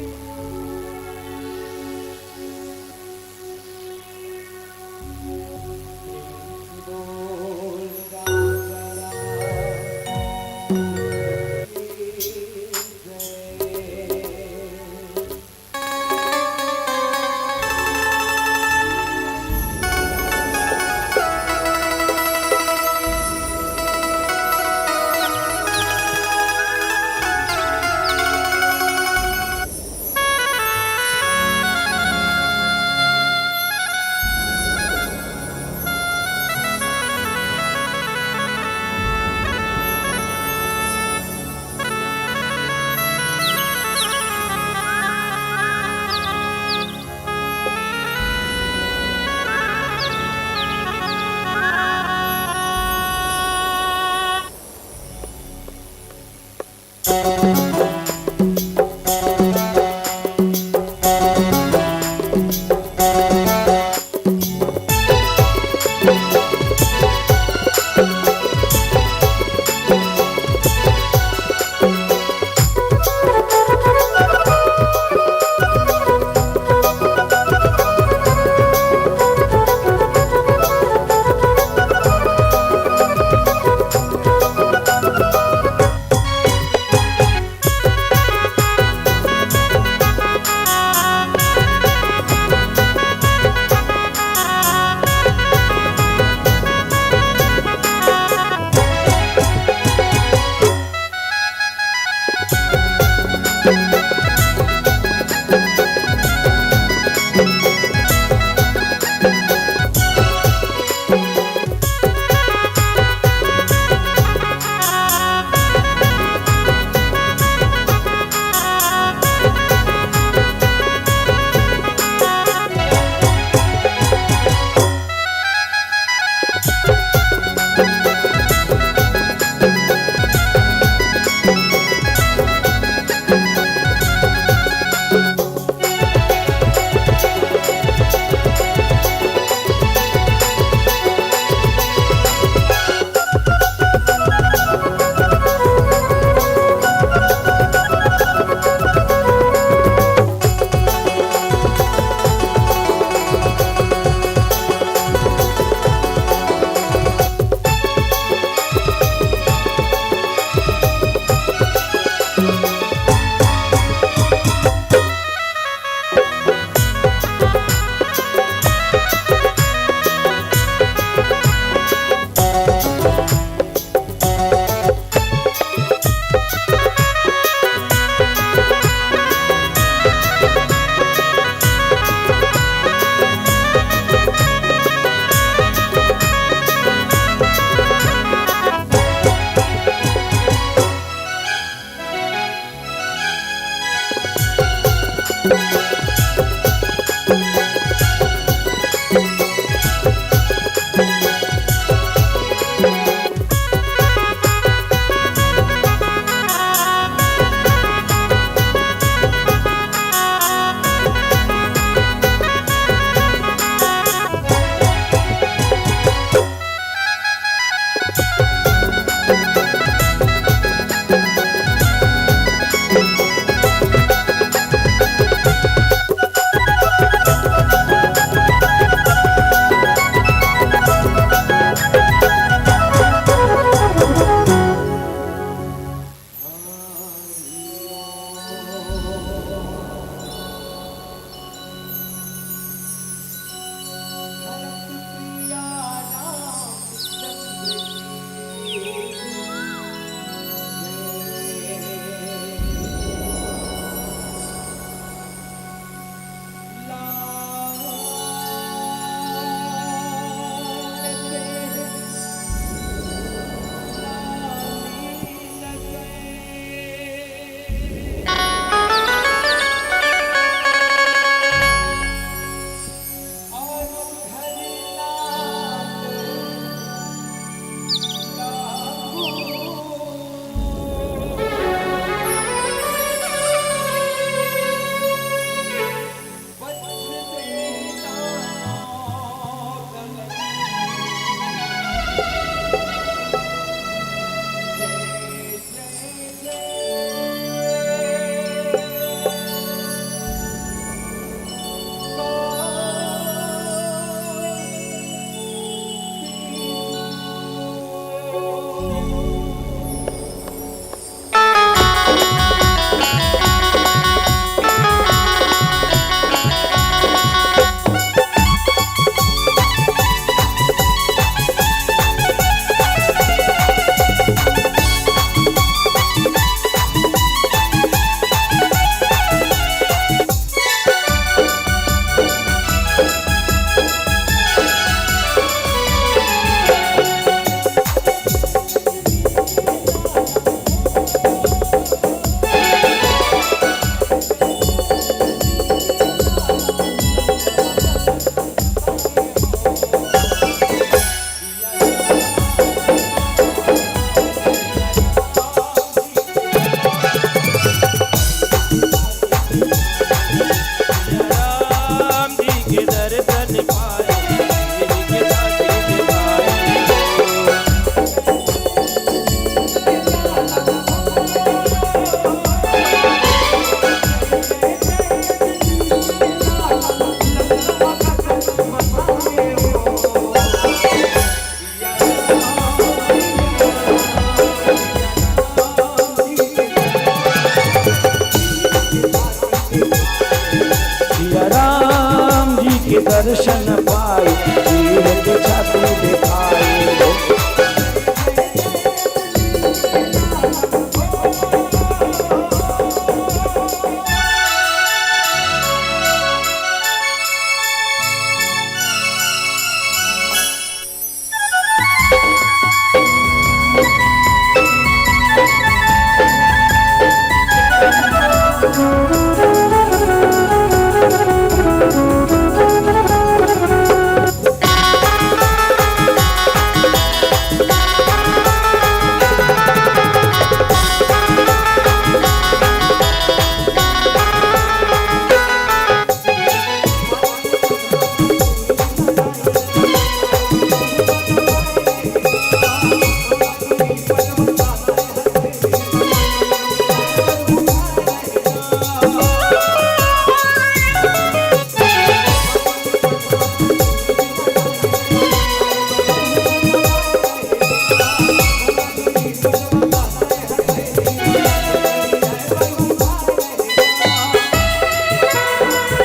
सिया राम जी के दर्शन पाए चीर के छाती दिखाए हो।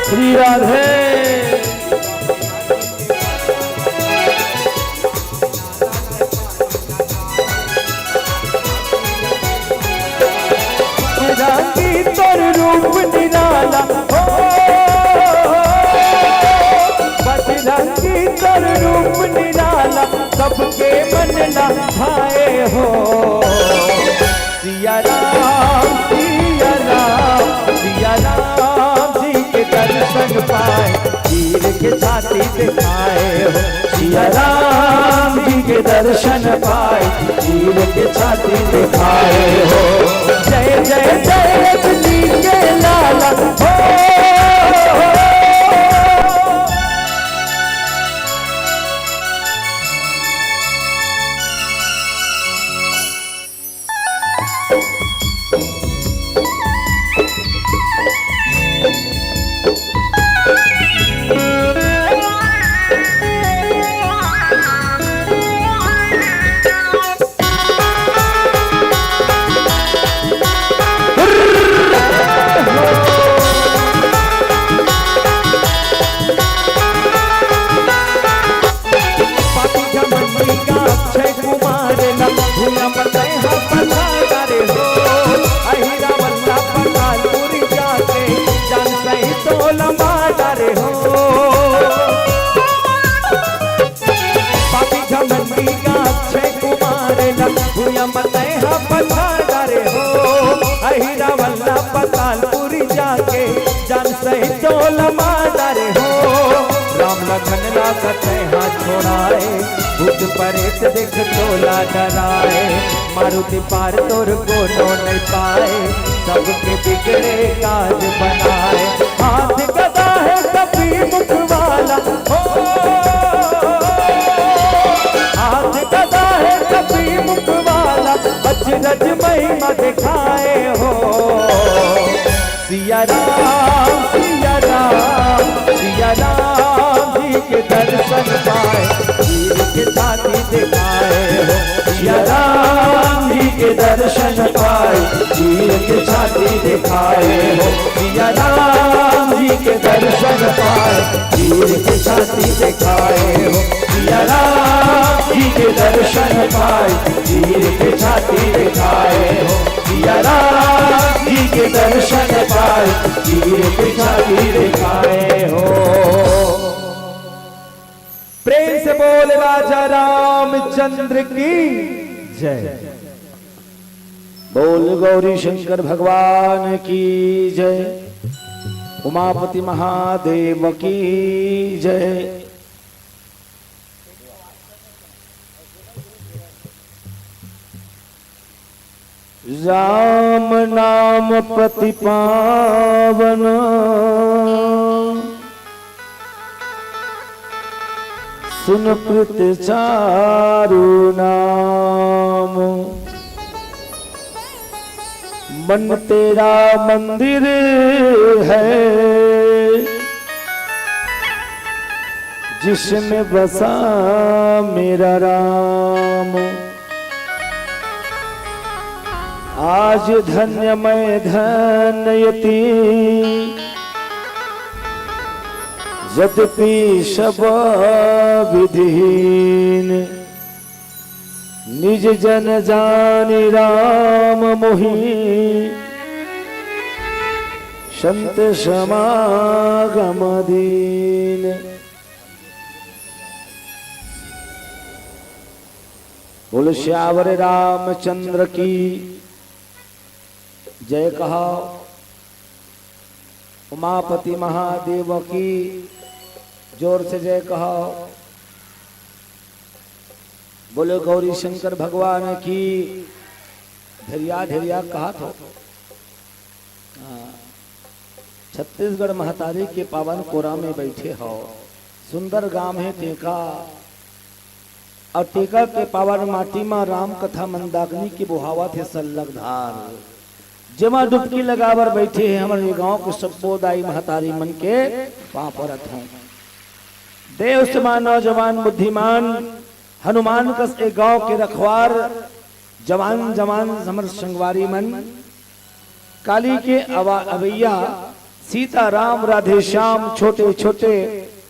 श्री राधे रानी तोर रूप निराला हो, बजरंगी तोर रूप निराला सबके मन ला भाए हो। सिया राम सिया राम सिया राम जी के दर्शन पाए चीर के छाती दिखाए हो। सिया राम जी के दर्शन पाए चीर के छाती दिखाए हो। जय जय जय जी के लाला हो। पतालपुरी जाके जान सही टोल मारे हो। राम लखन लागत हाथ छोड़ाए भूत परेत देख टोला डराए। मारुति पार तोर को नहीं पाए सबके बिगड़े काज बनाए। हाथ गदा है कपी मुख वाला हो, हाथ गदा है कपी मुख वाला अजरज महिमा दिखाए हो। सिया राम सिया राम सिया राम जी के दर्शन पाए चीर के छाती दिखाए हो। सिया राम जी के दर्शन पाए चीर के छाती दिखाए हो। सिया राम जी के दर्शन पाए चीर के छाती दिखाए हो। सिया राम जी के दर्शन पाए चीर के छाती दिखाए हो। सिया राम जी के दर्शन पाए चीर के छाती दिखाए हो। प्रेम से बोले राजा रामचंद्र की जय। बोल गौरी शंकर भगवान की जय। उमापति महादेव की जय। राम नाम पति पावन सुन प्रीत चारु नाम। मन तेरा मंदिर है जिसमें बसा मेरा राम। आज धन्य मैं धन्यती यद्यपि सब विधिहीन निज जन जानि राम मोहि संत समागम दीन। बोल श्यावर रामचंद्र की जय कहा। उमापति महादेव की जोर से जय कहा। बोले गौरी शंकर भगवान की धैर्या धैर्या कहा था। छत्तीसगढ़ महतारी के पावन कोरा में बैठे हो। सुंदर गांव है टेका और टेका के पावन माटी में राम कथा मंदाकिनी की बुहावा थे सल्लग धार। जमा डुबकी लगावर बैठे हैं हमारे गांव के सबोदाई महतारी मन के वहां परत हूं। देव समान नौजवान बुद्धिमान हनुमान कस एक गांव के रखवार जवान जवान समर संगवारी मन काली के अवैया सीता राम राधे श्याम छोटे छोटे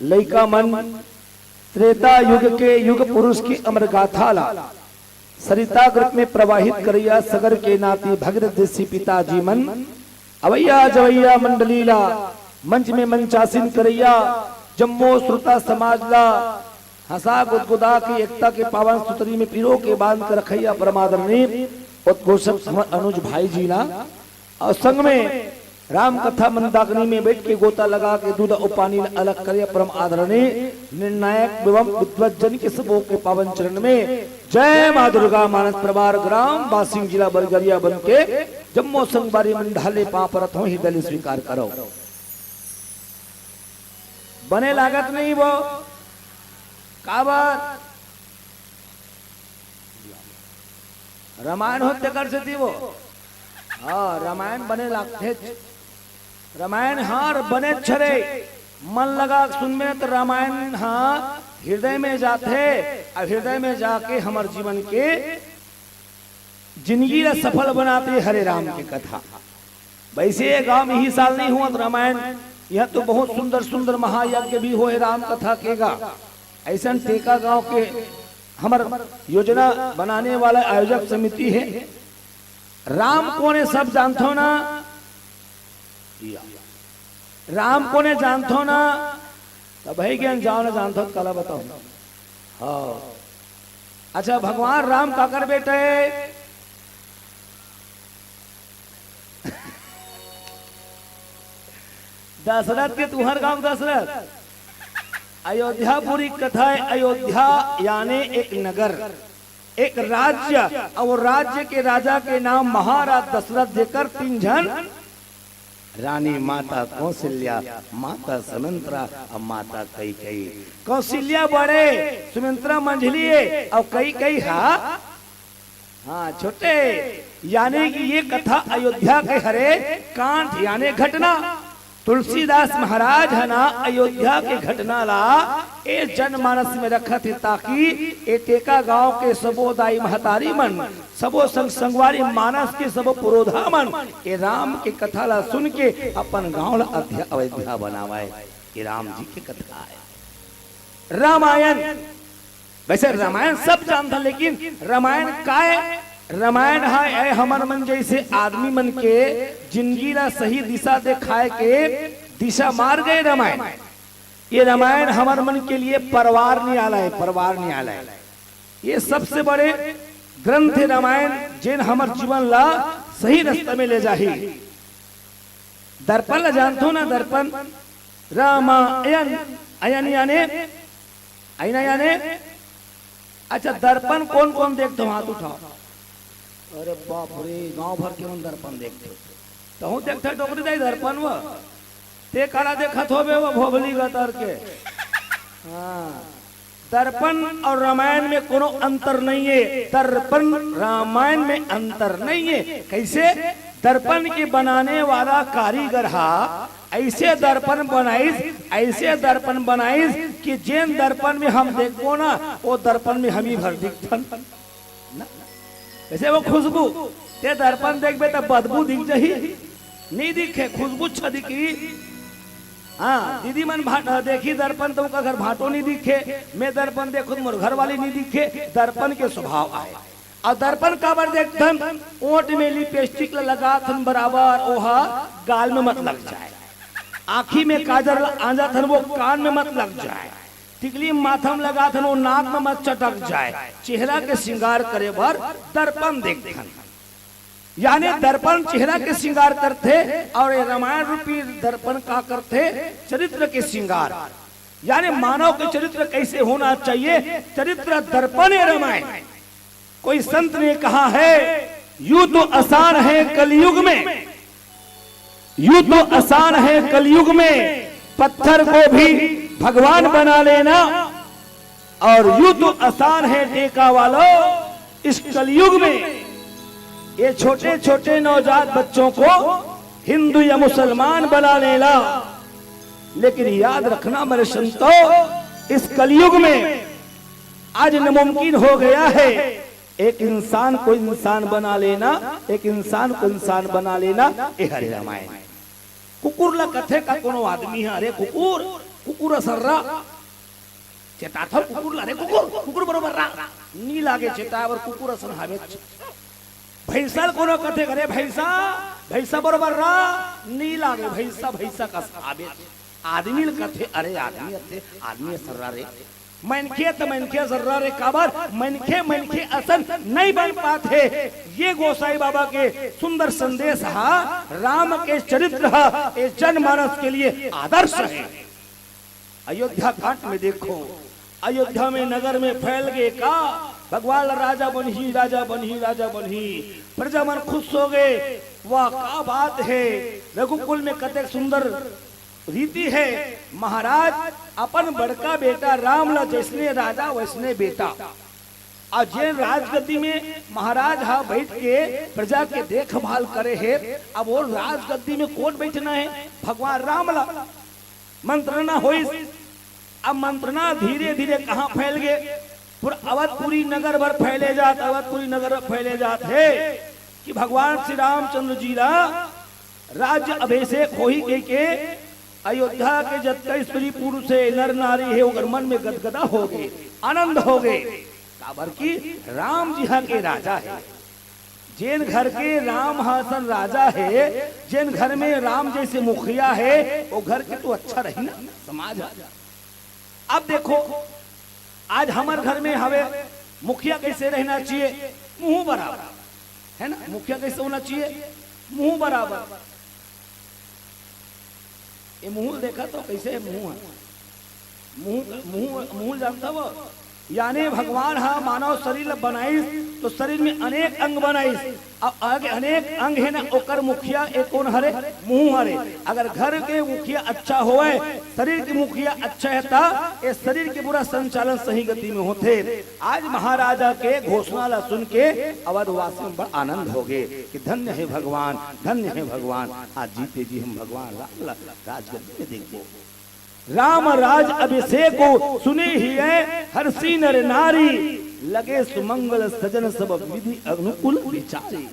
लइका मन त्रेता युग के युग पुरुष की अमर गाथा ला सरिता ग्रत में प्रवाहित करैया सगर के नाती भगीरथ जैसी पिताजी मन अवैया जवैया मंडलीला मंच में मंचासीन करैया जम्मो श्रुता समाज ला हंसा गुदगुदा की एकता के पावन सूत्री में पीरो के बांध कर रखैया परमादरणी उद्घोषक अनुज भाई जी ला और संग में राम कथा मंदाकिनी में बैठ के गोता लगा के दूध और पानी अलग करे परम आदरणीय निर्णायक एवं विद्वज्जन के सबों के पावन चरण में जय मां दुर्गा मानस प्रभार ग्राम बासिंग जिला बलगरिया बन के जम्मो संगबारी मंडाले पापरत हो ही दल स्वीकार करो। बने लागत नहीं वो काबर रामायण होते कर से थी वो। हाँ रामायण बने लागते रामायण हार बने छरे मन लगा सुन में तो रामायण हाँ हृदय में जाते और हृदय में जाके हमारे जीवन के जिंदगी ला सफल बनाते हरे राम की कथा। वैसे गांव में ही साल नहीं हुआ तो रामायण यह तो बहुत सुंदर सुंदर महायज्ञ भी हुए राम कथा केगा। ऐसा टेका गांव के हमार योजना बनाने वाला आयोजक समिति है। राम को ने सब जानते हो ना राम को ने जानते हो ना तो भाई ज्ञान जाओ ना जानते हो कला बताओ। हाँ अच्छा भगवान राम काकर बेटे दशरथ के तुहर गांव दशरथ अयोध्या पूरी कथा है। अयोध्या यानी एक नगर एक राज्य और राज्य के राजा के नाम महाराज दशरथ देकर 3 जन रानी माता कौशल्या माता सुमित्रा और माता कैकेयी। कौशल्या बड़े सुमित्रा मंझली और कैकेयी हाँ छोटे। यानी कि ये कथा अयोध्या के हरे कांड यानी घटना तुलसीदास महाराज है ना अयोध्या के घटना ला ए जनमानस में रखा थे ताकि ए टेका गांव के सबोदाई महतारी मन सबो संगवारी मानस के सबो पुरोधा मन ए राम के कथा ला सुन के अपन गांव ला अयोध्या बनावाए। ये राम जी की कथा है रामायण। वैसे रामायण सब जानता लेकिन रामायण का है रामायण है हमर मन जैसे आदमी मन के जिंदगी ला सही दिशा दिखाए के दिशा मार गए रामायण। ये रामायण हमार मन के लिए परिवार नियाला है परिवार नियाला है। ये सबसे बड़े ग्रंथ है रामायण जिन हमार जीवन ला सही रास्ते में ले जाही। दर्पण ला जानते हो ना दर्पण रामायण अयन यानी आईना यानी अच्छा दर्पण कौन कौन देखते हो हाथ उठाओ। अरे बाप रे गांव भर के दर्पण देखते तो हूँ देखते टोकरी दे दर्पण वो ते काला देखत होबे वो भोगली गतर के। हाँ दर्पण और रामायण में कोनो अंतर नहीं है। दर्पण रामायण में अंतर नहीं है। कैसे दर्पण के बनाने वाला कारीगर ऐसे दर्पण बनाइस कि जिन दर्पण में हम देखो ना वो दर्पण में हम ही भर दिखतन। ऐसे वो खुशबू ते दर्पण देखबे तो बदबू दिख जही नहीं दिखे खुशबू छ दिखी। हाँ दीदी मन देखी दर्पण तुमका घर भाटो नहीं दिखे, मैं दर्पण देखो मोर घर वाली नहीं दिखे, दर्पन के स्वभाव आए। और दर्पण काबर देखथन, ओट में लिपस्टिक लगा थन बराबर, ओहा गाल में मत लग जाए, आँखी में काजल आंजा थन वो कान में मत लग जाए, टिकली माथम लगा थन वो नाक में मत चटक जाए, चेहरा के श्रृंगार करे बर दर्पण देखथन। यानी दर्पण चेहरा के श्रृंगार करते और ये रामायण रूपी दर्पण का करते चरित्र के श्रृंगार। यानी मानव के चरित्र कैसे होना चाहिए, चरित्र दर्पण है रामायण। कोई संत ने कहा है यूं तो आसान है कलयुग में, यूं तो आसान है कलयुग में पत्थर को भी भगवान बना लेना, और यूं तो आसान है टेका वालों इस कलयुग में ये छोटे छोटे नवजात बच्चों को हिंदू या मुसलमान बना लेना। लेकिन याद रखना मेरे संतों, इस कलयुग में आज नामुमकिन हो गया है एक इंसान को इंसान बना लेना, एक इंसान को इंसान बना लेना। ये हरे रामायण कुकुर ला कथे का कोनो आदमी है, अरे कुकुर कुकुर सर्रा चेता था कुकुर ला, अरे कुकुर कुकुर बरोबर रा नी लागे चेता और कुकुर असन हवे। भैंसा कोनो कथे करे भैंसा भैंसा बरोबर रा नी लागे, भैंसा भैंसा का आवे। आदमी कथे अरे आदमी अथे आदमी सर्रा रे, मनखे तो मनखे सर्रा रे, काबर मनखे मनखे असन नहीं बन पाते। ये गोसाई बाबा के सुंदर संदेश है, राम के चरित्र है, ये जनमानस के लिए आदर्श है। अयोध्या घाट में देखो, अयोध्या में नगर में फैल गए का भगवान राजा बनही राजा बनही राजा बनही, प्रजा मन खुश हो गए। वाह क्या बात है, रघुकुल में कतक सुंदर रीति है। महाराज अपन बड़का बेटा राम ला जैसने राजा वैसने बेटा, और जे राजगद्दी में महाराज हा बैठ के प्रजा के देखभाल करे है। अब वो राजगद्दी में कौन बैठना है, भगवान राम ला मंत्रणा हुई। अब मंत्रणा धीरे धीरे कहाँ फैल गए, पूरा अवधपुरी नगर भर फैले जात, अवधपुरी नगर फैले जात है कि भगवान श्री रामचंद्र जी ला राज्य अभिषेक हो ही के अयोध्या के जत्ता स्त्री पुरुष है नर नारी है वो मन में गदगदा हो गए, आनंद हो गए। काबर की राम जी के राजा है, जिन घर के राम हासन राजा है, जिन घर में राम जैसे मुखिया है वो घर के तो अच्छा रही ना समाज। अब देखो आज हमारे घर में हवे मुखिया कैसे रहना चाहिए, मुंह बराबर है ना। मुखिया कैसे होना चाहिए, मुंह बराबर। ये मुंह देखा तो कैसे मुंह है, मुंह मुंह मुंह जानता वो। यानी भगवान हा मानव शरीर बनाइस तो शरीर में अनेक अंग बनाइस, अब आगे अनेक अंग है ना, ओकर मुखिया एक कौन हरे, मुंह हरे। अगर घर के मुखिया अच्छा होए, शरीर के मुखिया अच्छा है ता ये शरीर के पूरा संचालन सही गति में होते। आज महाराजा के घोषणा ला सुन के अवधवासी में बड़ा आनंद हो गए कि धन्य है भगवान, धन्य है भगवान। आज जीते जी हम भगवान राम राजगद्दी में देखो, राम राज अभिषेक को सुने ही है हर्षी नर नारी, लगे सुमंगल सजन सब विधि अनुकूल विचारी।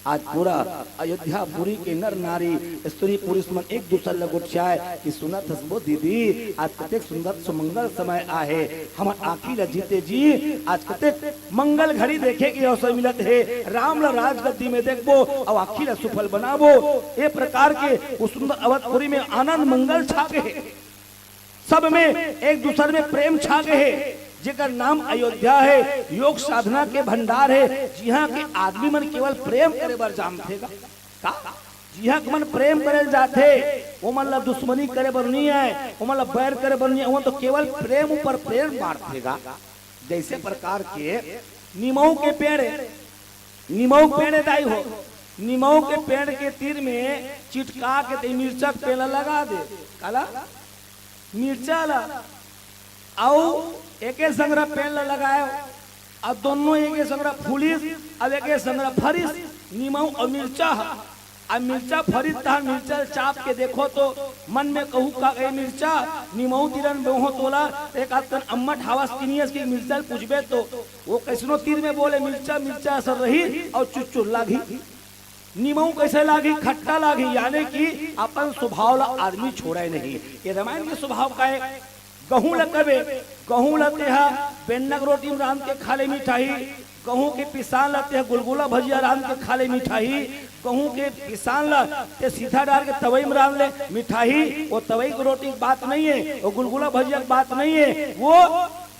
आज पूरा अयोध्या पुरी के नर नारी स्त्री पुरुष मन एक दूसरे लग उठाए कि सुनत हसबो दीदी आज कतेक सुंदर सुमंगल समय आहे, हम आखी ला जीते जी आज कतेक मंगल घड़ी देखे के अवसर मिलत है। राम ला राजगद्दी में देखबो और आखी ला सुफल बनाबो। ए प्रकार के उस सुंदर अवधपुरी में आनंद मंगल छा गए, सब में एक दूसरे में प्रेम छा गए है। जेकर नाम अयोध्या है, योग साधना के भंडार है। जिहाँ के आदमी मन केवल प्रेम करे बर जानते का, जिहाँ के मन प्रेम करे जाते वो मन ला दुश्मनी करे बर नहीं है, वो मन ला बैर करे बर नहीं है, वो तो केवल प्रेम ऊपर प्रेम बांटेगा। जैसे प्रकार के नीमऊ के पेड़, नीमऊ पेड़ दाई हो, नीमऊ के पेड़ के तीर में चिटका के मिर्चा पेड़ लगा दे, काला मिर्चा ला आओ एक संग्रह पेड़ लगाए, अब दोनों एक संग्रह फुलिस, अब एक संग्रह फरिस, नीमऊ और मिर्चा। अब मिर्चा फरिस था, मिर्चा चाप के देखो तो मन में कहू का ए मिर्चा नीमऊ तीरन बहु तोला एक आतन अम्मट हवास किनियस की मिर्चा पूछबे तो वो कैसनो तीर में बोले मिर्चा मिर्चा असर रही और चुचुर लागी। नीमऊ कैसे लागी, खट्टा लागी, यानी कि अपन स्वभाव ला आदमी छोड़े नहीं। ये रामायण के स्वभाव का है। गहूं लकबे, गहूं लते है बेन्नक रोटी में राम के खाले मिठाई, गहूं के पिसान लते है गुलगुला भजिया राम के खाले मिठाई, गहूं के पिसान ला ते सीधा डाल के तवई में राम ले मिठाई। वो तवई की रोटी की बात नहीं है, वो गुलगुला भजिया की बात नहीं है, वो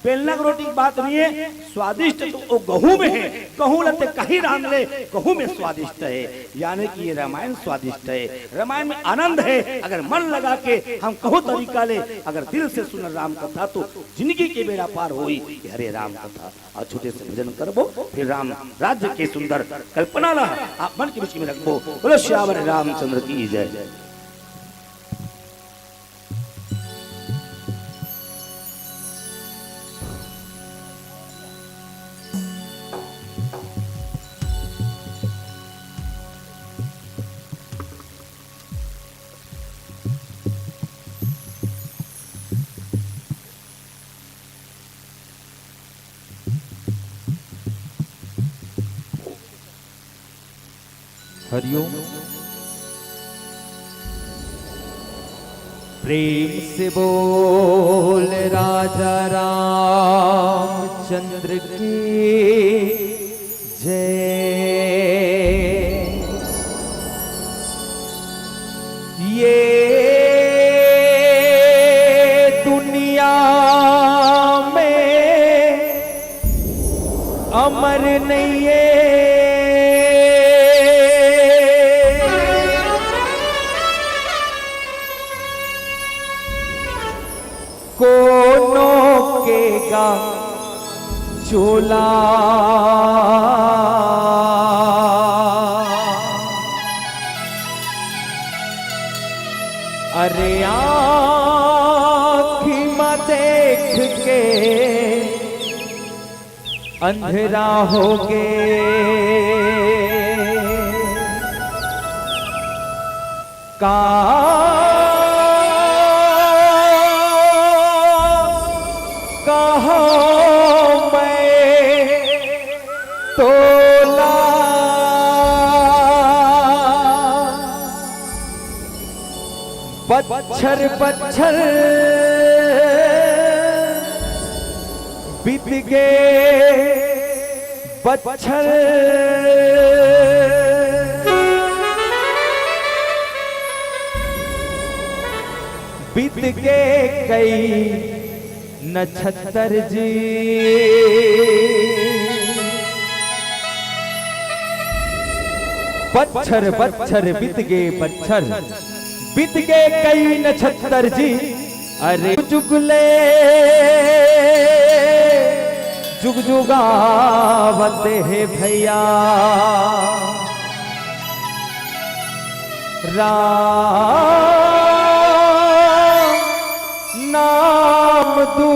बेलना की रोटी की बात नहीं है। स्वादिष्ट तो वो गहूं में है, गहूं लते कहीं राम ले, गहूं में स्वादिष्ट है। यानी कि ये रामायण स्वादिष्ट है, रामायण में आनंद है। अगर मन लगा के हम कहो तरीका ले, अगर दिल से सुन राम कथा तो जिंदगी के बेड़ा पार होई। हरे राम कथा और छोटे से भजन करबो, फिर राम राज्य के सुंदर कल्पना ला आप मन के बीच में रखबो। बोलो श्यावर रामचंद्र की जय। हरिओम। प्रेम से बोल राजा रामचंद्र की जय। ये दुनिया में अमर नहीं है, का चोला। अरे आँखी में देख के अंधेरा हो गए, बच्छर बच्छर बीत गए, बच्छर बीत गए कई नक्षत्र जी। बच्छर बच्छर बीत गए, बच्छर बीत गए कई नक्षत्र जी। अरे जुगले जुग जुगावते है भैया, राम नाम दू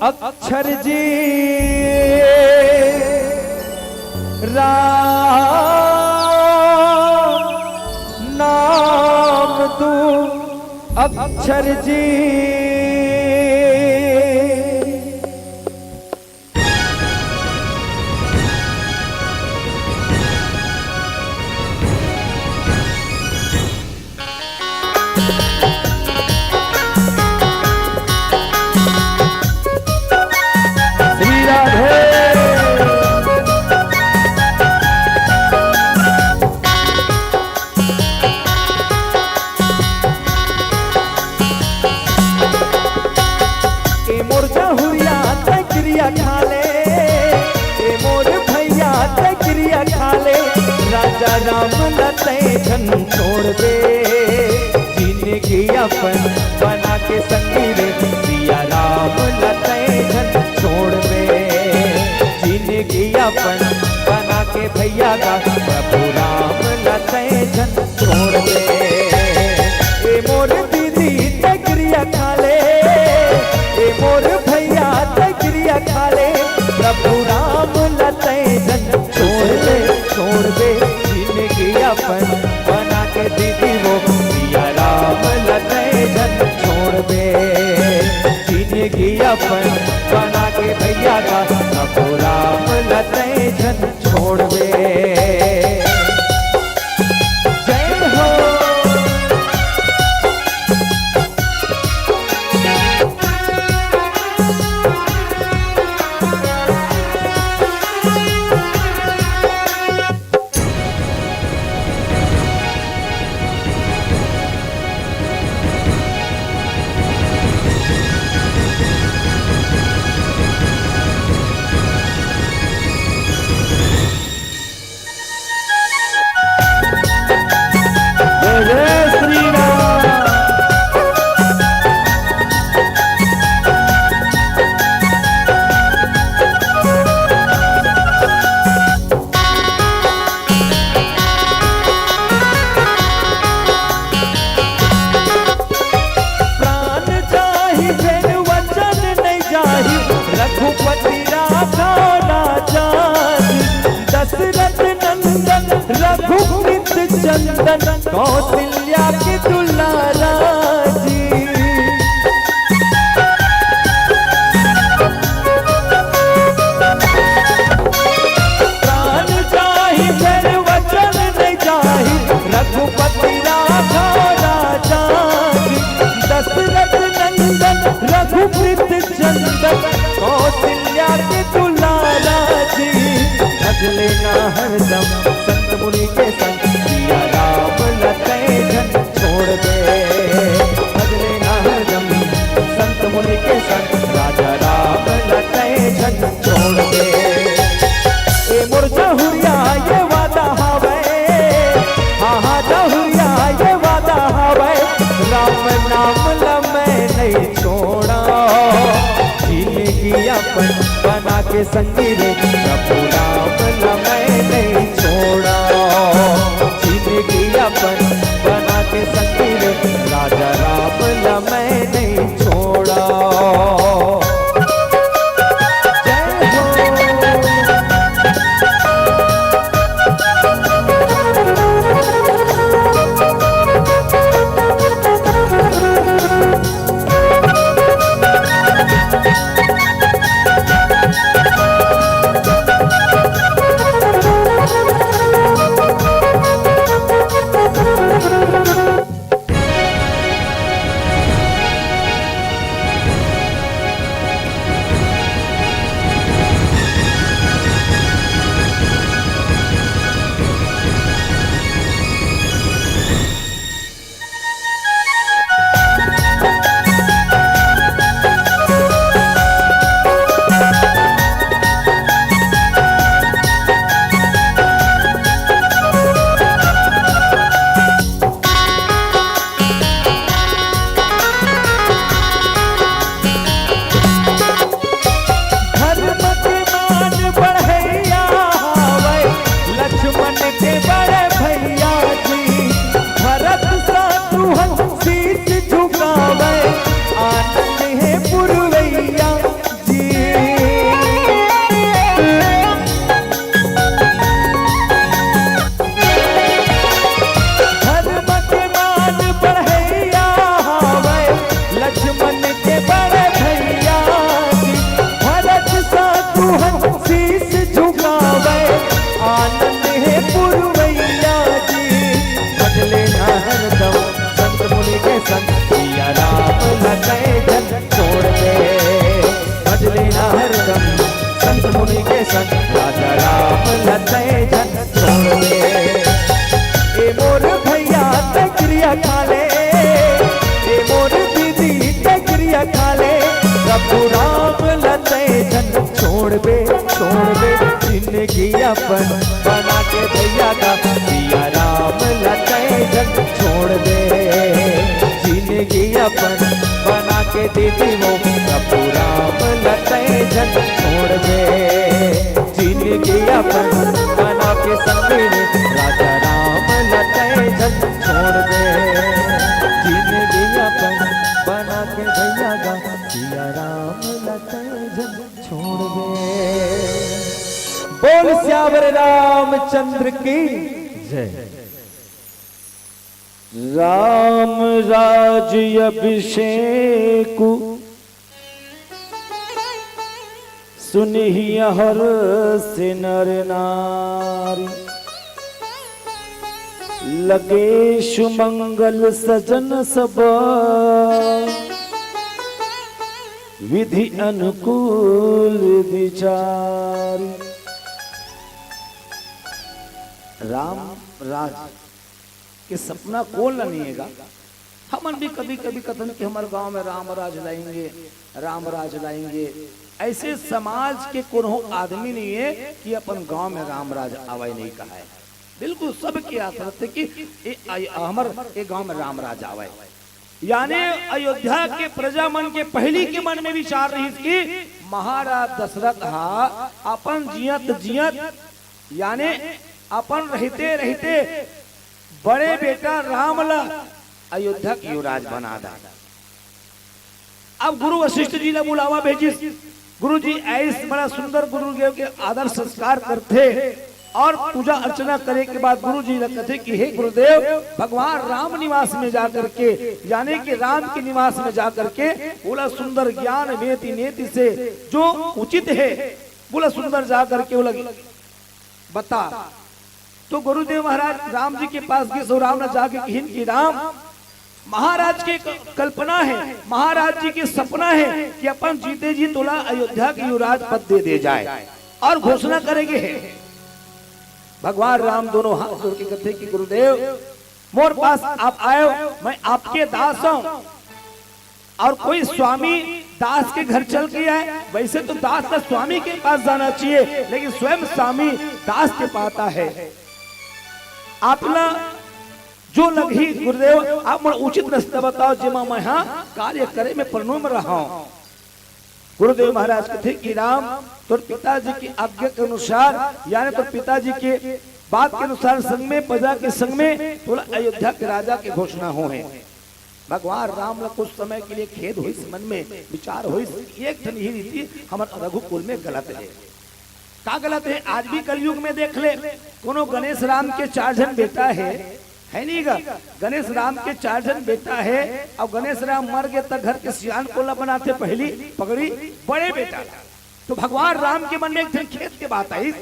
अक्षर जी, राम नाम दू अक्षर जी। राजा राम लते धन छोड़ दे, जिंदगी अपन बना के संगी रे। सिया राम लते धन छोड़ दे, जिंदगी अपन बना के भैया का। प्रभु राम लते धन छोड़ दे, ए मोर दीदी तगरिया खा ले, ए मोर भैया तगरिया खा ले। प्रभु राम लते धन छोड़ दे, छोड़ दे, जिंदगी अपन बना के दीदी वो। सिया राम लते धन छोड़ दे, जिंदगी अपन बना के भैया का। प्रभु राम लते धन छोड़ दे। कौशल्या के दुलारा जी। प्राण जाहि जन वचन नहीं जाहि, रघुपति राघव राजा जी। दशरथ नंदन रघुपति चंदन, कौशल्या के दुलारा जी। भजले ना हरदम संत मुनि के संग, सिया राम लखन छोड़ दे। भजले ना हरदम संत मुनि के संग, राजा राम लखन छोड़ दे। ए मोर जहुरिया ये वादा हवे, हाँ हाँ जहुरिया ये वादा हवे, राम नाम लमै नहीं छोड़ा। जिंदगी अपन बना के संगी रे, प्रभु राम लमै नहीं छोड़ा। जिंदगी अपन बना के संगी रे, राजा राम लमै नहीं छोड़ा। जय हो। जिंदगी अपन बना के भैया का, सिया राम लखन छोड़ दे। जिंदगी अपन बना के दीदी वो, प्रभु राम लखन छोड़ दे। जिंदगी अपन बना के संगी, राजा राम लखन छोड़ दे। जिंदगी अपन बना के भैया का, सिया राम लखन छोड़ दे। बोल श्यावर रामचंद्र की जय। राम राज्य अभिषेक सुनिहि हर से नर नारी, लगे सुमंगल सजन सब, विधि अनुकूल विचार। राम राज के सपना कौन लानिएगा। हमन भी कभी कभी कथन कि हमारे गांव में राम राज लाएंगे, राम राज लाएंगे। ऐसे समाज के कोनो आदमी नहीं है कि अपन गांव में राम राज आवे नहीं कहा है। बिल्कुल सबके आशा थे कि हमारे गांव में राम राज आवे। यानी अयोध्या के प्रजा मन के पहली के मन में विचार रही कि महाराज दशरथ अपन जियत यानी अपन रहते रहते बड़े बेटा राम ला अयोध्या की युवराज बना दा। अब गुरु वशिष्ठ जी ने बुलावा भेजी। गुरु जी ऐसे बड़ा सुंदर गुरु के आदर संस्कार करते और पूजा अर्चना करे के बाद गुरु जी ने कथे कि हे गुरुदेव, भगवान राम निवास में जाकर के, यानी कि राम के निवास में जाकर के बोला सुंदर ज्ञान वेति नेति से जो उचित है, बोला सुंदर जाकर के बोला बता। तो गुरुदेव महाराज राम जी के पास गए, सो राम ने जाके कहिन कि राम, महाराज की कल्पना है, महाराज जी की सपना है कि अपन जीते जी तोला अयोध्या की युवराज पद दे दे जाए और घोषणा करेंगे। भगवान राम दोनों हाथ जोड़ के कहते कि गुरुदेव मोर पास आप आए, मैं आपके दास हूं, और कोई स्वामी दास के घर चल के आए, वैसे तो दास का स्वामी के पास जाना चाहिए, लेकिन स्वयं स्वामी दास के पाता है। आप ना जो लगी गुरुदेव, आप मुझे उचित रास्ता बताओ जिमा मैं हाँ कार्य करे में प्रणाम रहा हूं। गुरुदेव महाराज कहते कि राम, तो पिताजी की आज्ञा के अनुसार, यानी तो पिताजी के बात के अनुसार संग में, प्रजा के संग में थोड़ा अयोध्या के राजा की घोषणा हो है। भगवान राम ने कुछ समय के लिए खेद हुई, मन में विचार हुई, एक धन ही रीति हमारे रघुकुल में गलत है। का गलत है? आज भी कलयुग में देख ले, कोनो गणेश राम के 4 जन बेटा है नहीं गा, गणेश राम के 4 जन बेटा है, और गणेश राम मर गए तक घर के सियान कोला बनाते, पहली पगड़ी बड़े बेटा। तो भगवान राम के मन में एक खेत के बात आई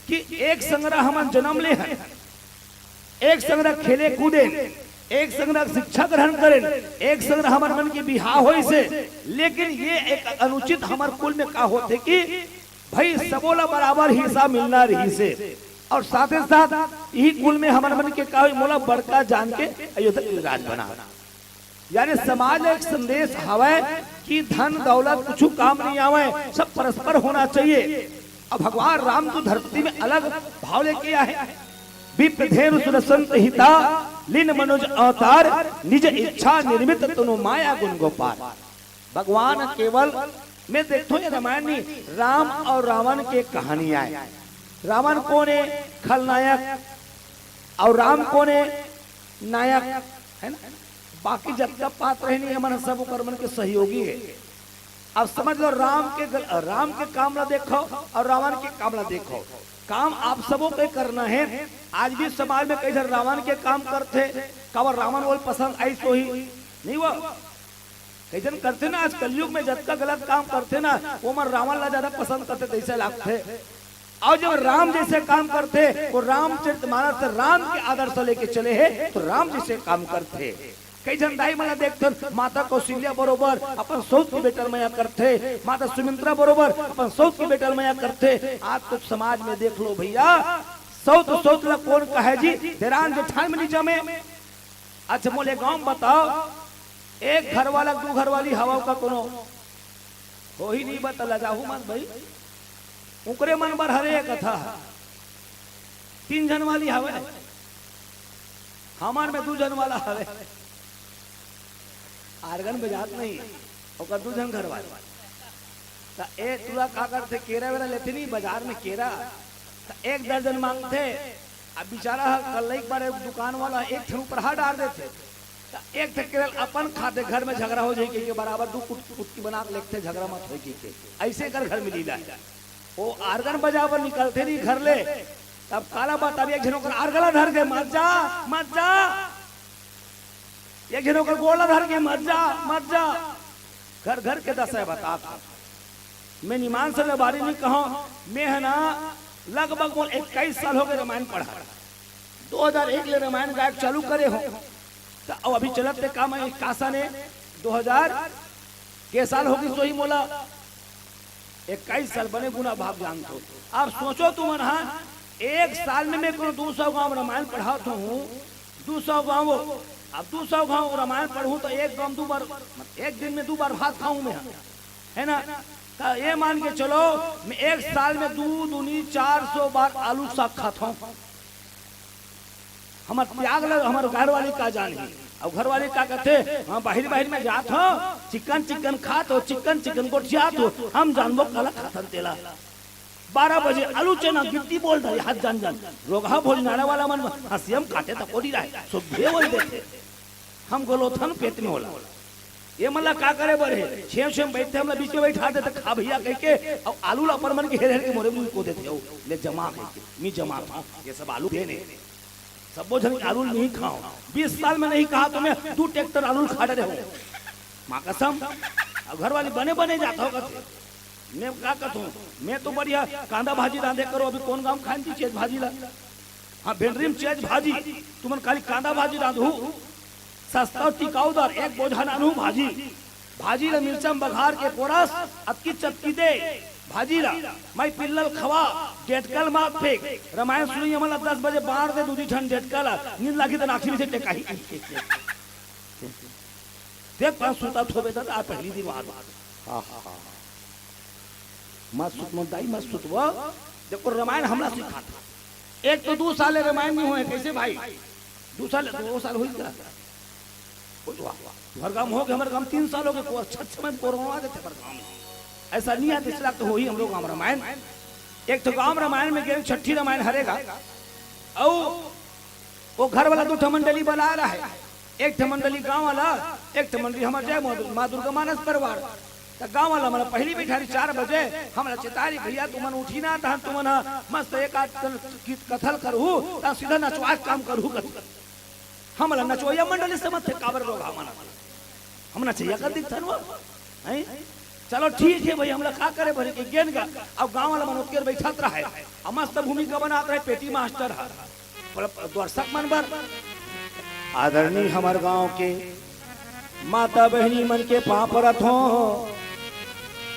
कि एक संग्रह हम जन्म ले हैं, एक संग्रह खेले कूदे, एक संग्रह शिक्षा ग्रहण करें, एक संग्रह हमारे मन की बिहार हो से, लेकिन ये एक अनुचित हमारे कुल में का होते कि भाई सबोला बराबर हिस्सा मिलना रही से, और साथ ही साथ यही कुल में हमारे मन के का मोला बड़का जान के अयोध्या राज बना। यानी समाज एक संदेश हवे कि धन दौलत कुछ काम नहीं आवे, सब परस्पर होना चाहिए। अब भगवान राम तो धरती में अलग भाव लेके आए, विप्रधेनु सुरसंत हिता लीन मनुज अवतार निज इच्छा निर्मित तनु माया गुण गोपाल। भगवान केवल मैं देखो ये रामायण में राम और रावण के कहानी आए। रावण कौन है? खलनायक, और राम कौन है? नायक, है ना। बाकी जब का पात्र है नहीं, हमारा सब कर्मन के सहयोगी है। अब समझ लो, राम के काम ना देखो और रावण के काम ना देखो, काम आप सबों को करना है। आज भी समाज में कई जन रावण के काम करते, कवर रावण बोल पसंद आई तो ही नहीं, वो कई जन करते ना। आज कलयुग में जब का गलत काम करते ना, वो मन रावण ला ज्यादा पसंद करते, जैसे लगते। और जब राम जैसे काम करते, वो रामचरितमानस से राम के आदर्श लेके चले हैं, तो राम जैसे काम करते। कई जन दाई मला देखते, माता कौशल्या बरोबर अपन सौत की बेटर मया करते, माता सुमित्रा बरोबर अपन सौत की बेटर मया करते। आज तो समाज में देख लो भैया, सौत ला कौन कहे जी, देरान जेठान में नहीं जमे। अच्छा मोले गांव बताओ, एक घर वाला 2 घर वाली हवा का कोनो हो ही नहीं, बता जाहू मत भाई, उकरे मन बर हरे कथा 3 जन वाली हवे, हमार में 2 जन वाला हवे। आर्गन बजात नहीं, और 2 जन घर वाले। एक तुला का करते, केरा वेरा लेते नहीं बाजार में केरा, 1 दर्जन मांगते। अब बेचारा कल एक बार एक दुकान वाला 1 ठेऊ पर हाथ डाल देते, 1 थे केवल अपन खाते, घर में झगड़ा हो जाए के बराबर 2 कुटकी बना के लेते, झगड़ा मत हो के ऐसे कर घर में लीला। वो आर्गन बजावर निकलते नहीं घर ले, तब काला बात, अब एक जनों का आर्गला धर के मत जा मत जा, एक जनों का गोला धर के मत जा, घर घर के दशा बता। मैं निमान से बारी नहीं कहूं, मैं है ना लगभग 21 साल हो गए रामायण पढ़ा, 2001 ले रामायण गायक चालू करे हो, तो अभी चलते काम है कासा ने 2000 के साल होगी, तो ही मोला 21 साल बने गुना भाव जानते हो। आप सोचो तुम, हाँ 1 साल में मैं 200 गांव रामायण पढ़ाता हूँ, 200 गांव। अब 200 गांव रामायण पढ़ूं तो एक गांव 2 बार, एक दिन में 2 बार भात खाऊं मैं, है ना। तो ये मान के चलो, मैं 1 साल में 2 दूनी 400 बार आलू साग खाता हूँ। हमारे त्याग लग, हमारे घर वाले का जाने, और घर वाले क्या कहते, हाँ बाहर में जात हो, चिकन खात हो, चिकन को जात हो, हम जानबो कला खातन तेला। 12 बजे आलू चना गिट्टी बोल रही हाथ जान रोगा भोजनाने वाला मन हंसी हम खाते तो कोडी रहे सुबह बोल देते, हम गोलोथन पेट में होला। ये मतलब का करे बड़े छेम छेम बैठते हम बीच में बैठा देते खा भैया कह के और आलू ला पर मन के हेर हेर के मोरे मुंह को देते हो ले जमा कह के मी जमा खाओ ये सब आलू देने सब बोझ आलू नहीं खाओ 20 साल में नहीं कहा तो मैं 2 ट्रैक्टर आलू खा रहे हो माँ कसम घर वाली बने बने जाता हो कहते मैं क्या कहता हूँ मैं तो बढ़िया कांदा भाजी रांधे करो अभी कौन गाँव खान थी चेज भाजी ला हाँ भेंडरी में चेज भाजी तुमन खाली कांदा भाजी रांधू सस्ता टिकाऊदार एक बोझा नानू भाजी भाजी ला मिर्चम बघार के कोरस अक्की चक्की दे भाजी ला मैं पिल्लल खवा डेटकल मार फेंक रामायण सुनी हमला 10 बजे बाहर दे दूधी ठंड डेटकल नींद लागी तो नाखी में से टेकाही देख पास सुता थोबे तो आ पहली दिन बाद मत सुत मत दाई मत सुतवा देखो रामायण हमला सिखाता एक तो 2 साल रामायण में हुए कैसे भाई 2 साल हुई का हर गांव हो गए हमारे गांव 3 साल हो गए छठ में कोरोना देते पर गांव में ऐसा नहीं आता इसलिए तो हो ही हम लोग गांव रामायण एक तो गांव रामायण में गए छठी रामायण हरेगा और वो घर वाला 2 मंडली बना रहा है एक मंडली गांव वाला एक मंडली हमारे जय माँ दुर्गा मानस परिवार तो गांव वाला हमारा पहली बैठारी 4 बजे हमारा चेतारी भैया तुमन उठी ना था तुमन मस्त एक आध कथल करू सीधा नचवा काम करू हमारा नचोया मंडली से मत काबर लोग हम नचैया कर दिखता है चलो ठीक है भाई हमला का करे भरे के गेन का अब गांव वाला मन उतकर बैठत रहा है मस्त भूमिका बनात रहे पेटी मास्टर है दर्शक मन बर आदरणीय हमारे गांव के माता बहनी मन के पापरत हो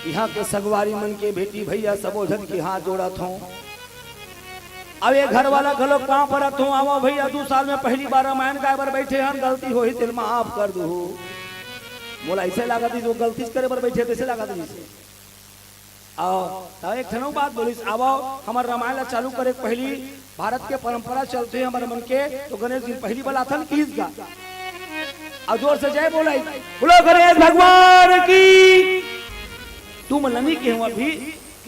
यहाँ के सगवारी मन के बेटी भैया सबोधन के हाथ जोड़त हो अब ये घर वाला घलो कहाँ परत हो आवो भैया 2 साल में पहली बार रामायण गाय पर बैठे हम गलती हो ही दिल माफ कर दू बोला ऐसे लगा दी जो गलती करे पर बैठे कैसे लगा दी आओ तो एक ठनो बात बोलिस आवो हमार रामायण ला चालू करे पहली भारत के परंपरा चलते हैं हमारे मन के तो गणेश जी पहली बार आथन किस गा और जोर से जय बोला बोलो गणेश भगवान की तुम ननी के हुआ भी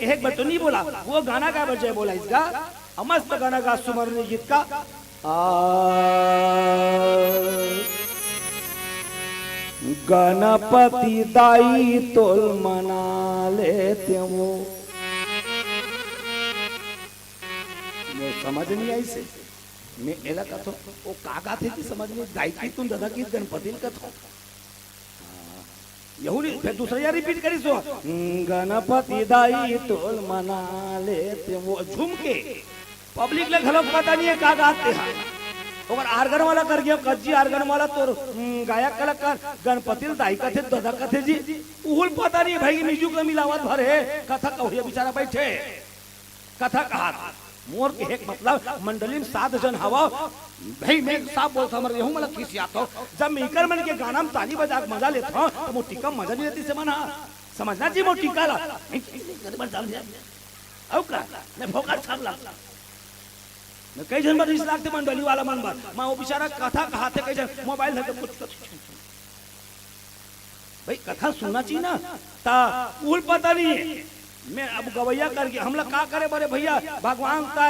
एक बार तो नहीं बोला वो गाना गा जय बोला इसका मस्त गाना गा सुमरनी गीत का गणपति दाई तोल मना लेते वो समझ नहीं आई से मैं एला कथो वो कागा थे कि समझ में दाई की तुम दादा की गणपति कथो यहूदी फिर दूसरा यार रिपीट करी सो गणपति दाई तोल मना लेते वो झूम के पब्लिक ले घलो पता नहीं है का गाते हैं और आर्गन वाला कर गया कज्जी आर्गन वाला तो गायक कलाकार गणपति दाई कथे दादा कथे जी उहुल पता नहीं भाई म्यूजिक में मिलावत भरे कथा कहिया बेचारा बैठे कथा कहा मोर के एक मतलब मंडली में 7 जन हवा भाई मैं साफ बोलता हमारे यहूं मतलब किसी आता हूं जब मैं इकर मन के गाना में ताली बजा के मजा लेता हूं तो मोटी कम मजा नहीं लेती से मना समझना जी मोटी काला अब का मैं भोकर छाप ला मैं कई जन बरिस लागते मंडली वाला मन बात मैं वो बेचारा कथा कहाते कई जन मोबाइल है तो कुछ भाई कथा सुनना चाहिए ना ता उल पता नहीं है मैं अब गवैया करके हम लोग का करे बड़े भैया भगवान का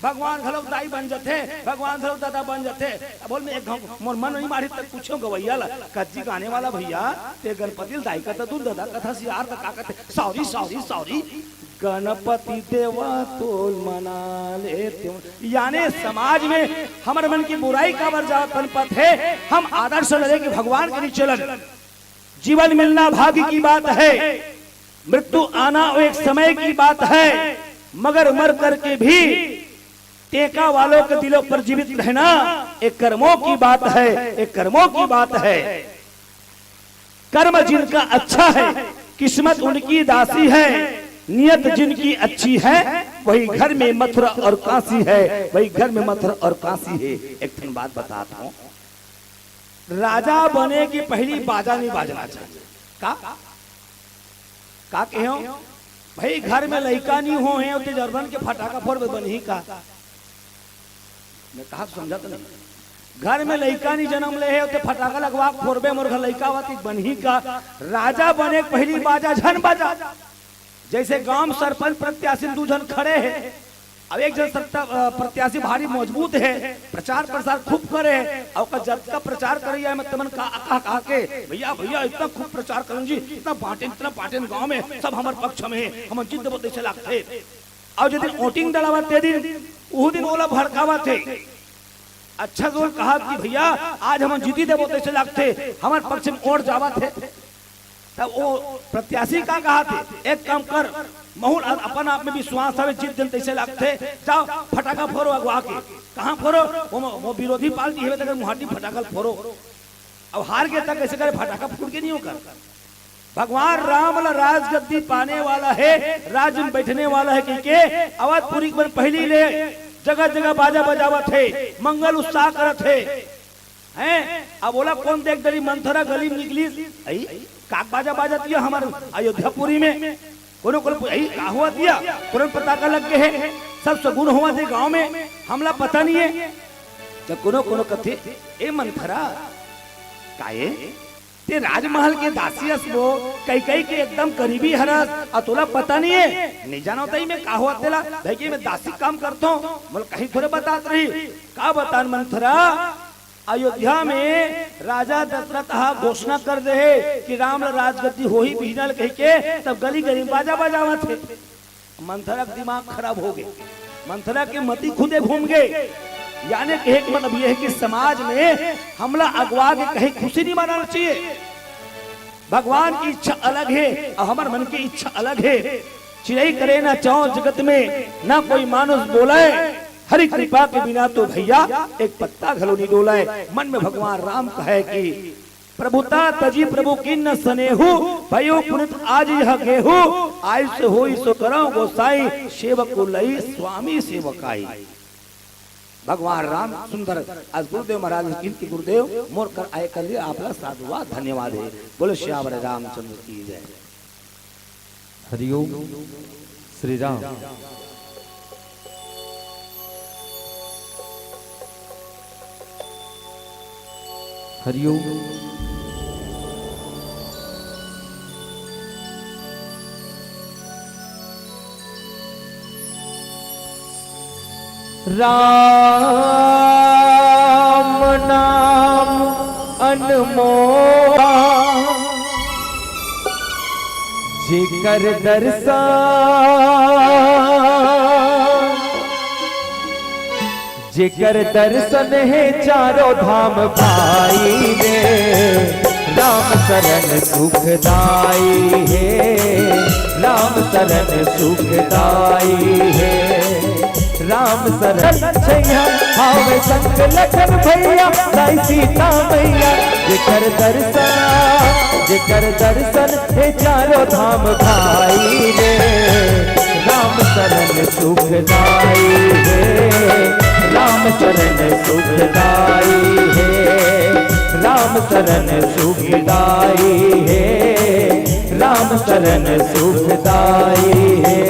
भगवान घलो दाई बन जाते भगवान घलो दादा बन जाते बोल मैं एक मोर मन नहीं मारी तक पूछो गवैया ला कज्जी गाने वाला भैया ते गणपति दाई का तू दादा कथा सियार का का कहते सॉरी सॉरी सॉरी गणपति देवा तोल मना लेते यानी समाज में हमारे मन की बुराई का बरजापन पथ है हम आदर्श लगे कि भगवान के नीचे चलन जीवन मिलना भाग्य की बात है मृत्यु आना एक समय की बात है मगर मर करके भी टेका वालों के दिलों पर जीवित रहना एक कर्मों की बात है एक कर्मों की बात है कर्म जिनका अच्छा है किस्मत उनकी दासी है नियत जिनकी अच्छी है वही घर में मथुरा और काशी है वही घर में मथुरा और काशी है एक दिन बात बताता हूँ राजा बने की पहली बाजा नहीं बाजना चाहिए का कहो भाई घर में लड़का नहीं हो है उते जर्मन के फटाका फोड़ बनी का मैं कहा समझा तो नहीं घर में लड़का नहीं जन्म ले है उते फटाका लगवा फोड़बे मोर घर लड़का वाती बनी का राजा बने पहली बाजा झन बाजा जैसे गांव सरपंच प्रत्याशी 2 जन खड़े हैं अब एक जन सत्ता प्रत्याशी भारी मजबूत है, प्रचार प्रसार खूब करे और जब का प्रचार करे मैं तमन कहा के भैया भैया इतना खूब प्रचार करें जी, इतना बांटे गांव में सब हमारे पक्ष में है, हम जिद बहुत ऐसे लगते। और जो दिन वोटिंग डलावा ते दिन वो दिन ओला भड़कावा थे। अच्छा जो कहा कि भैया आज हम जीती दे बहुत ऐसे लगते, हमारे पक्ष में और जावा थे। तब वो प्रत्याशी का कहा थे एक काम कर महूल अपन आप में विश्वास है जीत दिन तैसे लगते, जाओ फटाका फोड़ो अगवा के। कहाँ फोड़ो? वो विरोधी पार्टी है तक मुहाटी फटाका फोड़ो। अब हार के तक ऐसे करे फटाका फोड़ के नहीं होकर। भगवान राम वाला राजगद्दी पाने वाला है, राज में बैठने वाला है कि अवधपुरी में पहली ले जगह जगह बाजा बजावा थे, मंगल उत्साह करत थे हैं। अब बोला कौन देख दरी मंथरा गली में निकली काक बाजा बाजा दिया हमारे अयोध्यापुरी में कोनो का हुआ दिया, तुरंत पता का लग गए है, सब सगुन हुआ थे गांव में, हमला पता नहीं है। जब कोनो कथे ए मंथरा काये ते राजमहल के दासियस वो कई के एकदम करीबी हरस और तोला पता नहीं है, नहीं जाना होता ही मैं का हुआ तेला भाई कि मैं दासी काम करता हूँ, बोल कहीं थोड़े बतात रही का बतान मंथरा। अयोध्या में राजा दशरथ घोषणा कर दे कि राम राजगद्दी हो ही बिजनल कह के तब गली गली बाजा बजावा थे। मंथरा का दिमाग खराब हो गए, मंथरा के मती खुदे घूम गए। यानी कि एक मतलब यह है कि समाज में हमला अगवा के कहीं खुशी नहीं मनाना चाहिए। भगवान की इच्छा अलग है और हमारे मन की इच्छा अलग है। चिड़ै करे ना चाहो जगत में, ना कोई मानुष बोलाए, हरि कृपा के बिना तो भैया एक पत्ता घलो नहीं डोलाए। मन में भगवान राम कहे कि प्रभुता तजी प्रभु की न सनेहु, भयो पुनित आज यह गेहू, आयु से हो सो करो गोसाई, सेवक को लई स्वामी सेवकाई। भगवान राम सुंदर आज गुरुदेव महाराज की गुरुदेव मोर कर आए कर लिए आपला साधुवाद धन्यवाद है। बोलो श्याम रामचंद्र की जय। हरिओम श्री राम। हरिओम। राम नाम अनमोल जिकर दर्शन जिकर दर्शन है चारों धाम भाई रे, राम शरण सुखदाई है, राम शरण सुखदाई है, राम शरण छैया हावे संग लखन भैया, साई सीता मैया जिकर दर्शन है चारों धाम भाई रे, राम शरण सुखदाई है, राम शरण सुखदाई है, राम शरण सुखदाई है, राम शरण सुखदाई है।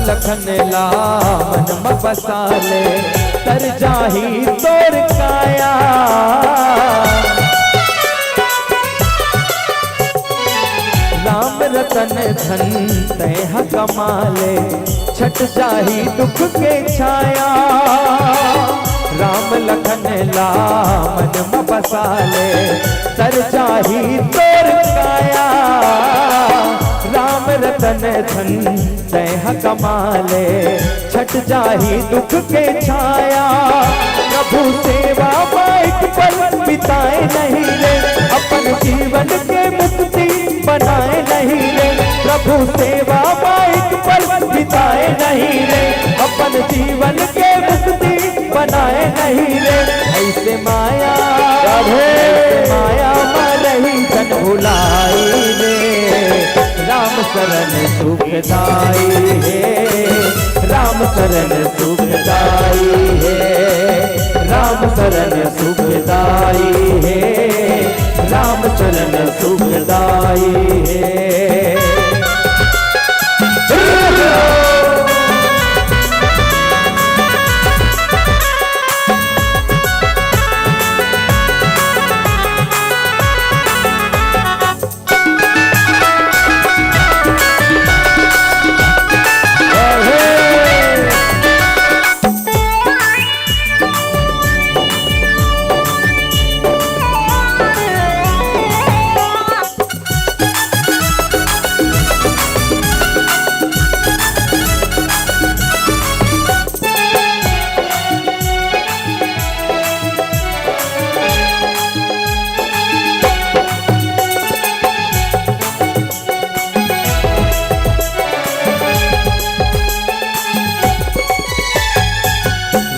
लखन लामन बसाले तर जाही तोर काया, राम रतन धन तह कमाले छट जाही दुख के छाया, राम लखन लामन बसाले तर जाही तोर काया, राम रतन धन तह कमाले छट जाही दुख के छाया, प्रभु सेवा माइक पर बिताए नहीं रे, अपन जीवन के मुक्ति बनाए नहीं रे, प्रभु सेवा माइक पर बिताए नहीं रे, अपन जीवन के मुक्ति बनाए नहीं रे, ऐसे माया मरही जन भुलाई रे, राम शरण सुखदाई है, राम शरण सुखदाई है, राम शरण सुखदाई है, सुखदाई है।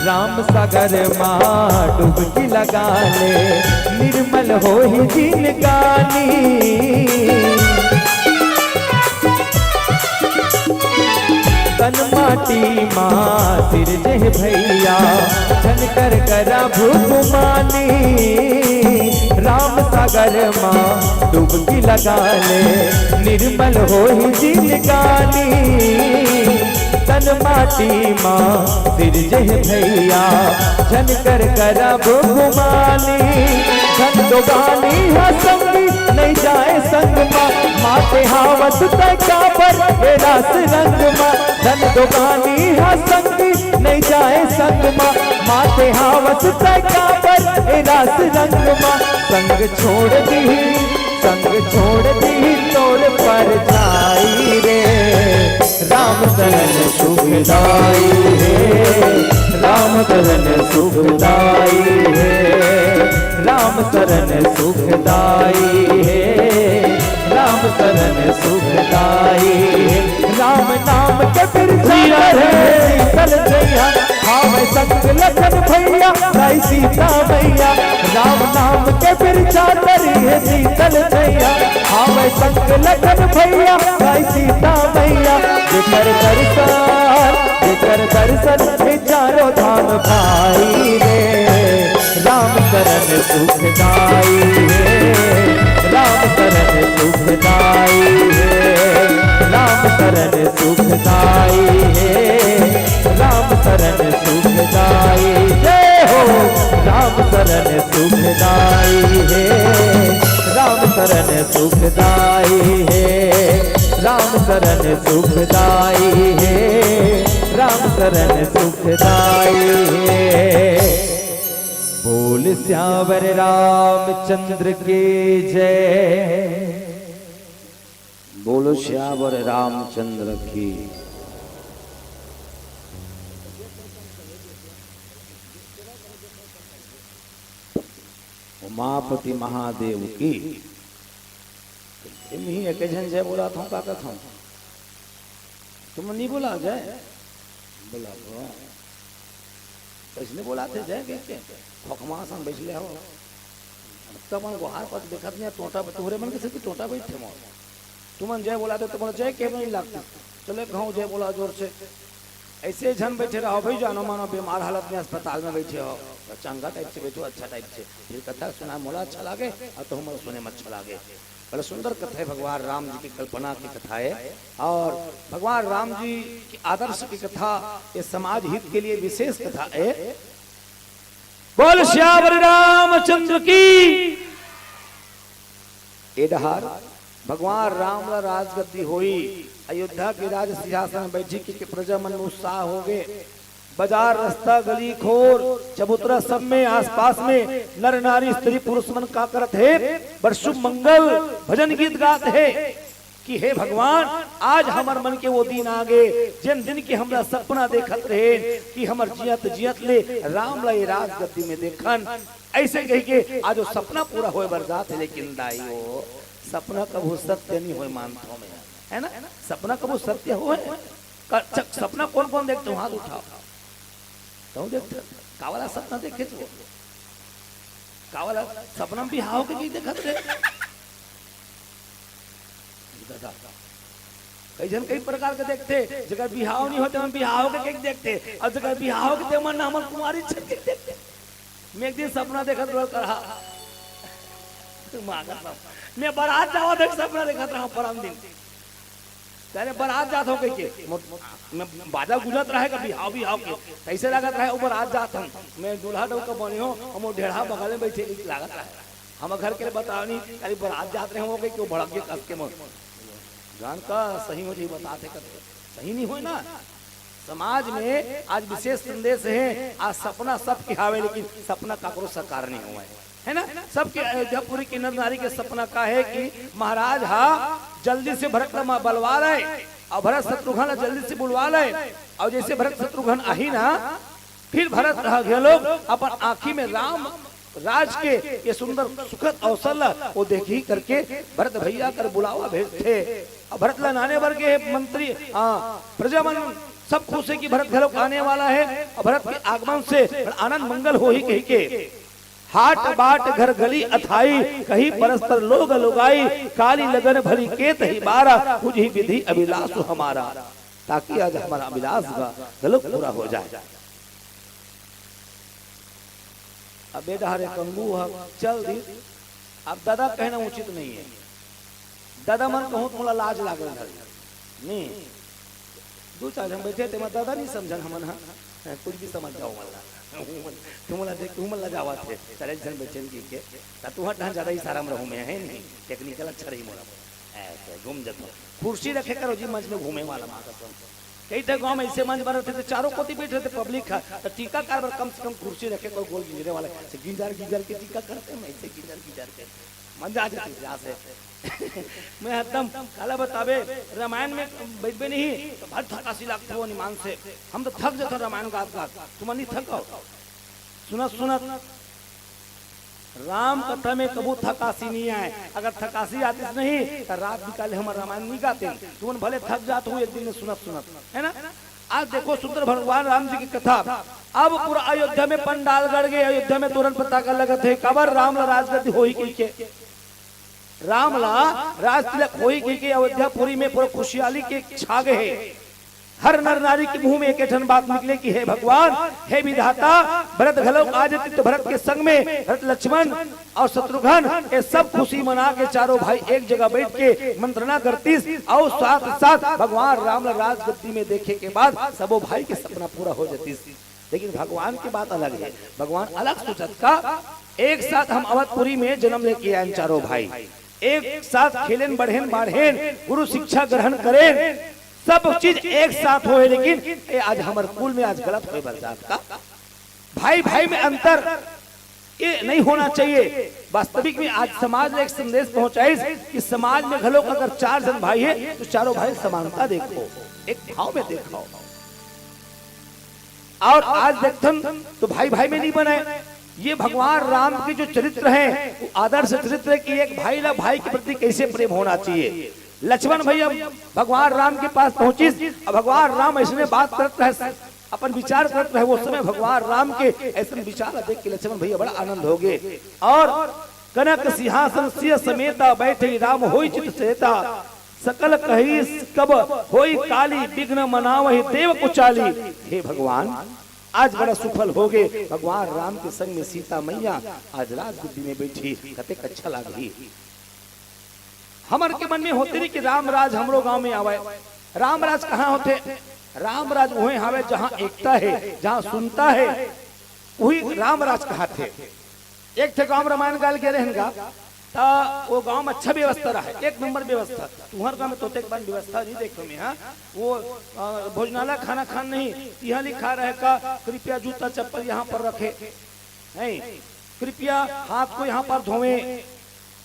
राम सागर माँ डुबकी लगा ले, निर्मल हो ही जिनगानी। तन माटी माँ सिर जह भैया, झनकर करा भूगुमानी। राम सागर माँ डुबकी लगा ले, निर्मल हो ही जिनगानी। तन माटी माँ सिर जह भैया, झनकर करा भूगुमानी। धन दोगानी है संगी नहीं जाए संग माँ, माते हावत तैका पर रास रंग माँ। धन दोगानी है संगी नहीं जाए संग माँ, माते हावत तैका पर रास रंग माँ। संग छोड़ दी तोड़ पर छाई रे, राम शरण सुखदाई है। राम शरण सुखदाई है, राम शरण सुखदाई है। राम शरण सुखदाई है। राम नाम के फिर शीतल जैया, हाँ संग लखन भैया गाई सीता मैया। राम नाम के फिर चादर है शीतल जैया, हाँ संग लखन भैया गाई सीता मैया। जेकर दर्शन चारों धाम भाई रे, राम शरण सुखदाई है। राम शरण सुखदाई है, राम शरण सुखदाई है। राम शरण सुखदाई जय हो, राम शरण सुखदाई है। राम शरण सुखदाई है, राम शरण सुखदाई है। राम शरण सुखदाई है। बोल श्यावर रामचंद्र के जय। बोलो श्यावर रामचंद्र की। उमापति महादेव की। ही एक जन जय बोला था, का था तुम नहीं बोला जय, बोला इसने बोला थे जय के फकमा संग बैठले हो तब गुहार पर देखत नहीं टोटा तोहरे मन के टोटा बैठे मोर तुमन जय बोला थे तुम जय के नहीं लगता। चले कहूँ जय बोला जोर से, ऐसे जन बैठे रहो भाई, जानो मानो बीमार हालत में अस्पताल में बैठे हो, चंगा टाइप से बैठो, अच्छा टाइप से। फिर कथा सुना मोला अच्छा लगे और तो हमारे सुने में अच्छा लगे। बड़ा सुंदर कथा है, भगवान राम जी की कल्पना की कथा है और भगवान राम जी की आदर्श की कथा, ये समाज हित के लिए विशेष कथा है। बोल श्यावर रामचंद्र की। एडहार भगवान राम ला राजगद्दी हुई, अयोध्या के राज सिंहासन में बैठी कि प्रजा मन में उत्साह हो गए। बाजार रास्ता गली खोर चबूतरा सब में आसपास में नर नारी स्त्री पुरुष मन का करत है, बड़ शुभ मंगल भजन गीत गात है कि हे भगवान आज हमार मन के वो दिन आगे जिन दिन के हमरा सपना देखत रहे कि हमर जियत जियत ले राम ला राजगद्दी में देखन। ऐसे कह के आज वो सपना पूरा होए बरसात है, लेकिन दाई हो सपना कबू सत्य नहीं हो मानता मैं, है ना। सपना कबू सत्य हो, सपना कौन कौन देखते हो हाथ उठाओ तो देखते। कावाला सपना देखे तो कावाला सपना भी हाव के देखत रहे। कई जन कई प्रकार के देखते, जगह बिहाव नहीं होते हम बिहाव के देखते, और जगह बिहाव के मन नामल कुमारी देखते। मैं एक दिन सपना देखत रहा मैं बारात जावा देख सपना देखा रहा परम दिन तेरे बारात जात हो के मैं बाजा गुजरत रहे कभी हाव भी हाव के कैसे लागत रहे ऊपर आज जात हम मैं दूल्हा डो का बनी हो हम ढेढ़ा बगल में बैठे लागत रहे हम घर के लिए बताओ नहीं अरे बारात जात रहे हो के क्यों भड़क के कस के जान का सही मुझे बताते करते सही नहीं हो ना। समाज में आज विशेष संदेश है, आज सपना सबके हावे लेकिन सपना काकरो साकार नहीं हुआ है ना। सबके अयोध्यापुरी की नर नारी के सपना का है कि महाराज हा जल्दी से भरत बलवा रहे और भरत शत्रुघ्न जल्दी से बुलवा रहे और जैसे भरत शत्रुघ्न आही ना फिर भरत रह गए लोग अपन आंखी में राम राज के ये सुंदर सुखद अवसर वो देखी करके भरत भैया कर बुलावा भेजते और भरत लाने वर्ग मंत्री प्रजामन सब खुश है कि भरत घरों आने वाला है और भरत के आगमन से आनंद मंगल हो ही कही के हाट बाट घर गली अथाई कहीं परस्पर लोग लुगाई काली लगन भली केत ही बारा कुछ ही विधि अभिलाष हमारा ताकि आज हमारा अभिलाष का गलत पूरा हो जाए। अब बेटा हरे कंगू चल दी अब दादा कहना उचित नहीं है। दादा मन कहूँ तो लाज लाग नहीं दो चार हम बैठे थे दादा नहीं समझन हमन कुछ भी समझ जाओ मल्ला तुमला देख तुमला जावा थे सारे जन बच्चन की के तू हट ज्यादा इशारा में रहूं मैं है नहीं टेक्निकल अच्छा रही मोरा ऐसे घूम जाता कुर्सी रखे करो जी मंच में घूमे वाला मां कसम कई थे गांव में ऐसे मंच बने थे चारों कोती बैठे थे पब्लिक तो टीका कार कम से कम कुर्सी रखे कोई गोल गिरने वाला गिंजर गिंजर के टीका करते हैं ऐसे गिंजर गिंजर के मजा आ जाती यहाँ से मैं एकदम काला बतावे रामायण में बैठबे नहीं तो बहुत थकासी लगता हो निमान से हम तो थक जाते रामायण गात गात तुम नहीं थको सुनत सुनत राम कथा में कबू थकासी नहीं आए अगर थकासी आती नहीं तो रात निकाले हमारे रामायण नहीं गाते तुम भले थक जाते हो एक दिन में सुनत सुनत है ना। आज देखो सुंदर भगवान राम जी की कथा अब पूरा अयोध्या में पंडाल गड़ गए अयोध्या में तुरंत पता कर लगा थे कबर राम राजगद्दी हो ही के रामला राज तिलक हो ही के अयोध्यापुरी में पूरा खुशहाली के छा गए। हर नर नारी के मुंह में एक ठन बात निकले कि हे भगवान हे विधाता भरत घलो आज तो भरत के संग में भरत लक्ष्मण और शत्रुघ्न ये सब खुशी मना के चारों भाई एक जगह बैठ के मंत्रणा करतीस और साथ साथ भगवान राम राजगद्दी में देखे के बाद सबो भाई के सपना पूरा हो जातीस। लेकिन भगवान की बात अलग है, भगवान अलग सोचत का एक साथ हम अवधपुरी में जन्म लेके आए चारों भाई एक साथ खेलें बढ़ेन बाढ़ेन गुरु शिक्षा ग्रहण करें सब चीज एक साथ हो लेकिन आज हमारे कुल में आज गलत हो बरसात का भाई भाई में अंतर ये नहीं होना चाहिए। वास्तविक में आज समाज ने एक संदेश पहुंचाई कि समाज में घलों अगर 4 जन भाई है तो चारों भाई समानता देखो एक भाव में देखो और आज देखन तो भाई भाई में नहीं बने। ये भगवान राम के जो चरित्र है वो आदर्श चरित्र है कि एक भाई ला भाई के प्रति कैसे प्रेम होना चाहिए। लक्ष्मण भैया भगवान राम के पास पहुंची और भगवान राम ऐसे बात करते हैं अपन विचार करते हैं वो समय भगवान राम के ऐसे विचार देख के लक्ष्मण भैया बड़ा आनंद हो गए और कनक सिंहासन सिंह समेता बैठे राम होई चित सेता सकल कही कब होई काली विघ्न मनावहि देव कुचाली। हे भगवान आज बड़ा सुफल हो गए भगवान राम के संग में सीता मैया आज राजगद्दी में बैठी कते अच्छा लगी। हमारे के मन में होते नहीं कि राम राज हमरो गांव में आवे। राम राज कहाँ होते? राम राज वही हावे जहाँ एकता है जहाँ सुनता है वही राम राज कहा थे। एक थे गांव रामायण गाल के रहेगा ता वो गांव में अच्छा व्यवस्था रहा है एक नंबर व्यवस्था। तुम्हारे गांव में तो एक बार व्यवस्था नहीं देखो मैं हाँ वो भोजनालय खाना खान नहीं यहाँ लिखा रहेगा कृपया जूता चप्पल यहाँ पर रखे नहीं कृपया हाथ को यहाँ पर धोवे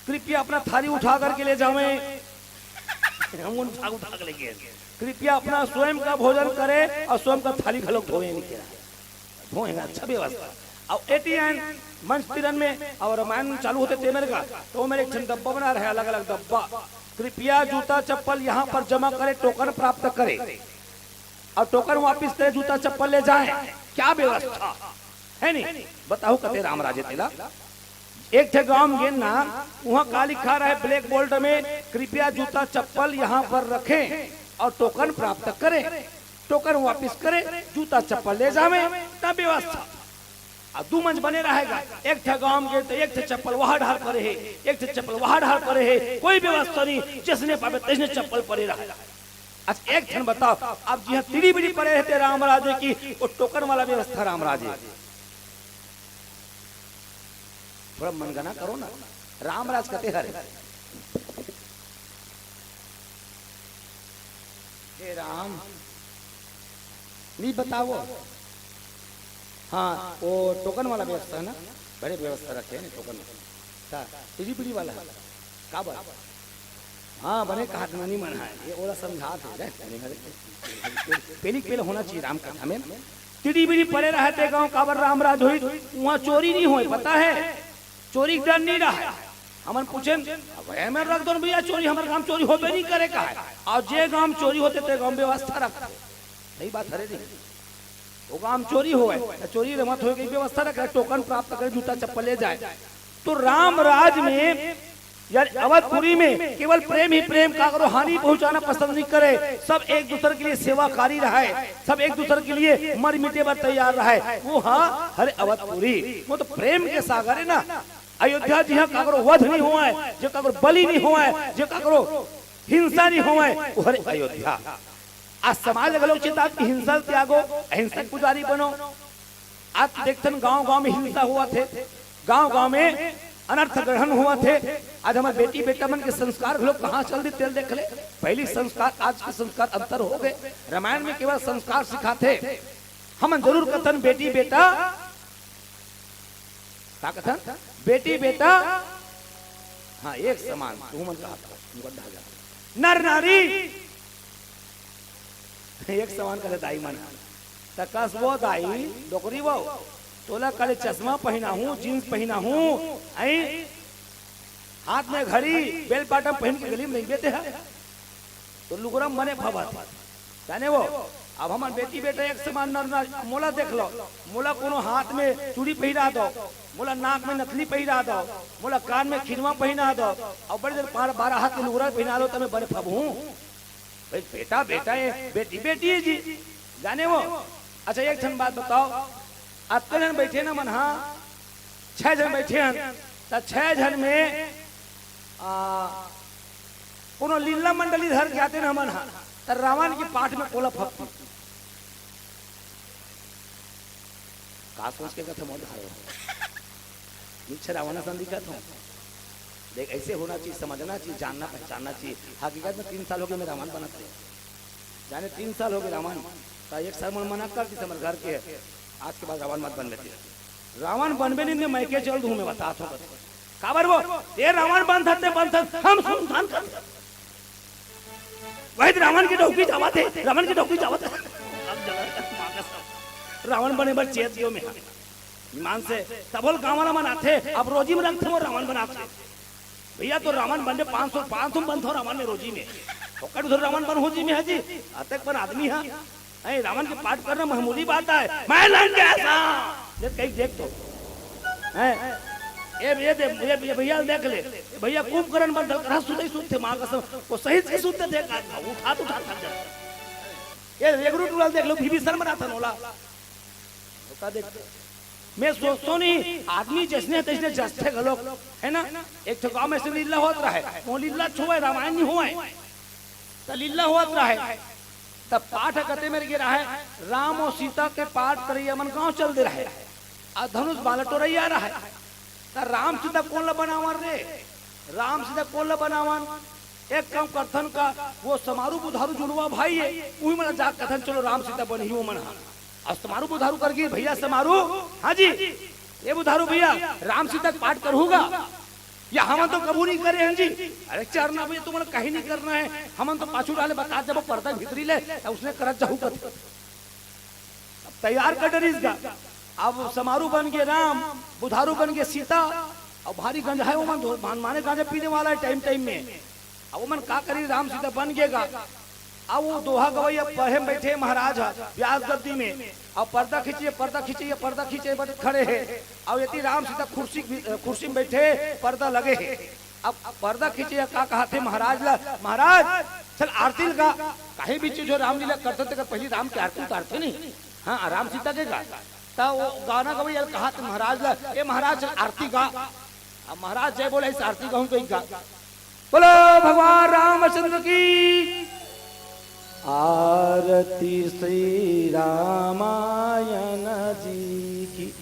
कृपया अपना थाली उठा करके ले जावे हम उठा के लेके कृपया अपना स्वयं का भोजन करे और स्वयं का थाली घलों धोए धोएगा अच्छा व्यवस्था। और एटीएन मंच तिरन में और रामायण चालू होते थे मेरे का तो मेरे एक डब्बा बना रहे अलग अलग डब्बा कृपया जूता चप्पल यहाँ पर जमा करे टोकन प्राप्त करे और टोकन वापिस करे जूता चप्पल ले जाए। क्या व्यवस्था है नहीं बताओ कते राम राजे तेला। एक थे गांव गे ना वहाँ का लिखा रहा है ब्लैक बोर्ड में कृपया जूता चप्पल यहाँ पर रखें और टोकन प्राप्त करें टोकन वापिस करें जूता चप्पल ले जावे तब व्यवस्था। आ दू मंच बने रहेगा, एक थे गांव के तो एक थे चप्पल वहां ढाल पड़े है, एक थे चप्पल वहां ढाल पड़े है, कोई व्यवस्था नहीं, जिसने पावे तसने चप्पल पड़े रहा। अच्छा एक ठन बताओ, अब जी तिड़ी बिड़ी पड़े रहते रामराजे की, वो टोकन वाला व्यवस्था रामराजे, थोड़ा मनगणना करो ना, रामराज कहते हरे हे राम नहीं बताओ। हाँ वो टोकन वाला व्यवस्था है ना, बड़े व्यवस्था रखे हैं टोकन का, तिड़ी बिड़ी वाला का बात, हाँ बने कहा नहीं मना है, ये ओला समझाते पेली पेल होना चाहिए राम कथा में। तिड़ी बिड़ी पड़े रहते गाँव काबर रामराज हुई, वहाँ चोरी नहीं हुई, पता है चोरी डर नहीं रहा। हमन पूछे में रख दो भैया चोरी, हमारे गांव चोरी होबे नहीं करे का है, और जे गांव चोरी होते ते गांव व्यवस्था रखते, सही बात है नहीं, वो गांव चोरी होए, चोरी मत हो गई व्यवस्था रखे, टोकन प्राप्त करे, जूता चप्पल ले जाए। तो रामराज में यार अवधपुरी में केवल प्रेम ही प्रेम, काकरो हानि पहुंचाना पसंद नहीं करे, सब एक दूसरे के लिए सेवाकारी रहा है, सब एक दूसरे के लिए मर मिटे पर तैयार रहा है। वो हाँ हरे अवधपुरी, वो तो प्रेम के सागर है ना। अयोध्या जी हाँ काकरो वध नहीं हुआ है, जो काकरो बलि नहीं हुआ है, जो काकरो हिंसा नहीं हुआ है, वो हरे अयोध्या। आज समाज लोग चिंता की हिंसा त्यागो, अहिंसक पुजारी बनो। आज देखते गांव गांव में हिंसा हुआ थे, गांव गांव में अनर्थ ग्रहण हुआ थे। आज हमारे बेटी बेटा मन के संस्कार लोग कहाँ चल दी तेल देख ले, पहली संस्कार आज के संस्कार अंतर हो गए। रामायण में केवल संस्कार सिखाते, हम जरूर कथन बेटी बेटा का कथन बेटी बेटा हाँ एक समान, तू मन कहा नर नारी एक समान करे दाई मन, तकस वो दाई डोकरी वो तोला काले चश्मा पहना हूँ, जींस पहना हूँ, हाथ में घड़ी बेल पाटम पहन के गली में नहीं बेते हैं, तो लुगरम बने फबत जाने वो। अब हमारे बेटी बेटा एक समान नर, मोला देख लो, मोला कोनो हाथ में चूड़ी पहना दो, मोला नाक में नथली पहना दो, मोला कान में खिनवा पहना दो, और बड़े देर 12 हाथ के लुगरा पहना लो, तो मैं बड़े फब हूँ। बेटा बेटा है, बेटी बेटी है जी, जाने वो। अच्छा एक क्षण बात बताओ, अतने जन बैठे ना मन, हाँ 6 जन बैठे हैं, तो 6 जन में कोनो लीला मंडली धर के आते ना मन, हाँ तो रावण की पाठ में कोला फपती का सोच के कथे मोद हारो नीचे रावण संधि कहता हूँ। देख ऐसे होना चाहिए, समझना चाहिए, जानना पहचानना चाहिए। हकीकत में 3 साल हो गए मैं रावण बना था, जाने 3 साल हो गए रावण, तो एक साल मन मना करती हमारे घर के, आज के बाद रावण मत बन लेते, रावण बनबे नहीं मैं के चल दूं, मैं बताता हूँ काबर वो ये रावण बन थते हम संधान कर वही रावण की डौकी जावत है, रावण की डौकी जावत है। रावण बने बर चेत दियो में ईमान से तबल गाँव वाला मनाते, अब रोजी में रंग थे रावण बनाते भैया, तो रावण बनने 500 बन थो रावण में रोजी में, उधर रावण बन हो जी में है जी, अतक पर आदमी है रावण के पाठ करना मामूली बात है। मैं लंग ऐसा कहीं देख तो ये भैया देख ले, भैया कुंभकर्ण बंधल कर सुते सुते मां कसम वो सही से सुते देख उठा तो उठा थक जाता। ये रेगरू टूल देख लो, विभीषण बना था नोला होता देख। मैं सोचतो नहीं आदमी जैसने तैसने जस्ते गलो है ना। एक तो गांव में से लीला होत रहा है, वो लीला छुए रामायण नहीं हुआ है, तो लीला होत रहा है, तब पाठ कते में गिरा है, राम और सीता के पाठ करिए मन गांव चल दे रहा है, और धनुष बालटो रही रहा है। राम सीता कौन ला बनावन रे, राम सीता कौन ला बनावन, एक काम कथन का वो समारू बुधारू जुड़वा भाई है, वही मन जा कथन चलो राम सीता बन ही मन, और समारू बुधारू कर गई भैया समारू, हाँ जी ये बुधारू भैया राम सीता पाठ करूंगा, या हम तो कबूल नहीं करे हैं जी। अरे चरना भैया तुम्हें कहीं नहीं करना है, हम तो पाछू डाले बता जब पर्दा भीतरी ले तो उसने करत जाहू कर तैयार कर डरीस गा। अब समारू बन गए राम, बुधारू बन गए सीता, और भारी गंजा है वो मन माने गांजा पीने वाला है टाइम टाइम में। अब वो मन का करी राम सीता बन गएगा। अब वो दोहा गवैया पढ़े बैठे महाराज व्यास गद्दी में, अब पर्दा खींचिए पर्दा खींचिए पर्दा खींचे खड़े है, अब यदि राम सीता कुर्सी में बैठे पर्दा लगे है। अब पर्दा खींचिए का कहा थे महाराज ला, महाराज चल आरती लगा, कहीं भी चीज जो रामलीला करते थे पहले राम की आरती उतारते नहीं, हाँ राम सीता के गा ता वो गाना गवई कहा तो महाराज ला ए महाराज आरती गा अब महाराज जय बोले इस आरती गाऊं तो गा बोलो भगवान रामचंद्र की आरती श्री रामायण जी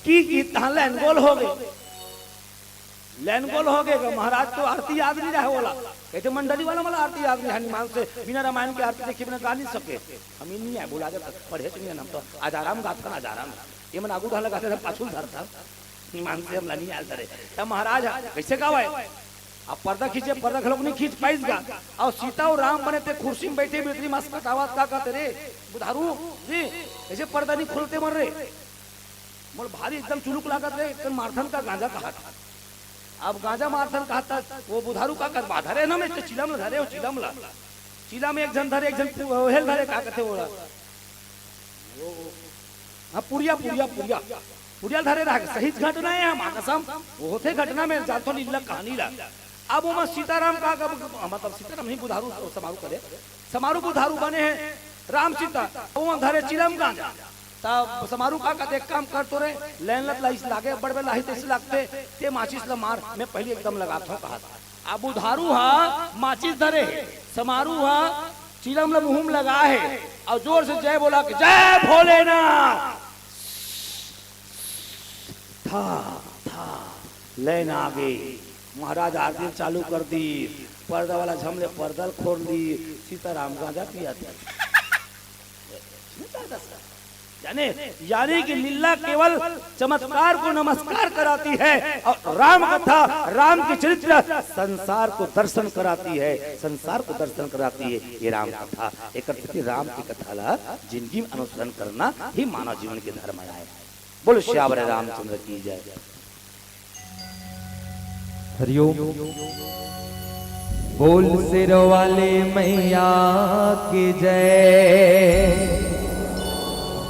की लैन गोल हो गए लैन गोल हो गए महाराज तो आरती याद नहीं रहे बोला कहते मंडली वाला मला आरती याद नहीं हनुमान से बिना रामायण की आरती देखे बिना गा नहीं सके हम ही नहीं है बोला पढ़े तो नहीं हम तो आजाराम गाता आजाराम ये मन आगू ढाला गाते पाछुल धरता हनुमान से हम नहीं आल धरे तब महाराज कैसे गावाए अब पर्दा खींचे पर्दा खलोक नहीं खींच पाइस गा और सीता और राम बने थे कुर्सी में बैठे बेटरी मस्त कटावत का कहते रे बुधारू जी ऐसे पर्दा नहीं खुलते मर रे मोल भारी एकदम चुलुक लागत रे एकदम मारथन का गांजा कहा था अब गांजा मारथन कहता वो बुधारू का कर बाधा रे ना मैं चिलम ला धरे चिला में एक जन धरे एक जन हेल धरे का कहते बोला हाँ पुड़िया धरे रहा सही घटना है हम कसम वो होते घटना में जातो लीला कहानी ला अब वो सीताराम का मतलब सीताराम नहीं बुधारू समारू करे समारू बुधारू बने हैं राम सीता वो धरे चिलम गांजा तब समारू का कहते काम कर तो रे लैन लत लाइस लागे बड़बे लाही तैसे लगते ते माचिस ला मार मैं पहले एकदम लगाता हूं कहा था अब बुधारू हा माचिस धरे समारू हा चिलम ला मुंह लगा है और जोर से जय बोला कि जय भोलेनाथ था लैन आ गई महाराज आरती चालू कर दी पर्दा वाला झमले पर्दा खोल दी सीताराम गांजा पिया यानी कि लीला केवल चमत्कार को नमस्कार कराती है और राम कथा राम की चरित्र संसार को दर्शन कराती है संसार को दर्शन कराती है ये राम कथा एक राम की कथा ला जिंदगी में अनुसरण करना ही मानव जीवन के धर्म है बोलो श्यावर रामचंद्र की जय हरिओम बोल सिर वाले मैया की जय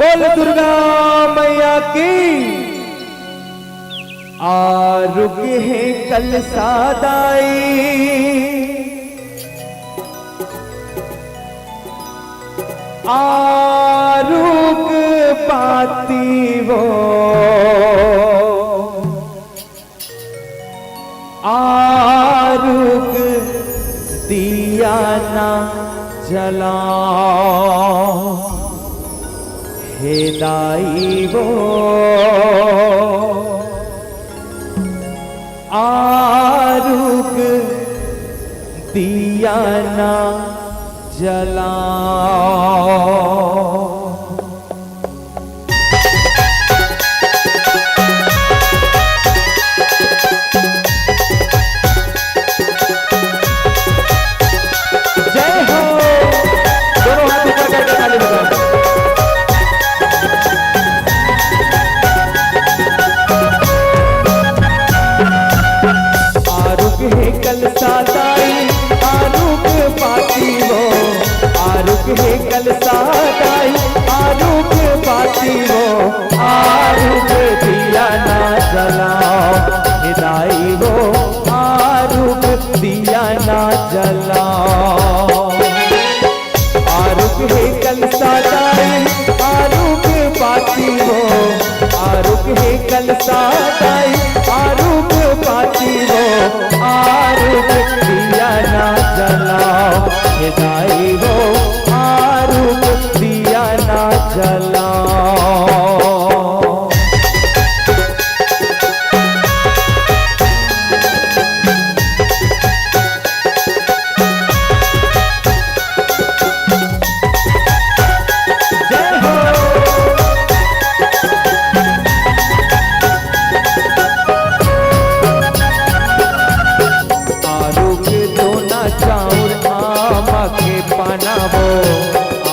बोल दुर्गा मैया की आरुग है कल सादाई आरुग पाती वो आरुग दिया ना जला हे दाई वो आरुग दिया ना जला हे कल सादाई आरुग पाती वो आरुग दिया ना जलाओ हिदाई वो आरुग दिया ना जलाओ आरुग हे कल सादाई आरुग पाती वो आरुग हे कल सादाई आरुग पाती वो आरुग दिया ना जलाओ हिदाई वो आरुग दिया ना जलाओ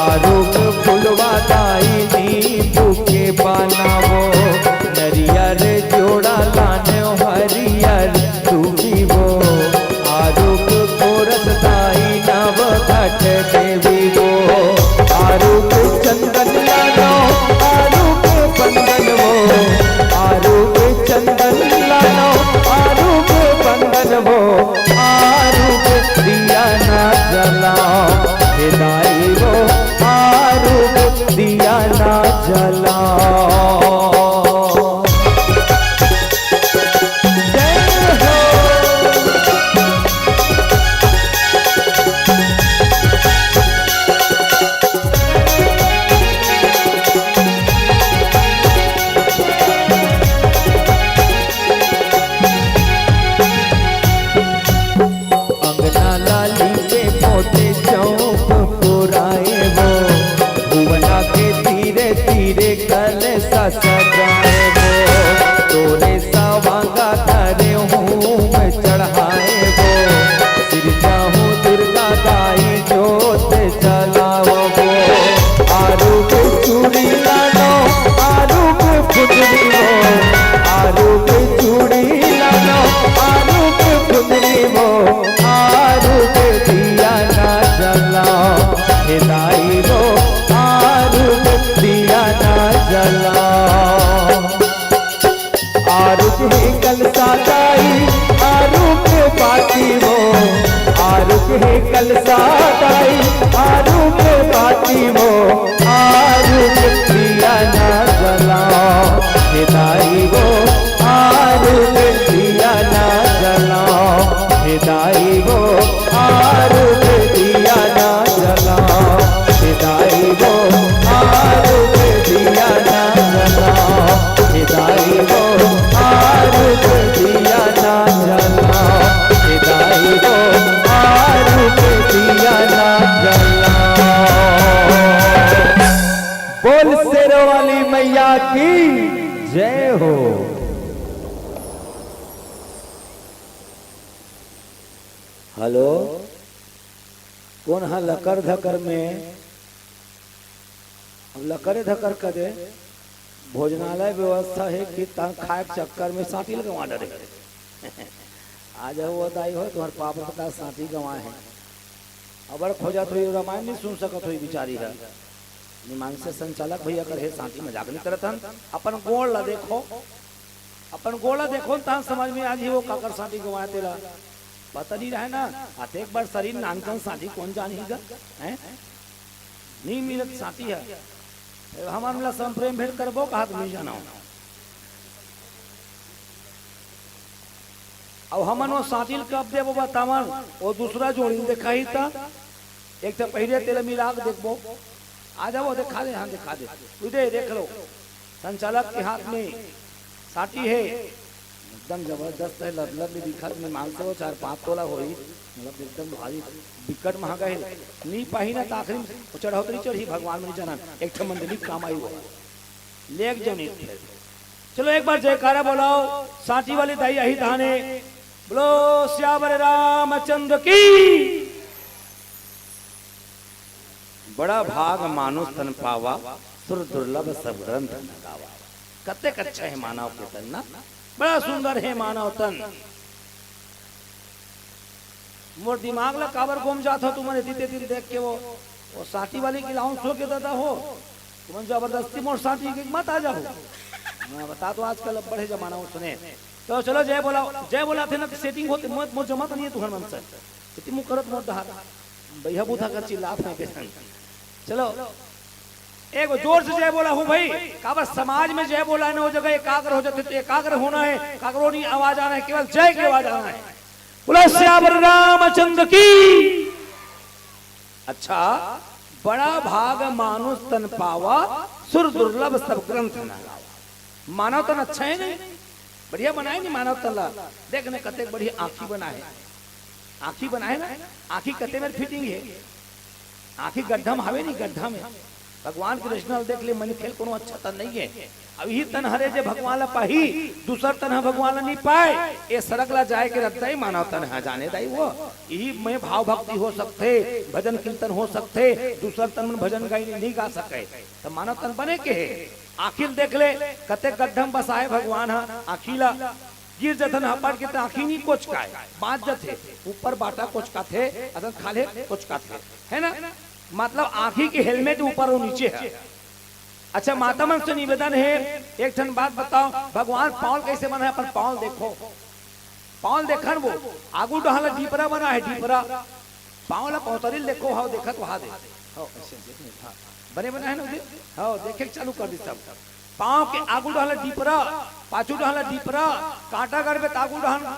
आरुग फुलवा दाई नींबू के बनावो नरियर जोड़ा लाने हरियर तुमी वो आरुग कोरस दाई नव घट देवी वो आरुग चंदन लानो आरुग बंदन वो आरुग चंदन लानो आरुग बंदन वो आरुग दिया ना जलाओ हिदाई वो आरुग दिया ना जलाओ ऐसा सजाए वो तोरे सवांगा धरे हूँ मैं चढ़ाए वो सिर जाहूँ दुर्गा दाई जोत जलाओ वो आरू के चूड़ी लानो आरू के फुदरी वो आरू के चूड़ी लानो आरू के फुदरी वो आरू के दिया ना जलाओ हिदाई वो आरू के दिया ना जलाओ आरू के कलसा दाई आरू के बाती वो आरू के कलसा दाई आरू के बाती वो आरू के दिया ना जलाओ हिदाई वो आरू के दिया ना जलाओ हिदाई वो आरू के दिया ना जलाओ हिदाई वो आरू के दिया ना जलाओ हिदाई वो आरू के दिया ना जलाओ हिदाई वो आरू के दिया ना जलाओ। बोल शेरों वाली मैया की जय हो। हेलो, कौन है लकर धकर में? अब लकरे धकर करे भोजनालय व्यवस्था है कि खाए के चक्कर में साथी गंवा डरे आज वो दाई हो तुम्हारे पाप पता साथी गंवा है। अबर खोजा तो रामायण नहीं सुन सकत हुई बिचारी है। निमांग से संचालक भैया करे साथी मजाक नहीं करत हन। अपन गोड़ ला देखो, अपन गोड़ा देखो ता समझ में आज ही वो काकर साथी गंवाया तेरा पता नहीं रहे ना। आते एक बार शरीर नानकन साथी कौन जानेगा हैं? नहीं मिलत साथी है हमारे मिला सम प्रेम भेंट करबो कहा नहीं जाना अब हमन वो साथी कब देबो बतावन वो दूसरा जोड़ी देखा ही था। एक तो पहले तेरे मिलाक देखबो आ जाओ दिखा दे। हाँ दिखा दे उदय देख लो संचालक के हाथ में साथी है एकदम जबरदस्त है। लदलद दिखा में मांगते हो 4-5 तोला होई मतलब एकदम भारी विकट महंगा है। नी पाही ना आखिरी चढ़ौतरी चढ़ी भगवान में जनन एक मंडली काम आई हो लेक जनी। चलो एक बार जयकारा बोलाओ साथी वाली दाई यही धाने बोलो श्यावर रामचंद्र की। बड़ा भाग मानुष तन पावा सुर दुर्लभ सब ग्रंथ न गावा। कते अच्छा है मानव के तन ना, बड़ा सुंदर है मानव तन। मोर दिमाग ला काबर घूम जात हो तुम्हारे दीते दिन देख के वो साथी वाली की लाउंस हो के दादा हो तुम जबरदस्ती मोर साथी की मत आ जाओ। मैं बता दो आजकल अब बड़े जमाना हो सुने। तो चलो जय बोला थे ना सेटिंग होते मोर जमा तो नहीं है तुम्हारे मन से इतनी मुँह करत मोर दहा भैया बूथा कर चिल्लात नहीं बेसन। चलो एक जोर से जय बोला हूँ भाई। काबर समाज में जय बोला है ना वो जगह एकाग्र हो जाते तो एकाग्र होना है। एकाग्र नहीं आवाज आना है, केवल जय की आवाज आना है। बोला श्यावर रामचंद्र की। अच्छा बड़ा भाग मानुष तन पावा सुर दुर्लभ सब ग्रंथ न गावा। मानव तन अच्छा है नहीं बढ़िया बनाए नहीं मानव तन ला देखने कते बढ़िया आंखी बनाए। आंखी बनाए ना आंखी कते में फिटिंग है। आंखी गड्ढा में हवे नहीं गड्ढा में भगवान कृष्ण देख ले मनी खेल कोनो अच्छा तन नहीं है। अब ही तन हरे जे भगवान ला पाही दूसर तन भगवान ला नहीं पाए ये सड़क ला जाए के रखता ही मानव तन है जाने दाई वो यही में भाव भक्ति हो सकते भजन कीर्तन हो सकते दूसर तन में भजन गाई नहीं गा सके तो मानव तन बने के है। आखिर देख ले कते गड्ढम बसाए भगवान है आखिला गिर जथन हपट के आखी नहीं कोच का बात जथे ऊपर बाटा कोच का थे अगर खाले कोच का थे है ना मतलब आंखी की हेलमेट ऊपर और नीचे है। अच्छा माता मन से निवेदन है एक ठन बात बताओ भगवान पाँव कैसे बना है अपन पाँव देखो पाँव देखन वो आगू डहला डीपरा बना है डीपरा पाँव ला पौतरिल देखो हाउ देखत वहां दे बने बना है ना हाँ देखे चालू कर दी सब पाँव के आगू डहला डीपरा पाछू डहला डीपरा कांटा कर पे आगू डहन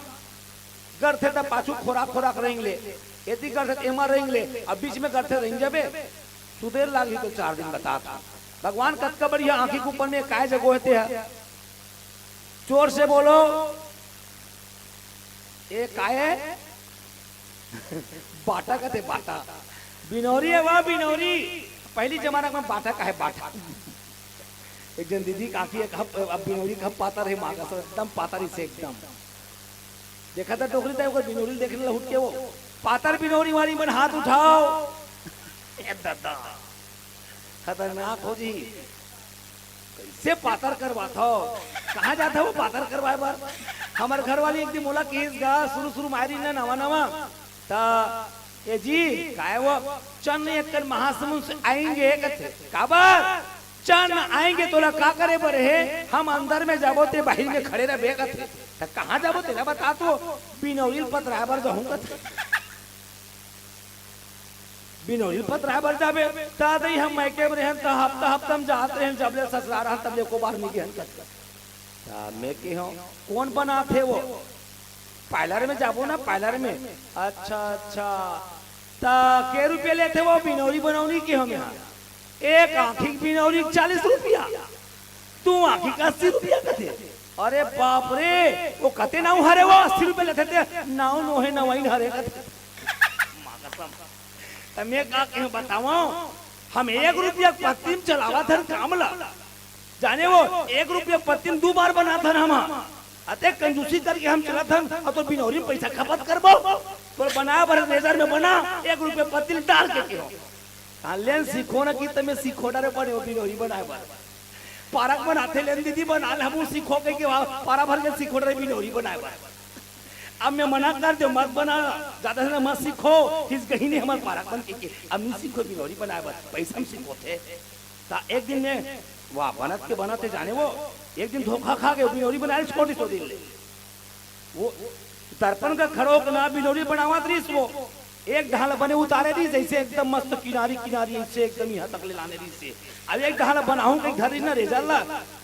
गर थे तब पाछू खोराक रहेंगे ले यदि कर थे एमा रहेंगे अब बीच में करते रहेंगे जबे सुदेर लागी तो 4 दिन बता था भगवान कतका बढ़िया आंखी के ऊपर में काय जगह होते हैं चोर से बोलो ये काय है बाटा कहते बाटा बिनौरी है वह बिनौरी पहली जमाना में बाटा का है बाटा एक जन दीदी काकी एक अब बिनौरी का पातर है माँ का सब एकदम पातरी से एकदम देखा था टोकरी था बिनौरी देखने उठ के वो पातर बिनौरी वाली मन हाथ उठाओ दादा खतरनाक हो जी कैसे पातर करवाता हो कहाँ जाता वो पातर करवाए बार हमारे घर वाली एक दिन बोला केस गा शुरू मारी ना नवा नवा ता ये जी काय वो चन्न एक कर महासमुंद से आएंगे कथे काबर चन्न आएंगे तोला का करे बरे है हम अंदर में जाबो ते बाहर में खड़े रहे कथे ता कहाँ जाबो तेरा बता तो बिनौरी पतराबर जाऊं कथे बिनौरी पतराबर जाबे ता दई हम मैके में रहन ता हफ्ता हम जात रहन जबले ससुराल रहन तबले को बाहर निकल कथे ता मैं के हूं कौन बना थे वो पार्लर में जाबो ना पार्लर में अच्छा ता के रुपये लेते वो बिनौरी बनौनी के हम यहाँ एक आँखी की बिनौरी 40 रुपया तू आँखी का 80 रुपया कथे अरे बाप रे वो कते नाउ हरे वो 80 रुपये लेते थे नाउ नोहे नवाइन हरे कथे मैं का कहूँ बताओ हम 1 रुपया पत्तीम चलावा था कामला जाने वो 1 रुपया पत्तीम 2 बार बना था हम अते कंजूसी करके हम चला था और तो बिनौरी में पैसा खपत करबो तो बनाया भर लेजर में बना 1 रुपया पत्ती डाल के क्यों लेन सीखो ना कि तमे सीखो डारे बने बिनौरी बनाए बार पारक बनाते लेन दीदी बना ले हम सीखो के पारा भर के सीखो डारे बिनौरी बनाए बार अब मैं मना कर दो मत बना ज्यादा से मत सीखो किस कहीं ने हमारे पारक बन के अब नहीं सीखो बिनौरी बनाए बार पैसा हम सीखो थे ता एक दिन में वाह बनत के बनाते जाने वो एक दिन धोखा खा गए बिनौरी बनाए छोटी छोटी ले वो दर्पण का खड़ो ना बिनौरी बनावा त्रिस वो एक ढाल बने उतारे दी जैसे एकदम मस्त किनारी से एकदम यहाँ तक ले लाने दी से अब एक ढाल बनाऊं कहीं घर ना रेजल्ला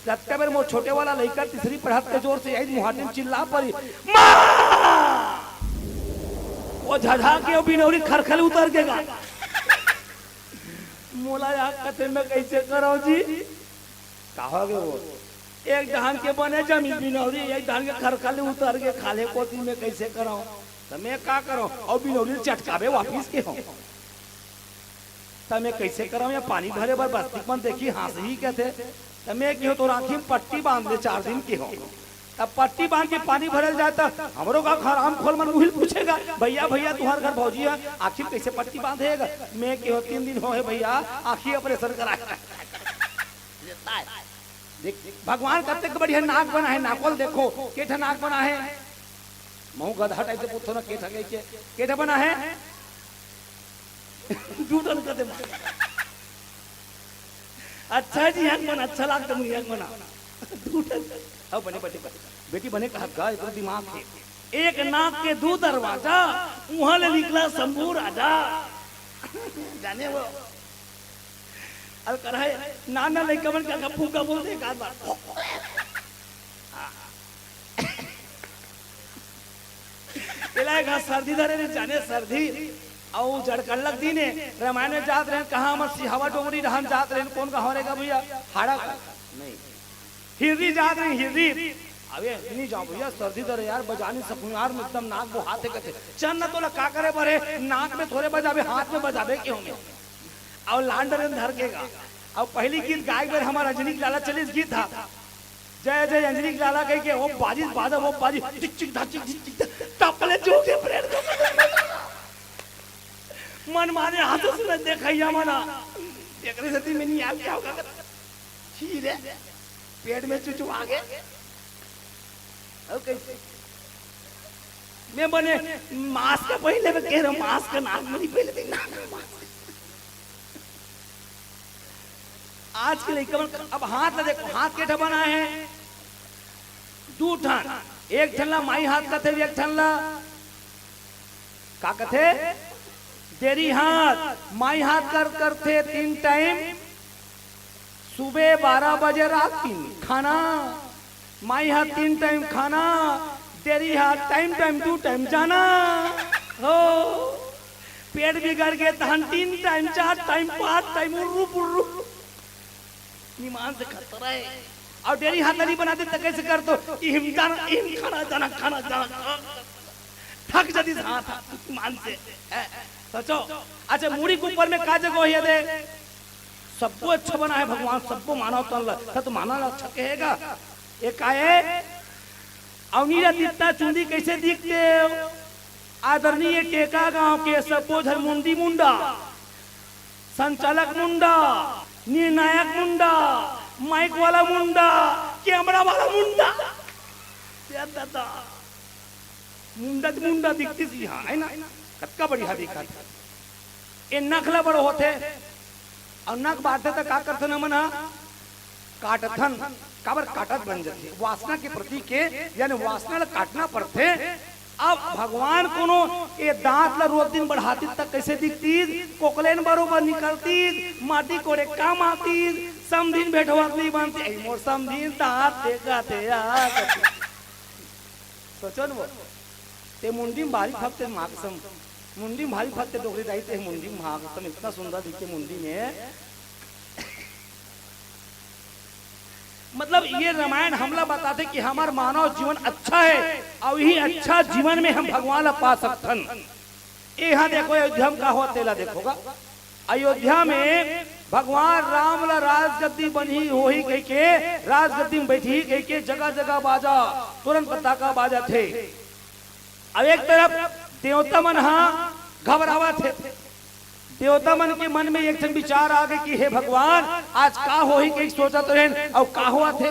जब बेर वो छोटे वाला लड़का तीसरी पढ़त के जोर से यही मुहाटिन चिल्ला पड़ी वो झझा के बिनौरी खरखल उतर के गा मोला यार कथे में कैसे करो जी कहोगे वो एक धान के बने जमी बिनौरी एक धान के खरखल उतर के खाले कोती में कैसे करो तो मैं का करो और बिनौरी चटकावे वापिस के हो तो मैं कैसे करो या पानी भरे बार बस्तीपन देखी हंस ही कहते तो मैं की हो तो राखी में पट्टी बांध दे 4 दिन की हो तब पट्टी बांध के पानी भरल जाता हमरो का खराम खोल मन मुहिल पूछेगा भैया तुम्हारे घर भौजी है आखिर कैसे पट्टी बांधेगा मैं की हो 3 दिन हो है भैया आखिर ऑपरेशन करा भगवान कब तक बढ़िया नाक बना है नाकोल देखो केठा नाक बना है महू गधा टाइप से पूछो ना केठा बना है दूटन कते अच्छा जी हंग बना अच्छा लगता मुझे हंग बना दूटन अब बने बेटी बने कहा गाय पर दिमाग के एक नाक के 2 दरवाजा वहां ले निकला शंभू राजा जाने वो अल कराए नाना ले कमन का फूका बोल दे एक बार इलाका सर्दी धरे ने जाने सर्दी औ जड़कलक दीने रामायण में जात रहे कहां मत सिहावा डोंगरी रहन जात रहे कौन का होरेगा भैया हाड़ा नहीं हिररी जात रहे हिररी अबे नहीं जाओ भैया सर्दी धरे यार बजाने सकुनार में एकदम नाक बुहाते कहते चल ना तोला का करे बरे नाक में थोड़े बजावे हाथ में बजावे क्यों में और लांडर धर के गा और पहली गीत गाय बेर हमारा रजनी लाला चलिस गीत था जय जय अंजनी लाला कह के वो बाजी बाजा वो बाजी टिक टिक धा टिक टिक तपले जो के प्रेर मन मारे हाथों से देखैया मना एकरे सती में नहीं आ क्या होगा ठीक है पेट में चुचु आ गए अब कैसे मैं बने मास्क का पहले मैं कह रहा हूं मास्क का नाक में नहीं पहले देखना आज के लिए अब हाथ ना देखो हाथ के बना है 2 ठन एक ठनला माई हाथ का थे एक ठनला का कथे तेरी हाथ माई हाथ कर थे 3 टाइम सुबह 12 बजे रात 3 खाना माई हाथ 3 टाइम खाना तेरी हाथ टाइम 2 टाइम जाना हो पेट बिगड़ गए तहन 3 टाइम 4 टाइम 5 टाइम उर्रू निमान से खतरा है और डेरी हाथ नहीं बनाते तो कैसे कर दो खाना जाना थक जाती हाथ मान से सोचो अच्छा मुड़ी के ऊपर में का जगह है दे सबको अच्छा बना है भगवान, सबको मानव तो मानव अच्छा कहेगा। एक आए अवनीरा दिखता चुंदी कैसे दिखते आदरणीय टेका गांव के सपोधर मुंडी मुंडा, संचालक मुंडा, निर्णायक मुंडा, माइक वाला मुंडा, कैमरा वाला मुंडा, दादा मुंडा मुंडा दिखती थी हाँ है ना, कतका बढ़िया दिखा था। ये नखला बड़ो होते और नख बांधते तो का करते न मना काटथन काबर काटत बन जाते वासना के प्रति के यानी वासना काटना पड़ते। अब भगवान कोनो ये दांत ला रोज दिन बढ़ाती तक कैसे दिखती कोकलेन बरोबर निकलती माटी कोड़े काम आती समधीन बैठवाती बनती मोर समधीन दांत देखा थे सोचो न वो ते मुंडी भारी फकते माकसम मुंडी भारी फकते डोगरी दाई ते मुंडी माकसम इतना सुंदर दिखे मुंडी में। मतलब ये रामायण हमला बताते कि हमारा मानव जीवन अच्छा है और यही अच्छा जीवन में हम भगवान पा सकते हैं। यहाँ देखो अयोध्या में का हो तेला देखोगा अयोध्या में भगवान राम ला राजगद्दी बनी हो ही कह के राजगद्दी में बैठी कह के जगह जगह बाजा तुरंत पताका बाजा थे। अब एक तरफ देवता मन घबरावा थे, देवता मन के मन में एक ठन विचार आ गए कि हे भगवान आज का हो ही कहीं सोचा तो है और का हुआ थे।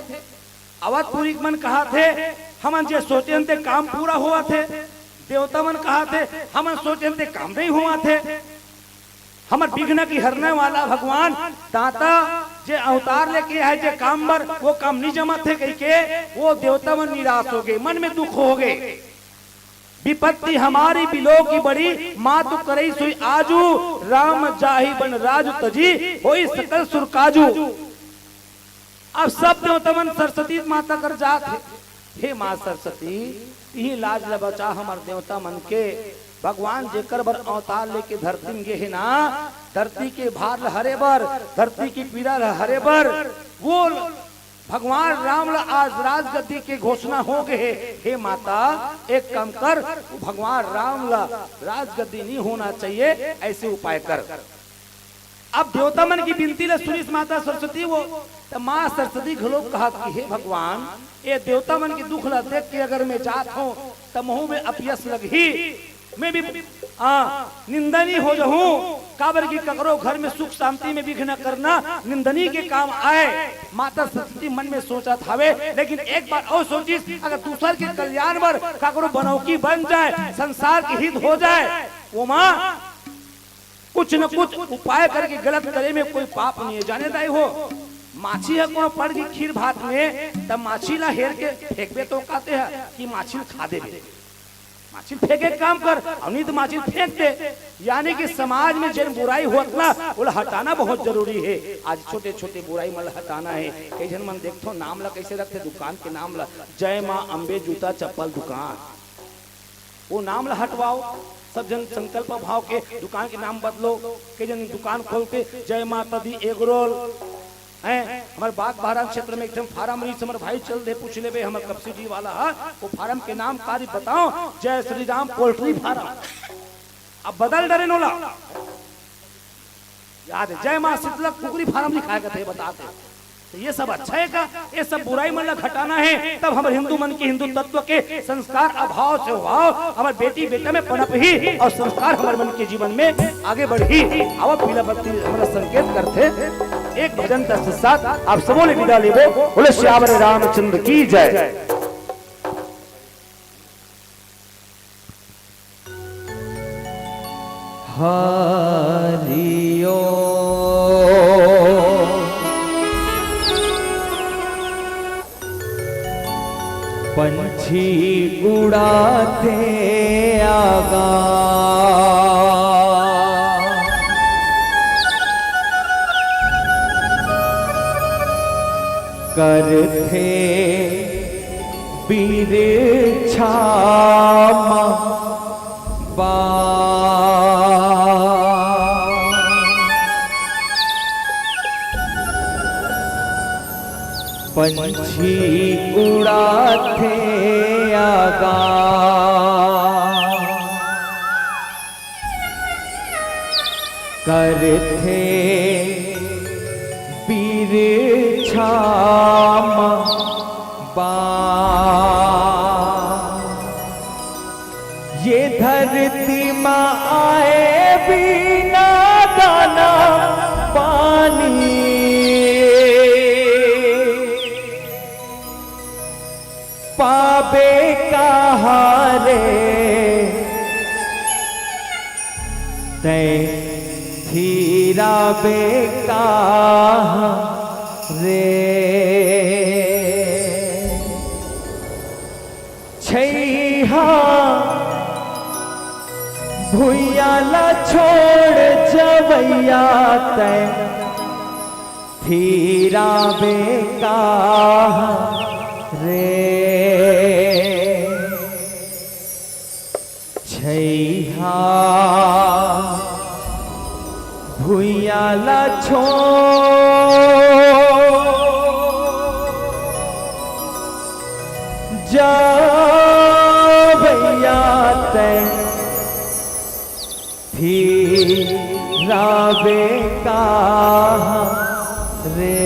अवधपुरी मन कहा थे हम जे सोचे थे काम पूरा हुआ थे, देवता मन कहा थे हम सोचे थे काम नहीं हुआ थे। हम विघ्न की हरने वाला भगवान दाता जे अवतार लेके है जे काम बर वो काम नहीं जमा थे कह के वो देवता मन निराश हो गए, मन में दुख हो गए। विपत्ति हमारी बिलो की बड़ी माँ तो करई सोई आजू राम जाही बन राजू तजी होई सकल सुरकाजू। अब सब देवता मन सरस्वती माता कर जात हे माँ सरस्वती यही लाज ल बचा हमार देवता मन के। भगवान जेकर बर अवतार लेके धरती में गे ना धरती के भार हरे बर धरती की पीड़ा हरे बर वो भगवान राम ला आज राजगद्दी के घोषणा हो गए। हे माता एक काम कर भगवान राम ला राजगद्दी नहीं होना चाहिए ऐसे उपाय कर। अब देवता मन की विनती ला सुनिस माता सरस्वती वो तो माँ सरस्वती घलो कहा कि हे भगवान ये देवता मन की दुख ला देख के अगर मैं जात हूँ तो मुँह में अपयस लगी मैं भी निंदनी हो जाऊं काबर की ककरो घर में सुख शांति में विघ्न करना निंदनी के काम आए। माता सरस्वती मन में सोचा थावे लेकिन एक बार और सोचिस अगर दूसर के कल्याण पर ककरो बनौकी बन जाए संसार के हित हो जाए वो माँ कुछ न कुछ उपाय करके गलत करे में कोई पाप नहीं है। जाने दाई हो माछी है कोनो पड़ की खीर भात में तब माछी ला हेर के फेंकबे तो कहते हैं कि माछी खा दे माछी फेंके काम कर नहीं तो माछी फेंक दे। यानी कि समाज में जिन बुराई होता वो हटाना बहुत जरूरी है। आज छोटे छोटे बुराई मन हटाना है। कई जन मन देखो नाम ला कैसे रखते दुकान के नाम ला जय माँ अम्बे जूता चप्पल दुकान वो नाम ला हटवाओ। सब जन संकल्प भाव के दुकान के नाम बदलो। कई जन दुकान खोलते जय माता दी एग रोल हैं हमारे बाग बहराम क्षेत्र में एकदम फार्म रही हमारे भाई चल दे पूछ ले हमारे सब्सिडी वाला है वो फार्म के नाम कार्य बताओ जय श्री राम पोल्ट्री फार्म। अब बदल डरे नोला याद है जय माँ शीतला कुकरी फार्म लिखाएगा थे बताते तो ये सब अच्छा है का ये सब बुराई मन घटाना है। तब हमारे हिंदू मन के हिंदू तत्व के संस्कार अभाव से भाव हमारे बेटी बेटा में पनप ही और संस्कार हमारे मन के जीवन में आगे बढ़ी। अब पीला बत्ती हमारा संकेत करते एक भजन के साथ आप सबों ने विदा लेबो। बोले श्यावर रामचंद्र की जय। हरिओ पंछी उड़ाते आगा करते वीर छामा बा पंछी उड़ाते आगा करते ये धरती माँ आए बिना दाना पानी, पावे कहारे तै धीरा बेका रे छैहा भुइयाला छोड़ जवैया तै धीरा बेका रे छैहा भुइयाला जवैया तै धीरा बेका रे।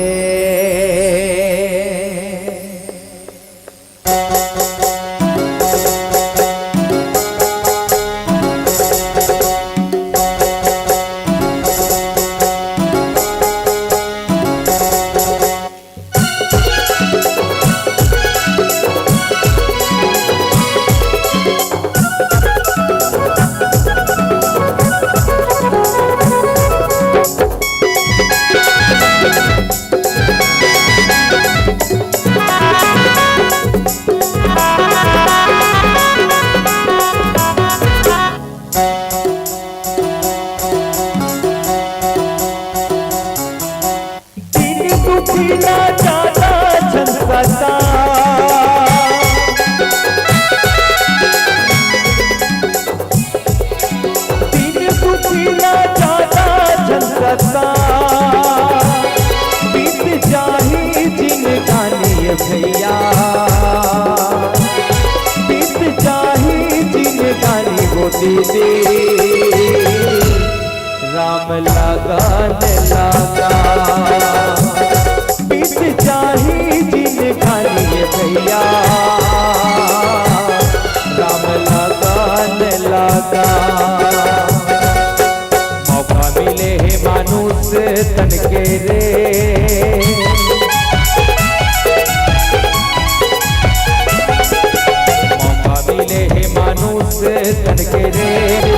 बीत जाही जिनगानी भैया, बीत जाही जिनगानी वो दीदी राम लगान लगा। बीत जाही जिनगानी भैया राम लगान लगा। मौका मिले है मानुष तन के रे, मौका मिले है मानुष तन के रे।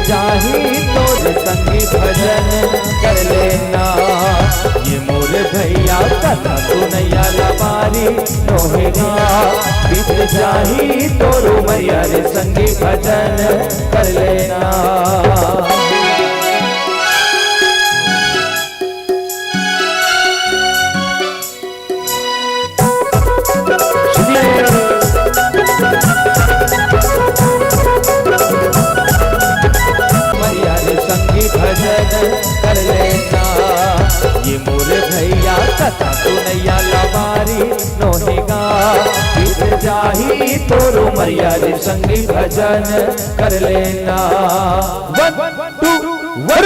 जाही तोर संगी भजन कर लेना, ये मोर भैया कथा सुनैया लबारी रोहेगा। बीत जाही तोर मैया रे संगी भजन कर लेना। भजन कर लेना, ये मोर भैया कथा सुनैया लबारी रोहेगा। बीत जाही तोरो मैया रे संगी भजन कर लेना। 1 2 1